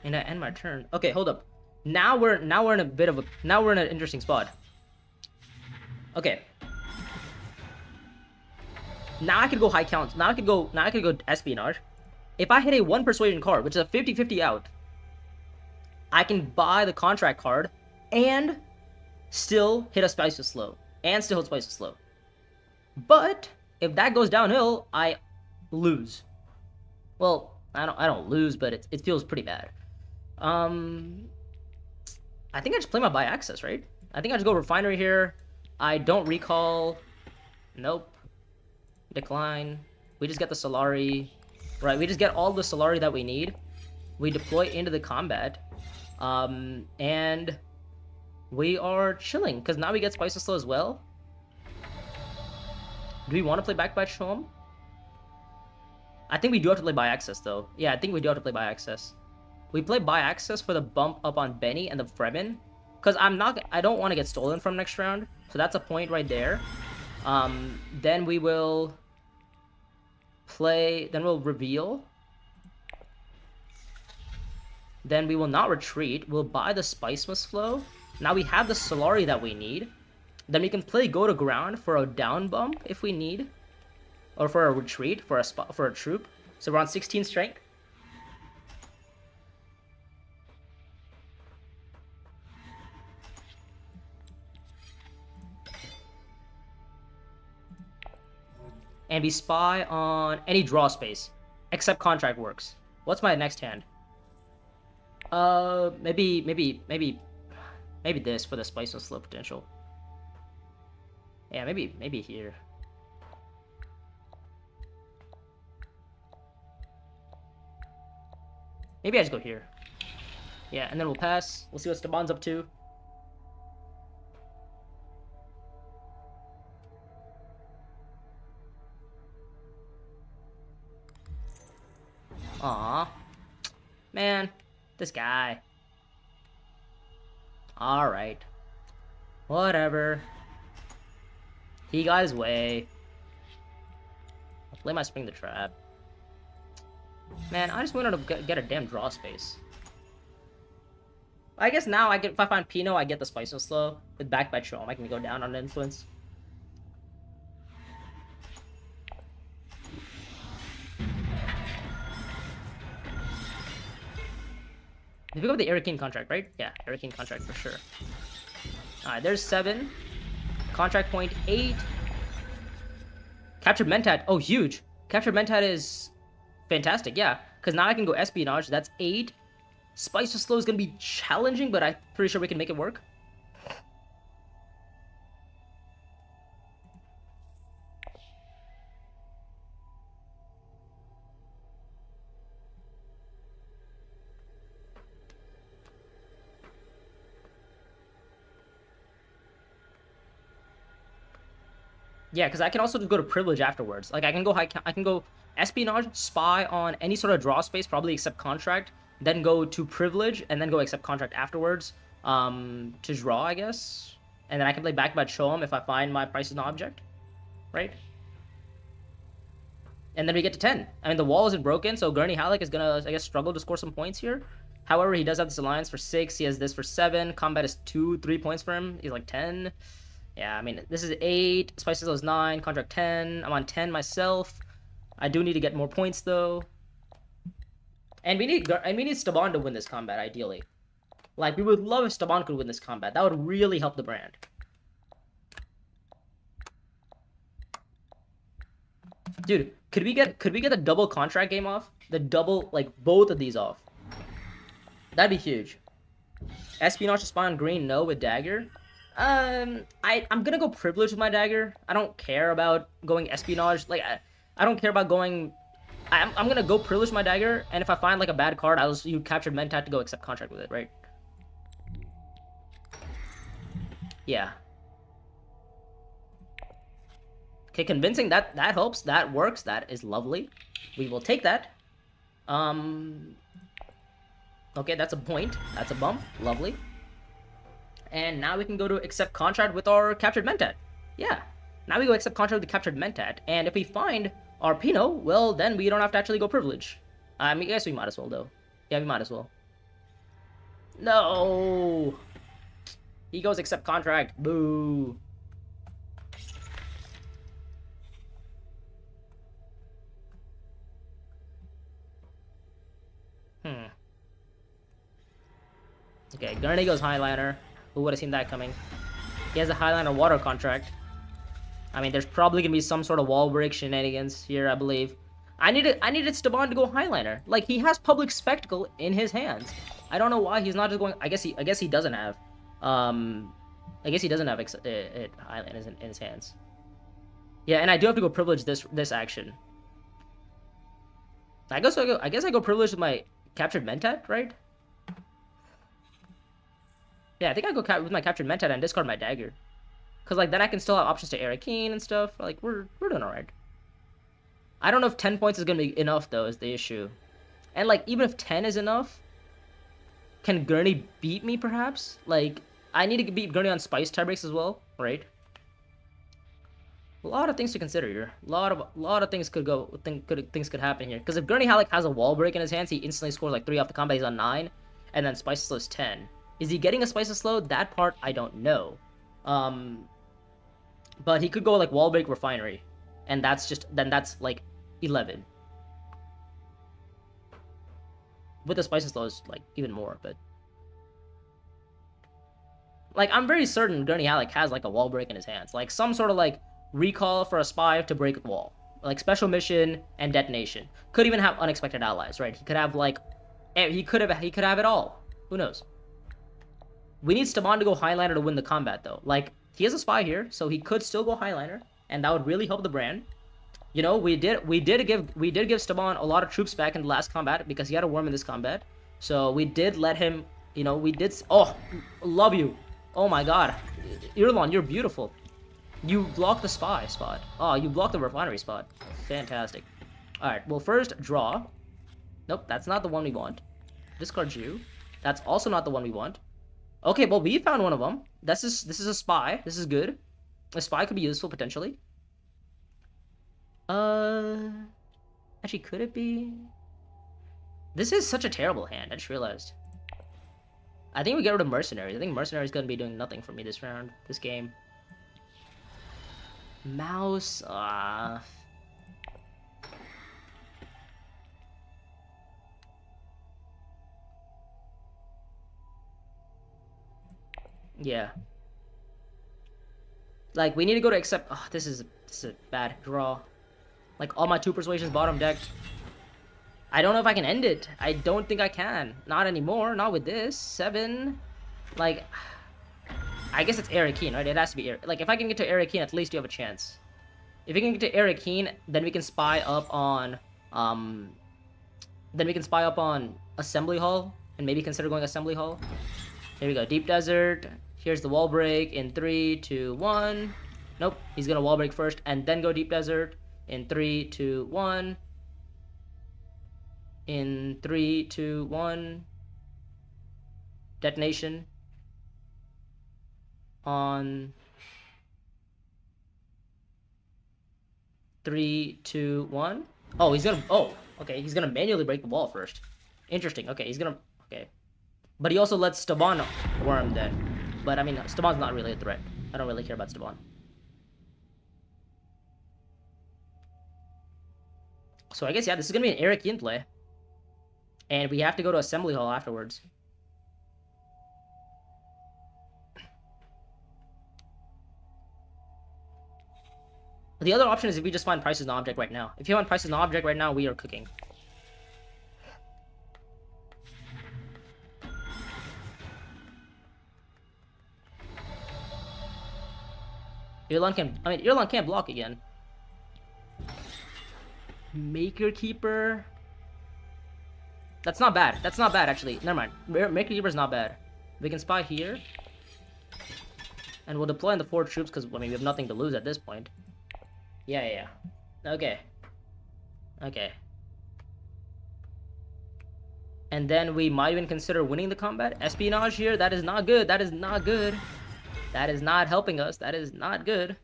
And I end my turn. Okay, hold up. Now we're in a bit of a... Now we're in an interesting spot. Okay. Now I could go high count. Now I could go espionage. If I hit a 1 persuasion card, which is a 50-50 out, I can buy the contract card and still hit a spice with slow. And still hit spice with slow. But if that goes downhill, I lose. Well, I don't lose, but it feels pretty bad. I think I just play my buy access, right? I think I just go refinery here. I don't recall. Nope. Decline. We just get the Solari. Right, we just get all the Solari that we need. We deploy into the combat. And we are chilling, because now we get Spice Slow as well. Do we want to play back by Chom? I think we do have to play by access, though. Yeah, I think we do have to play by access. We play by access for the bump up on Benny and the Fremen. Because I don't want to get stolen from next round. So that's a point right there. Then we will play... Then we'll reveal. Then we will not retreat. We'll buy the Spice Must Flow. Now we have the Solari that we need. Then we can play Go to Ground for a down bump if we need. Or for a retreat, for a troop. So we're on 16 strength. And we spy on any draw space, except contract works. What's my next hand? Maybe this for the spice and slow potential. Yeah, maybe here. Maybe I just go here. Yeah, and then we'll pass. We'll see what Staban's up to. Aw. Man, this guy. Alright. Whatever. He got his way. I'll play my Spring the Trap. Man, I just wanted to get a damn draw space. I guess now if I find Pinot, I get the Spice Slow. With back by Chom, I can go down on influence. Did we go with the Hurricane contract, right? Yeah, Hurricane contract for sure. Alright, there's 7. Contract point 8. Captured Mentat. Oh, huge. Captured Mentat is fantastic, yeah. Because now I can go Espionage. That's 8. Spice of Slow is going to be challenging, but I'm pretty sure we can make it work. Yeah, because I can also go to Privilege afterwards. Like I can go Espionage, Spy on any sort of draw space, probably except Contract, then go to Privilege, and then go accept Contract afterwards to draw, I guess. And then I can play back by Choem if I find my price is an object, right? And then we get to 10. I mean, the wall isn't broken, so Gurney Halleck is gonna, I guess, struggle to score some points here. However, he does have this alliance for 6. He has this for 7. Combat is 2-3 points for him. He's like 10. Yeah, I mean, this is 8. Spice is 9. Contract 10. I'm on 10 myself. I do need to get more points, though. And we need Staban to win this combat, ideally. Like, we would love if Staban could win this combat. That would really help the brand. Dude, could we get the double contract game off? The double, like, both of these off. That'd be huge. Espionage to Spy on green, no, with Dagger. I'm gonna go Privilege with my Dagger. I don't care about going Espionage. Like, I don't care about going... I'm gonna go Privilege my Dagger, and if I find, like, a bad card, I'll just use Captured Mentat to go accept Contract with it, right? Yeah. Okay, convincing, that helps. That works. That is lovely. We will take that. Okay, that's a point. That's a bump. Lovely. And now we can go to accept Contract with our Captured Mentat. Yeah. Now we go accept Contract with the Captured Mentat. And if we find our Pinot, well, then we don't have to actually go Privilege. I mean, I guess we might as well, though. Yeah, we might as well. No! He goes accept Contract. Boo! Okay, Gurney goes Highliner. Who would have seen that coming? He has a Highliner water contract. I mean, there's probably gonna be some sort of wall break shenanigans here, I believe. I needed Staban to go Highliner. Like, he has Public Spectacle in his hands. I don't know why he's not just going. I guess he doesn't have. I guess he doesn't have Highliner in his hands. Yeah, and I do have to go Privilege this action. I guess I go Privilege with my Captured Mentat, right? Yeah, I think I go with my Captured Mentat and discard my Dagger. Because, like, then I can still have options to Hurricane and stuff. Like, we're doing alright. I don't know if 10 points is going to be enough, though, is the issue. And, like, even if 10 is enough, can Gurney beat me, perhaps? Like, I need to beat Gurney on Spice tiebreaks as well, right? A lot of things to consider here. A lot of things things could happen here. Because if Gurney Halleck has a wall break in his hands, he instantly scores, like, 3 off the combat. He's on 9. And then Spice slows 10. Is he getting a Spice of Slow? That part, I don't know. But he could go, like, Wall Break Refinery. And that's, like, 11. With the Spice of Slows, like, even more, but... Like, I'm very certain Gurney Halleck has, like, a Wall Break in his hands. Like, some sort of, like, recall for a Spy to break the wall. Like, Special Mission and Detonation. Could even have Unexpected Allies, right? He could have, like... He could have it all. Who knows? We need Staban to go Highliner to win the combat, though. Like, he has a Spy here, so he could still go Highliner, and that would really help the brand. You know, we did give Staban a lot of troops back in the last combat because he had a worm in this combat. So we did let him, you know, we did. Oh, love you. Oh my god. Irlon, you're beautiful. You blocked the spy spot. Oh, you blocked the refinery spot. Fantastic. Alright, well, first, draw. Nope, that's not the one we want. Discard you. That's also not the one we want. Okay, well, we found one of them. This is a spy. This is good. A spy could be useful, potentially. Actually, could it be? This is such a terrible hand, I just realized. I think we get rid of Mercenaries. I think Mercenaries gonna be doing nothing for me this round, this game. Mouse, yeah. Like, we need to go to accept. Oh, this is a bad draw. Like, all my 2 persuasions bottom decked. I don't know if I can end it. I don't think I can. Not anymore. Not with this. 7. Like, I guess it's Arakeen, right? It has to be like, if I can get to Arakeen, at least you have a chance. If you can get to Arakeen, then we can spy up on Assembly Hall and maybe consider going Assembly Hall. Here we go. Deep Desert. Here's the wall break in 3, 2, 1. Nope. He's gonna wall break first and then go Deep Desert in 3, 2, 1. In 3, 2, 1. Detonation. On 3, 2, 1. Oh, he's gonna. Oh, okay. He's gonna manually break the wall first. Interesting. Okay, he's gonna. Okay. But he also lets Staban worm then. But I mean, Staban's not really a threat. I don't really care about Staban. So I guess, yeah, this is gonna be an Arakeen play. And we have to go to Assembly Hall afterwards. The other option is if we just find Price as an object right now. If you find Price as an object right now, we are cooking. Irlon can't block again. Maker Keeper. That's not bad. That's not bad, actually. Never mind. Maker Keeper is not bad. We can spy here. And we'll deploy in the 4 troops because, I mean, we have nothing to lose at this point. Yeah. Okay. Okay. And then we might even consider winning the combat. Espionage here. That is not good. That is not good. That is not helping us. That is not good.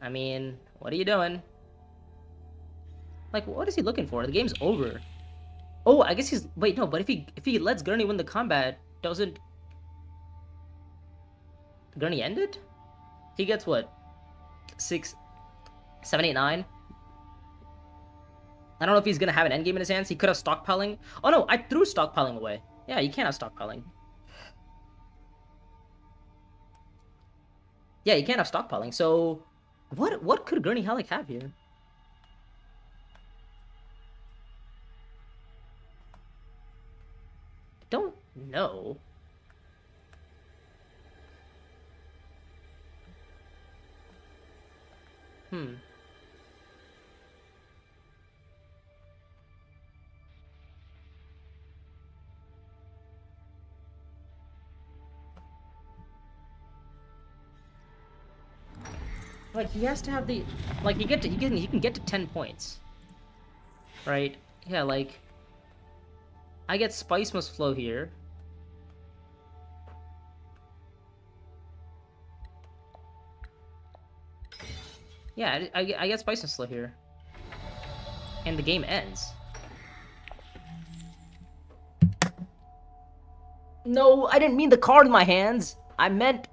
I mean, what are you doing? Like, what is he looking for? The game's over. Oh, I guess he's... Wait, no, but if he lets Gurney win the combat, doesn't... Gurney end it? He gets what? 6, 7, 8, 9? I don't know if he's gonna have an endgame in his hands. He could have stockpiling. Oh no, I threw stockpiling away. Yeah, you can't have stockpiling. Yeah, you can't have stockpiling. So, what could Gurney Halleck have here? Don't know. Like, he has to have the... Like, he can get to 10 points. Right? Yeah, like... I get Spice Must Flow here. Yeah, I get Spice Must Flow here. And the game ends. No, I didn't mean the card in my hands. I meant...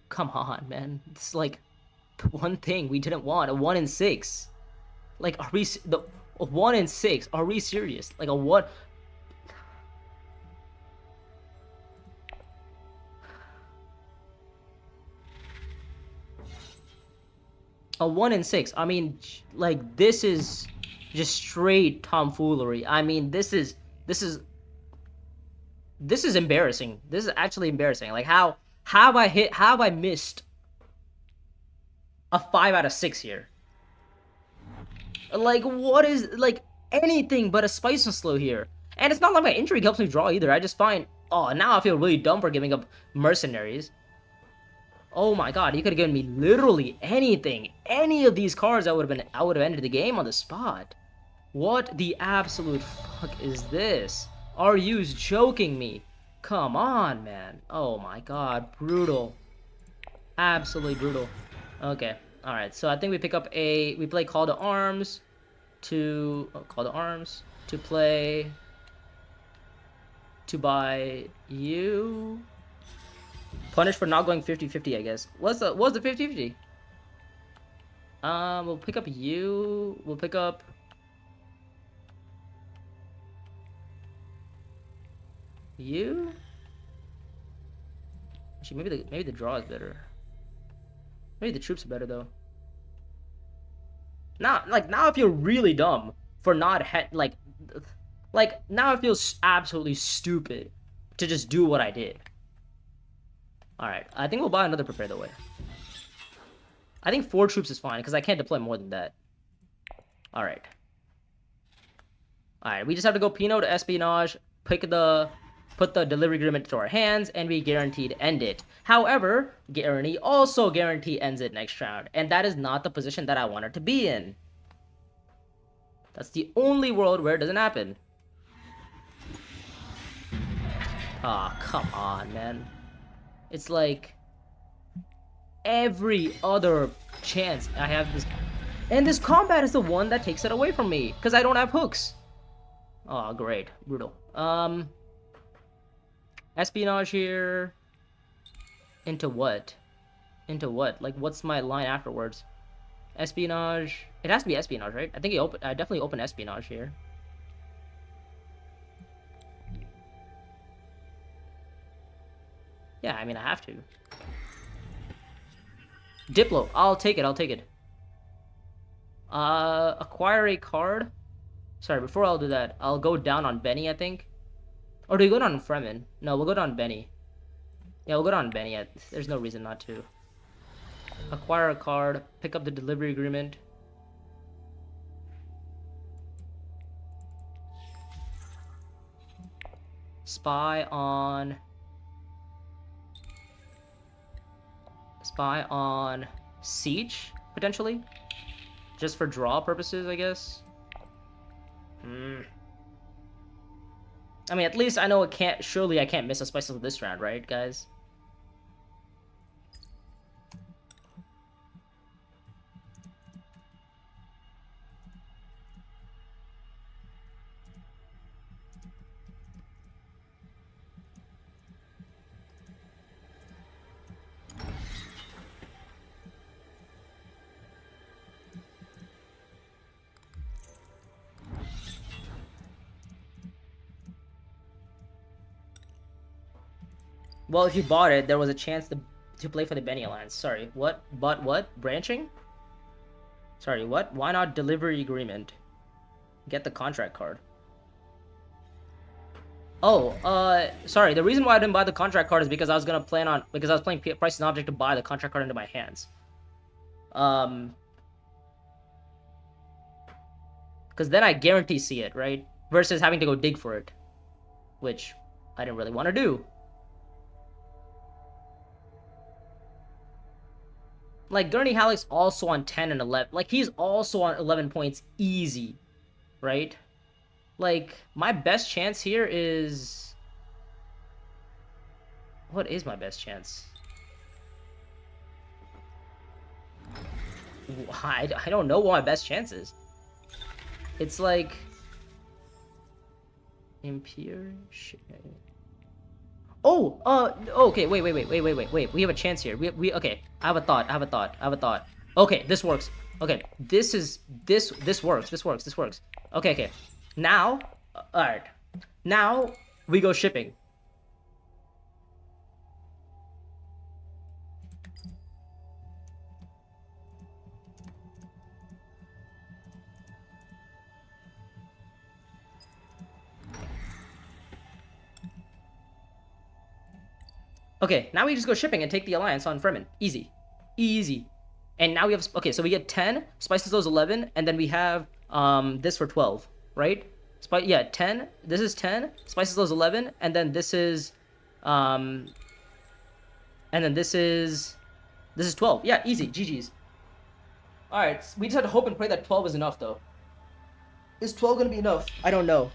Come on, man. It's like the one thing we didn't want. A 1 in 6. Like, are we... A 1 in 6. Are we serious? Like, a 1... A 1 in 6. I mean, like, this is just straight tomfoolery. I mean, this is embarrassing. This is actually embarrassing. Like, how have I missed a 5 out of 6 here. Like, what is, like, anything but a spice and slow here. And it's not like my intrigue helps me draw either. I just find, oh, now I feel really dumb for giving up mercenaries. Oh my god, he could have given me literally anything. Any of these cards, I would have ended the game on the spot. What the absolute fuck is this? Are you joking me? Come on, man. Oh my god, brutal. Absolutely brutal. Okay, alright, so I think we pick up we play Call to Arms to play to buy you. Punish for not going 50-50, I guess. What's the 50-50? We'll pick up you. We'll pick up you. Actually, maybe the draw is better. Maybe the troops are better though. Now I feel really dumb for not now I feel absolutely stupid to just do what I did. All right, I think we'll buy another prepare the way. I think 4 troops is fine because I can't deploy more than that. All right. All right, we just have to go Pinot to espionage, put the delivery agreement to our hands, and we guaranteed end it. However, Guarantee also guarantee ends it next round, and that is not the position that I wanted to be in. That's the only world where it doesn't happen. Ah, oh, come on, man. It's like every other chance I have this, and this combat is the one that takes it away from me because I don't have hooks. Oh, great, brutal. Espionage here. Into what? Into what? Like, what's my line afterwards? Espionage. It has to be espionage, right? I think I definitely open espionage here. Yeah, I mean, I have to. Diplo. I'll take it. Acquire a card. Sorry, before I'll do that, I'll go down on Benny, I think. Or do we go down on Fremen? No, we'll go down Benny. Yeah, we'll go down Benny. There's no reason not to. Acquire a card. Pick up the delivery agreement. Spy on Siege, potentially. Just for draw purposes, I guess. I mean, at least I know surely I can't miss a spice of this round, right, guys? Well, if you bought it, there was a chance to play for the Benny Alliance. Sorry, what? But what? Branching? Sorry, what? Why not delivery agreement? Get the contract card. Oh, sorry. The reason why I didn't buy the contract card is because I was playing Price and Object to buy the contract card into my hands. Because then I guarantee see it, right? Versus having to go dig for it, which I didn't really want to do. Like, Gurney Halleck's also on 10 and 11. Like, he's also on 11 points easy, right? Like, my best chance here is... What is my best chance? I don't know what my best chance is. It's like... Imperium... Oh, okay, wait. We have a chance here. Okay, I have a thought. Okay, this works. Okay, this works. Okay. Now, alright. Now, we go shipping. Okay, now we just go shipping and take the alliance on Fremen. Easy. And now we have, okay, so we get 10, spices those 11, and then we have this for 12, right? Yeah, 10, this is 10, spices those 11, and then this is, and then this is 12. Yeah, easy, GG's. Alright, we just have to hope and pray that 12 is enough, though. Is 12 gonna be enough? I don't know.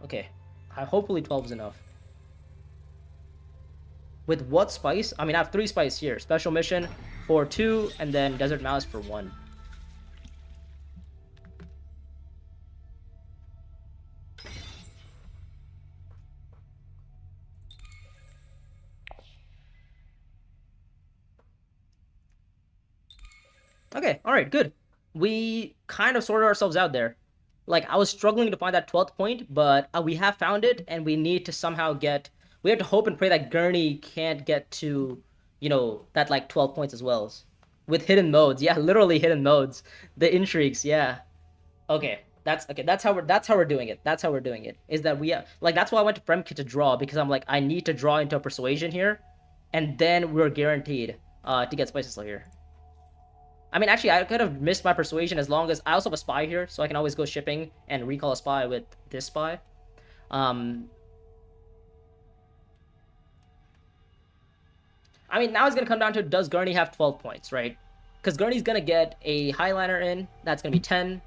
Okay. Hopefully 12 is enough. With what spice? I mean, I have 3 spice here. Special mission for 2, and then Desert Mouse for 1. Okay, alright, good. We kind of sorted ourselves out there. Like, I was struggling to find that 12th point, but we have found it, and we need to somehow get... We have to hope and pray that Gurney can't get to, you know, that, like, 12 points as well. With hidden modes. Yeah, literally hidden modes. The intrigues, yeah. Okay, that's how we're doing it. That's how we're doing it. Is that we... like, that's why I went to Fremkit to draw, because I'm like, I need to draw into a persuasion here, and then we're guaranteed to get Spices here. I mean, actually, I could have missed my persuasion as long as... I also have a spy here, so I can always go shipping and recall a spy with this spy. I mean, now it's going to come down to, does Gurney have 12 points, right? Because Gurney's going to get a Highliner in. That's going to be 10.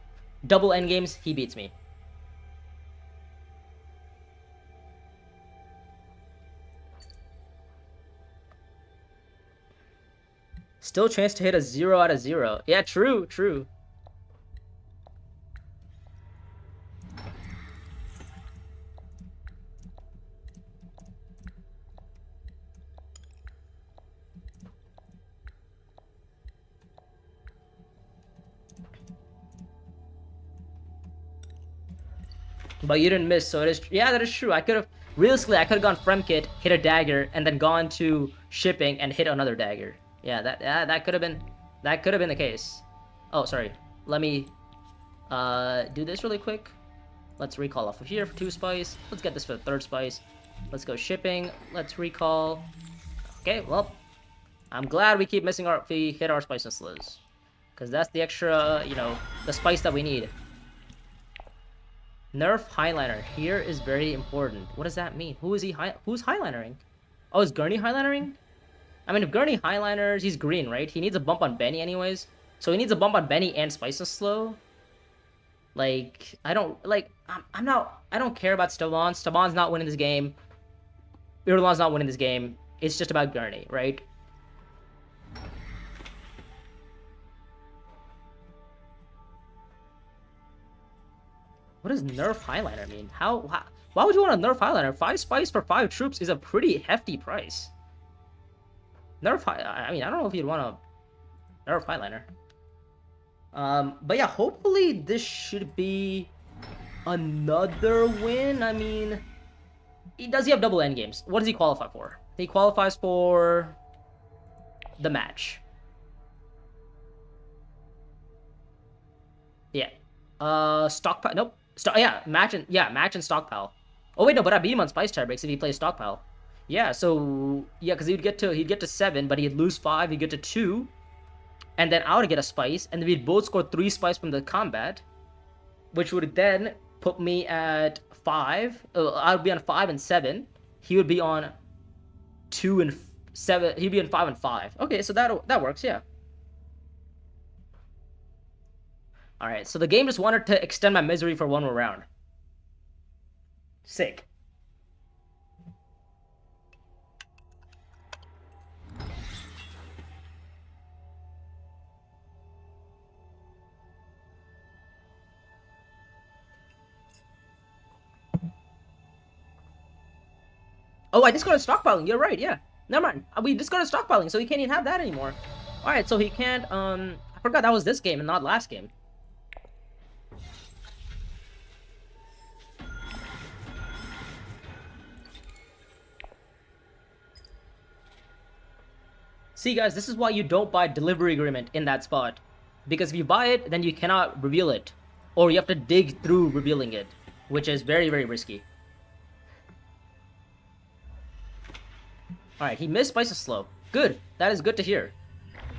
Double endgames, he beats me. Still chance to hit a 0 out of 0. Yeah, true, true. But you didn't miss, so it is... Yeah, that is true. I could have... Realistically, I could have gone Fremkit, hit a dagger, and then gone to shipping and hit another dagger. Yeah, that could have been... That could have been the case. Oh, sorry. Let me do this really quick. Let's recall off of here for 2 spice. Let's get this for the 3rd spice. Let's go shipping. Let's recall. Okay, well, I'm glad we keep missing our... We hit our spice and sliz. Because that's the extra, you know, the spice that we need. Nerf Highliner here is very important. What does that mean? Who's Highlinering? Oh, is Gurney Highlinering? I mean, if Gurney Highliners, he's green, right? He needs a bump on Benny anyways. So he needs a bump on Benny and Spices Slow. Like, I don't care about Stabon. Stabon's not winning this game. Irlan's not winning this game. It's just about Gurney, right? What does Nerf Highliner mean? Why would you want a Nerf Highliner? 5 spice for 5 troops is a pretty hefty price. I mean, I don't know if you'd want a Nerf Highliner. But yeah, hopefully this should be another win. I mean, does he have double endgames? What does he qualify for? He qualifies for the match. Yeah. Stockpile. Nope. Match and stockpile. Oh wait, no, but I beat him on spice tiebreaks if he plays stockpile. Yeah, so yeah, because he'd get to 7, but he'd lose 5, he'd get to 2, and then I would get a spice, and then we'd both score 3 spice from the combat, which would then put me at 5. I would be on 5 and 7. He would be on 2 and 7. He'd be on 5 and 5. Okay, so that works, yeah. Alright, so the game just wanted to extend my misery for one more round. Sick. Oh, I just got a stockpiling. You're right, yeah. Never mind. We just got a stockpiling, so he can't even have that anymore. Alright, so he can't, I forgot that was this game and not last game. See, guys, this is why you don't buy delivery agreement in that spot. Because if you buy it, then you cannot reveal it. Or you have to dig through revealing it. Which is very, very risky. Alright, he missed Spice Slow. Good. That is good to hear.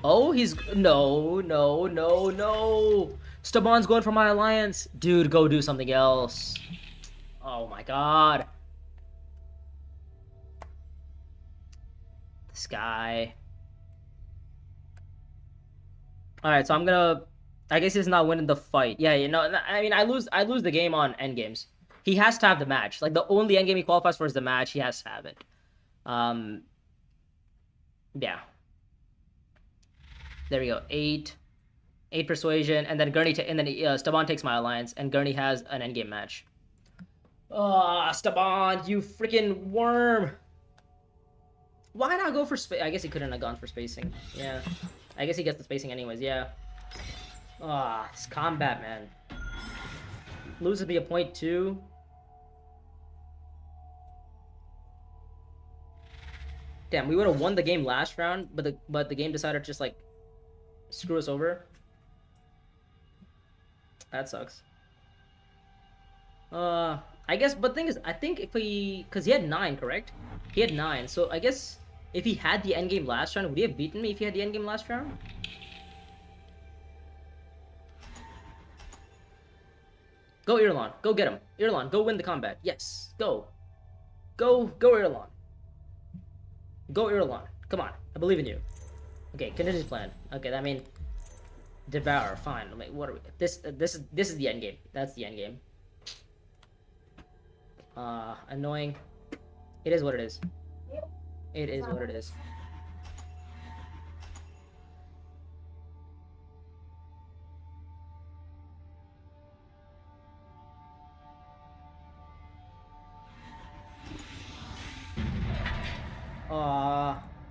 Oh, he's... No, no, no, no. Staban's going for my alliance. Dude, go do something else. Oh my god. This guy. Alright, so I'm gonna... I guess he's not winning the fight. Yeah, you know, I mean, I lose the game on endgames. He has to have the match. Like, the only endgame he qualifies for is the match. He has to have it. Yeah. There we go. 8 persuasion, and then Gurney, and then Staban takes my alliance, and Gurney has an endgame match. Ah, Staban, you freaking worm! Why not go for space? I guess he couldn't have gone for spacing. Yeah. I guess he gets the spacing anyways, yeah. Ah, this combat, man. Loses me a point too. Damn, we would have won the game last round, but the game decided to just like screw us over. That sucks. I guess, but the thing is, I think if because he had 9, correct? He had 9, so I guess if he had the endgame last round, would he have beaten me if he had the endgame last round? Go Irulan, go get him. Irulan, go win the combat. Yes, go. Go Irulan. Go Irulan. Come on, I believe in you. Okay, contingency plan. Okay, that means devour. Fine. I mean, what are we? This is the end game. That's the end game. Annoying. It is what it is. It is what it is.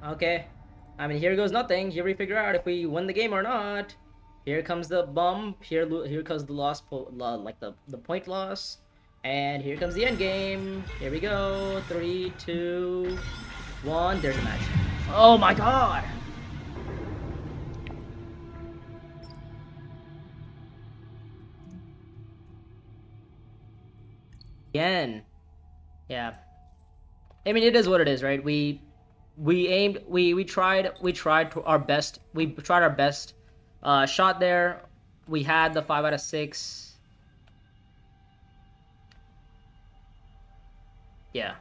Okay. I mean, here goes nothing. Here we figure out if we win the game or not. Here comes the bump. Here comes the loss, like the point loss. And here comes the end game. Here we go. 3, 2, 1. There's the match. Oh my god! Again. Yeah. I mean, it is what it is, right? We tried our best. We tried our best. Shot there. We had the 5 out of 6. Yeah.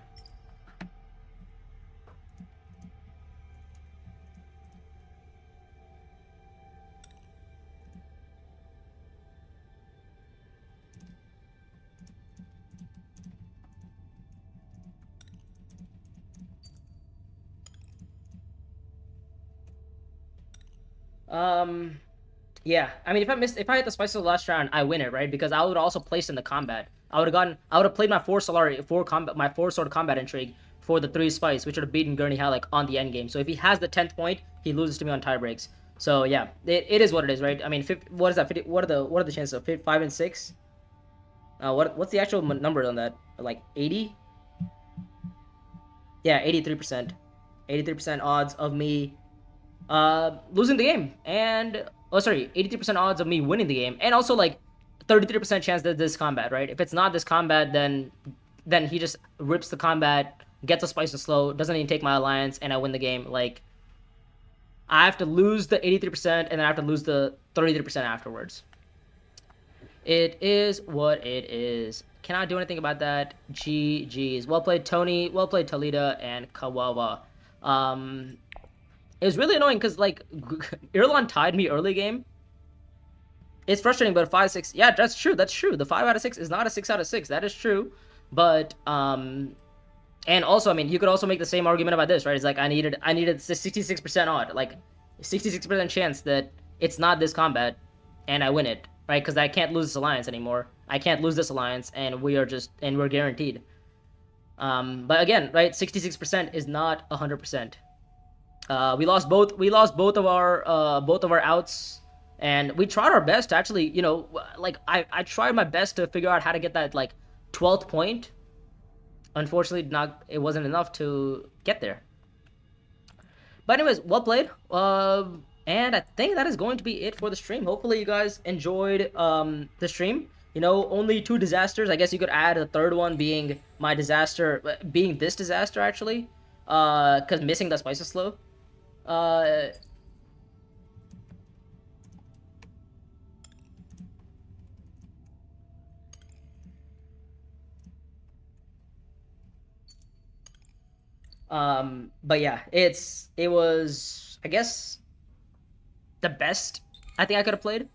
Yeah. I mean, if I hit the spice of the last round, I win it, right? Because I would also place in the combat. I would have played my 4 sword combat intrigue for the 3 spice, which would have beaten Gurney Halleck on the end game. So if he has the 10th point, he loses to me on tie breaks. So yeah, it is what it is, right? I mean, what is that? 50, what are the chances of 5 and 6? What's the actual number on that? Like 80? Yeah, 83%. 83% odds of me losing the game, and 83% odds of me winning the game, and also like 33% chance that this combat, right? If it's not this combat, then he just rips the combat, gets a spice and slow, doesn't even take my alliance, and I win the game. Like, I have to lose the 83%, and then I have to lose the 33% afterwards. It is what it is. Cannot do anything about that. GG's. Well played, Tony. Well played, Talita and Kawawa. It was really annoying because, like, Irulan tied me early game. It's frustrating, but 5, 6... Yeah, that's true. That's true. The 5 out of 6 is not a 6 out of 6. That is true. But, and also, I mean, you could also make the same argument about this, right? It's like, I needed 66% odd. Like, 66% chance that it's not this combat, and I win it, right? Because I can't lose this alliance anymore. I can't lose this alliance, and we're guaranteed. But again, right, 66% is not 100%. We lost both of our outs, and we tried our best to actually, you know, like I tried my best to figure out how to get that like 12th point. Unfortunately, it wasn't enough to get there. But anyways, well played. And I think that is going to be it for the stream. Hopefully you guys enjoyed the stream. You know, only 2 disasters. I guess you could add a third one being my disaster, being this disaster actually. Cause missing the spice is slow. Uh, but yeah, it was, I guess, the best I think I could have played.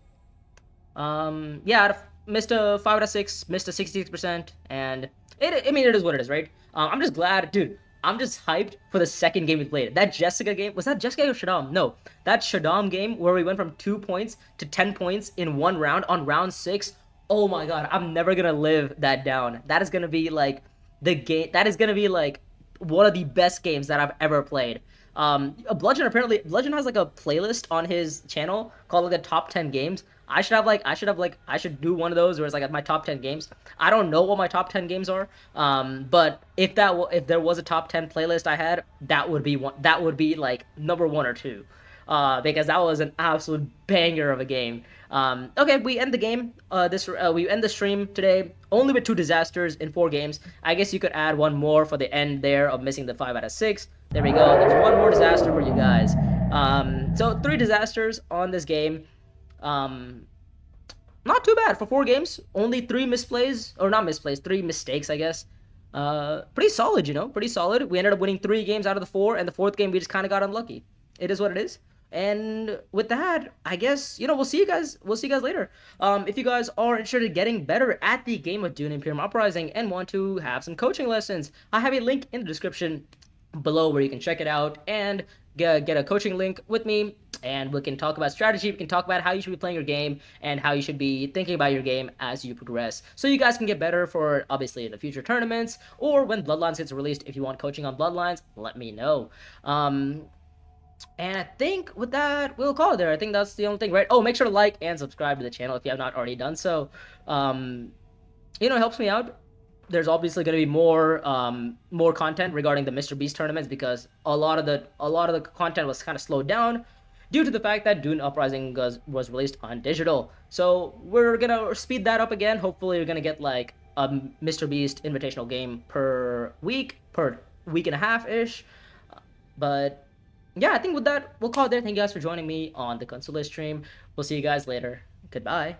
Yeah, missed a 5 out of 6, missed a 66%, and I mean, it is what it is, right? I'm just glad, dude. I'm just hyped for the second game we played. That Jessica game, was that Jessica or Shaddam? No, that Shaddam game where we went from 2 points to 10 points in one round on round 6. Oh my god, I'm never gonna live that down. That is gonna be like the game. That is gonna be like one of the best games that I've ever played. Bludgeon has like a playlist on his channel called like the top 10 games. I should do one of those where it's like my top 10 games. I don't know what my top 10 games are. But if there was a top 10 playlist I had, that would be one. That would be like number 1 or 2. Because that was an absolute banger of a game. Okay, we end the game. We end the stream today only with 2 disasters in 4 games. I guess you could add one more for the end there of missing the 5 out of 6. There we go. There's one more disaster for you guys. So 3 disasters on this game. Um, Not too bad for 4 games. Only 3 misplays, or not misplays, 3 mistakes, I guess. Pretty solid, pretty solid. We ended up winning 3 games out of the 4, and the 4th game we just kind of got unlucky. It is what it is. And with that, I guess we'll see you guys. We'll see you guys later. If you guys are interested in getting better at the game of DUNE Imperium Uprising and want to have some coaching lessons, I have a link in the description below where you can check it out and get a coaching link with me, and we can talk about strategy. We can talk about how you should be playing your game and how you should be thinking about your game as you progress, so you guys can get better for obviously the future tournaments or when Bloodlines gets released. If you want coaching on Bloodlines, let me know. And I think with that, we'll call it there. I think that's the only thing, right? Oh, make sure to like and subscribe to the channel if you have not already done so. It helps me out. There's obviously going to be more content regarding the Mr. Beast tournaments, because a lot of the content was kind of slowed down due to the fact that DUNE Uprising was released on digital. So we're gonna speed that up again. Hopefully, we're gonna get like a Mr. Beast invitational game per week and a half ish. But yeah, I think with that, we'll call it there. Thank you guys for joining me on the Console stream. We'll see you guys later. Goodbye.